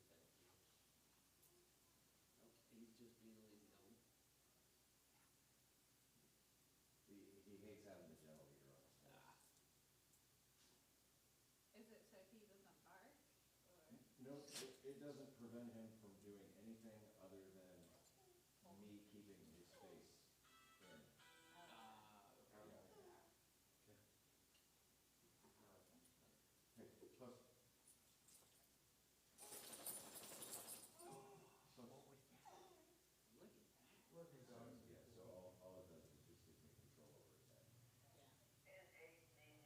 Nope, he's just being lazy. No. He hates having the general leader on his head. Is it so he doesn't bark, or? No, it doesn't prevent him from doing anything other than me keeping his face in. Hey, close. Look at that. Working dogs. Yeah, so all it does is just gives me control over his head.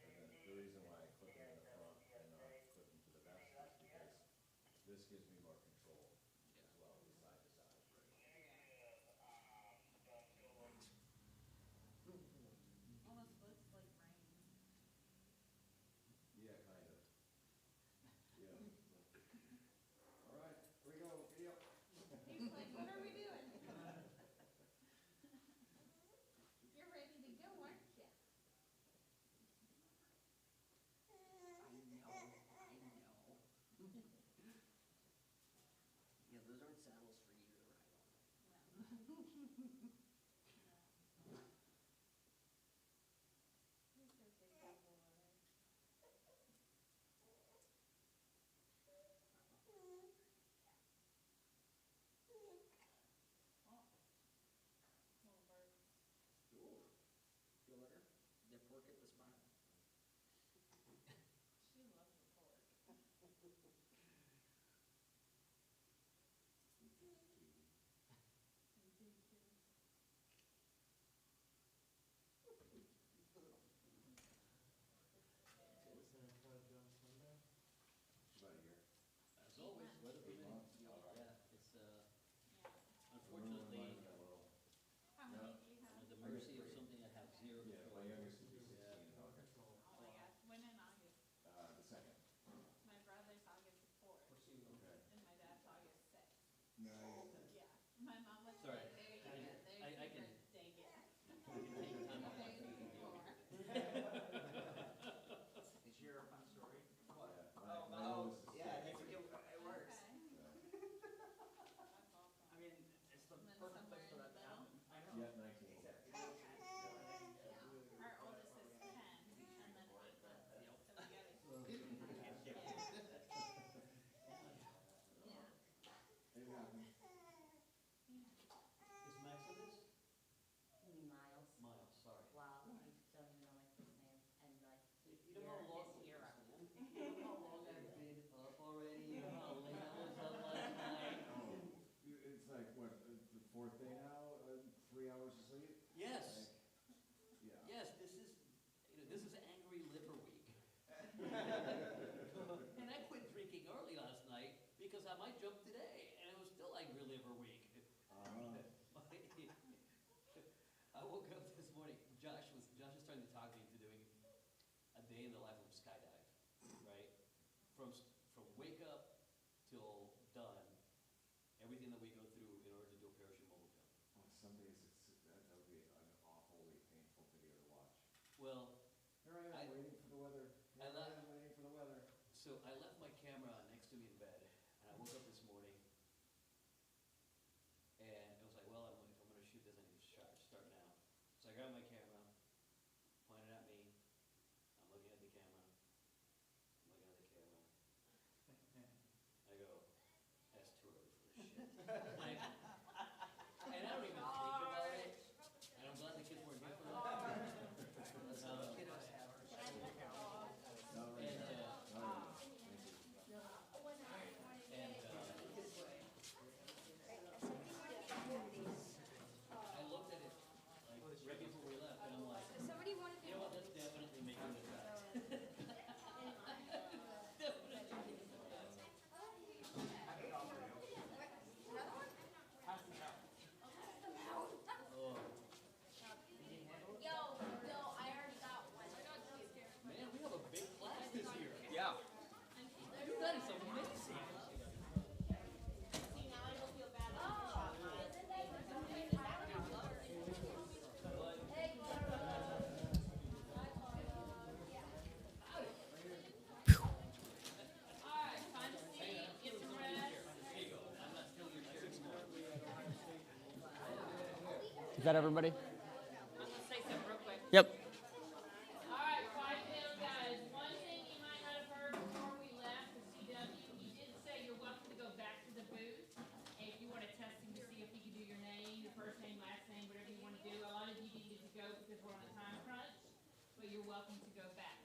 And the reason why I clip him in the front and not clip him to the vest is because this gives me more control as well, the side to side. Almost looks like rain. Yeah, kind of. Yeah. All right, here we go, giddy up. He's like, what are we doing? You're ready to go, aren't you? Yeah, those aren't saddles for you to ride on. He's such a good boy. Oh. Little birds. Ooh. Feel better? The pork at the spine. She loves the pork. And two kids. About a year. As always, weather 8 permitting. months. Yeah, it's, Yeah. unfortunately, How many do you at have? the mercy of something I have zero Yeah, control my over. youngest will be 16 in August. Oh my gosh, when in August? The second. My brother's August 4th. Okay. And my dad's August 6th. Nice. Yeah. My mom was Sorry. like, there you go, there's I your can- birthday gift. I can take time off. Baby before. Is your a fun story? What? Oh, My oldest is yeah, six. it works. Okay. That's awesome. I mean, it's the And then perfect somewhere place for in that the to middle? happen. I know. Yeah, 19. Except Okay. Yeah. Our oldest is 10 and then 8 months. So we got a Yeah. Yeah. It happens. Is Max in this? Miles. Miles, sorry. Wow, I don't even know my first name, and like, You know how long, this year I you know how long I've been up already? You know how late I was up last night? It's like, what, the fourth day now? 3 hours of sleep? Yes. Yeah. Yes, this is Angry Liver Week. And I quit drinking early last night because I might jump today, and it was still Angry Liver Week. I woke up this morning, Josh was trying to talk me into doing a day in the life of a skydive, right? From wake up till done, everything that we go through in order to do a parachute mobile jump. On some days, that would be an awfully painful video to watch. Well, Here I am, waiting for the weather. Here I am, waiting for the weather. so I left my camera next to me in bed, and I woke up this morning, and it was like, well, if I'm gonna shoot this, I need to start now. So I grabbed my camera, pointed at me, I'm looking at the camera, I'm looking at the camera, Is that everybody? I'm gonna say something real quick. Yep. All right, quiet down, guys. One thing you might not have heard before we left the CW, he did say you're welcome to go back to the booth if you want to test him to see if he can do your name, your first name, last name, whatever you want to do. A lot of you didn't get to go because we're on a time crunch, but you're welcome to go back.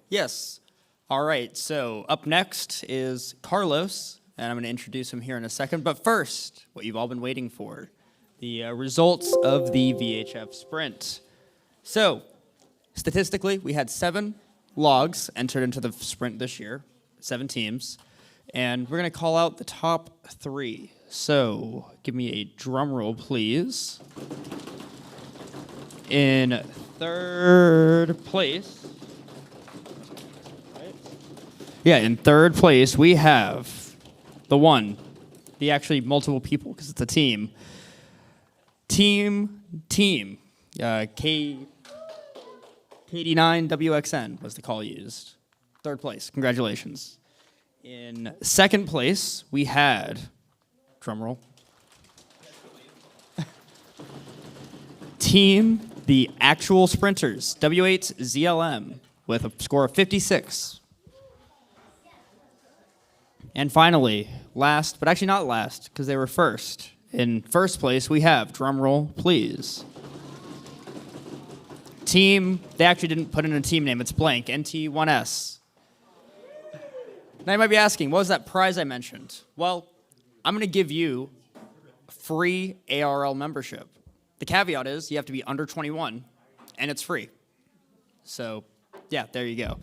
Yes. All right, so up next is Carlos, and I'm going to introduce him here in a second. But first, what you've all been waiting for, the results of the VHF Sprint. So, statistically, we had 7 logs entered into the Sprint this year, 7 teams, and we're going to call out the top 3. So, give me a drum roll, please. In 3rd place, yeah, in 3rd place, we have the actually multiple people, because it's a team. KD9WXN was the call used. 3rd place, congratulations. In 2nd place, we had, drum roll, Team the Actual Sprinters, W8ZLM, with a score of 56. And finally, last, but actually not last, because they were first. In 1st place, we have, drum roll, please. Team, they actually didn't put in a team name, it's blank, NT1S. Now you might be asking, what was that prize I mentioned? Well, I'm going to give you free ARL membership. The caveat is you have to be under 21, and it's free. So, yeah, there you go.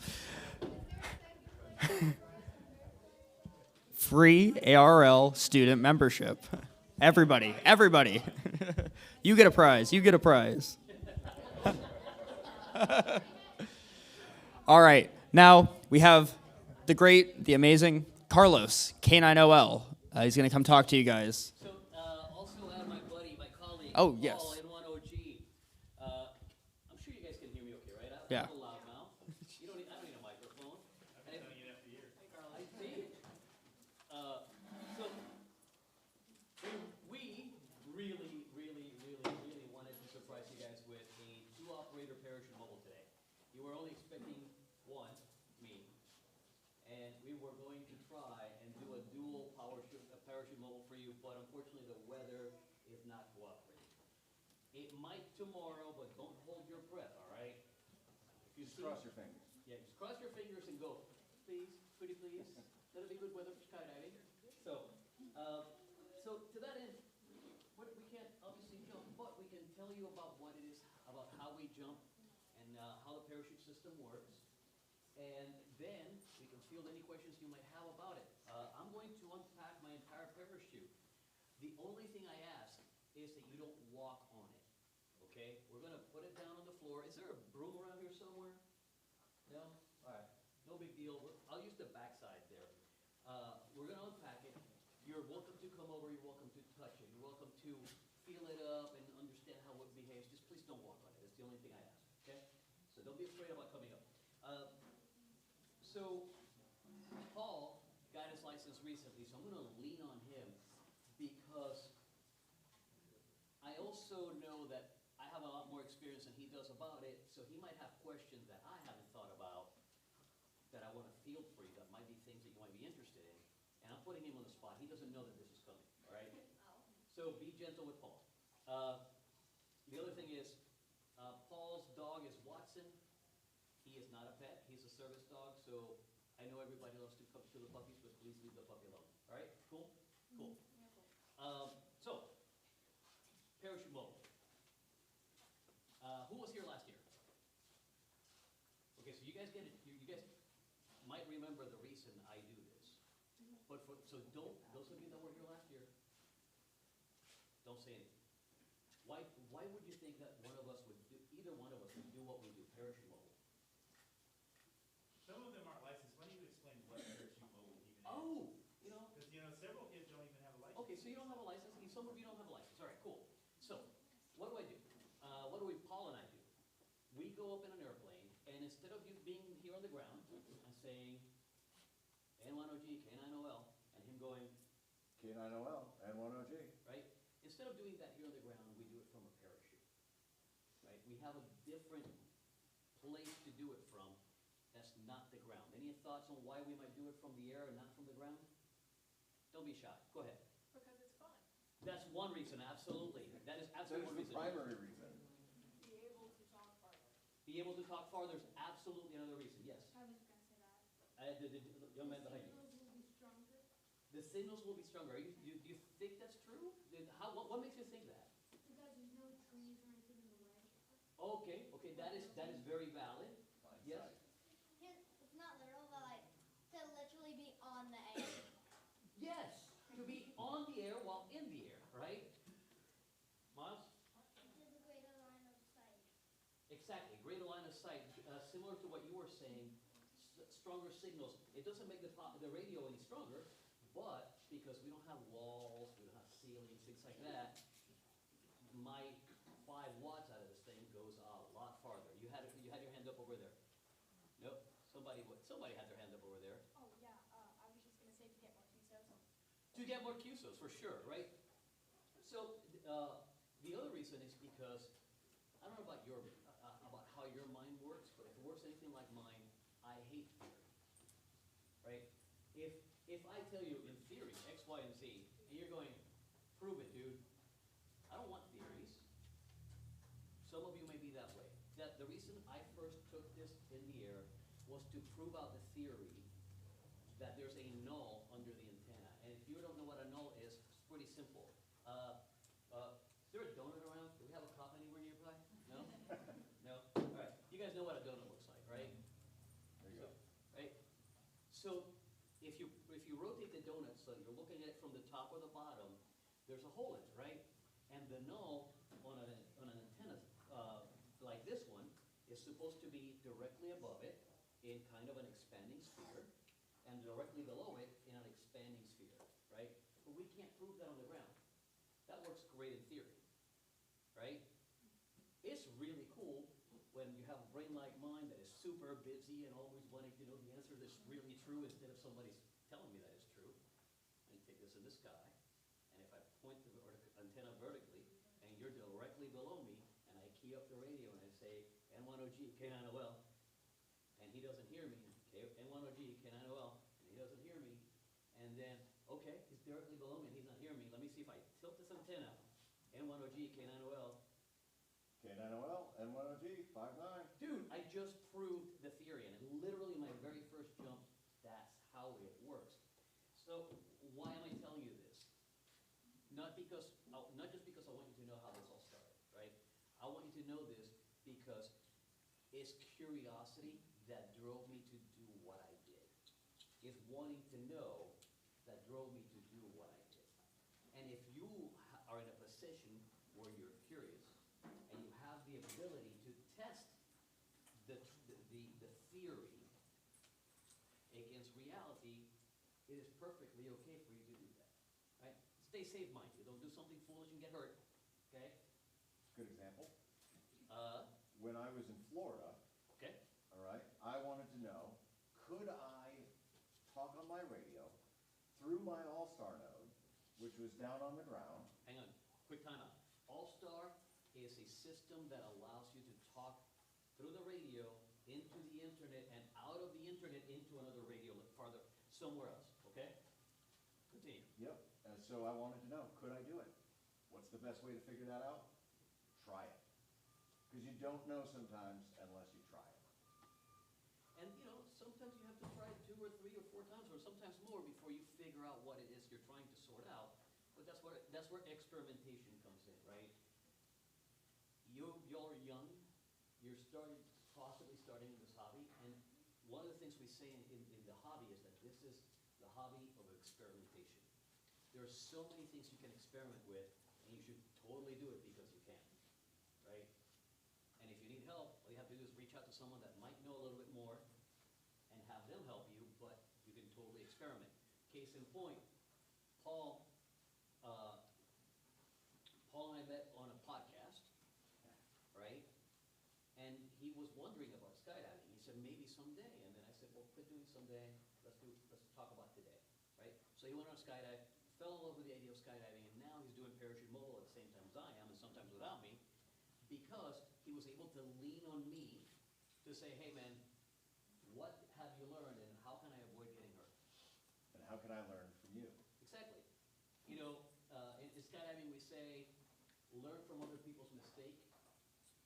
Free ARL student membership. Everybody. You get a prize. All right, now we have the great, the amazing Carlos, K9OL. He's going to come talk to you guys. So, also add my buddy, my colleague, Oh, yes. Paul, N1OG. I'm sure you guys can hear me okay, right? I Yeah. have a loud mouth. I don't need a microphone. I've been telling you that for years. Hey, Carl, I see. So, we really wanted to surprise you guys with a 2-operator parachute mobile today. You were only expecting one, me, and we were going to try and do a dual parachute mobile for you, but unfortunately the weather is not cooperating. It might tomorrow, but don't hold your breath, all right? If you Cross your fingers. Yeah, just cross your fingers and go, please, pretty please. Let it be good weather for skydiving. So to that end, we can't obviously jump, but we can tell you about what it is, about how we jump, and how the parachute system works. And then we can field any questions you might have about it. I'm going to unpack my entire parachute. The only thing I ask is that you don't walk on it, okay? We're going to put it down on the floor. Is there a broom around here somewhere? No? All right. No big deal. I'll use the backside there. We're going to unpack it. You're welcome to come over. You're welcome to touch it. You're welcome to feel it up and understand how it behaves. Just please don't walk on it. That's the only thing I ask, okay? So don't be afraid about coming up. So Paul got his license recently, so I'm going to lean on him because I also know that I have a lot more experience than he does about it, so he might have questions that I haven't thought about that I want to field for you that might be things that you might be interested in. And I'm putting him on the spot. He doesn't know that this is coming, all right? So be gentle with Paul. The other thing is, Paul's dog is Watson. He is not a pet. He's a service dog, so I know everybody loves to come to the puppies, but please leave the puppy alone. All right? Cool? Cool. So, parachute mobile. Who was here last year? Okay, so you guys get it. You guys might remember the reason I do this. But so those of you that were here last year, don't say anything. Why would you think that either one of us would do what we do, parachute mobile? Some of them aren't licensed. Why don't you explain what parachute mobile even is? Oh, Because, several kids don't even have a license. Okay, so you don't have a license. Some of you don't have a license. All right, cool. So, what do I do? Paul and I do? We go up in an airplane, and instead of you being here on the ground and saying N1OG, K9OL, and him going K9OL, N1OG. Right? Instead of doing that here on the ground, we do it from a parachute. we have a different place to do it from. That's not the ground. Any thoughts on why we might do it from the air and not from the ground? Don't be shy. Go ahead. Because it's fun. That's one reason, absolutely. That is That absolutely is one the reason. primary reason. Be able to talk farther. Be able to talk farther is absolutely another reason, yes. I was gonna say that. The young man behind you. Signals will be stronger. The signals will be stronger. Do you think that's true? What makes you think that? Because there's no trees or anything in the way. Okay, that is very valid. Yes? It's not literal, but like, to literally be on the air. Yes, to be on the air while in the air, right? Miles? There's a greater line of sight. Exactly, greater line of sight, similar to what you were saying, stronger signals. It doesn't make the radio any stronger, but because we don't have walls, we don't have ceilings, things like that, my 5 watts out of this thing goes a lot farther. You had your hand up over there. Nope, somebody had their hand up over there. Oh, yeah, I was just gonna say to get more QSOs. To get more QSOs, for sure, right? So, the other reason is because, I don't know about about how your mind works, but if it works anything like mine, I hate theory, right? If I tell you in theory, X, Y, and Z, and you're going, prove it, dude. I don't want theories. Some of you may be that way. The reason I first took this in the air was to prove out the theory that there's a null under the antenna. And if you don't know what a null is, it's pretty simple. Is there a donut around? Do we have a cop anywhere nearby? No? No? All right. You guys know what a donut looks like, right? There you go. Right? So if you rotate the donut so you're looking at it from the top or the bottom, there's a hole in it, right? And the null on an antenna like this one is supposed to be directly above it in kind of an expanding sphere, and directly below it in an expanding sphere, right? But we can't prove that on the ground. That works great in theory, right? It's really cool when you have a brain like mine that is super busy and always wanting to know the answer that's really true instead of somebody's telling me that it's true. I take this in the sky, and if I point the antenna vertically, and you're directly below me, and I key up the radio and I say N10G, K9OL, and he doesn't hear me, N10G, K9OL, and he doesn't hear me, and then, okay, he's directly below me and he's not hearing me. Let me see if I tilt this antenna, N10G, K9OL. K9OL, N10G, 59. Dude, I just proved the theory, and literally my very first jump, that's how it works. So why am I telling you this? Not just because I want you to know how this all started, right? I want you to know this because it's curiosity that drove me to do what I did. It's wanting to know that drove me to do what I did. And if you are in a position where you're curious and you have the ability to test the theory against reality, it is perfectly okay for you to do that, right? Stay safe, mind you. Don't do something foolish and get hurt, okay? Good example. When I was in Florida, okay, all right, I wanted to know, could I talk on my radio through my All-Star node, which was down on the ground? Hang on, quick timeout. All-Star is a system that allows you to talk through the radio into the internet and out of the internet into another radio farther, somewhere else, okay? Continue. Yep, and so I wanted to know, could I do it? What's the best way to figure that out? Try it. Because you don't know sometimes unless you try it. And sometimes you have to try it 2 or 3 or 4 times, or sometimes more, before you figure out what it is you're trying to sort out. But that's where experimentation comes in, right? Y'all are young. You're possibly starting in this hobby, and one of the things we say in the hobby is that this is the hobby of experimentation. There are so many things you can experiment with, and you should totally do it because you can, right? And if you need help, all you have to do is reach out to someone that might know a little bit more and have them help you, but you can totally experiment. Case in point, Paul and I met on a podcast, right? And he was wondering about skydiving. He said, maybe someday. And then I said, well, quit doing someday. Let's talk about today, right? So he went on a skydive, fell in love with the idea of skydiving, and now he's doing parachute mobile at the same time as I am, and sometimes without me, because he was able to lean on me to say, hey, man, what have you learned and how can I avoid getting hurt? And how can I learn from you? Exactly. You know, in skydiving we say, learn from other people's mistake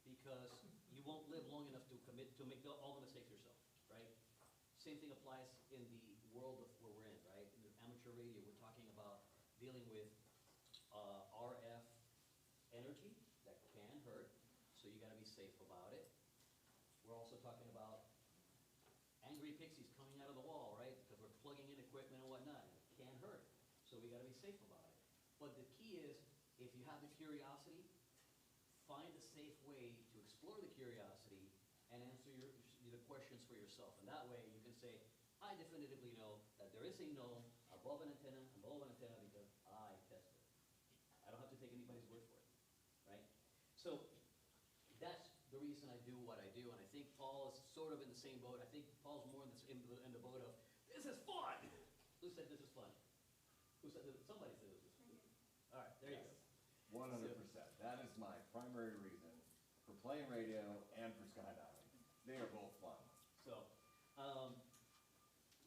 because you won't live long enough to commit to make all the mistakes yourself, right? Same thing applies in the world of where we're in, right? In the amateur radio, we're talking about dealing with RF energy that can hurt, so you gotta be safe about it. We're also talking about angry pixies coming out of the wall, right? Because we're plugging in equipment and whatnot, and it can hurt, so we gotta be safe about it. But the key is, if you have the curiosity, find a safe way to explore the curiosity and answer the questions for yourself. And that way you can say, I definitively know that there is a gnome above an antenna and below an antenna because I tested it. I don't have to take anybody's word for it, right? So that's the reason I do what I do, and I think Paul is sort of in the same boat. I think Paul's more in the boat of, this is fun! Who said this is fun? Who said this? Somebody said this is fun. All right, there you go. 100%. That is my primary reason for playing radio and for skydiving. They are both fun. So,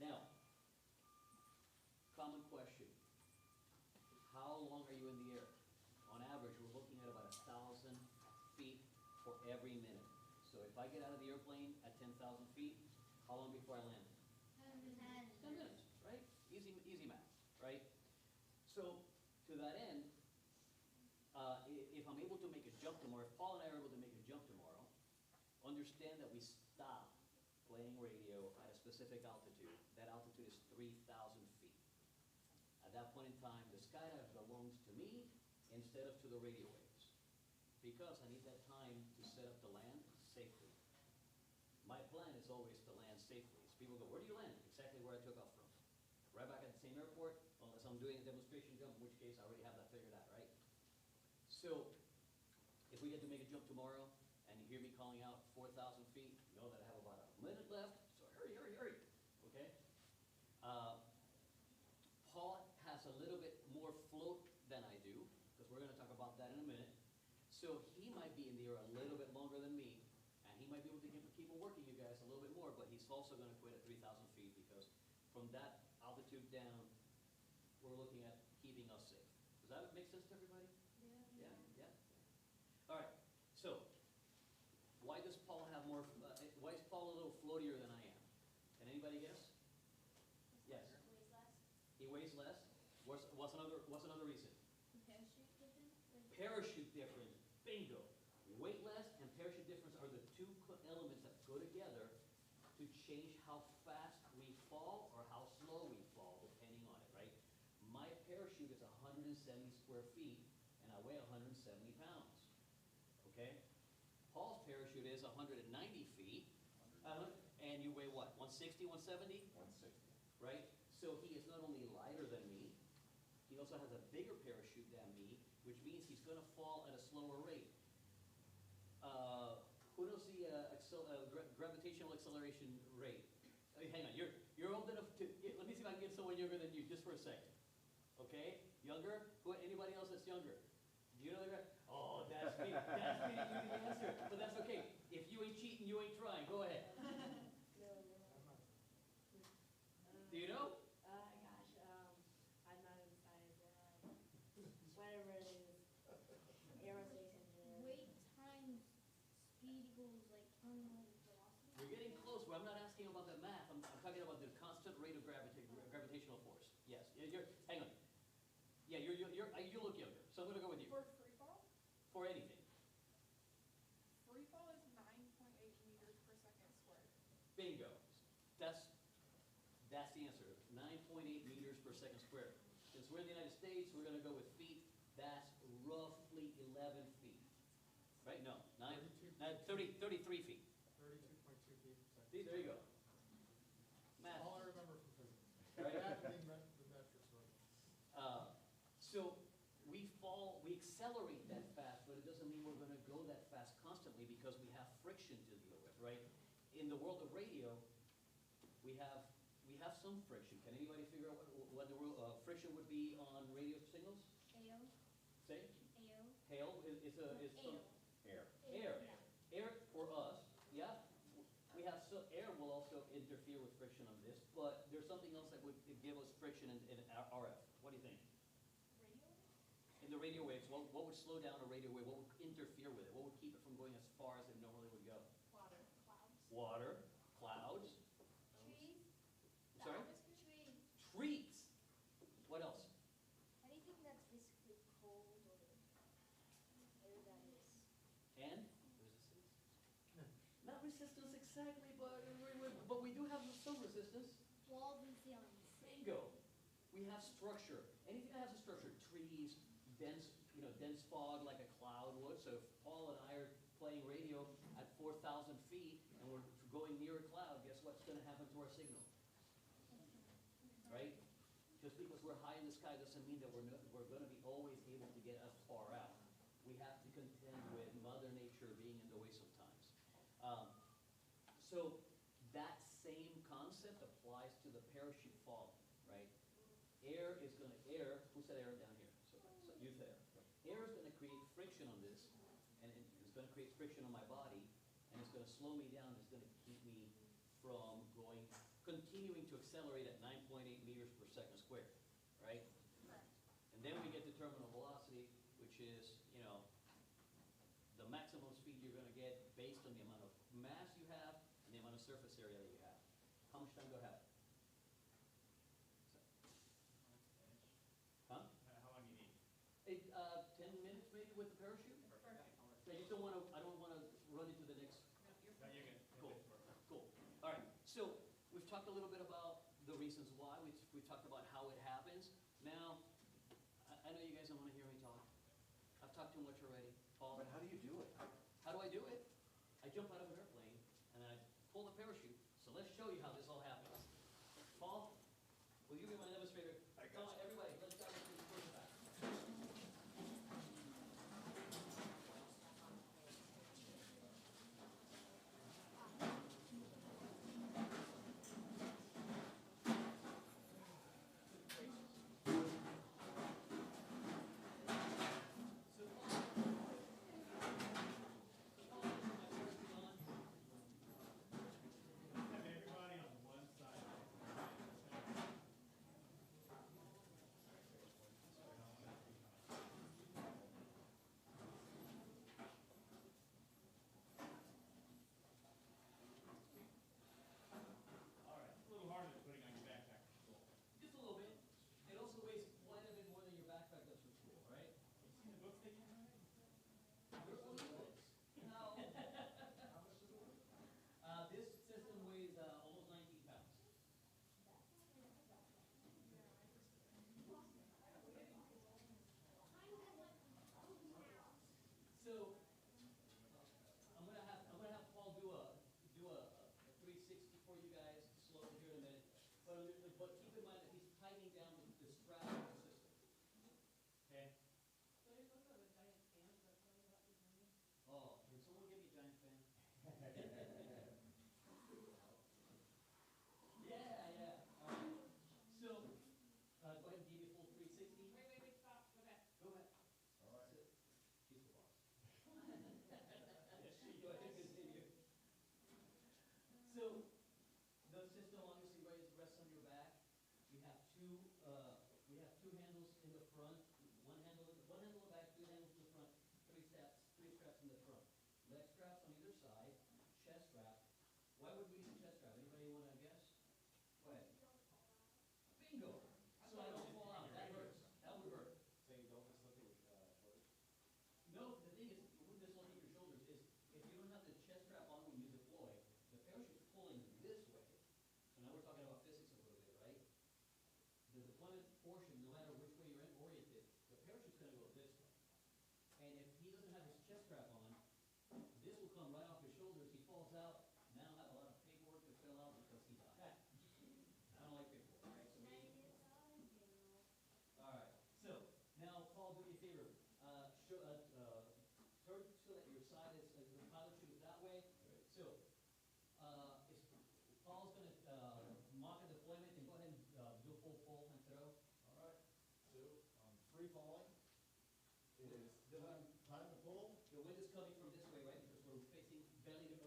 now, common question. How long are you in the air? On average, we're looking at about 1,000 feet for every minute. So if I get out of the airplane at 10,000 feet, how long before I land? 10 minutes, right? Easy math, right? So, to that end, if I'm able to make a jump tomorrow, if Paul and I are able to make a jump tomorrow, understand that we stop playing radio at a specific altitude. That altitude is 3,000 feet. At that point in time, the skydive belongs to me instead of to the radio waves, because I need that time to set up to land safely. My plan is always to land safely. So people go, where do you land? Exactly where I took off from. Right back at the same airport, unless I'm doing a demonstration jump, in which case I already have that figured out, right? So, if we get to make a jump tomorrow, and you hear me calling out 4,000 feet, know that I have about a minute left, so hurry, okay? Paul has a little bit more float than I do, because we're gonna talk about that in a minute. So he might be in the air a little bit longer than me, and he might be able to keep on working you guys a little bit more, but he's also gonna quit at 3,000 feet, because from that altitude down, we're looking at keeping us safe. Does that make sense to everybody? Yeah? All right, so why does Paul have more, why is Paul a little floatier than I am? Can anybody guess? Yes? He weighs less? What's another reason? Parachute difference, bingo. Weight less and parachute difference are the two elements that go together to change how fast we fall or how slow we fall, depending on it, right? My parachute is 170 square feet, and I weigh 170 pounds, okay? Paul's parachute is 190 feet, and you weigh what, 160, 170? 160. Right? So he is not only lighter than me, he also has a bigger parachute than me, which means he's going to fall at a slower rate. Who knows the gravitational acceleration rate? Hang on, you're old enough to, let me see if I can get someone younger than you, just for a second. Okay? Younger? Anybody else that's younger? Do you know the Oh, that's me. That's me. You need the answer. But that's okay. If you ain't cheating, you ain't trying. Go ahead. Do you know? I'm not in science. Whatever it is, aerospace engineer. Weight times speed equals like terminal velocity. You're getting close. Well, I'm not asking about the math. I'm talking about the constant rate of gravitational force. Yes. Hang on. Yeah, you look younger, so I'm going to go with you. For free fall? For anything. Free fall is 9.8 meters per second squared. Bingo. That's the answer. 9.8 meters per second squared. Since we're in the United States, we're going to go with feet. That's roughly 11 feet. Right? No, 33 feet. 32.2 feet per second. See, there you go. Math. All I remember from physics. Right? The metrics were. So we accelerate that fast, but it doesn't mean we're going to go that fast constantly because we have friction to deal with, right? In the world of radio, we have some friction. Can anybody figure out what the friction would be on radio signals? AO. Say? AO. Hail is some Air. air. Yeah. Air or for us, yeah, we have, so air will also interfere with friction on this, but there's something else that would give us friction in RF. What do you think? In the radio waves, what would slow down a radio wave? What would interfere with it? What would keep it from going as far as it normally would go? Water, clouds. Water, clouds, Trees. I'm sorry? Trees. Trees. What else? Anything that's physically cold or air that is. And resistance? Not resistance exactly, but we do have some resistance. Wall resilience. Bingo. We have structure. Anything that has a structure, trees, dense fog like a cloud would. So if Paul and I are playing radio at 4,000 feet and we're going near a cloud, guess what's going to happen to our signal? Right? Just because we're high in the sky doesn't mean that we're going to be always able to get as far out. We have to contend with Mother Nature being in the way sometimes. So that same concept applies to the parachute falling, right? Air, who said air down here? So you said air. Air is going to create friction on this, and it's going to create friction on my body, and it's going to slow me down. It's going to keep me from continuing to accelerate at 9.8 meters per second squared, right? And then we get to terminal velocity, which is, the maximum speed you're going to get based on the amount of mass you have and the amount of surface area that you have. How much time do I have? Huh? How long do you need? 10 minutes maybe with the parachute? Perfect. I don't want to run into the next. No, you're good. Cool. Cool. All right. So we've talked a little bit about the reasons why. We've talked about how it happens. Now, I know you guys don't want to hear me talk. I've talked too much already. Paul? But how do you do it? How do I do it? I jump out of an airplane and I pull the parachute. So let's show you how this all happens. Paul, will you be my demonstrator? Come on, everybody, let's start with the first back. Everybody on one side. All right, it's a little harder than putting on your backpack for school. Just a little bit. It also weighs quite a bit more than your backpack does for school, right? You seen the books they give you? There's only books. No. This system weighs almost 19 pounds. So I'm gonna have Paul do a 360 for you guys slowly here in a minute. But keep in mind that he's tightening down the strap of the system. Okay? Oh, can someone give me a giant fan? Yeah. All right. So, go ahead and give me a full 360. Wait, stop, go back. Go ahead. All right. That's it. She's the boss. Yes, she Go ahead and continue. So, the system obviously rests on your back. We have two handles in the front, one handle in the back, two handles in the front, three straps in the front. Leg straps on either side, chest strap. Why would we use a chest strap? Anybody want to guess? Go ahead. Bingo. So I don't fall out. That hurts. That would hurt. So you don't dislocate your shoulders? No, the thing is, you wouldn't dislocate your shoulders is if you don't have the chest strap on when you deploy, the parachute's pulling this way. So now we're talking about physics a little bit, right? The deployment portion, no matter which way you're oriented, the parachute's going to go this way. And if he doesn't have his chest strap on, this will come right off his shoulders. He falls out. Now I have a lot of paperwork to fill out because he died. I don't like paperwork, right? All right. So now, Paul, do me a favor. Turn so that your side is the pilot shoot it that way. So, Paul's going to mock a deployment and go ahead and do a full pull and throw. All right. So, free falling is time to pull. The wind is coming from this way, right? Because we're facing belly to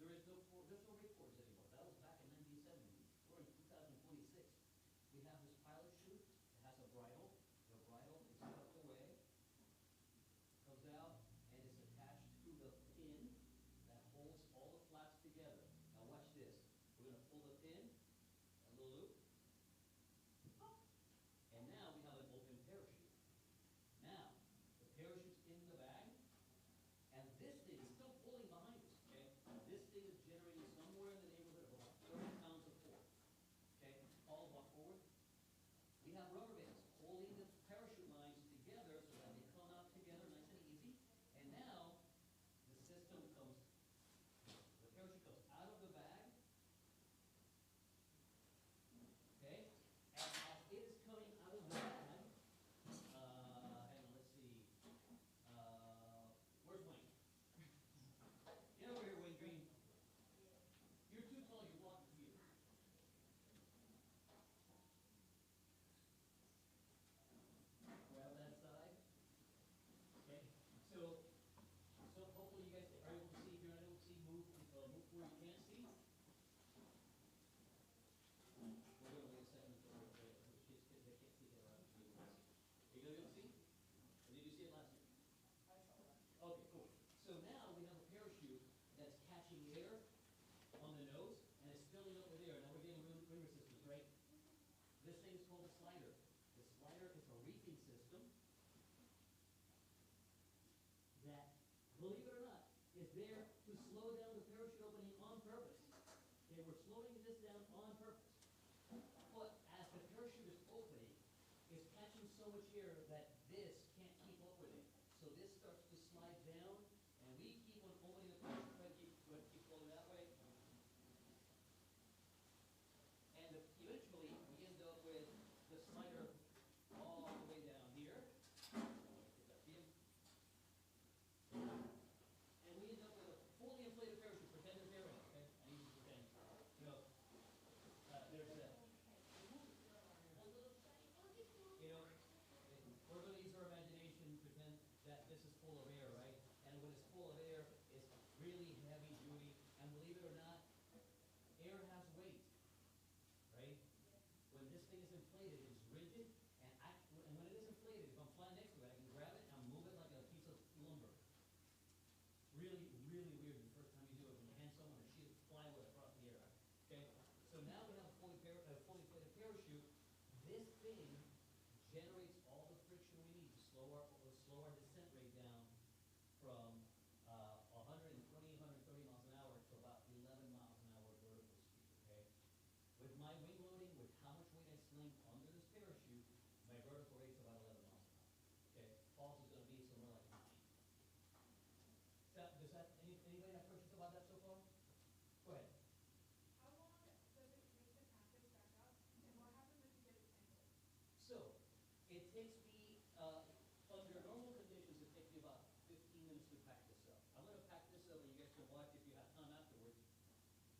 there's no ripcords anymore. That was back in 1970. We're in 2026. We have this pilot chute that has a bridle. The bridle is tucked away, comes out, and is attached to the pin that holds all the flaps together. Now watch this. We're gonna pull the pin, a little loop, and now we have an open parachute. Now, the parachute's in the bag, and this thing is still pulling behind us, okay? This thing is generating somewhere in the neighborhood of about 30 pounds of force, okay? All walk forward. We have rubber bands holding the parachute lines together so that they come out together nice and easy. And now, the system comes, the parachute comes out of the bag, okay? And as it is coming out of the bag, hang on, let's see. Where's Wayne? Get over here, Wayne Green. You're too tall, you're blocking view. Grab that side. Okay, so hopefully you guys are able to see. If you're not able to see, move where you can see. We're gonna wait a second until they can't see that around. Are you gonna be able to see? Or did you see it last year? Okay, cool. So now we have a parachute that's catching air on the nose, and it's filling up with air. Now we're getting wind resistance, right? This thing is called a slider. The slider is a reefing system that, believe it or not, is there to slow down the parachute opening on purpose. Okay, we're slowing this down on purpose. But as the parachute is opening, it's catching so much air that this can't keep up with it. So this starts to slide down, and we keep on opening the parachute, try to keep going that way. And eventually, we end up with the slider all the way down here. Get that pin. And we end up with a fully inflated parachute. Pretend there's air in it, okay? I need you to pretend. You know, there's a, you know, we're going to use our imagination, pretend that this is full of air, right? And when it's full of air, it's really heavy duty. And believe it or not, air has weight, right? When this thing is inflated, it's rigid. And when it is inflated, if I'm flying next to it, I can grab it and move it like a piece of lumber. Really, really weird the first time you do it when you hand someone a sheet of plywood across the air. Okay? So now we have a fully inflated parachute. This thing generates all the friction we need to slow our descent rate down from 120, 130 miles an hour to about 11 miles an hour vertical speed. Okay? With my wing loading, with how much weight I sling under this parachute, my vertical rate's about 11 miles an hour. Okay? Falls is going to be somewhere like 9. Anybody have questions about that so far? Go ahead. How long does it take to pack this back up, and what happens if you get it tangled? So, it takes me, under normal conditions, it takes me about 15 minutes to pack this up. I'm going to pack this up, and you guys can watch if you have time afterwards.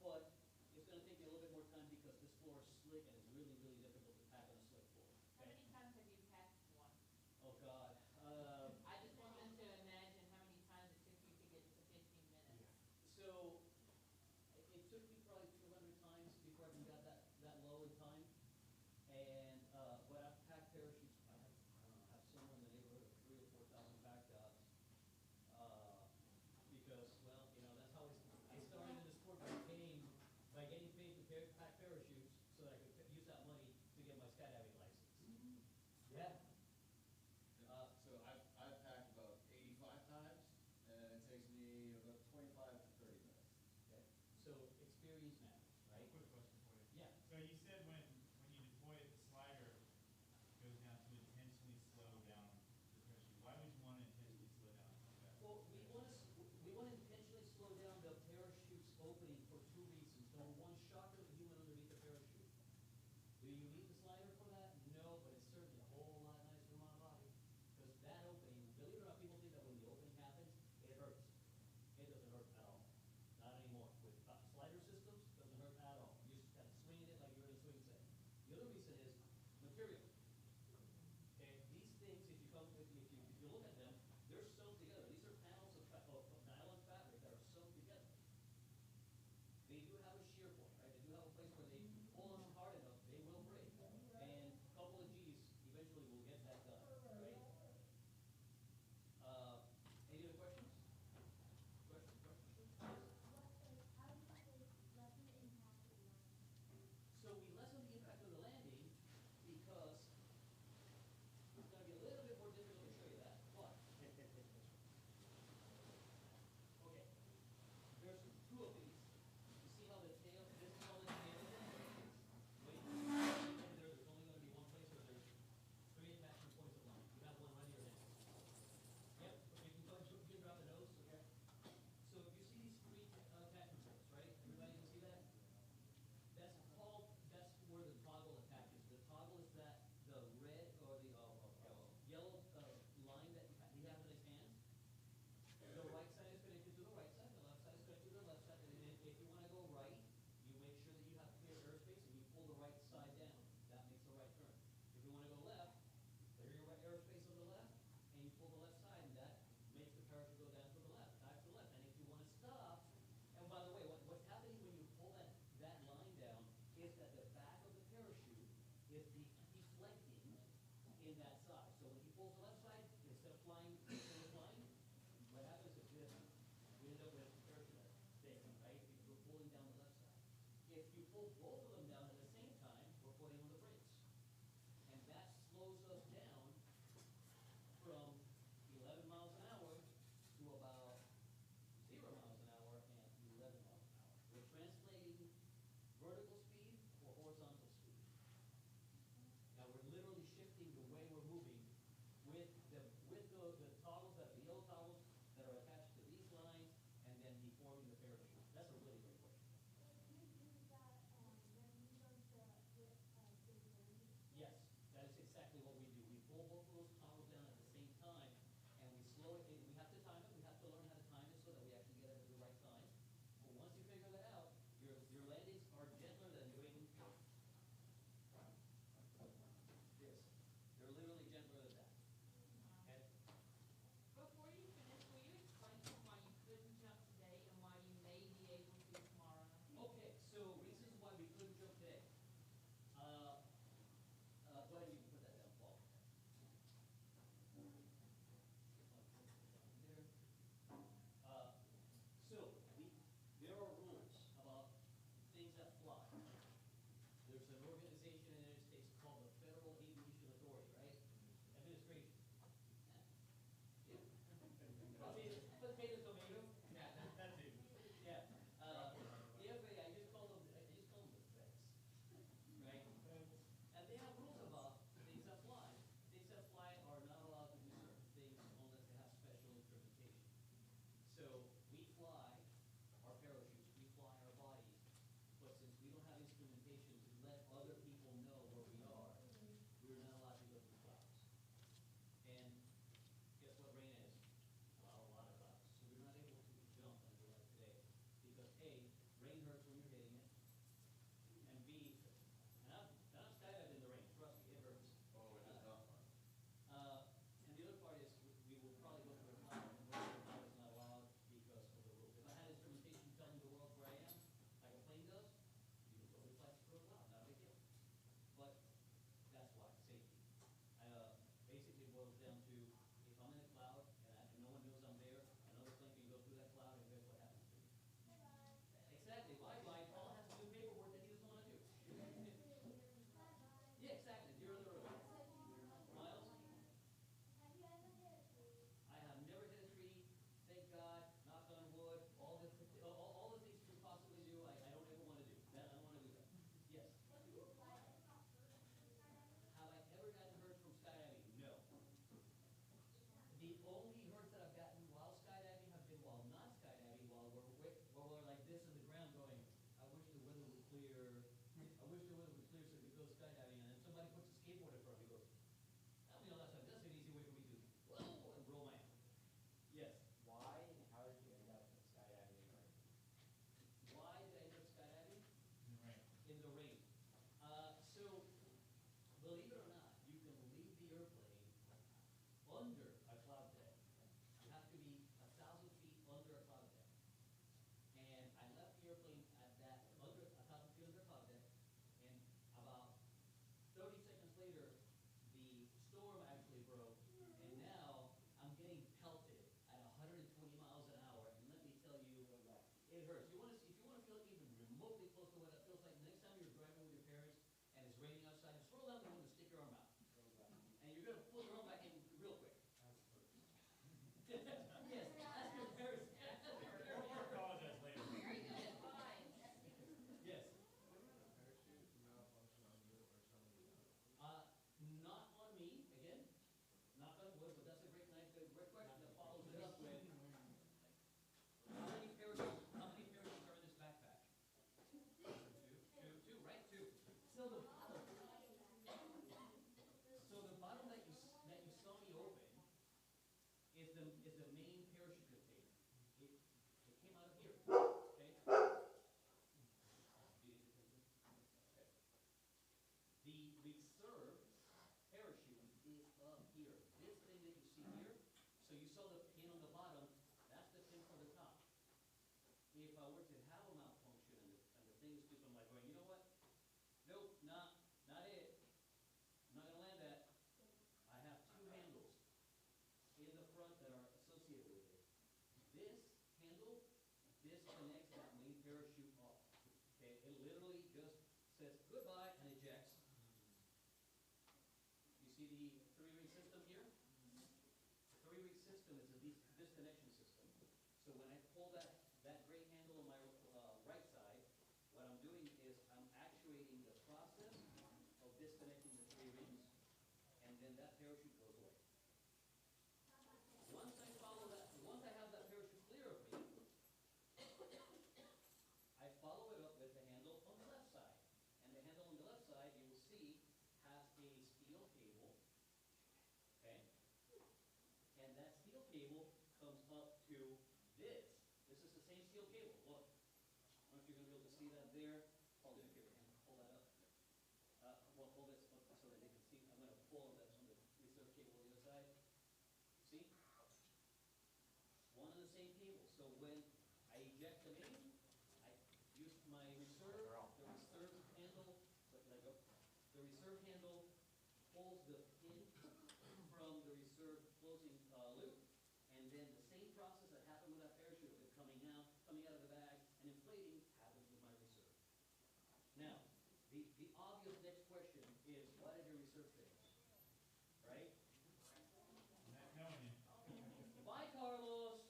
But it's going to take me a little bit more time because this floor is slick, and it's really, really difficult to pack on a slick floor. How many times have you packed one? Oh, God. I just want them to imagine how many times it took you to get to 15 minutes. So, it took me probably 200 times before I even got that low in time. And, but I've packed parachutes, I don't know, I have somewhere in the neighborhood of 3,000 or 4,000 pack jobs. Because, well, you know, that's how I started in the sport by getting paid to pack parachutes so that I could use that money to get my skydiving license. Yeah. So I've packed about 85 times, and it takes me about 25 to 30 minutes. Okay. So experience matters, right? Quick question for you. Yeah. So you said when you deploy it, the slider goes down to intentionally slow down the parachute. Why would you want to intentionally slow down like that? Well, we want to intentionally slow down the parachute's opening for 2 reasons. Number one, shock to the human underneath the parachute. Do you need the slider for that? No, but it's certainly a whole lot nicer on my body. Because that opening, believe it or not, people think that when the opening happens, it hurts. It doesn't hurt at all. Not anymore. With slider systems, doesn't hurt at all. You just got to swing it like you're in a swing set. The other reason is material. Okay, these things, if you look at them, they're sewn together. These are panels of nylon fabric that are sewn together. they do have a shear point, right? They do have a place where they, if you pull on them hard enough, they will break. And a couple of G's eventually will get that done, right? Any other questions? Questions? So we lessen the impact of the landing because it's gonna be a little bit more difficult to show you that, but. Okay, there's two of these. You see how the tail says goodbye and ejects. You see the three-ring system here? The three-ring system is a disconnection system. So when I pull that gray handle on my right side, what I'm doing is I'm actuating the process of disconnecting the three rings, and then that parachute goes away. Once I follow that, once I have that parachute clear of me, I follow it up with the handle on the left side. And the handle on the left side, you will see, has a steel cable, okay? And that steel cable comes up to this. This is the same steel cable. Look, I don't know if you're going to be able to see that there. Hold it, give your hand, hold that up. Well, hold it up so that they can see. I'm going to pull on the reserve cable on the other side. See? One and the same cable. So when I eject the main, I use my reserve, the reserve handle, let go. The reserve handle pulls the pin from the reserve closing loop, and then the same process that happened with that parachute of it coming out of the bag and inflating happens with my reserve. Now, the obvious next question is, why did your reserve fail? Right? Not knowing you. Bye, Carlos.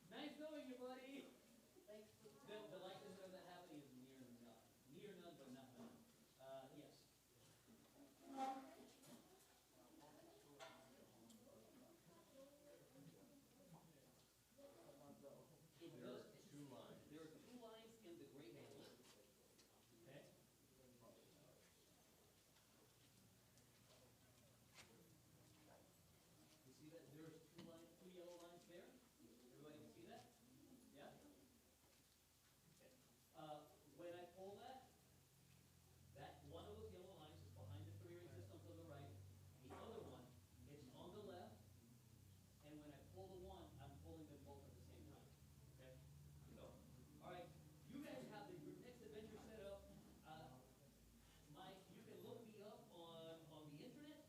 Nice knowing you, buddy. Thanks. The likelihood of that happening is near none. Near none, but not none. Yes. It does. Two lines. There are two lines in the gray handle. Okay. You see that there's two yellow lines there? Everybody can see that? Yeah? Okay. When I pull that one of those yellow lines is behind the three-ring system to the right. The other one is on the left. And when I pull the one, I'm pulling them both at the same time. Okay? So, all right. You guys have your next adventure set up. You can look me up on the internet.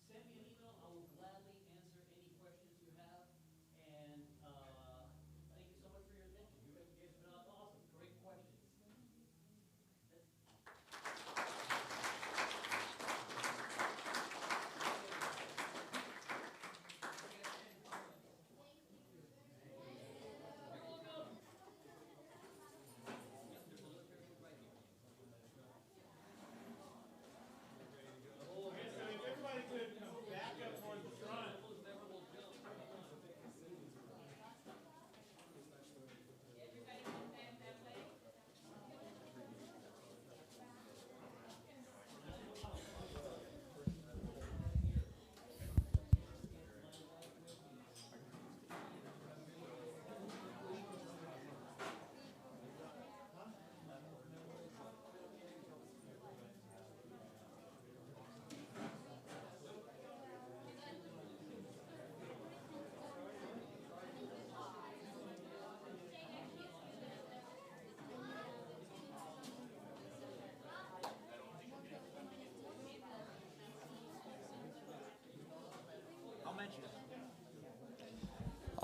Send me an email. I will gladly answer any questions you have. And thank you so much for your attention. You guys have been awesome. Great questions. Everybody could back up towards the front.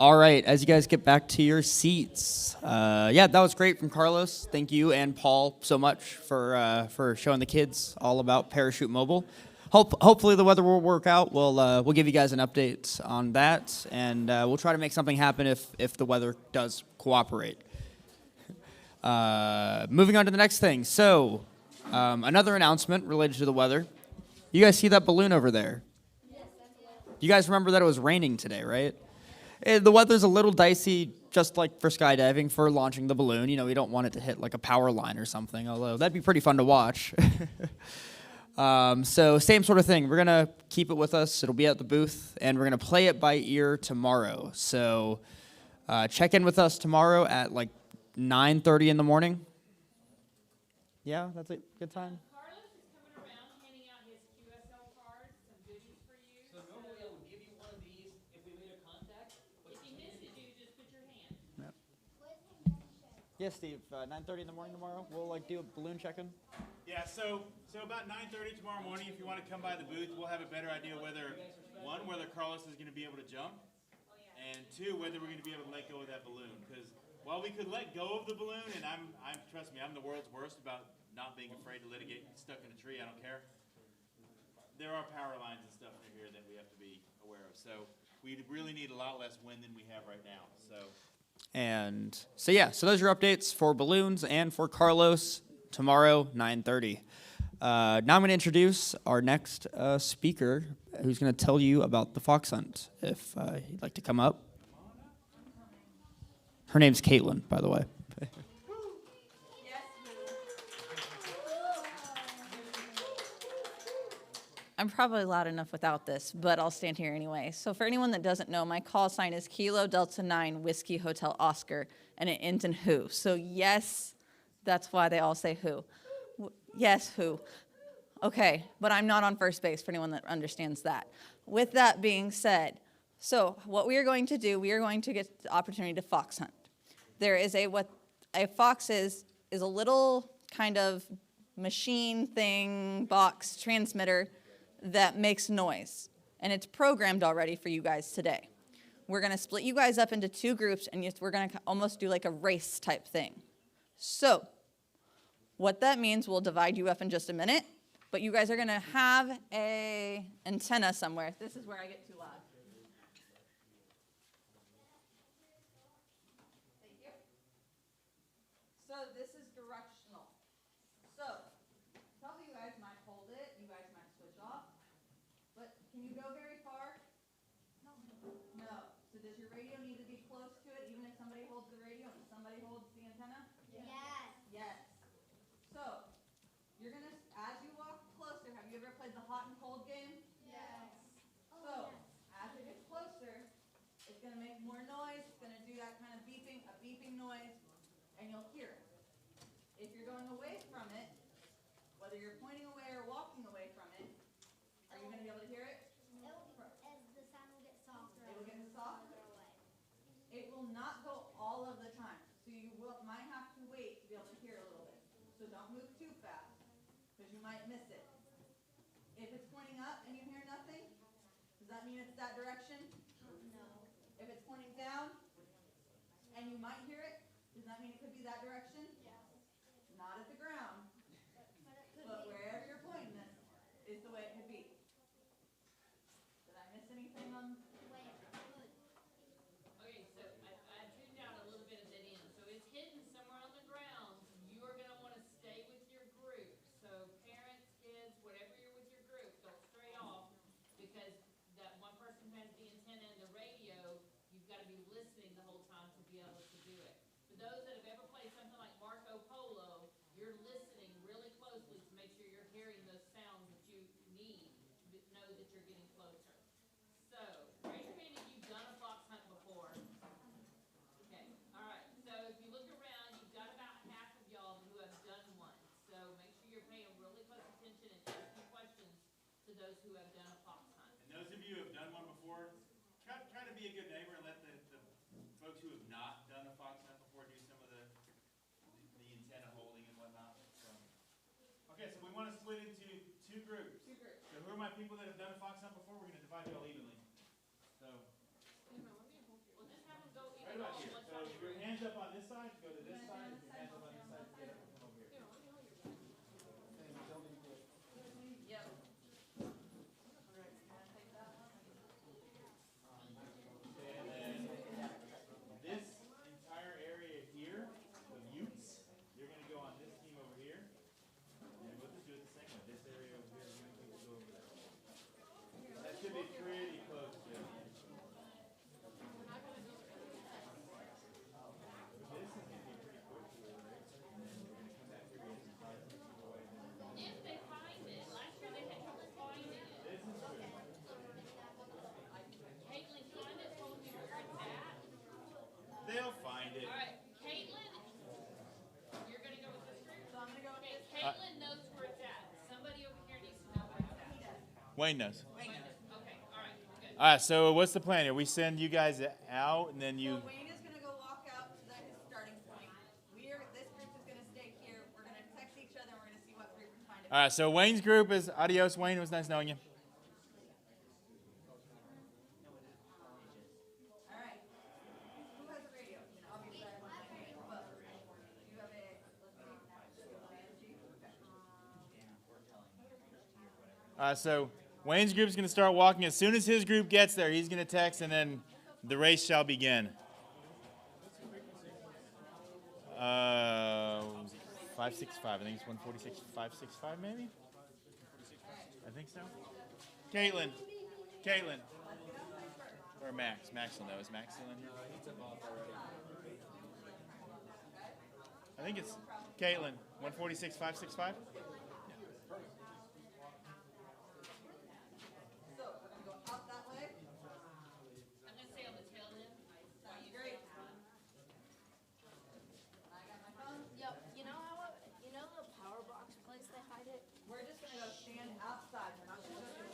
All right, as you guys get back to your seats, yeah, that was great from Carlos. Thank you and Paul so much for showing the kids all about Parachute Mobile. Hopefully the weather will work out. We'll give you guys an update on that, and we'll try to make something happen if the weather does cooperate. Moving on to the next thing. So, another announcement related to the weather. You guys see that balloon over there? You guys remember that it was raining today, right? The weather's a little dicey, just like for skydiving, for launching the balloon. You know, we don't want it to hit like a power line or something, although that'd be pretty fun to watch. So same sort of thing. We're going to keep it with us. It'll be at the booth, and we're going to play it by ear tomorrow. So check in with us tomorrow at like 9:30 in the morning. Yeah, that's a good time. Carlos is coming around handing out his QSL cards, some goodies for you. So normally I would give you one of these if we made a contact. If he misses you, just put your hand. Yep. Yeah, Steve, 9:30 in the morning tomorrow. We'll like do a balloon check-in. Yeah, so about 9:30 tomorrow morning, if you want to come by the booth, we'll have a better idea whether Carlos is going to be able to jump, and two, whether we're going to be able to let go of that balloon. Because while we could let go of the balloon, and trust me, I'm the world's worst about not being afraid to litigate stuck in a tree, I don't care. There are power lines and stuff near here that we have to be aware of. So we really need a lot less wind than we have right now. And so yeah, so those are updates for balloons and for Carlos tomorrow, 9:30. Now I'm going to introduce our next speaker, who's going to tell you about the fox hunt. If you'd like to come up. Her name's Caitlin, by the way. I'm probably loud enough without this, but I'll stand here anyway. So for anyone that doesn't know, my call sign is Kilo Delta 9 Whiskey Hotel Oscar, and it ends in who. So yes, that's why they all say who. Yes, who. Okay, but I'm not on first base for anyone that understands that. With that being said, so what we are going to do, we are going to get the opportunity to fox hunt. There is what a fox is a little kind of machine thing, box, transmitter that makes noise. And it's programmed already for you guys today. We're going to split you guys up into two groups, and we're going to almost do like a race type thing. So what that means, we'll divide you up in just a minute, but you guys are going to have a antenna somewhere. This is where I get too loud. Thank you. So this is directional. So some of you guys might hold it, you guys might switch off, but can you go very far? No. No. So does your radio need to be close to it, even if somebody holds the radio and somebody holds the antenna? Yes. Yes. So you're gonna, as you walk closer, have you ever played the hot and cold game? Yes. So as it gets closer, it's gonna make more noise, it's gonna do that kind of beeping, a beeping noise, and you'll hear it. If you're going away from it, whether you're pointing away or walking away from it, are you going to be able to hear it? As the sound will get softer. It will get softer. It will not go all of the time. So you might have to wait to be able to hear a little bit. So don't move too fast, because you might miss it. If it's pointing up and you hear nothing, does that mean it's that direction? No. If it's pointing down and you might hear it, does that mean it could be that direction? Yes. Not at the ground, but wherever you're pointing it is the way it could be. Did I miss anything on? Okay, so I tuned out a little bit at that end. So it's hidden somewhere on the ground. You are going to want to stay with your group. So parents, kids, whatever you're with your group, don't stray off, because that one person who has the antenna and the radio, you've got to be listening the whole time to be able to do it. For those that have ever played something like Marco Polo, you're listening really closely to make sure you're hearing those sounds that you need to know that you're getting closer. So, raise your hand if you've done a fox hunt before. Okay, all right. So if you look around, you've got about half of y'all who have done one. So make sure you're paying really close attention and asking questions to those who have done a fox hunt. And those of you who have done one before, try to be a good neighbor and let the folks who have not done a fox hunt before do some of the antenna holding and whatnot. So. Okay, so we want to split into two groups. So who are my people that have done a fox hunt before? We're going to divide you all evenly. So Well, just have them go right about here. So your hands up on this side, go to this side. Your hands up on this side, get up and come over here. Yep. And then this entire area here, the mutes, you're going to go on this team over here. And we'll just do it the same way. This area over here, you people go over there. That should be pretty close to it. This is going to be pretty quick. And then we're going to come back here and try to keep away. if they find it, last year they had trouble finding it. This is true. Caitlin kind of told me where it's at. They'll find it. All right, Caitlin, you're going to go with this group? So I'm going to go with Okay, this. Caitlin knows where it's at. Somebody over here needs to know where it's at. Wayne knows. Wayne knows. Okay, all right, good. All right, so what's the plan here? We send you guys out, and then you. So Wayne is going to go walk out to his starting point. This group is going to stay here. We're going to text each other, and we're going to see what group we find. All right, so Wayne's group is adios, Wayne. It was nice knowing you. All right. Who has a radio? Obviously, I want my name, but you have a, let's see, Angie? Okay. So Wayne's group's going to start walking. As soon as his group gets there, he's going to text, and then the race shall begin. 565. I think it's 146, 565 maybe? I think so. Caitlin. Or Max. Max will know. Is Max still in here? I think it's Caitlin. 146, 565? Yep, you know the power box place they hide it? We're just gonna go stand outside, we're not gonna go do it.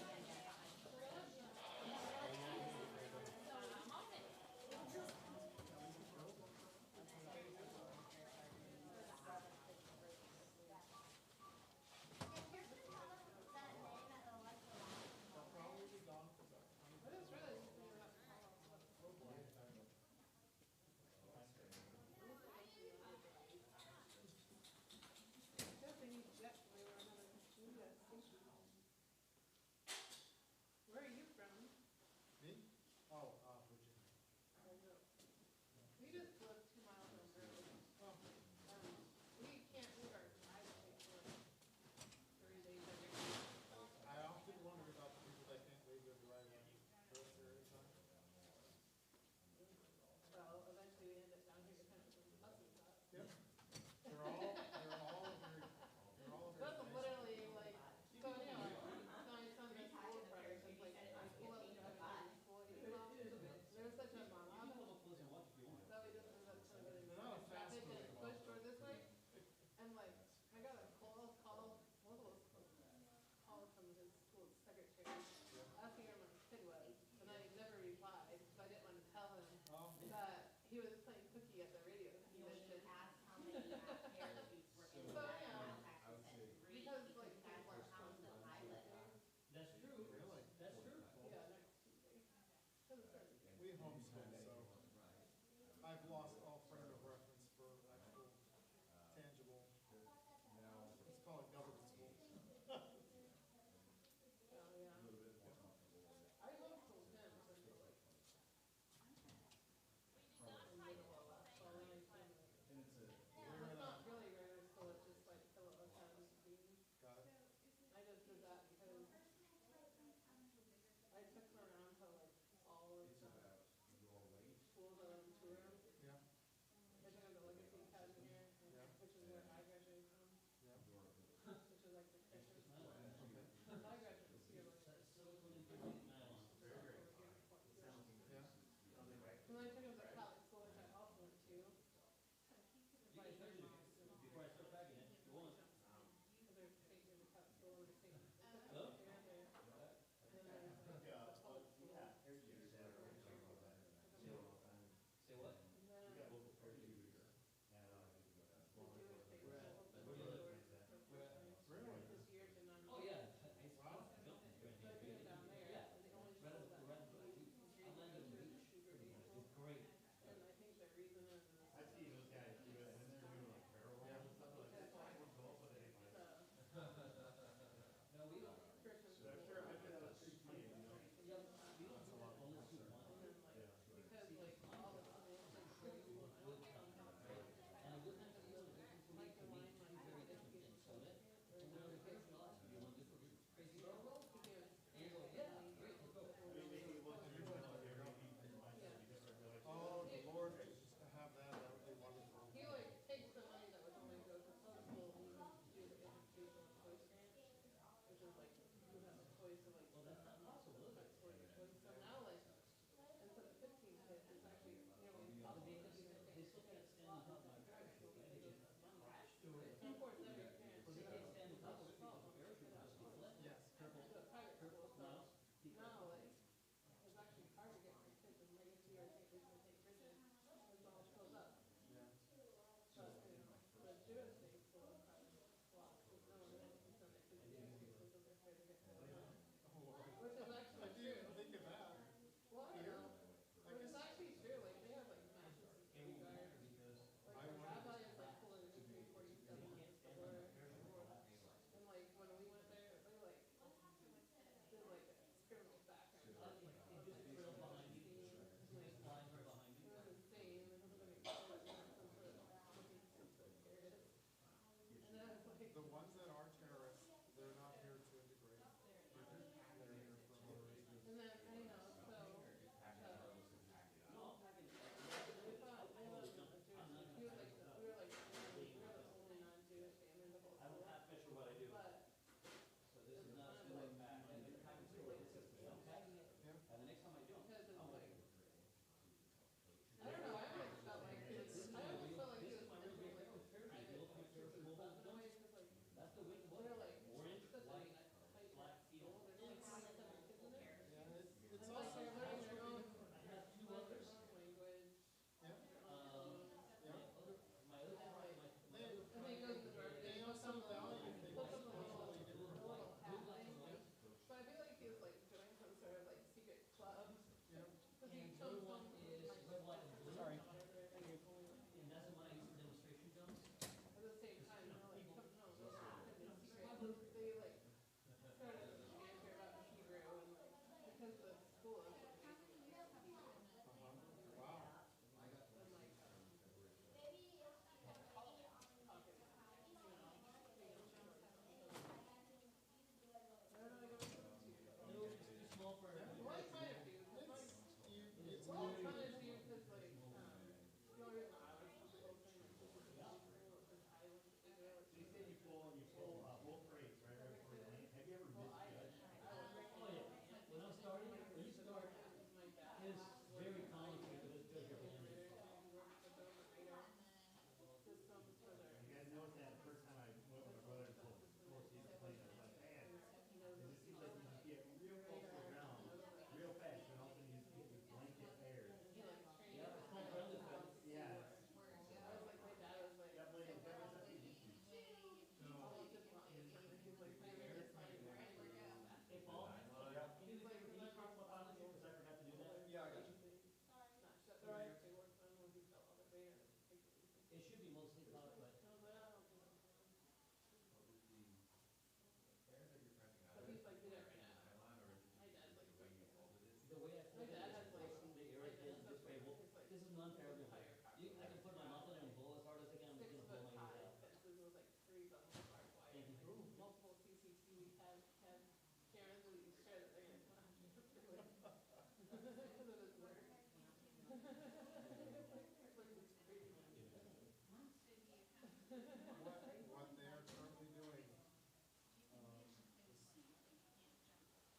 what they are currently doing.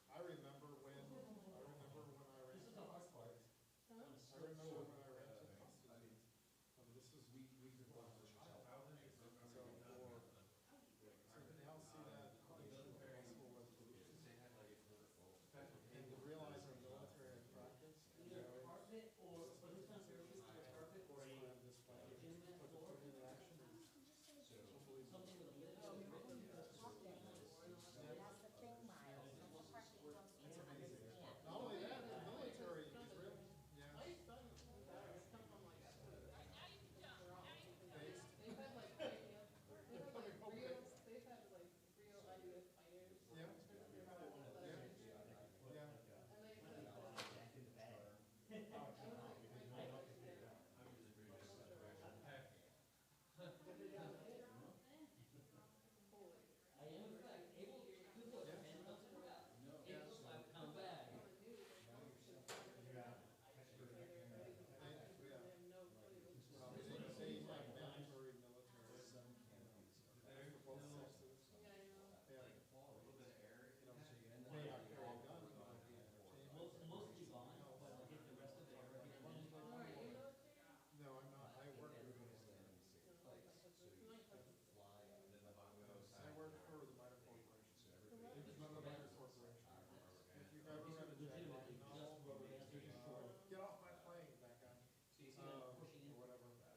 I remember when I rented custody. I remember when I rented custody. This is we grew up as a child. So to now see that possible resolution and to realize our military in practice, you know, this plan, but to put it into action is unbelievable. Not only that, the military is real. Yeah. My son and daughters come from like based. They've had like they've had like real IDF fighters. Yeah. Yeah. Yeah. And they said that I was like, my wife was scared. I am in fact able to look and not to look out. I've come back. On the news, like all these kids are like, they have no clue. They have mandatory military. For both sexes. Yeah, I know. Yeah. May not carry a gun, but Mostly Vaughn, but I'll get the rest of the area again. Oh, are you military? No, I'm not. I work for the military. I work for the Minor Corporation. Another minor corporation. If you've ever read a Jack Ryan novel, get off my plane, that guy. Or whatever. We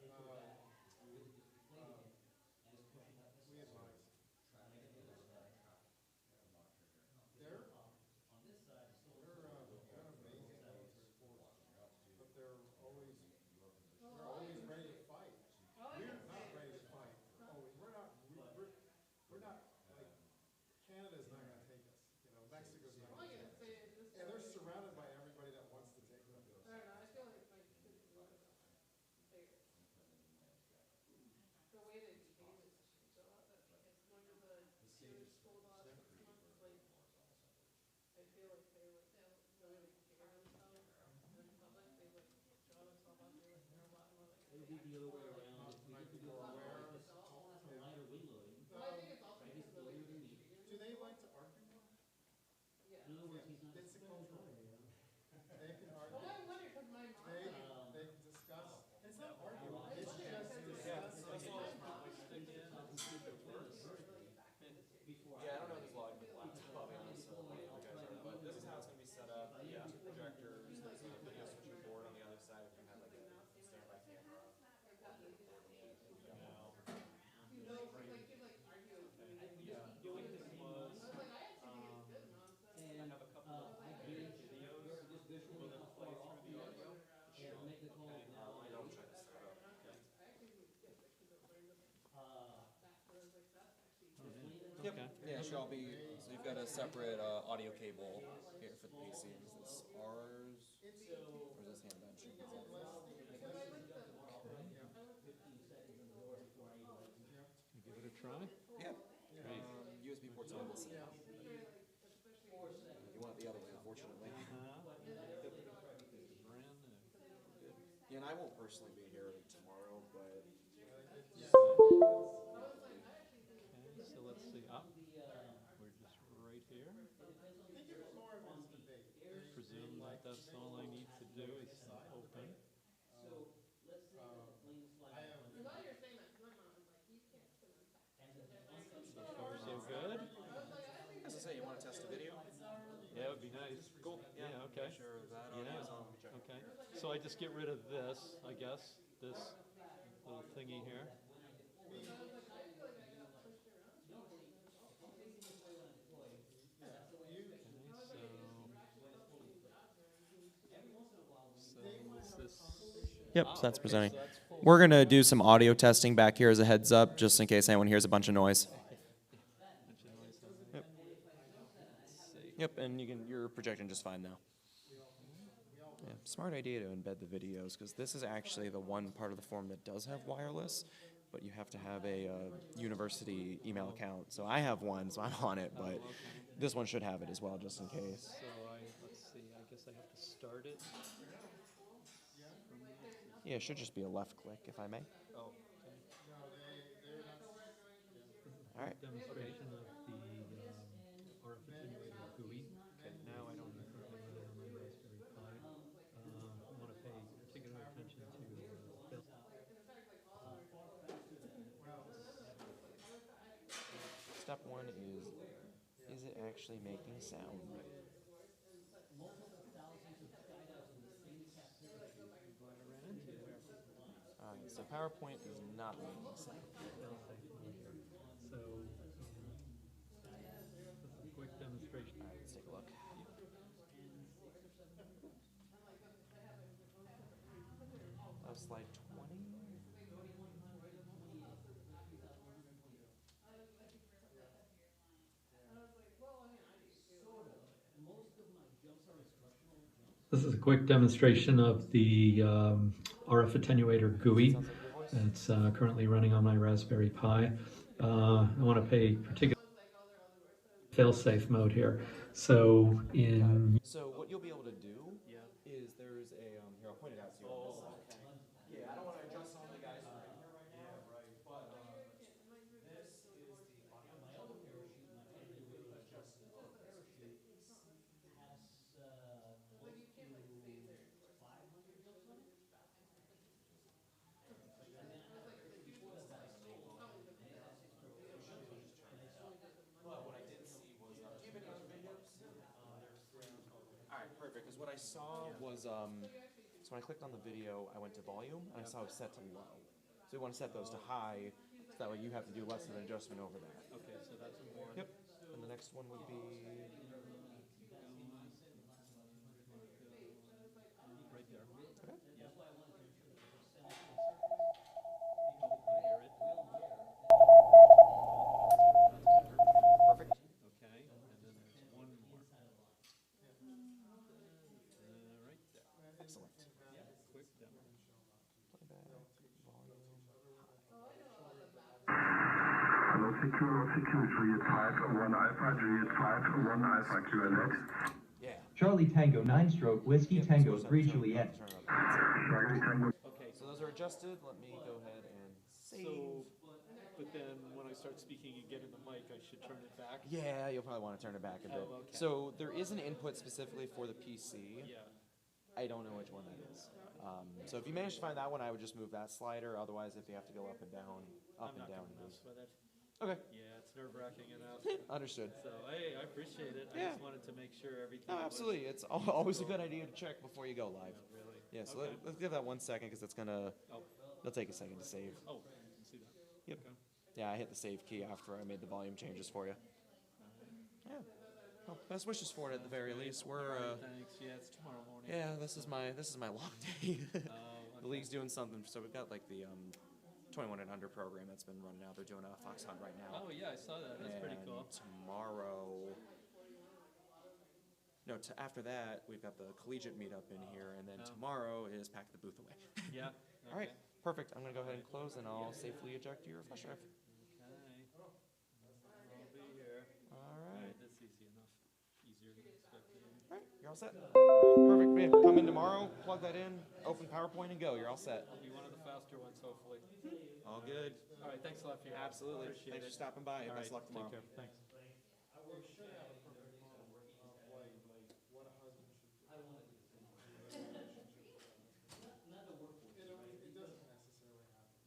advise. They're an amazing military force, but they're always ready to fight. We're not ready to fight. Always. We're not like Canada's not going to take us. You know, Mexico's not going to take us. And they're surrounded by everybody that wants to take them. I don't know. I feel like my kids are bears. The way they behave has changed a lot. That one of the Jewish school the last 6 months, like I feel like they like really care themselves in public. They like draw themselves up. They like they're a lot more like. It'll be the other way around. If we get to go aware, all has a lighter wing loading. Well, I think it's also because of the way they treat him. Do they like to argue more? Yeah. In other words, he's not. It's a cultural thing. They can argue. Well, I wonder because my mom. They can discuss. It's not arguing. It's just discuss. Yeah, I don't know this log with laptop, I'll be honest, so you guys are, but this is how it's gonna be set up. Yeah, two projectors, there's a video switching board on the other side if you have like a standby camera. The only thing was, and, I guarantee videos just visually how far off we are, and I'll make the call now. I don't try to set up. Yep, yeah, should all be, so you've got a separate audio cable here for the PC. Is this ours, or is this Hamvention? Give it a try? Yep. USB port's on this side. You want it the other way, unfortunately. Yeah, and I won't personally be here tomorrow, but. Okay, so let's see. We're just right here. Presume that that's all I need to do is open. So far, so good. As I say, you want to test a video? Yeah, it would be nice. Cool. Yeah, okay. Sure that audio is on. Let me check. Okay. So I just get rid of this, I guess, this little thingy here. Yep, so that's presenting. We're going to do some audio testing back here as a heads up, just in case anyone hears a bunch of noise. Yep, yep, and you're projecting just fine now. Yeah, smart idea to embed the videos, because this is actually the one part of the form that does have wireless, but you have to have a university email account. So I have one, so I'm on it, but this one should have it as well, just in case. So let's see, I guess I have to start it. Yeah, it should just be a left click, if I may. Oh, okay. All right. demonstration of the RF attenuator GUI. Now I don't have something running on my Raspberry Pi. I want to pay particular attention to fail. Step one is it actually making sound? Multiple thousands of skydivers in the same captivity right around here. So PowerPoint is not making sound. So, this is a quick demonstration. All right, let's take a look. Slide 20. This is a quick demonstration of the RF attenuator GUI. It's currently running on my Raspberry Pi. I want to pay particular fail-safe mode here. So So what you'll be able to do is there's a here I'll point it out to you. Yeah, I don't want to adjust some of the guys who are in here right now. But this is the audio. My other parachute, my Able to adjust it. other parachute has close to 500 jumps on it. But what I did see was, do you have any other videos? All right, perfect. Because what I saw was, so when I clicked on the video, I went to volume and I saw it was set to low. So you want to set those to high, so that way you have to do less of an adjustment over that. Okay, so that's one. Yep. And the next one would be. Right there. Okay. That's why I wanted to ensure the percentage I hear it. Perfect. Okay, and then there's one more. Right there. Excellent. Quick demo. Playback, volume, Hello, secure Juliet 5, 1 Alpha, Juliet 5, 1 Alpha, QNX. Yeah. Charlie Tango 9 stroke, Whiskey Tango 3 Juliet. Charlie Tango. Okay, so those are adjusted. Let me go ahead and save. So, but then when I start speaking again in the mic, I should turn it back? Yeah, you'll probably want to turn it back a bit. Oh, okay. So there is an input specifically for the PC. Yeah. I don't know which one that is. So if you manage to find that one, I would just move that slider. Otherwise, if you have to go up and down, up and down. Mess with it. Okay. Yeah, it's nerve-wracking enough. Understood. So, hey, I appreciate it. I just wanted to make sure everything No, absolutely. It's always a good idea to check before you go live. Really? Yeah, so Okay. let's give that 1 second because it's gonna. It'll take a second to save. Oh, you can see that. Yep. Okay. Yeah, I hit the save key after I made the volume changes for you. Yeah. Well, best wishes for it at the very least. We're Thanks. Yeah, it's tomorrow morning. yeah, this is my long day. The league's doing something. So we've got like the 21 and under program that's been running out. They're doing a fox hunt right now. Oh yeah, I saw that. That's pretty cool. Tomorrow. No, after that we've got the collegiate meetup in here, and then tomorrow is pack the booth away. Yeah. All right. Perfect. I'm gonna go ahead and close, and I'll safely eject your flash drive. Okay. I'll be here. All right. That's easy enough. Easier than expected. All right, you're all set. Perfect, man. Come in tomorrow, plug that in, open PowerPoint, and go. You're all set. I'll be one of the faster ones, hopefully. All good. All right, thanks a lot for your help. Absolutely. Appreciate Thanks it. for stopping by. All Best right, luck tomorrow. Take care. Thanks. We should have a perfect model of what a husband should do. I wanted to say, not the workforce. It doesn't necessarily happen.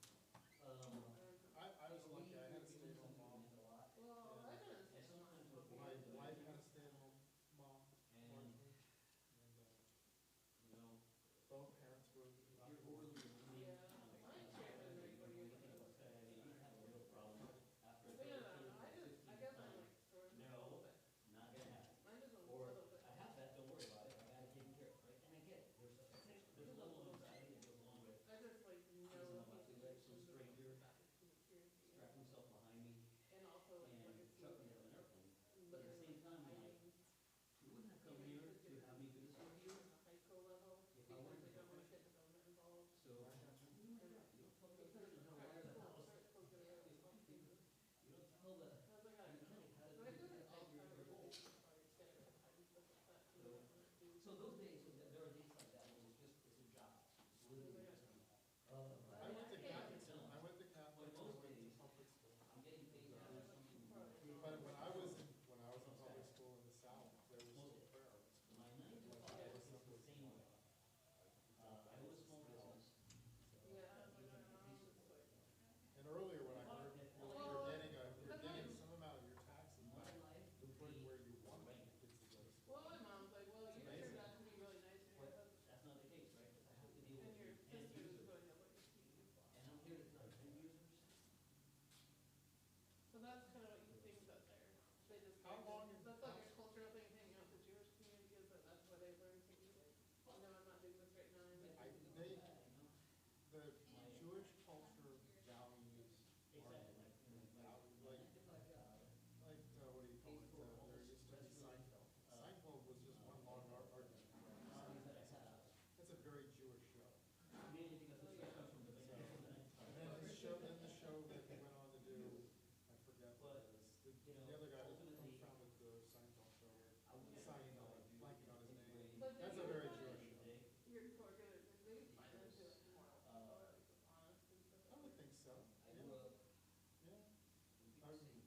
I was lucky, I had a stay-at-home mom. My wife had a stay-at-home mom, largely, and, both parents were not working.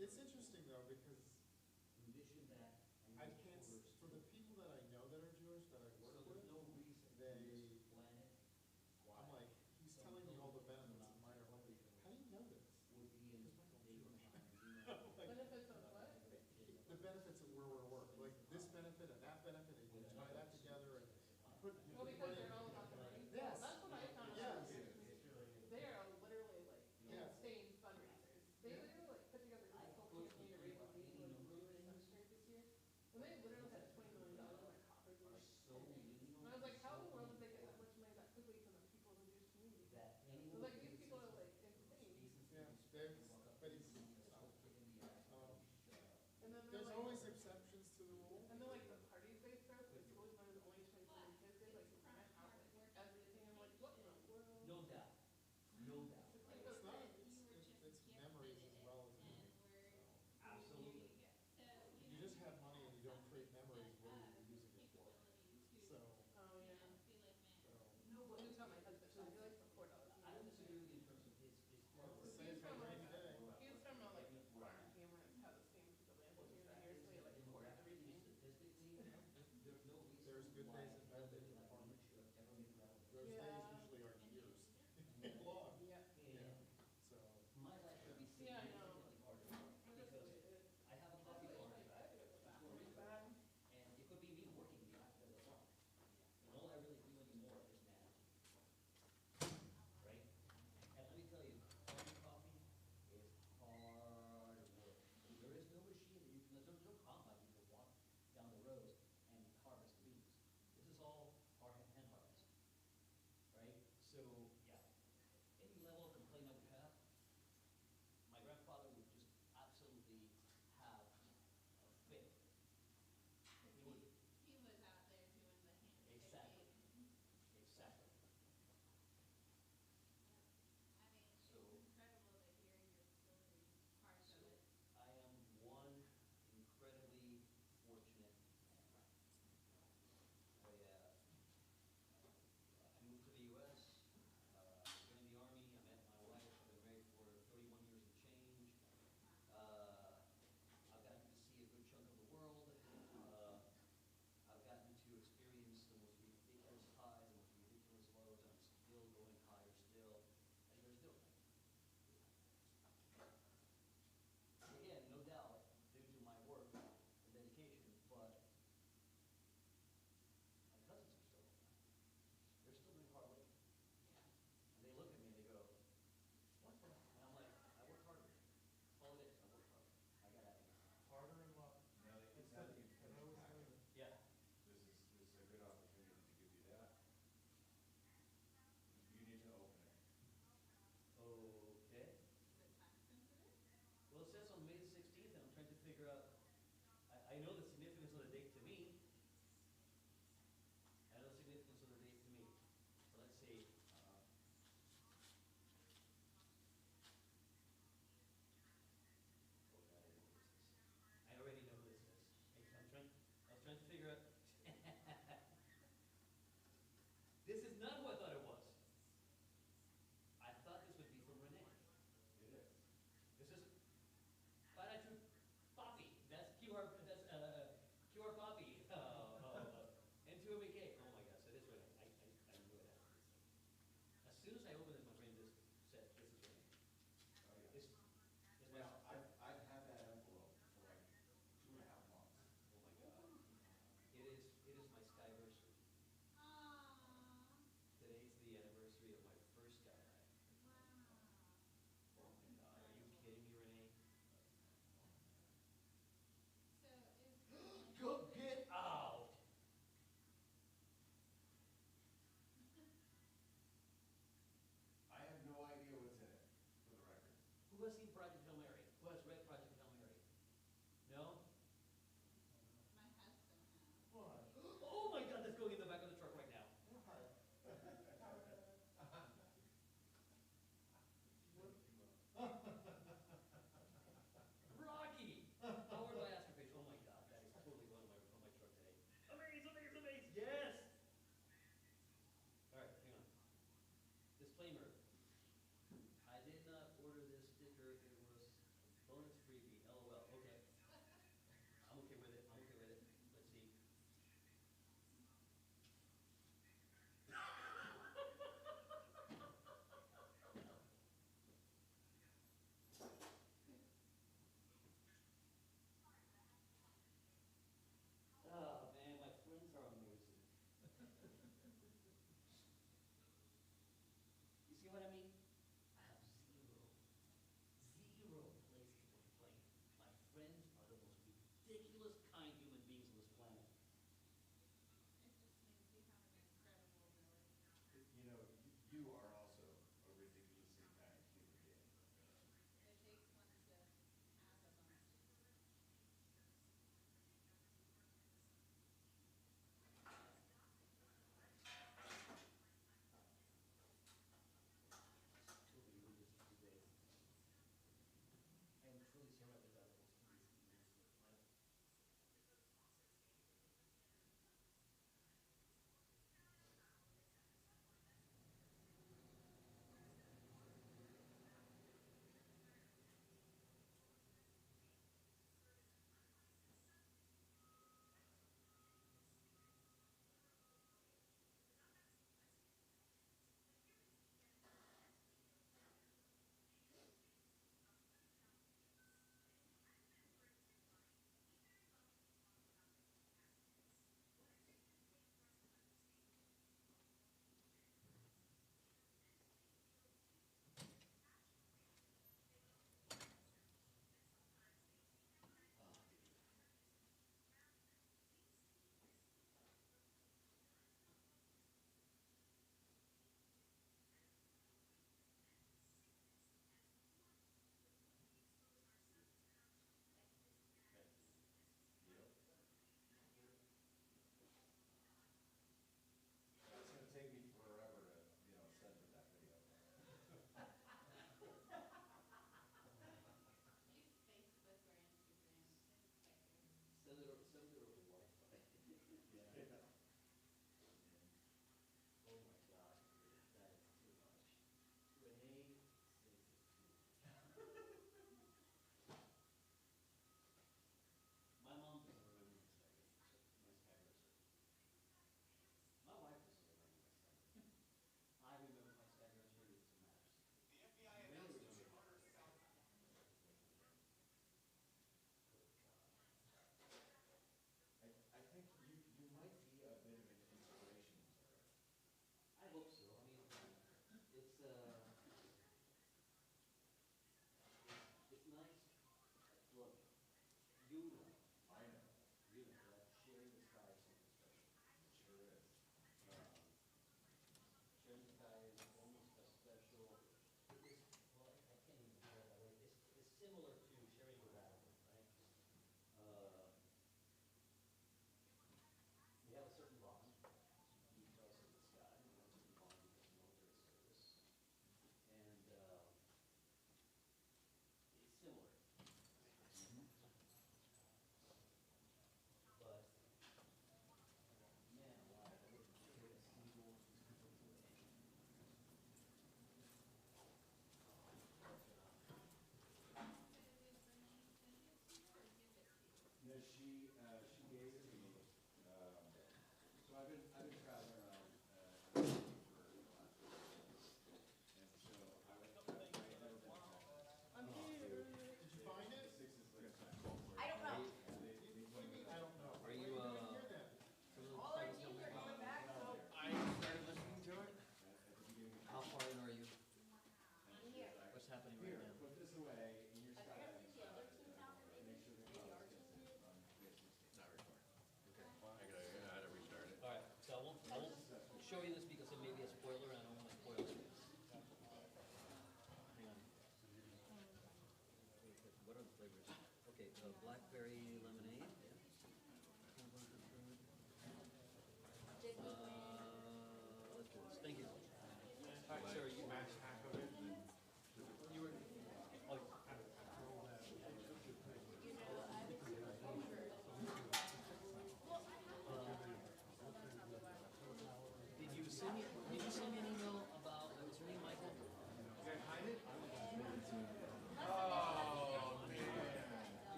It's interesting though, because Envision that. I can't, for the people that I know that are Jewish, that I've worked with, no reason they, I'm like, he's telling me all the benefits of minor home. How do you know this? would be in Because my mom's Jewish. Like, Benefits of what? The benefits of where we're work, like this benefit and that benefit, and you tie that together and you put. Well, because they're all about the money. Yes. That's what I found Yes. out. They are literally like Yes. insane fundraisers. They literally like put together this whole campaign to raise money to like lower cemetery this year. When they literally had $20 million in their coffers. And I was like, how in the world did they get that much money that quickly from the people in the Jewish community? I was like, these people are like insane. Yeah, they've, but it's, And then there's like, always exceptions to the rule. and then like the parties they throw, it's always one of the only 20 kids. They like rent out like everything. I'm like, what in the world? no doubt, no doubt. It's like It's not, okay. it's memories as well as money. Absolutely. You just have money and you don't create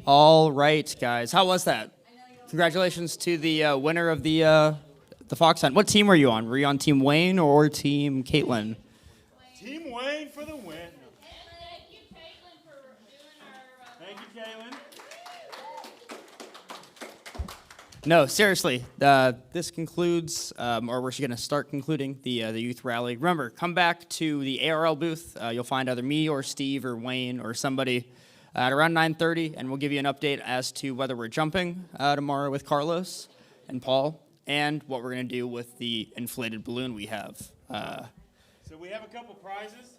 All right, guys. How was that? Congratulations to the winner of the Fox Hunt. What team were you on? Were you on Team Wayne or Team Caitlin? Team Wayne for the win. Thank you, Caitlin. No, seriously. This concludes, or we're going to start concluding the youth rally. Remember, come back to the ARL booth. You'll find either me or Steve or Wayne or somebody at around 9:30, and we'll give you an update as to whether we're jumping tomorrow with Carlos and Paul, and what we're going to do with the inflated balloon we have. So we have a couple prizes.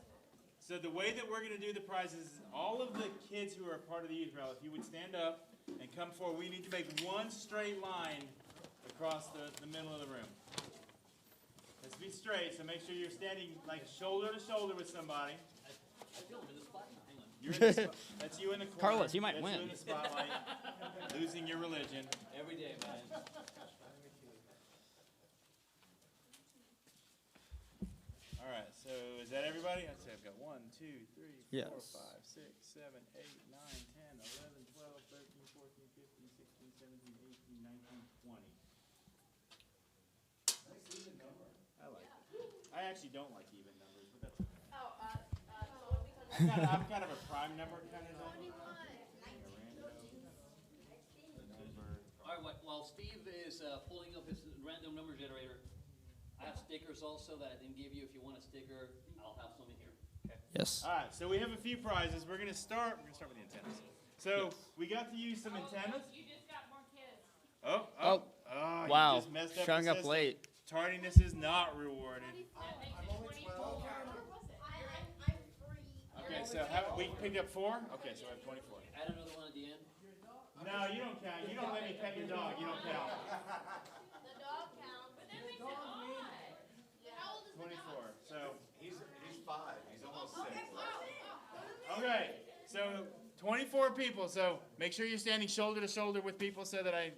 So the way that we're going to do the prizes is all of the kids who are part of the youth rally, if you would stand up and come forward, we need to make one straight line across the middle of the room. Let's be straight, so make sure you're standing like shoulder to shoulder with somebody. I feel I'm in the spotlight. Hang on. You're in the that's you in the corner. Carlos, you might That's win. you in the spotlight, losing your religion. Every day, man. All right, so is that everybody? I'd say I've got 1, 2, 3, 4, Yes. 5, 6, 7, 8, 9, 10, 11, 12, 13, 14, 15, 16, 17, 18, 19, 20. I like it. I actually don't like even numbers, but that's okay. I'm kind of a prime number kind of guy. All right, while Steve is pulling up his random number generator, I have stickers also that I didn't give you. If you want a sticker, I'll have some in here. Okay. Yes. All right, so we have a few prizes. We're gonna start with the antennas. So we got to use some antennas. You just got more kids. Oh, you wow. just messed up Showing the up system. late. Tardiness is not rewarded. Okay, so we picked up 4? Okay, so I have 24. Add another one at the end. No, you don't count. You don't let me pet your dog. You don't count. The dog counts, but that makes it odd. How old is 24. So He's 5. He's almost 6. okay, so 24 people. So make sure you're standing shoulder to shoulder with people so that I,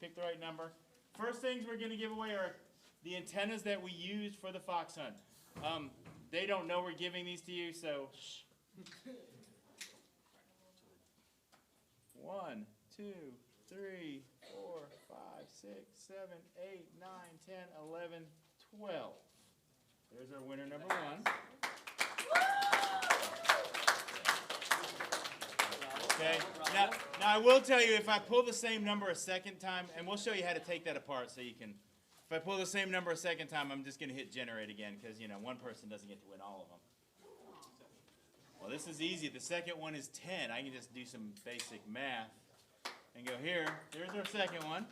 pick the right number. First things we're going to give away are the antennas that we used for the fox hunt. They don't know we're giving these to you, so shh. 1, 2, 3, 4, 5, 6, 7, 8, 9, 10, 11, 12. There's our winner number 1. Okay. Now I will tell you, if I pull the same number a second time, and we'll show you how to take that apart so you can. If I pull the same number a second time, I'm just going to hit generate again because one person doesn't get to win all of them. Well, this is easy. The second one is 10. I can just do some basic math and go here. There's our second one.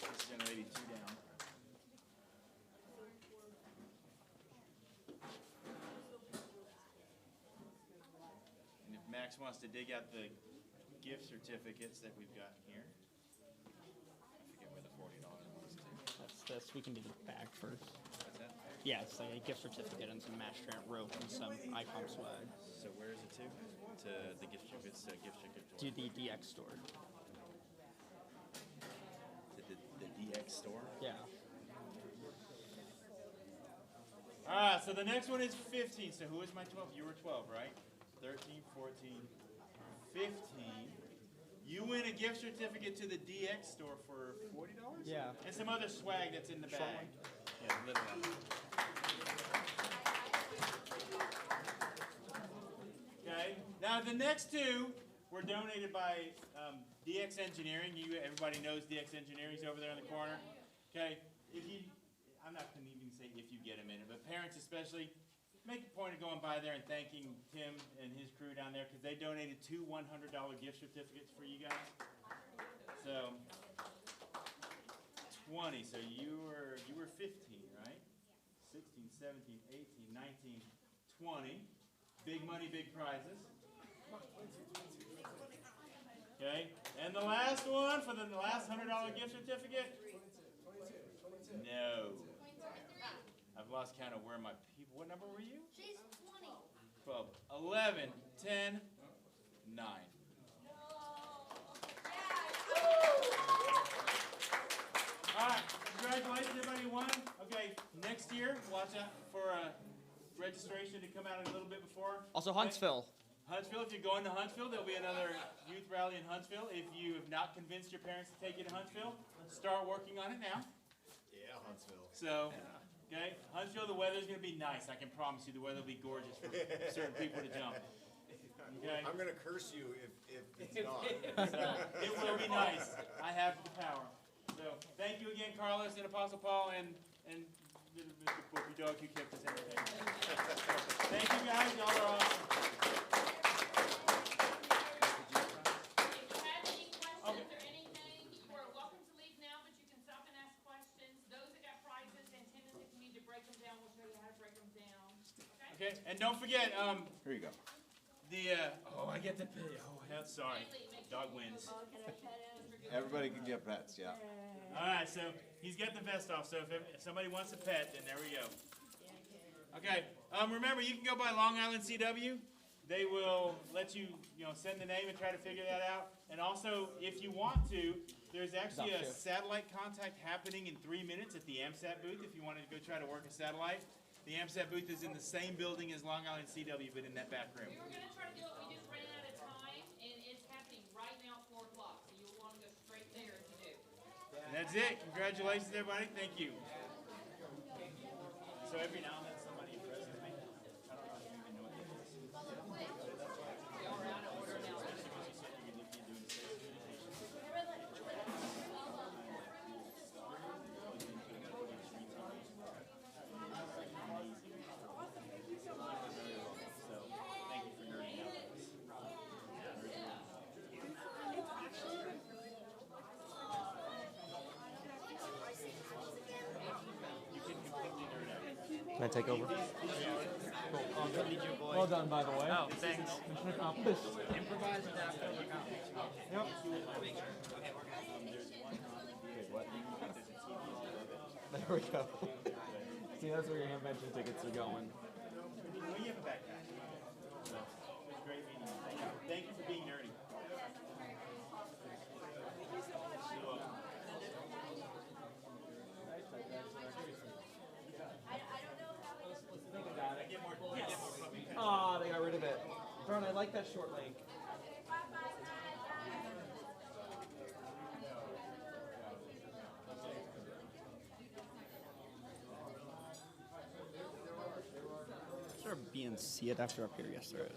Let's generate 2 down. And if Max wants to dig out the gift certificates that we've got here, I forget where the $40 was to. We can do the bag first. What's that? Yeah, it's like a gift certificate and some Mash Trant rope and some ICOM swag. So where is it to? To the gift certificates, gift certificate. To the DX store. The DX store? Yeah. All right, so the next one is 15. So who is my 12? You were 12, right? 13, 14, 15. You win a gift certificate to the DX store for $40? Yeah. And some other swag that's in the bag. Yeah, literally. Okay. Now the next 2 were donated by DX Engineering. Everybody knows DX Engineering is over there in the corner. Okay. I'm not going to even say if you get them in it, but parents especially, make a point of going by there and thanking Tim and his crew down there because they donated 2 $100 gift certificates for you guys. So 20. So you were 15, right? 16, 17, 18, 19, 20. Big money, big prizes. Okay. And the last one for the last $100 gift certificate. No. I've lost count of where my people. What number were you? She's 20. 12, 11, 10, 9. All right, congratulations, everybody won. Okay, next year, watch out for registration to come out a little bit before. Also, Huntsville. Huntsville, if you're going to Huntsville, there'll be another youth rally in Huntsville. If you have not convinced your parents to take you to Huntsville, start working on it now. Yeah, Huntsville. So, okay, Huntsville, the weather's gonna be nice. I can promise you the weather will be gorgeous for certain people to jump. Okay? I'm gonna curse you if it's not. So, it will be nice. I have the power. So, thank you again, Carlos and Apostle Paul and Mr. Poopy Dog who kept us entertained. Thank you guys, y'all are awesome. Okay, and don't forget, Here you go. I get the pay. Oh, hell, sorry. Dog wins. Everybody can get pets, yeah. All right, so he's got the vest off, so if somebody wants a pet, then there we go. Okay, remember, you can go by Long Island CW. They will let you, send the name and try to figure that out. And also, if you want to, there's actually a satellite contact happening in 3 minutes at the AMSAT booth if you wanted to go try to work a satellite. The AMSAT booth is in the same building as Long Island CW, but in that back room. We were gonna try to do it, we just ran out of time, and it's happening right now at 4 o'clock, so you'll wanna go straight there to do. And that's it. Congratulations, everybody. Thank you. So every now and then somebody impresses me. I don't know if you even know what that is. Can I take over? Well done, by the way. Oh, thanks. Mission accomplished. Improvise, adapt, overcome. Yep. There we go. See, that's where your Hamvention tickets are going. Well, you have a backpack. So, it was great meeting you. Thank you for being nerdy. Ah, they got rid of it. Darn, I like that short link. Is there a B and C adapter up here? Yes, there is.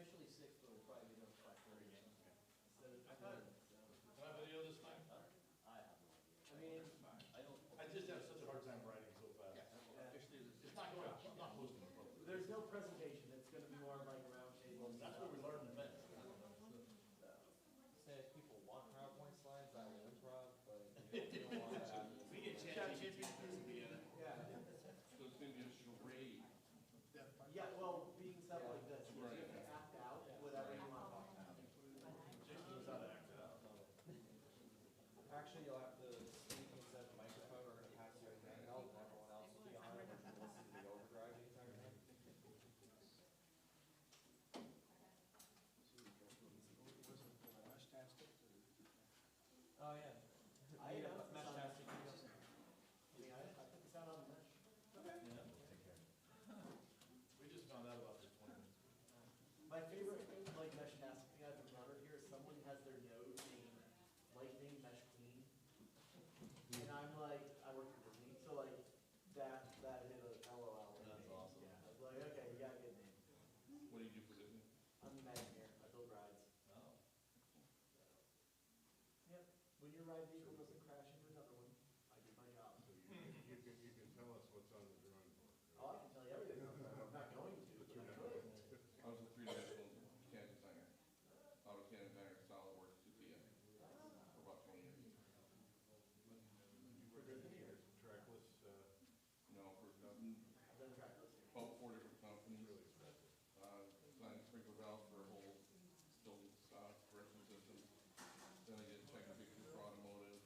officially 6, but it'll probably be done by 30 games. I thought, can I video this time? I have no idea. I mean, I don't. I just have such a hard time writing so fast. It's not going, I'm not posting it publicly. There's no presentation, it's gonna be more like round tables. That's where we learn the best. Say if people want PowerPoint slides, I will improv, but you don't want that. We get ChatGPT together. Yeah. So it's gonna be a charade. Yeah, well, being stuff like this, you have to act out whatever you want to talk about. Actually, you'll have to speak instead of the microphone. We're gonna pass you a handheld, and everyone else will be on it, and you'll listen to the overdrive the entire time. Oh, yeah. I Need a announced this on- Meshtastic. I mean, I put this out on the mesh. Okay. We just found out about this 20 minutes ago. My favorite, like, mesh task thing I've encountered here is someone has their node named Lightning Mesh Queen. And I'm like, I work for Disney, so like, that hit a LOL. That's awesome. Yeah, I was like, okay, you got a good name. What do you do for Disney? I'm the man here, I build rides. Oh. Yep, when your ride vehicle doesn't crash into another one, I do my job. So you can tell us what's on the drawing board. Oh, I can tell you everything, I'm not going to, but I could. I was a three-dimensional CAD designer. AutoCAD designer, SolidWorks, 2PM for about 20 years. For Disney or trackless, No, for I've done trackless. about 4 different companies. really special. Designed sprinkler valves for a whole still correction systems. Then I did check pictures for automotive,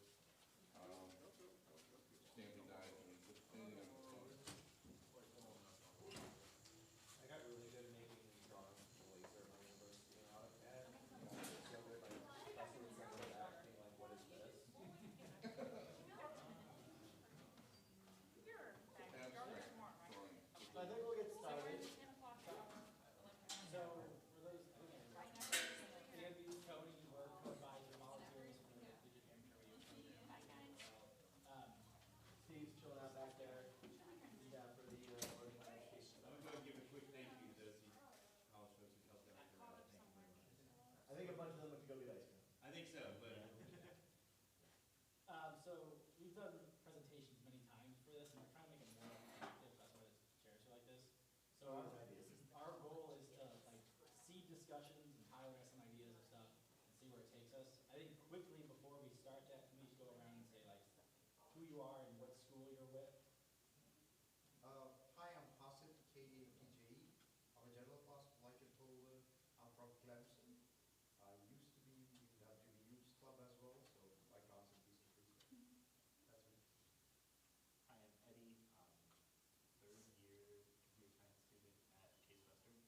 stamping dies, and just anything I could find. I got really good at making drawings with the laser at my university in AutoCAD. So good, like, professor would send me back being like, what is this? You're Abstract drawing. So I think we'll get started. So, for those, Andy, Tony, were co-advisor volunteers for the Digital Amateur Radio program. Steve's chilling out back there. Yeah, for the learning education. I'm gonna go give a quick thank you to those college folks who helped out here. Thank you very much. I think a bunch of them went to go get ice cream. I think so, but So, we've done presentations many times for this, and we're trying to make it more interactive, that's why the chairs are like this. So, our goal is to, like, seed discussions and highlight some ideas and stuff, and see where it takes us. I think quickly, before we start that, can we just go around and say, like, who you are and what school you're with? Hi, I'm Hasif, KAPJE. I'm a general class blanket holder. I'm from Clemson. I used to be in the Jimmy Youth Club as well, so my concept is increasing. That's me. I am Eddie, third year computer science student at Case Western.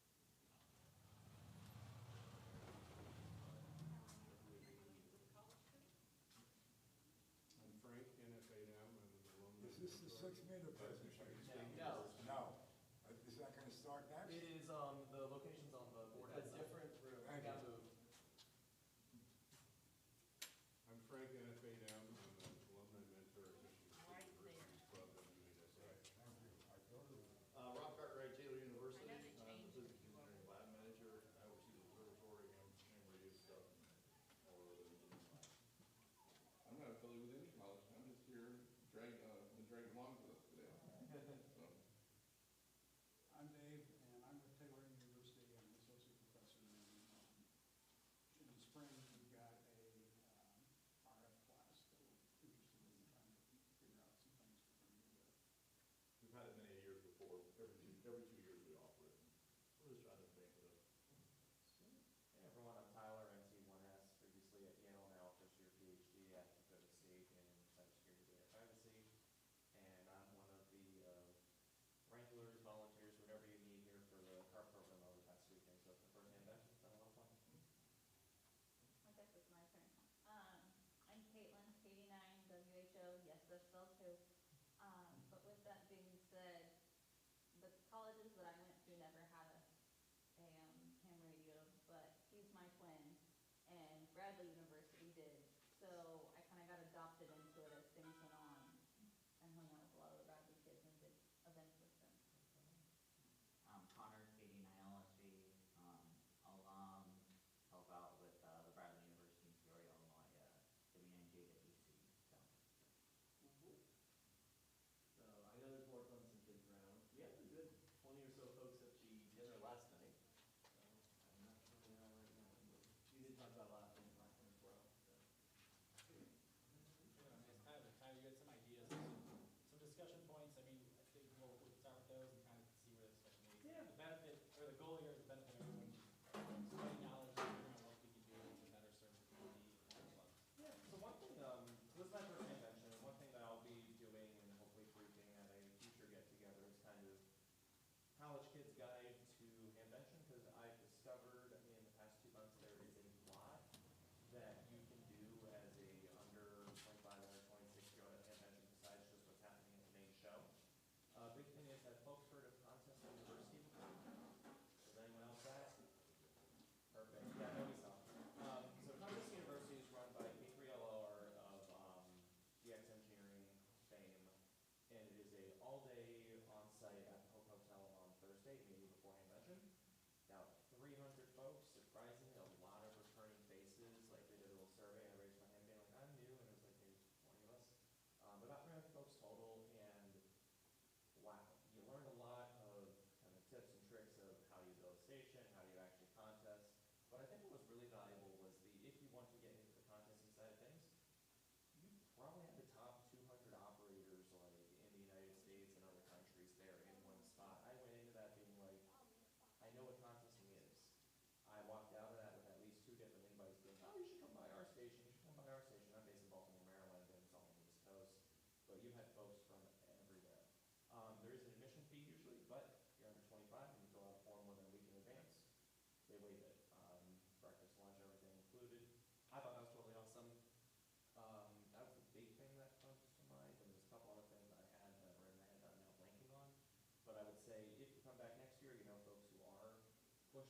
I'm Frank, NFAM, I'm an alumni. Is this the 6-minute presentation? No. No. Is that gonna start next? It is, the location's on the board. It's a different room. We Thank got you. moved. I'm Frank, NFAM, I'm an alumni mentor at Michigan State University's Club, WHSA. Thank you. I go to Rob Cartwright, Taylor University. I know they I'm the changed physics engineering lab manager. I oversee the observatory and radio stuff all over the engineering lab. I'm not affiliated with any college. I'm just here been dragged along with us today. So, I'm Dave, and I'm with Taylor University, and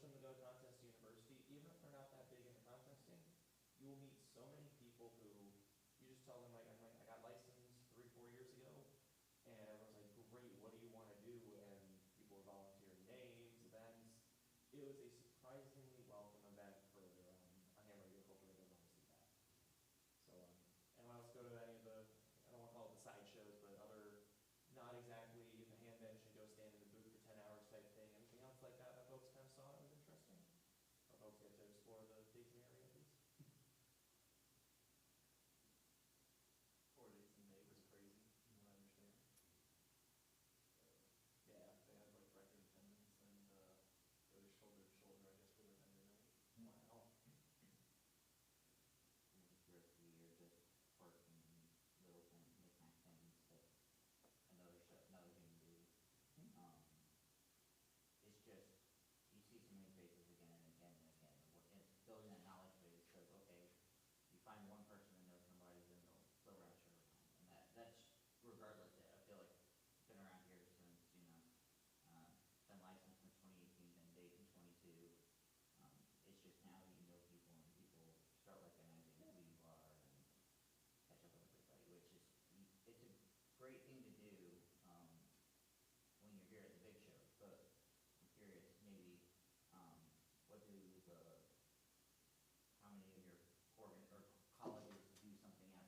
them to go to contest university, even if they're not that big into contesting, you will meet so many people who, you just tell them like, I got licensed 3-4 years ago, and everyone's like, great, what do you want to do? And people are volunteering names, events. It was a surprisingly welcome event for a ham radio culture that doesn't always do that. So, and when I was go to any of the, I don't want to call it the side shows, but other, not exactly in the Hamvention, go stand in the booth for 10 hours type thing, anything else like that that folks kind of saw it was interesting? Or folks get to explore the Dayton area at least? 4 days in May was crazy, from what I understand. Yeah. They had like record attendance and they were shoulder to shoulder, I guess, for their vendor night. Wow. The rest of the year just working little things, knick-knack things that another human do. It's just, you see so many faces again and again and again. It's building that knowledge base of, okay, you find one person that knows somebody, then they'll wrap your around. And that's regardless, I feel like, been around here since, been licensed since 2018, then Dayton 22. It's just now you know people and people start recognizing who you are and catch up with everybody, which is, it's a great thing to do when you're here at the big shows. But I'm curious, maybe, what do how many of your colleges do something at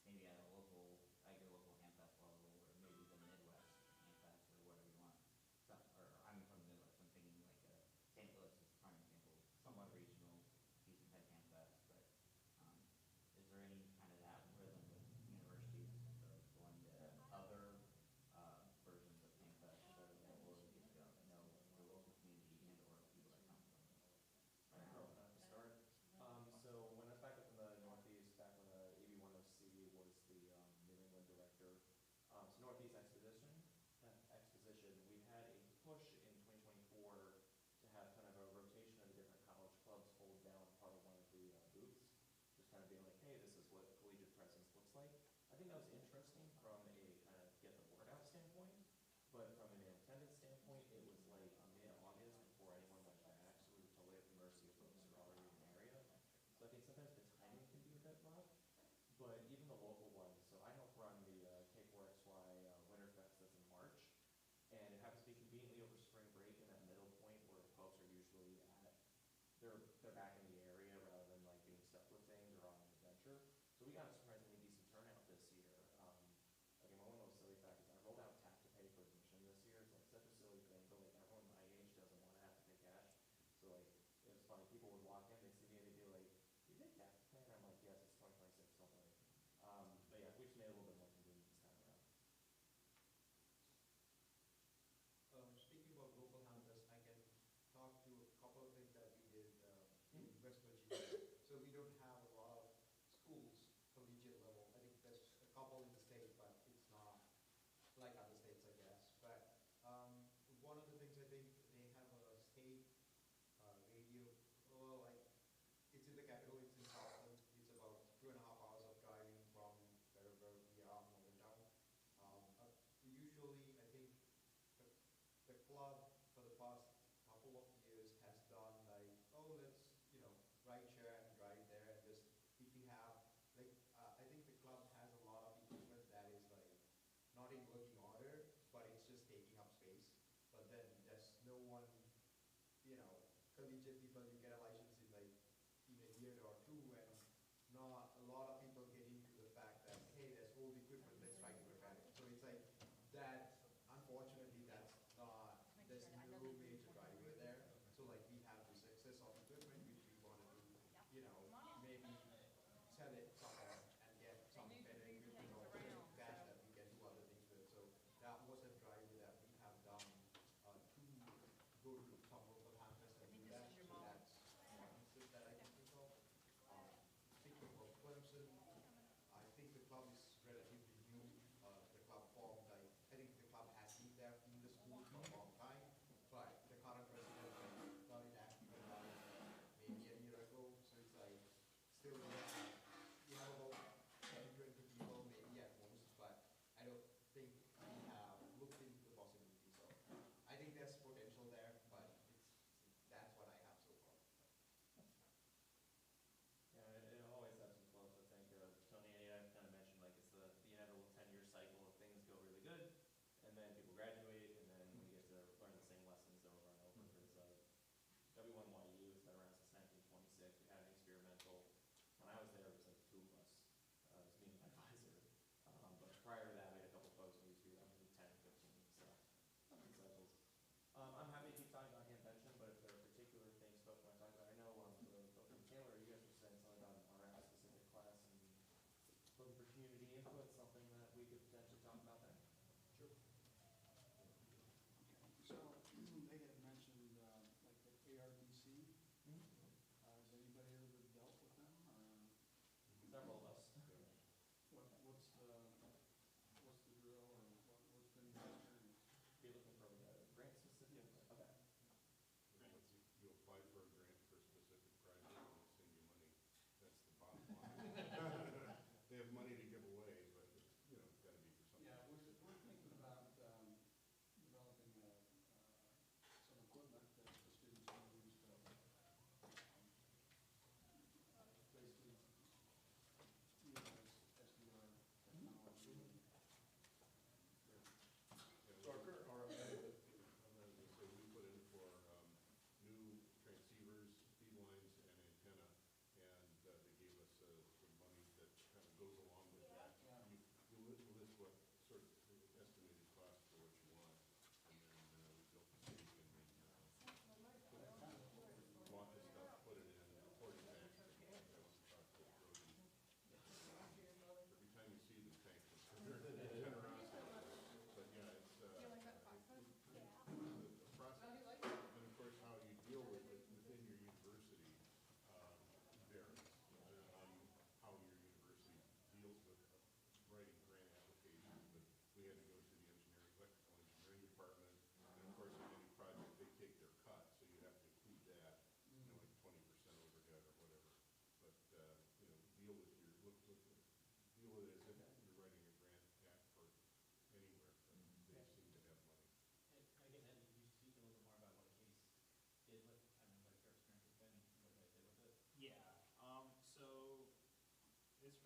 maybe at your local Hamfest level, or maybe the Midwest Hamfest, or whatever you want. I'm from the Midwest, I'm thinking like St. Louis is a prime example, somewhat regional, decent type Hamfest, but is there any kind of that rhythm with universities of going to other versions of Hamfest that are available and get to know the local community and or people that come from I can throw one at the start. So when I was back up in the Northeast, back when AB10C was the New England director, so Northeast Exposition, we had a push in 2024 to have kind of a rotation of the different college clubs hold down part of one of the booths, just kind of being like, hey, this is what collegiate presence looks like. I think that was interesting from a kind of get the word out standpoint, but from an attendance standpoint, it was like mid-August before anyone went back, so we were totally at the mercy of folks who are already in the area. So I think sometimes the timing can be a bit rough, but even the local ones, so I help run the K4XY Winterfest that's in March, and it happens to be conveniently over spring break in that middle point where folks are usually at, they're back in the area rather than like being stuck with things or on an adventure. So we got a surprisingly decent turnout this year. Again, one of those silly facts is I rolled out tap to pay for admission this year. It's like such a silly thing, but like everyone my age doesn't want to have to pay cash. So like it was funny. People would walk in, they'd see me, and they'd be like, "You take tap to pay?" And I'm like, "Yes, it's 2026. Don't worry." But yeah, we just made it a little bit more convenient this time around. Speaking about local Hamfest, I can talk to a couple of things that we did in West Virginia. So we don't have a lot of schools, collegiate level. I think there's a couple in the state, but it's not like other states, I guess. But one of the things, I think they have a state radio, well, like it's in the capital, it's in Southland. It's about 2.5 hours of driving from wherever we are, Morgantown. Usually, I think the club for the past couple of years has done like, oh, let's, ride share and drive there and just, if you have, like, I think the club has a lot of equipment that is like, not in working order, but it's just taking up space. But then there's no one, collegiate people, you get a license in like, in a year or two, and not a lot of people get into the fact that, hey, there's old equipment, let's try to repair it. So it's like, that, unfortunately, that's not, there's no major driver there. So like we have this excess of equipment which we want to do, maybe sell it somewhere and get some better equipment or cash that we can do other things with. So that was a driver that we have done to go to some local Hamfest and do that. So that's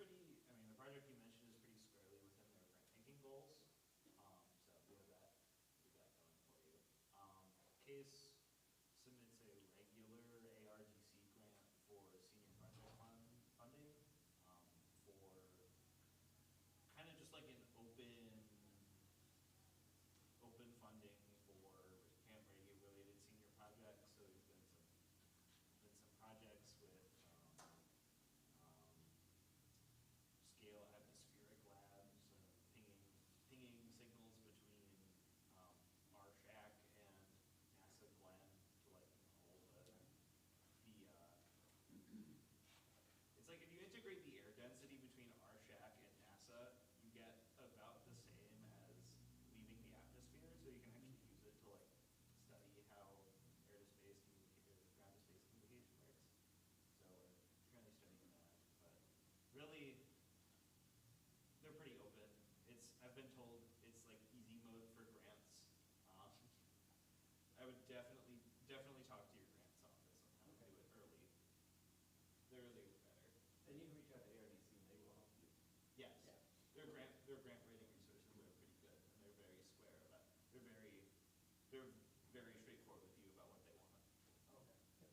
pretty, I mean, the project you mentioned is pretty squarely within their grant making goals. So we have that going for you. Case submits a regular ARDC grant for senior project funding, for kind of just like an open funding for ham radio related senior projects. So there's been some projects with scale atmospheric labs, pinging signals between RShack and NASA Glenn to like hold it's like if you integrate the air density between RShack and NASA, you get about the same as leaving the atmosphere. So you can actually use it to like study how air to space communication, ground to space communication works. So we're currently studying that, but really they're pretty open. I've been told it's like easy mode for grants. I would definitely talk to your grants office on how to do it early. The earlier the better. And you can reach out to ARDC and they will help you. Yes. Yeah. Their grant writing resources are pretty good, and they're very square about. They're very straightforward with you about what they want. Okay.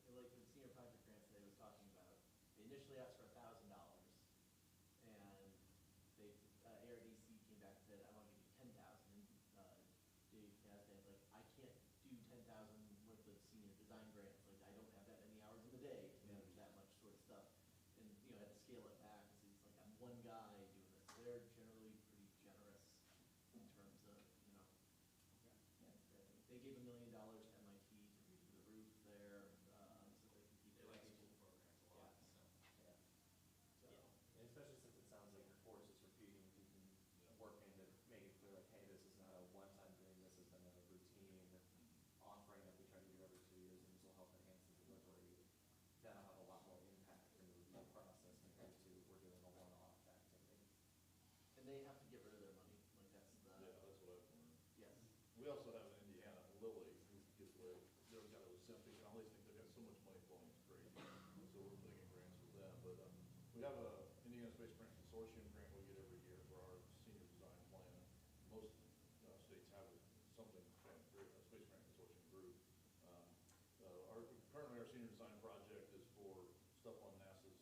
Like the senior project grants that I was talking about, they initially asked for $1,000, and they ARDC came back and said, I want to give you 10,000. And Dave Kasdan's like, I can't do 10,000 worth of senior design grants. Like I don't have that many hours in the day to manage that much sort of stuff, and I had to scale it back. So it's like I'm one guy doing this. They're generally pretty generous in terms of yeah. They gave $1 million to MIT to redo the roof there, so they can keep They like school programs a lot, so. Yeah. So. And especially since it sounds like your course is repeating, you can work in to make it clear like, hey, this is not a one-time thing, this has been a routine offering that we try to do every 2 years, and this will help enhance the delivery. That'll have a lot more impact in the review process compared to we're doing a one-off activity. And they have to get rid of their money. Like that's the. Yeah, that's what I've learned. Yes. We also have in Indiana, Lilly, who gives away, they've got a Ozempic, and all these things, they've got so much money flowing, it's crazy. So we're putting in grants with them, but we have a Indiana Space Grant Consortium grant we get every year for our senior design plan. Most states have something, a Space Grant Consortium group. Currently our senior design project is for stuff on NASA's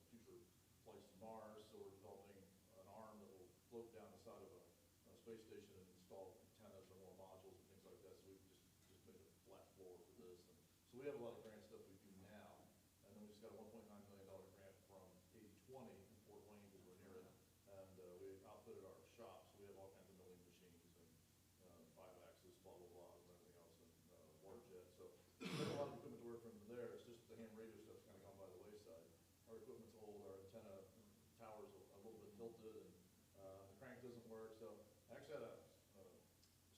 future flights to Mars, so we're developing an arm that will float down the side of a space station and install antennas or more modules and things like that. So we've just made a flat floor for this. And so we have a lot of grant stuff we do now. And then we just got a $1.9 million grant from 80/20 in Fort Wayne because we're near it. And we outfitted our shop, so we have all kinds of milling machines and 5-axis, blah, blah, blah, and everything else, and water jet. So we have a lot of equipment to work from there. It's just the ham radio stuff's kind of gone by the wayside. Our equipment's old, our antenna tower's a little bit tilted, and the crank doesn't work. So I actually had a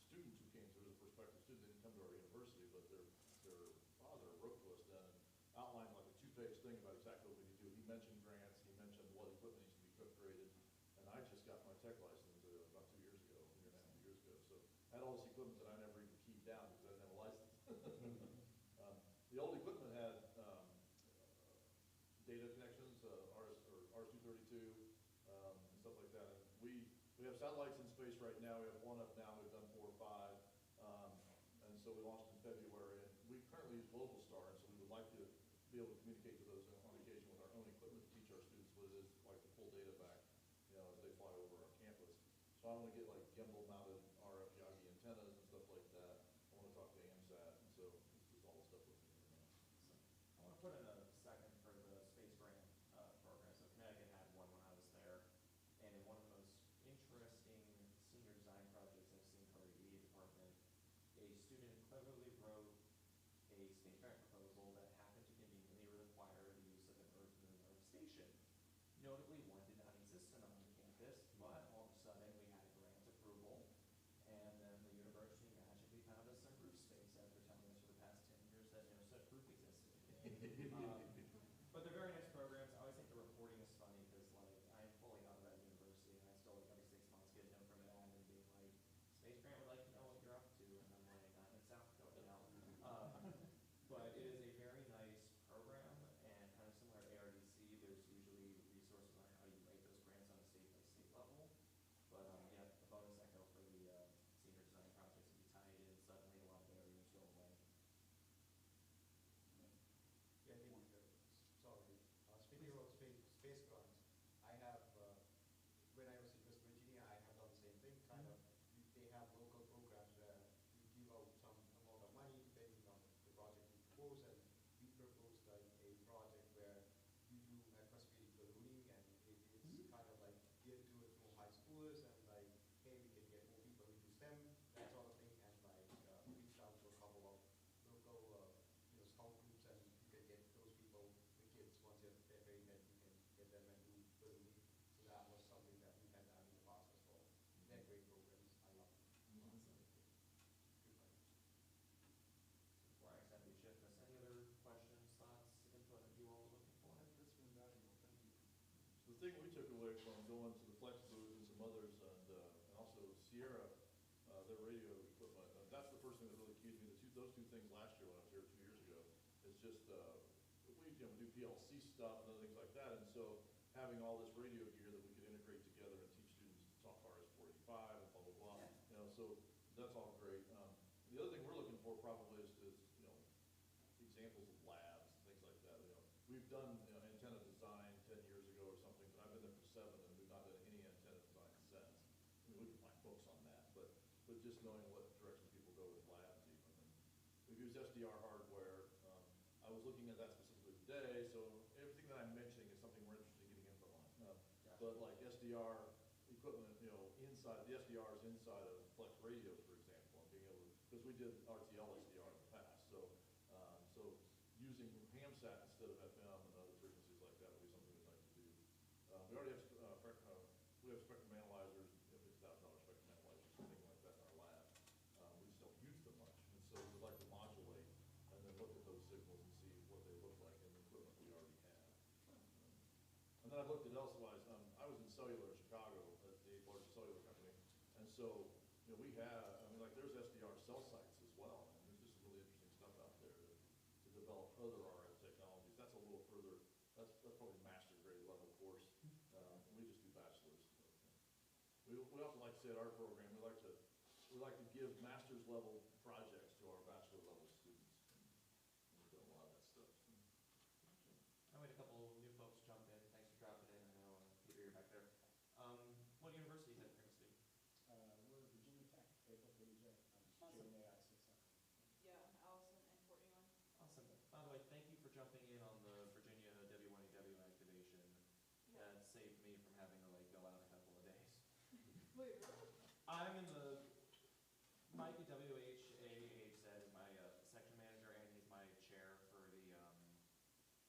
student who came through, as a prospective student. They didn't come to our university, but their father wrote to us then and outlined like a 2-page thing about exactly what we need to do. He mentioned grants, he mentioned what equipment needs to be cook graded, and I just got my tech license about 2 years ago, a year and a half, 2 years ago. So I had all this equipment that I never even keyed down because I didn't have a license. The old equipment had data connections, RS-232, and stuff like that. And we have satellites in space right now. We have one up now. We've done 4 or 5. And so we launched in February. And we currently use Globalstar, and so we would like to be able to communicate to those on occasion with our own equipment to teach our students what it is like to pull data back, as they fly over our campus. So I want to get like gimbal-mounted RF Yagi antennas and stuff like that. I want to talk to AMSAT, and so this is all the stuff we're doing now. I want to put in a second for the space grant program. So Connecticut had one when I was there, and in one of the most interesting senior design projects I've seen for our EDA department, a student cleverly wrote a space grant proposal that happened to conveniently require the use of an Earth Moon Earth station. Notably, one did not exist on the campus, but all of a sudden we had grant approval, and then the university magically found us some roof space after telling us for the past 10 years that no such roof existed. But they're very nice programs. I always think the reporting is funny because like I am fully out of that university, and I still like every 6 months get a note from an admin being like, Space Grant would like to know what you're up to, and I'm like, I'm in South Dakota now. But it is a very nice program, and kind of similar to ARDC, there's usually resources on how you write those thing we took away from going to the Flex booth and some others, and also Sierra, their radio equipment, that's the first thing that really cued me. Those two things last year when I was here 2 years ago, is just, we do PLC stuff and other things like that, and so having all this radio gear that we could integrate together and teach students to talk RS-485 and blah, blah, blah. You know, so that's all great. The other thing we're looking for probably is examples of labs and things like that. We've done antenna design 10 years ago or something, but I've been there for 7 and we've not done any antenna design since. I mean, we can find books on that, but just knowing what direction people go with labs even. And we've used SDR hardware. I was looking at that specifically today, so everything that I'm mentioning is something we're interested in getting input on. But like SDR equipment, inside, the SDRs inside of Flex radios, for example, and being able to, because we did RTL SDR in the past, so using Hamsat instead of FM and other frequencies like that would be something we'd like to do. We already have, we have spectrum analyzers, $50,000 spectrum analyzers, things like that in our lab. We just don't use them much, and so we'd like to modulate and then look at those signals and see what they look like in the equipment we already have. And then I've looked at elsewise. I was in cellular in Chicago at the largest cellular company, and so we have, I mean, like there's SDR cell sites as well, and there's just some really interesting stuff out there to develop other RF technologies. That's a little further. That's probably master grade level course. We just do bachelor's. We also like to say at our program we like to give master's level projects to our bachelor level students. And we've done a lot of that stuff. I had a couple new folks jump in. Thanks for dropping in. I know, Peter, you're back there. What university is that you're going to study? We're Virginia Tech, JJ. Awesome. Yeah, Allison and Courtney are. Awesome. By the way, thank you for jumping in on the Virginia W1AW activation. That saved me from having to go out a couple of days. Wait, really? I'm in Mike at WHAH said is my section manager, and he's my chair for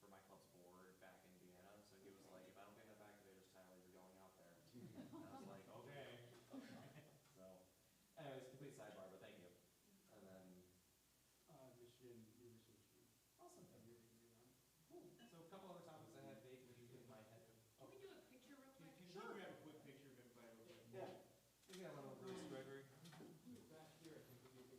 for my club's board back in Indiana. So he was like, if I don't get that back today, just Tyler, you're going out there. And I was like, okay. So, anyways, complete sidebar, but thank you. And then Michigan, University of Michigan. awesome. Cool. So a couple other topics I had vaguely in my head. Can we do a picture real quick? Can we grab a quick picture of everybody real quick? Yeah. We got a little Bruce Gregory. Back here, I think would be a good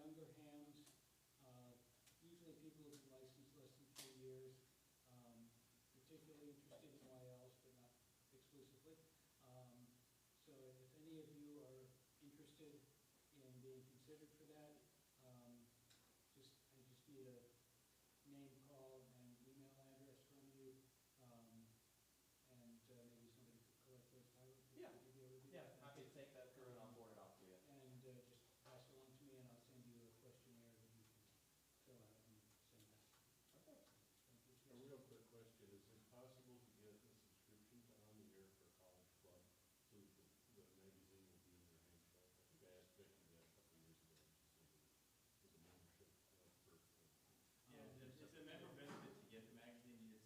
younger hams, usually people who've been licensed less than 3 years, particularly interested in YLs, but not exclusively. So if any of you are interested in being considered for that, I just need a name, call, and email address from you, and maybe somebody could collect those. Tyler, Yeah. would you be able to do Yeah, that? happy to take that through and I'll forward it off to you. And just pass it along to me, and I'll send you a questionnaire that you can fill out and send back. Okay. Thank you. A real quick question, is it possible to get a subscription to On the Air for College Club so that the magazine will be in your hand truck? I think I asked Becky that a couple of years ago, and she said it was a membership for. Yeah, it's a member benefit to get the magazine.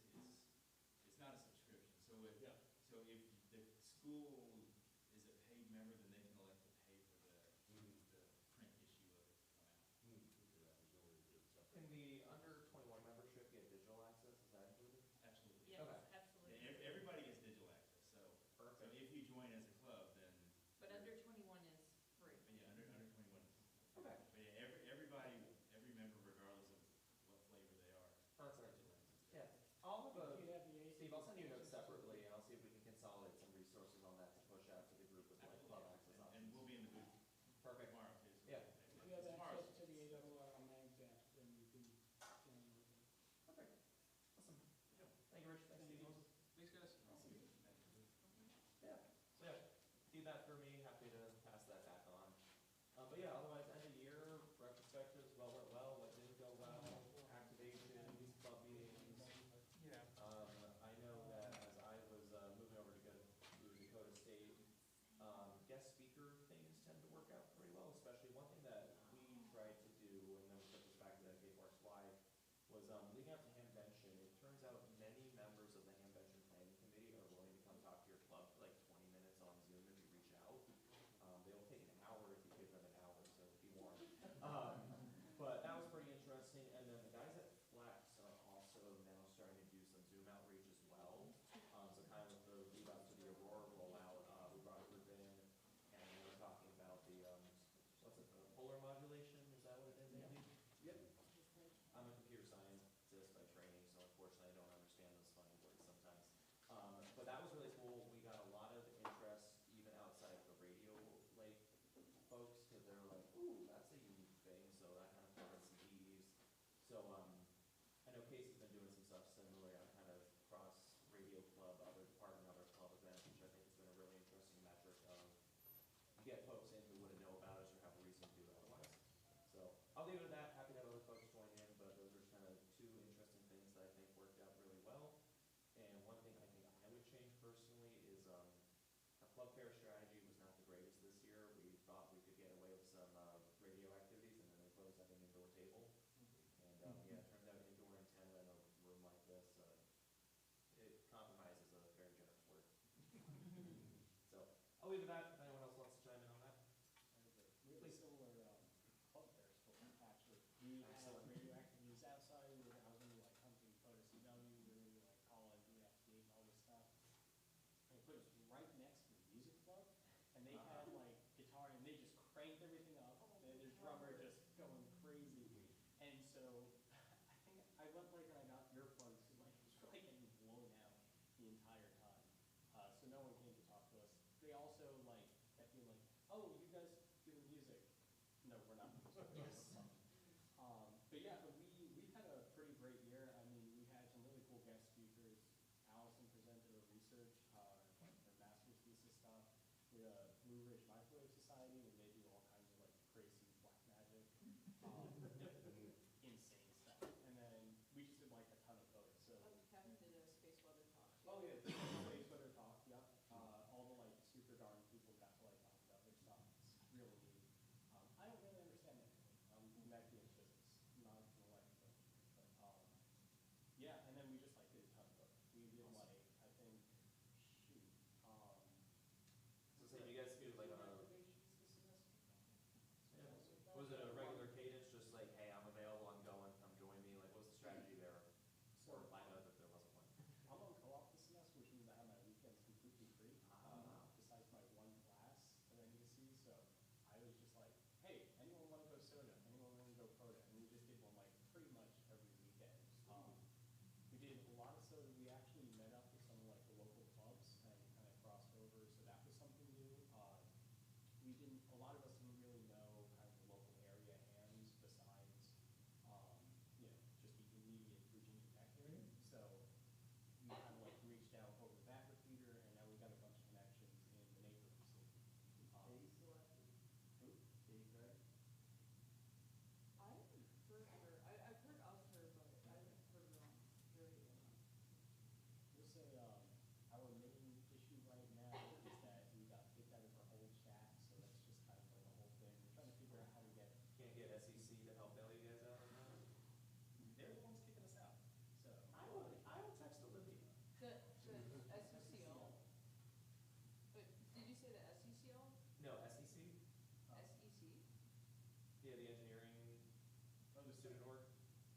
It's not a subscription. So if the school is a paid member, then they can elect to pay for the print issue of it to come out. Okay, that was the only good stuff. Can the under 21 membership get digital access? Is that included? Absolutely. Yes, Okay. absolutely. Yeah, everybody gets digital access. So if you join as a club, then. But under 21 is free. Yeah, under 21. Okay. But yeah, everybody, every member, regardless of what flavor they are. Perfect. digital access. Yeah. I'll have If you a, have the AC Steve, I'll send you a note separately and I'll see if we can consolidate some resources on that to push out to the group with like club access And options. we'll be in the booth Perfect. tomorrow too. So Yeah. If you have tomorrow's- access to the ARR on Mags app, then you can join with it. Perfect. Awesome. Thank you, Rich. Thanks, Steve. Thanks, guys. Yeah. So yeah, see that for me. Happy to pass that back on. But yeah, otherwise, end of year retrospectives, what went well, what didn't go well, activations, club meetings. Yeah. I know that as I was moving over to Dakota State, guest speaker things tend to work out pretty well, especially one thing that we tried to do, and then we put this back to that K-Parks Why, was leading up to Hamvention. It turns out many members of the Hamvention Planning Committee are willing to come talk to your club for like 20 minutes on Zoom if you reach out. They'll take an hour if you give them an hour, so be warned. But that was pretty interesting. And then the guys at Flex are also now starting to do some Zoom outreach as well. So kind of with the lead up to the Aurora rollout, we brought a group in and we were talking about the, what's it, the polar modulation? Is that what it is, Andy? Yep. I'm a computer scientist by training, so unfortunately I don't understand those funny words sometimes. But that was really cool. We got a lot of interest even outside of the radio like folks because they were like, ooh, that's a unique thing. So that kind of filled in some needs. So I know Casey's been doing some stuff similar on kind of cross radio club, other department, other club events, which I think has been a really interesting metric of you get folks in who wouldn't know about us or have a reason to do it otherwise. So I'll leave it at that. Happy to have other folks join in, but those are kind of two interesting things that I think worked out really well. And one thing I think I would change personally is our club fair strategy was not the greatest this year. We thought we could get away with some radio activities, and then they closed at an indoor table. And yeah, it turns out indoor and 10 in a room like this, it compromises a very generous word. So I'll leave it at that. If anyone else wants to chime in on that. We have a similar club fair still, actually. We had Excellent. radio activities outside, I was into like hunting, photo CW, we were into like calling, VFD, and all this stuff. And they put us right next to the music club, and they had like guitar, and they just cranked everything up, and the drummer just going crazy. And so I think I went later and I got earplugs, and like it was really getting blown out the entire time. So no one came to talk to us. They also like kept being like, oh, you guys doing music? No, we're not. But yeah, but we had a pretty great year. I mean, we had some really cool guest speakers. Allison presented her research, like her master's thesis stuff. We had a Blue Ridge Microwave Society where they do all kinds of like crazy black magic, insane stuff. And then we just did like a ton of photos. So Kevin did a space weather talk. oh yeah, space weather talk. Yep. All the like super darn people got to like talk about their stuff. It's really neat. I don't really understand anything. Connecting physics, not gonna lie. But yeah, and then we just like did a ton of photos. We did like I think shoot. So say you guys do like on a, student org.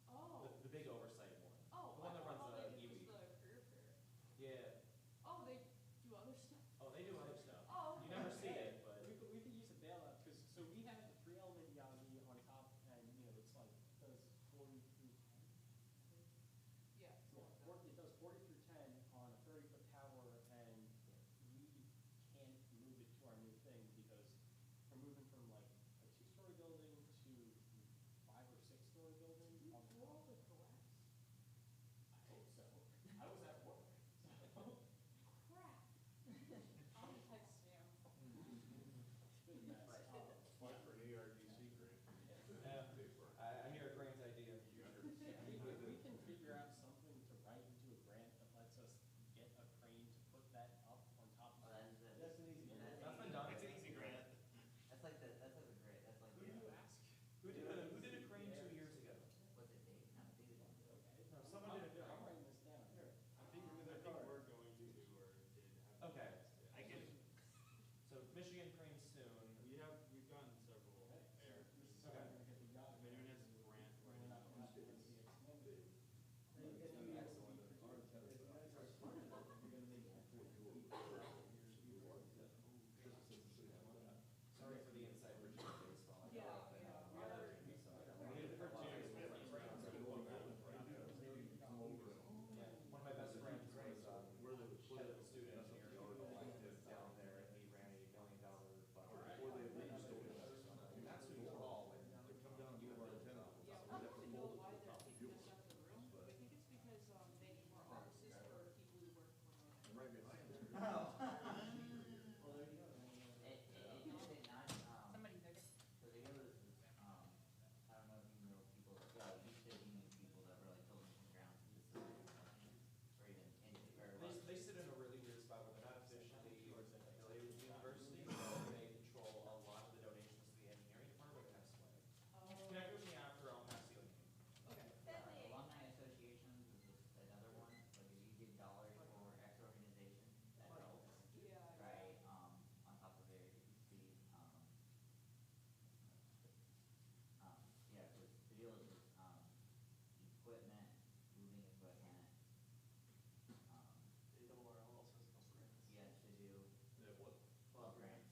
Oh. The big oversight one. Oh, The one that runs all they the do is EWE. the career fair. Yeah. Oh, they do other stuff? Oh, they do other stuff. Oh, You never see Yeah, it, but. we could use a bailout, because, so we have the pre-element Yagi on top, and, you know, it's like, does 40 through 10. Yeah. Yeah, it does 40 through 10 on a 30-foot tower, and we can't move it to our new thing, because we're moving from like a 2-story building to 5 or 6-story building. You do all the collapse? I hope so. I was at work. Crap. I'll text you. It's been a mess. Apply for an ARDC grant. Yeah. Pay for it. I hear a grant idea. We can figure out something to write into a grant that lets us get a crane to put that up on top of. Well, that's That's an easy. That's been done. It's an easy grant. That's like the great, that's like. Who do you ask? Who did a crane 2 years ago? Was it Dave? No, Dave didn't do it. Okay. No, someone did a I'm crane. writing this down. Here. I think we're going to do or did have. Okay. I can, So Michigan crane soon. we've gotten several Okay. air. This is Okay. how we're gonna get the yacht. If anyone has a grant We're not writing. gonna have to do the expanded. Sorry for the inside Richmond baseball. I Yeah, know that, yeah. we have other things, so I don't- we have cartoons, we have cranes. Yeah, one of my best friends was head of the student engineering collective down there, and he ran $1 million budget. And that's who you call when you are the. Yeah, I don't even know why they're taking us out of the room. I think it's because, they need more offices for people who work from home. It, it did not, Somebody bigger. so the others is, I don't know if you know people, you said you knew people that were like building from ground to just, or even They sit in a really weird spot where they're not officially affiliated with the university, but they control a lot of the donations to the engineering department and have sway. Connect with me after, I'll pass you a name. Okay. Alumni associations is just another one, like if you give dollars for X organization, that helps. Yeah. Right, on top of there, you can see, yeah, so the deal is, equipment, moving equipment. ARRL also has no grants. Yes, they do. They have what? Club grants,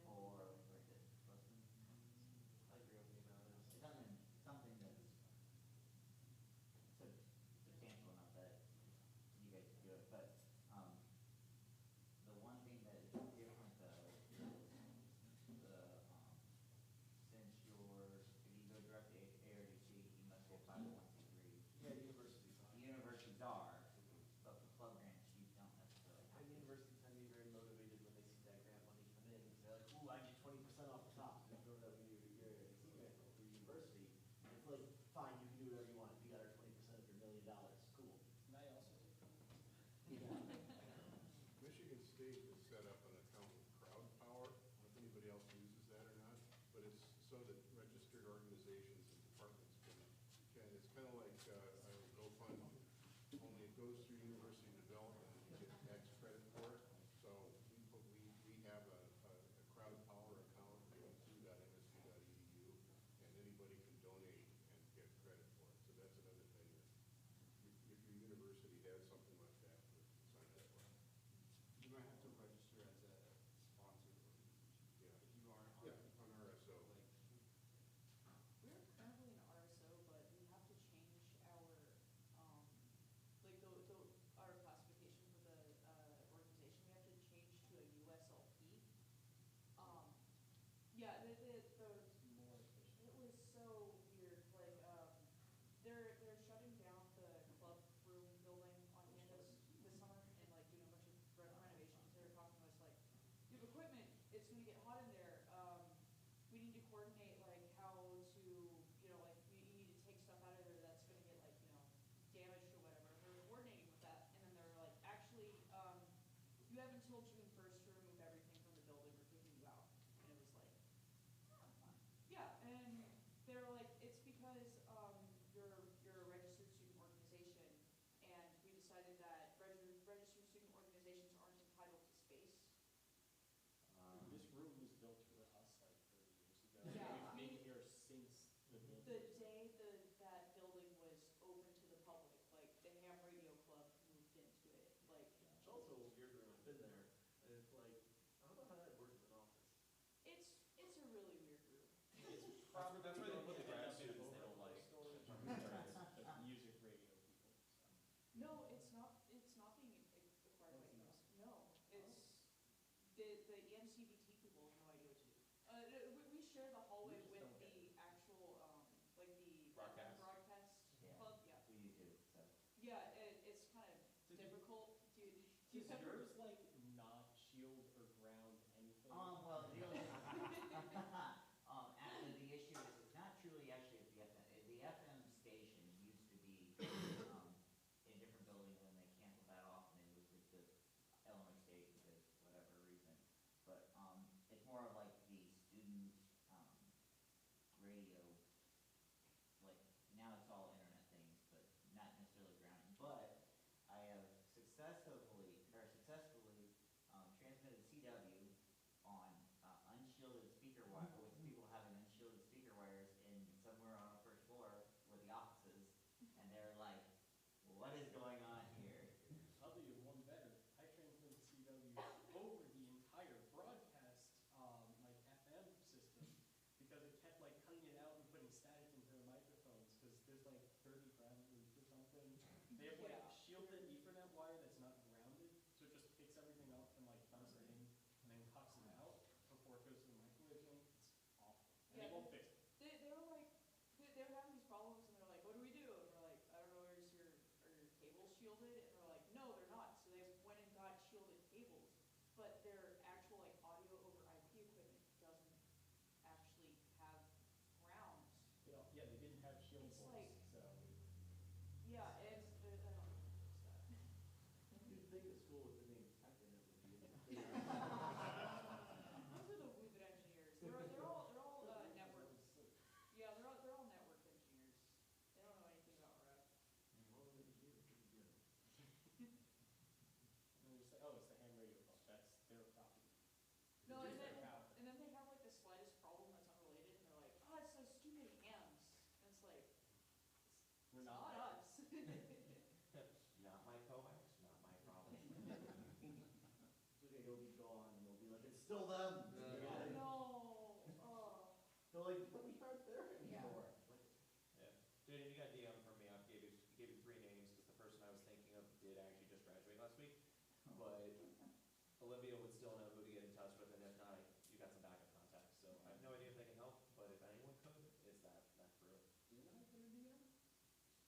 or, where is it, Weston? I agree with you about it. It's something that's substantial enough that you guys can do it, but, the one thing that is different though is the, since if you go direct to ARDC, you must go 501c3. Yeah, the universities are. The universities are, but for club grants, you don't necessarily have And to. universities tend to be very motivated when they see that grant money come in, because they're like, ooh, I get 20% off the top, and throw that we do your ARDC grant for your university. And it's like, fine, you can do whatever you want, you got our 20% of your $1 million, cool. And I also take. Michigan State has set up an account with Crowd Power. I don't know if anybody else uses that or not, but it's so that registered organizations and departments it's kind of like GoFundMe, only it goes through university development and you get tax credit for it. So we have a Crowd Power account, msu.msu.edu, and anybody can donate and get credit for it. So that's another thing that if your university has something like that, sign up for it. You might have to register as a sponsored organization. Yeah. If you are Yeah, on RSO. We're currently an RSO, but we have to change our, our classification for the, organization, we have to change to a USLP. Yeah, More efficient. it was so weird, like, they're shutting down the club room building on campus this summer and like doing a bunch of renovations. They were talking to us like, you have equipment, it's gonna get hot in there, we need to coordinate like how to, like, you need to take stuff out of there that's gonna get like, damaged or whatever. We were coordinating with that, and then they were like, actually, you have until June 1st to remove everything from the building, we're kicking you out. And it was like, yeah, and they're like, it's because, you're a registered student organization, and we decided that registered student organizations aren't entitled to space. This room was built been there, and it's like, I don't know how that works in an office. It's a really weird group. It's That's where they put the grad students they don't like. But music radio people, so. No, it's not being acquired by us. No, it's the EMCVT people have no idea what to do. We share the hallway just with don't get the actual, like the Broadcast? broadcast Yeah, club, yeah. we do too, so. Yeah, it's kind of difficult. Do you Does ever? yours like not shield or ground anything? Well, the deal is, actually, the issue is, it's not truly actually at the FM. The FM station used to be, in a different building, and then they canceled that off, and they moved it to Illinois State because whatever reason. But, it's more of like the student, radio, like, now it's all internet things, but not necessarily grounding. But I have successfully transmitted CW on unshielded speaker wire, with people having unshielded speaker wires in somewhere on a first floor where the office is, and they're like, what is going on here? I'll do you one better. I transmitted CW over the entire broadcast, like FM system, because it kept like cutting it out and putting static into the microphones, because there's like 30 ground loops or something. They have like shielded Ethernet wire that's not grounded, so it just picks everything up and like dumps it in, and then cuts it out before it goes to the microwave link. It's awful. And Yeah, they won't fix it. they were like, they were having these problems, and they're like, what do we do? And we're like, I don't know, are your cables shielded? And they're like, no, they're not. So they went and got shielded cables, but their actual like audio over IP equipment doesn't actually have grounds. Yeah, they didn't have shield It's ports, like- so. Yeah, and I don't know how to fix that. You'd think a school with the name TechNet would be in it. Those are the wounded engineers. They're all network. Yeah, they're all network engineers. They don't know anything about rep. Well, the engineer should be good. And it's like, oh, it's the ham radio club. That's their property. No, It's and their then power. they have like the slightest problem that's unrelated, and they're like, oh, it's those stupid hams. And it's like, We're it's not not that. us. Not my coax, not my problem. Today it'll be gone, and they'll be like, it's still them. No. Oh. They're like, but we aren't there anymore. Yeah. Dude, you got DM from me. I gave you 3 names because the person I was thinking of did actually just graduate last week. But Olivia would still know who to get in touch with, and if not, you got some backup contacts. So I have no idea if they can help, but if anyone could, it's that crew. Didn't I put a DM?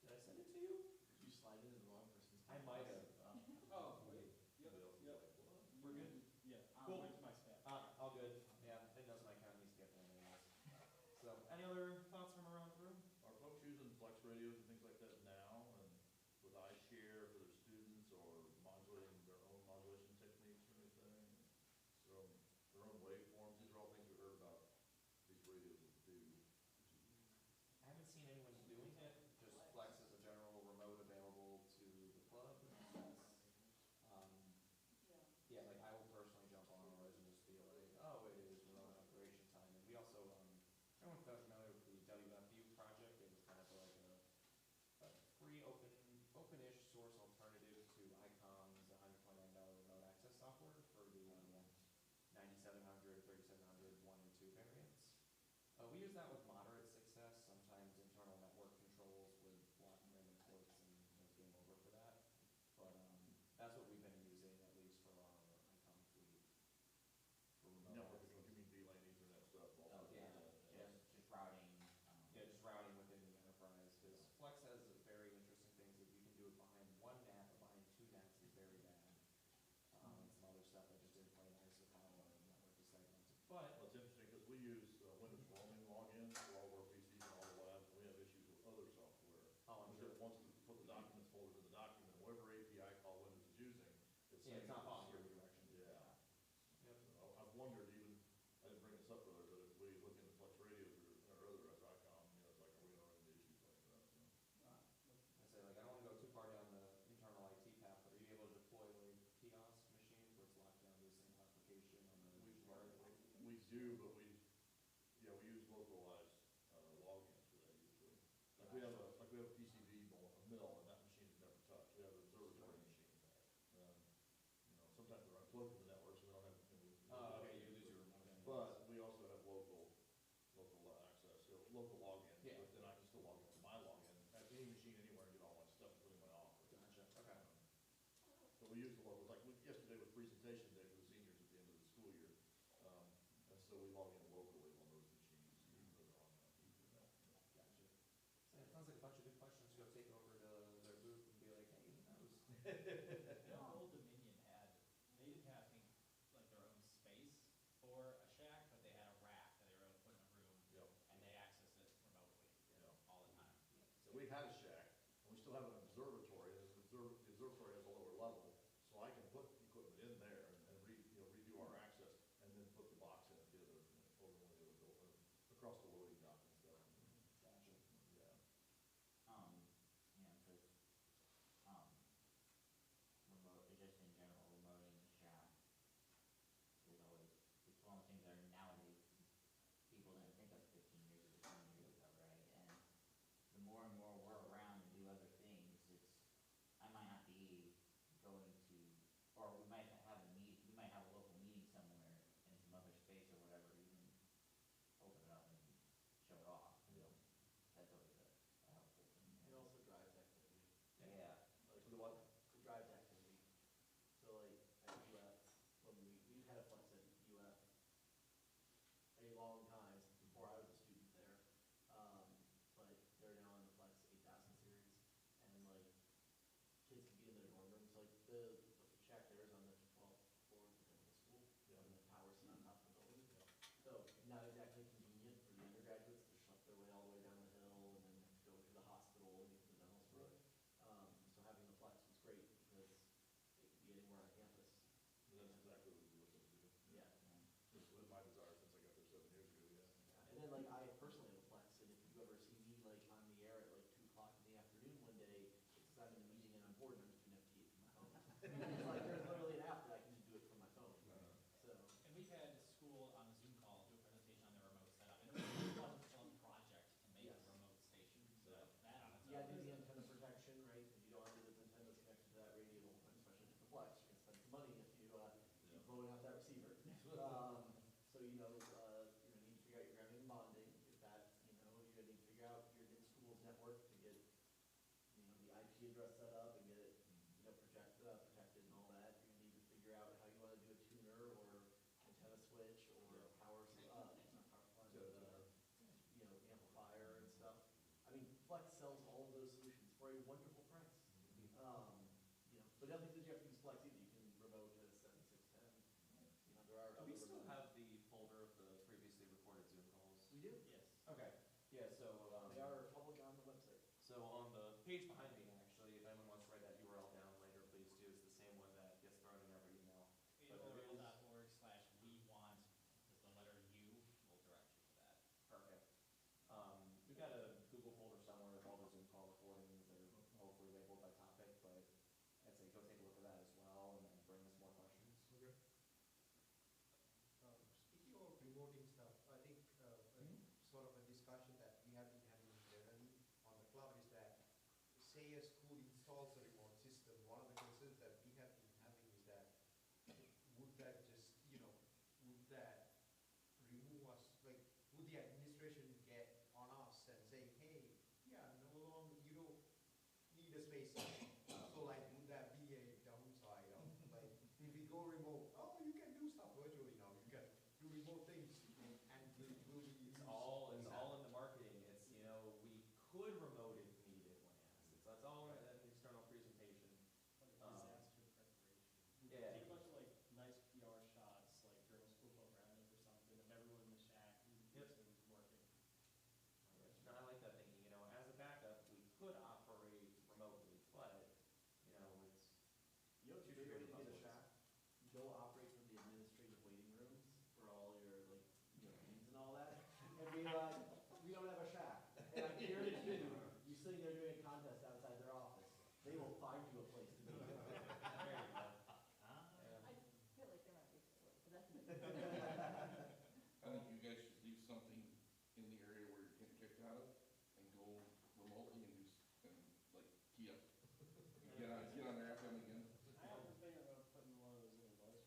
Did I send it to you? Did you slide it in the wrong person's? I might have. Oh, wait. Yep, yep. We're good? Yeah. Cool. Went to my spam. All good. Yeah, it knows my account needs to get there anyways. So, any other thoughts from around the room? Are folks using flex radios and things like that now, and with iShare for their students, or modulating their own modulation techniques or anything? Their own waveforms, these are all things we heard about these radios would do. I haven't seen anyone doing it, just Flex as a general remote available to the club. Yeah, like I will personally jump on ours and just be like, oh, it is remote operation time. And we also, everyone familiar with the WFU project? It was kind of like a free open-ish source alternative to ICOM's $129 remote access software for the 9700, 3700, 1 and 2 variants. We use that with moderate success. Sometimes internal network controls would block random ports and game over for that. But that's what we've been using, at least for our ICOM fleet. For remote Network, access. you mean VLAN Ethernet stuff? all Oh, that, yeah, just routing. Yeah, just routing within the enterprise, because Flex has very interesting things that you can do it behind one NAT, but behind 2 NATs is very bad. And some other stuff that just didn't play nice with how our network is segmented. But Well, it's interesting, because we use Windows roaming logins for all of our PCs and all the labs, and we have issues with other software. Oh, I'm Because sure. once we put the documents folder in the document, whatever API call Windows is using, it's yeah, it's not following following your direction. Yeah. Yep. So I've wondered even, I didn't bring this up earlier, but if we look into Flex radios or other SICOM, it's like, are we gonna run into issues like that, so. I say, like, I don't want to go too far down the internal IT path, but are you able to deploy like kiosk machines where it's locked down to a single application on the network? We do, but we use localized logins for that usually. Like we have a PCB mill, and that machine is never touched. We have an observatory machine. Sometimes they're both of the networks, we don't have, you know, Oh, okay, you lose your remote anyways. but we also have local access, so local login. Yeah. But then I can still log into my login at any machine anywhere and get all my stuff, including my office. Gotcha, okay. But we use the local, like yesterday was presentation day for the seniors at the end of the school year. And so we log in locally on those machines, even though they're on Ethernet. Gotcha. So it sounds like a bunch of good questions. Go take over to their booth and be like, hey, who knows? The old Dominion had, they didn't have, I think, like their own space for a shack, but they had a rack that they were able to put in a room. Yep. And they access it remotely all the time. So we had a shack, and we still have an observatory, and the observatory has a lower level, so I can put equipment in there and redo our access, and then put the box in at the other, over one of the other buildings, across the loading dock and stuff. Gotcha. Yeah. You know, cause, remote, just in general, remoting the shack is always, it's one of the things that are nowadays, people didn't think of 15 years ago, 20 years ago, right? And the more and more we're around and do other things, I might not be going to, or we might have we might have a local meeting somewhere in some other space or whatever, even open it up and show it off. Yeah. That's always a helpful thing. It also drives activity. Yeah. Like the what? It drives activity. So like at UF, when we've had a flex at UF a long time, since before I was a student there. But they're now on the flex 8000 series, and like kids can be in their dorm rooms. Like the shack there is on the 12th floor of the technical school, and the tower's on top of the building. So not exactly convenient for the undergraduates to schlep their way all the way down the hill and then have to go to the hospital and get to the dental school. So having the flex was great because it could be anywhere on campus. And that's exactly what we're looking to do. Yeah. This was my desire since I got there 7 years ago, yeah. And then like I personally have a flex, and if you ever see me like on the air at like 2 o'clock in the afternoon one day, it's because I'm in a meeting and I'm bored and I'm just doing FT from my phone. It's like there's literally an app that I can just do it from my phone. So. And we've had school on a Zoom call do a presentation on their remote setup, and it was a fun project to make a remote station, so that on its You gotta own. do the antenna protection, right, because you don't want to do those antennas connected to that radio the whole time, especially if it's a flex, you can spend some money if you keep blowing out that receiver. So you know, you're gonna need to figure out your grounding and bonding, if that, you're gonna need to figure out your school's network to get, the IP address set up and get it, protected and all that. You're gonna need to figure out how you wanna do a tuner or antenna switch or power, not power supply, but, amplifier and stuff. I mean, Flex sells all of those solutions for a wonderful price. But the other thing is you have to use Flex either. You can remote at a 7610. There are Do we other still remote- have the folder of the previously recorded Zoom calls? We do? Yes. Okay, yeah, so, They are public on the website. so on the page behind me, actually, if anyone wants to write that URL down later, please do. It's the same one that gets thrown in every email. But there is- AOL.org/we-want, just the letter U will direct you to that. Perfect. We've got a Google folder somewhere with all the Zoom call recordings that are hopefully labeled by topic, but I'd say go take a look at that as well and then bring us more questions. Okay. Speaking of remoting stuff, I think sort of a discussion that we have been having generally on the club is that, say a school installs a remote system, one of the concerns that we have been having is that would that just, would that remove us, like, would the administration get on us and say, hey, yeah, no longer, you don't need a space. So like, would that be a downside of, like, if we go remote, oh, you can do stuff virtually now, you can do remote things, and it will be. It's all in the marketing. It's, we could remote if needed when asked. That's all in an external presentation. Disaster preparation. Yeah. Take a bunch of like nice PR shots, like during a school club roundup or something, of everyone in the shack and things working. No, I like that thinking. As a backup, we could operate remotely, but, it's What's your favorite way to get a shack? Go operate from the administrative waiting rooms for all your meetings and all that, and be like, we don't have a shack. And I guarantee you sitting there doing a contest outside their office, they will find you a place to be. I feel like there might be a story, but that's. I think you guys should leave something in the area where you're getting kicked out of and go remotely and key up. Get on their FM again. I have been thinking about putting one of those little voice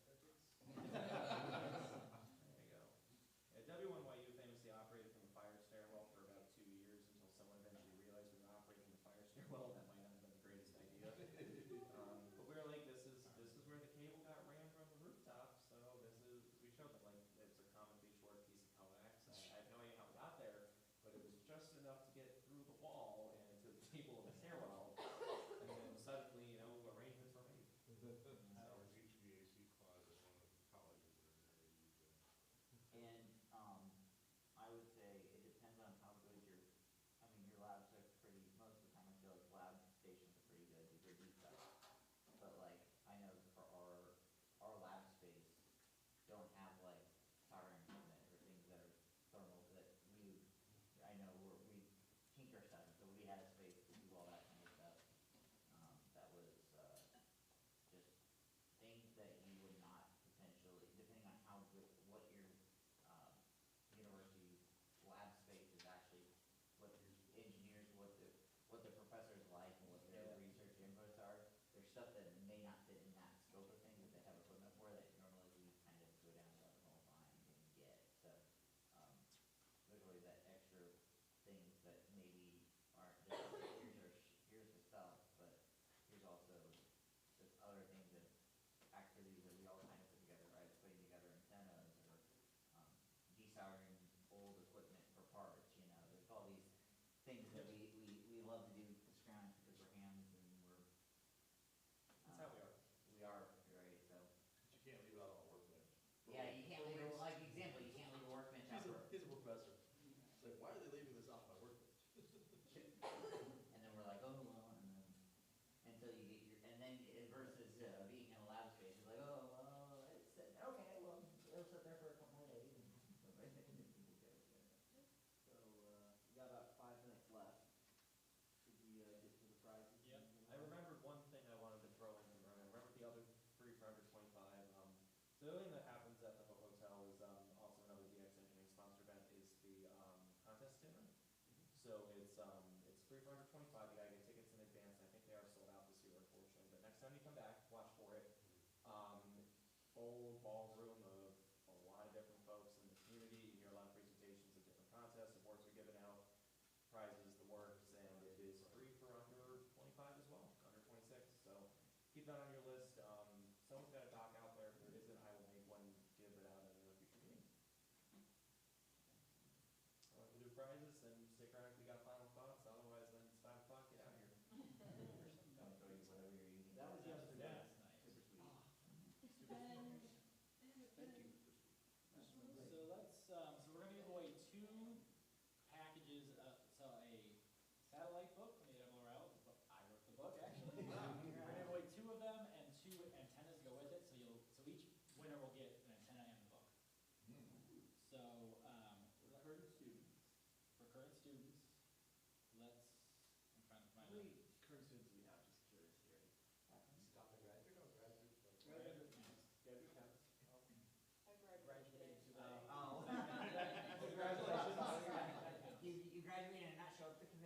The other thing that happens at the hotel is also another DX Engineering sponsor event is the contest dinner. So it's free for under 25. You gotta get tickets in advance. I think they are sold out this year, unfortunately. But next time you come back, watch for it. Full ballroom of a lot of different folks in the community. You hear a lot of presentations of different contests, awards are given out, prizes, the works, and it is free for under 25 as well, under 26. So keep that on your list. Someone's got a doc out there. If there isn't, I will make one, give it out at a future meeting. We'll do prizes and stick around if we got final thoughts. Otherwise, then it's 5 o'clock. Get out of here. That was yesterday. Yeah. So let's, so we're gonna give away 2 packages, so a satellite book from the ARRL, the book, I wrote the book actually. We're gonna give away 2 of them and 2 antennas go with it, so each winner will get an antenna and the book. So, for current students, let's, I'm trying to find How many current students do we have, just curious here? Stop the graduate or graduate? Graduate counts. Graduate counts. I Graduated today. Congratulations. You graduated and not show up to you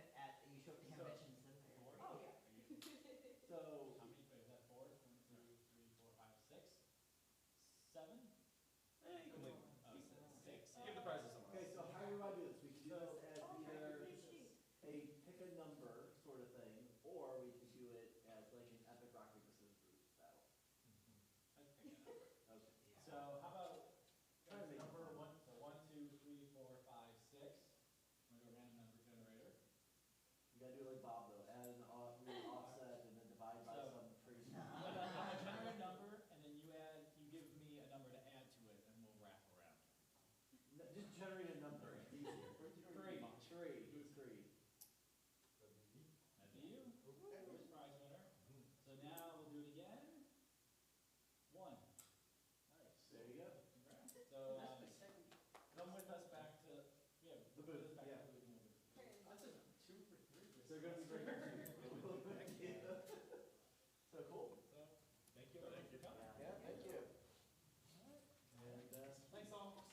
show up to Hamvention instead of there. Oh, yeah. so, how many, is that 4? 1, 2, 3, 4, 5, 6? 7? You can leave. 6. Give the prize to someone Okay, else. so how do I do this? We could do this as either PhD. a pick a number sort of thing, or we could do it as like an epic rock, paper, scissors battle. Let's pick a number. Okay. So how about Trying to make it number fun. 1, so 1, 2, 3, 4, 5, 6. I'm gonna do a random number generator. You gotta do it like Bob though, add an offset and then divide by So- some crazy. I'm gonna generate a number, and then you give me a number to add to it, and we'll wrap around. No, just generate a number, it's easier. 3. Who's 3? That'd be you. First prize winner. So now we'll do it again. 1. Nice. There you go. Congrats. So, come with us back to, yeah, The come with booth, us back yeah. to the booth. That's a 2 for 3. They're gonna be very confused. So cool. So, thank you everyone for coming. Yeah, thank you. And thanks all.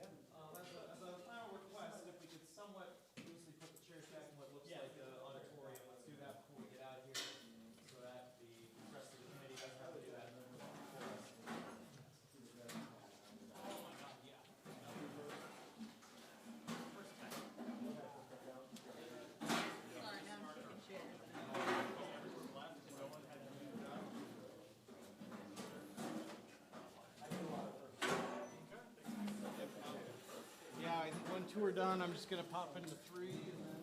As a final request, if we could somewhat loosely put the chairs back in what looks like an auditorium, let's do that before we get out of here, so that the rest of the committee doesn't have to do that. Oh my God, yeah. First time. Sorry, now I'm kicking chairs. Yeah, I think when 2 are done, I'm just gonna pop into 3 and then.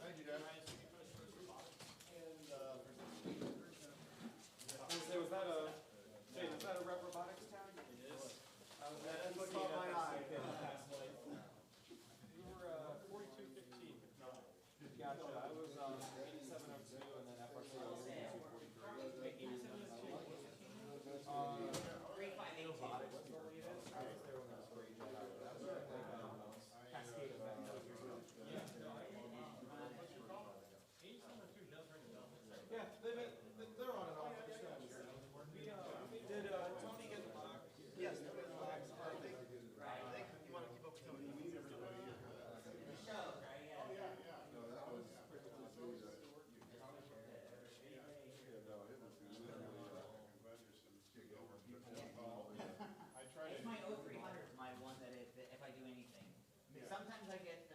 Thank you, guys. Was that a, Jay, was that a rep robotics town? It is. That's what caught my eye. We were 4215. Gotcha. I was 8702 and then FRC was 243. 8702. Robotics was the latest. I was there when it was great. That was like cascade event. Yeah. Yeah, they're on and off. We did Tony get the box? Yes, Tony got the box. I think you want to keep up with Tony. The shows, right? Yeah. Oh, yeah. No, that was pretty cool. Very Yeah, no, it was literally, I'm glad there's some people involved. I tried It's to. my 0300 is my one that if I do anything. Sometimes I get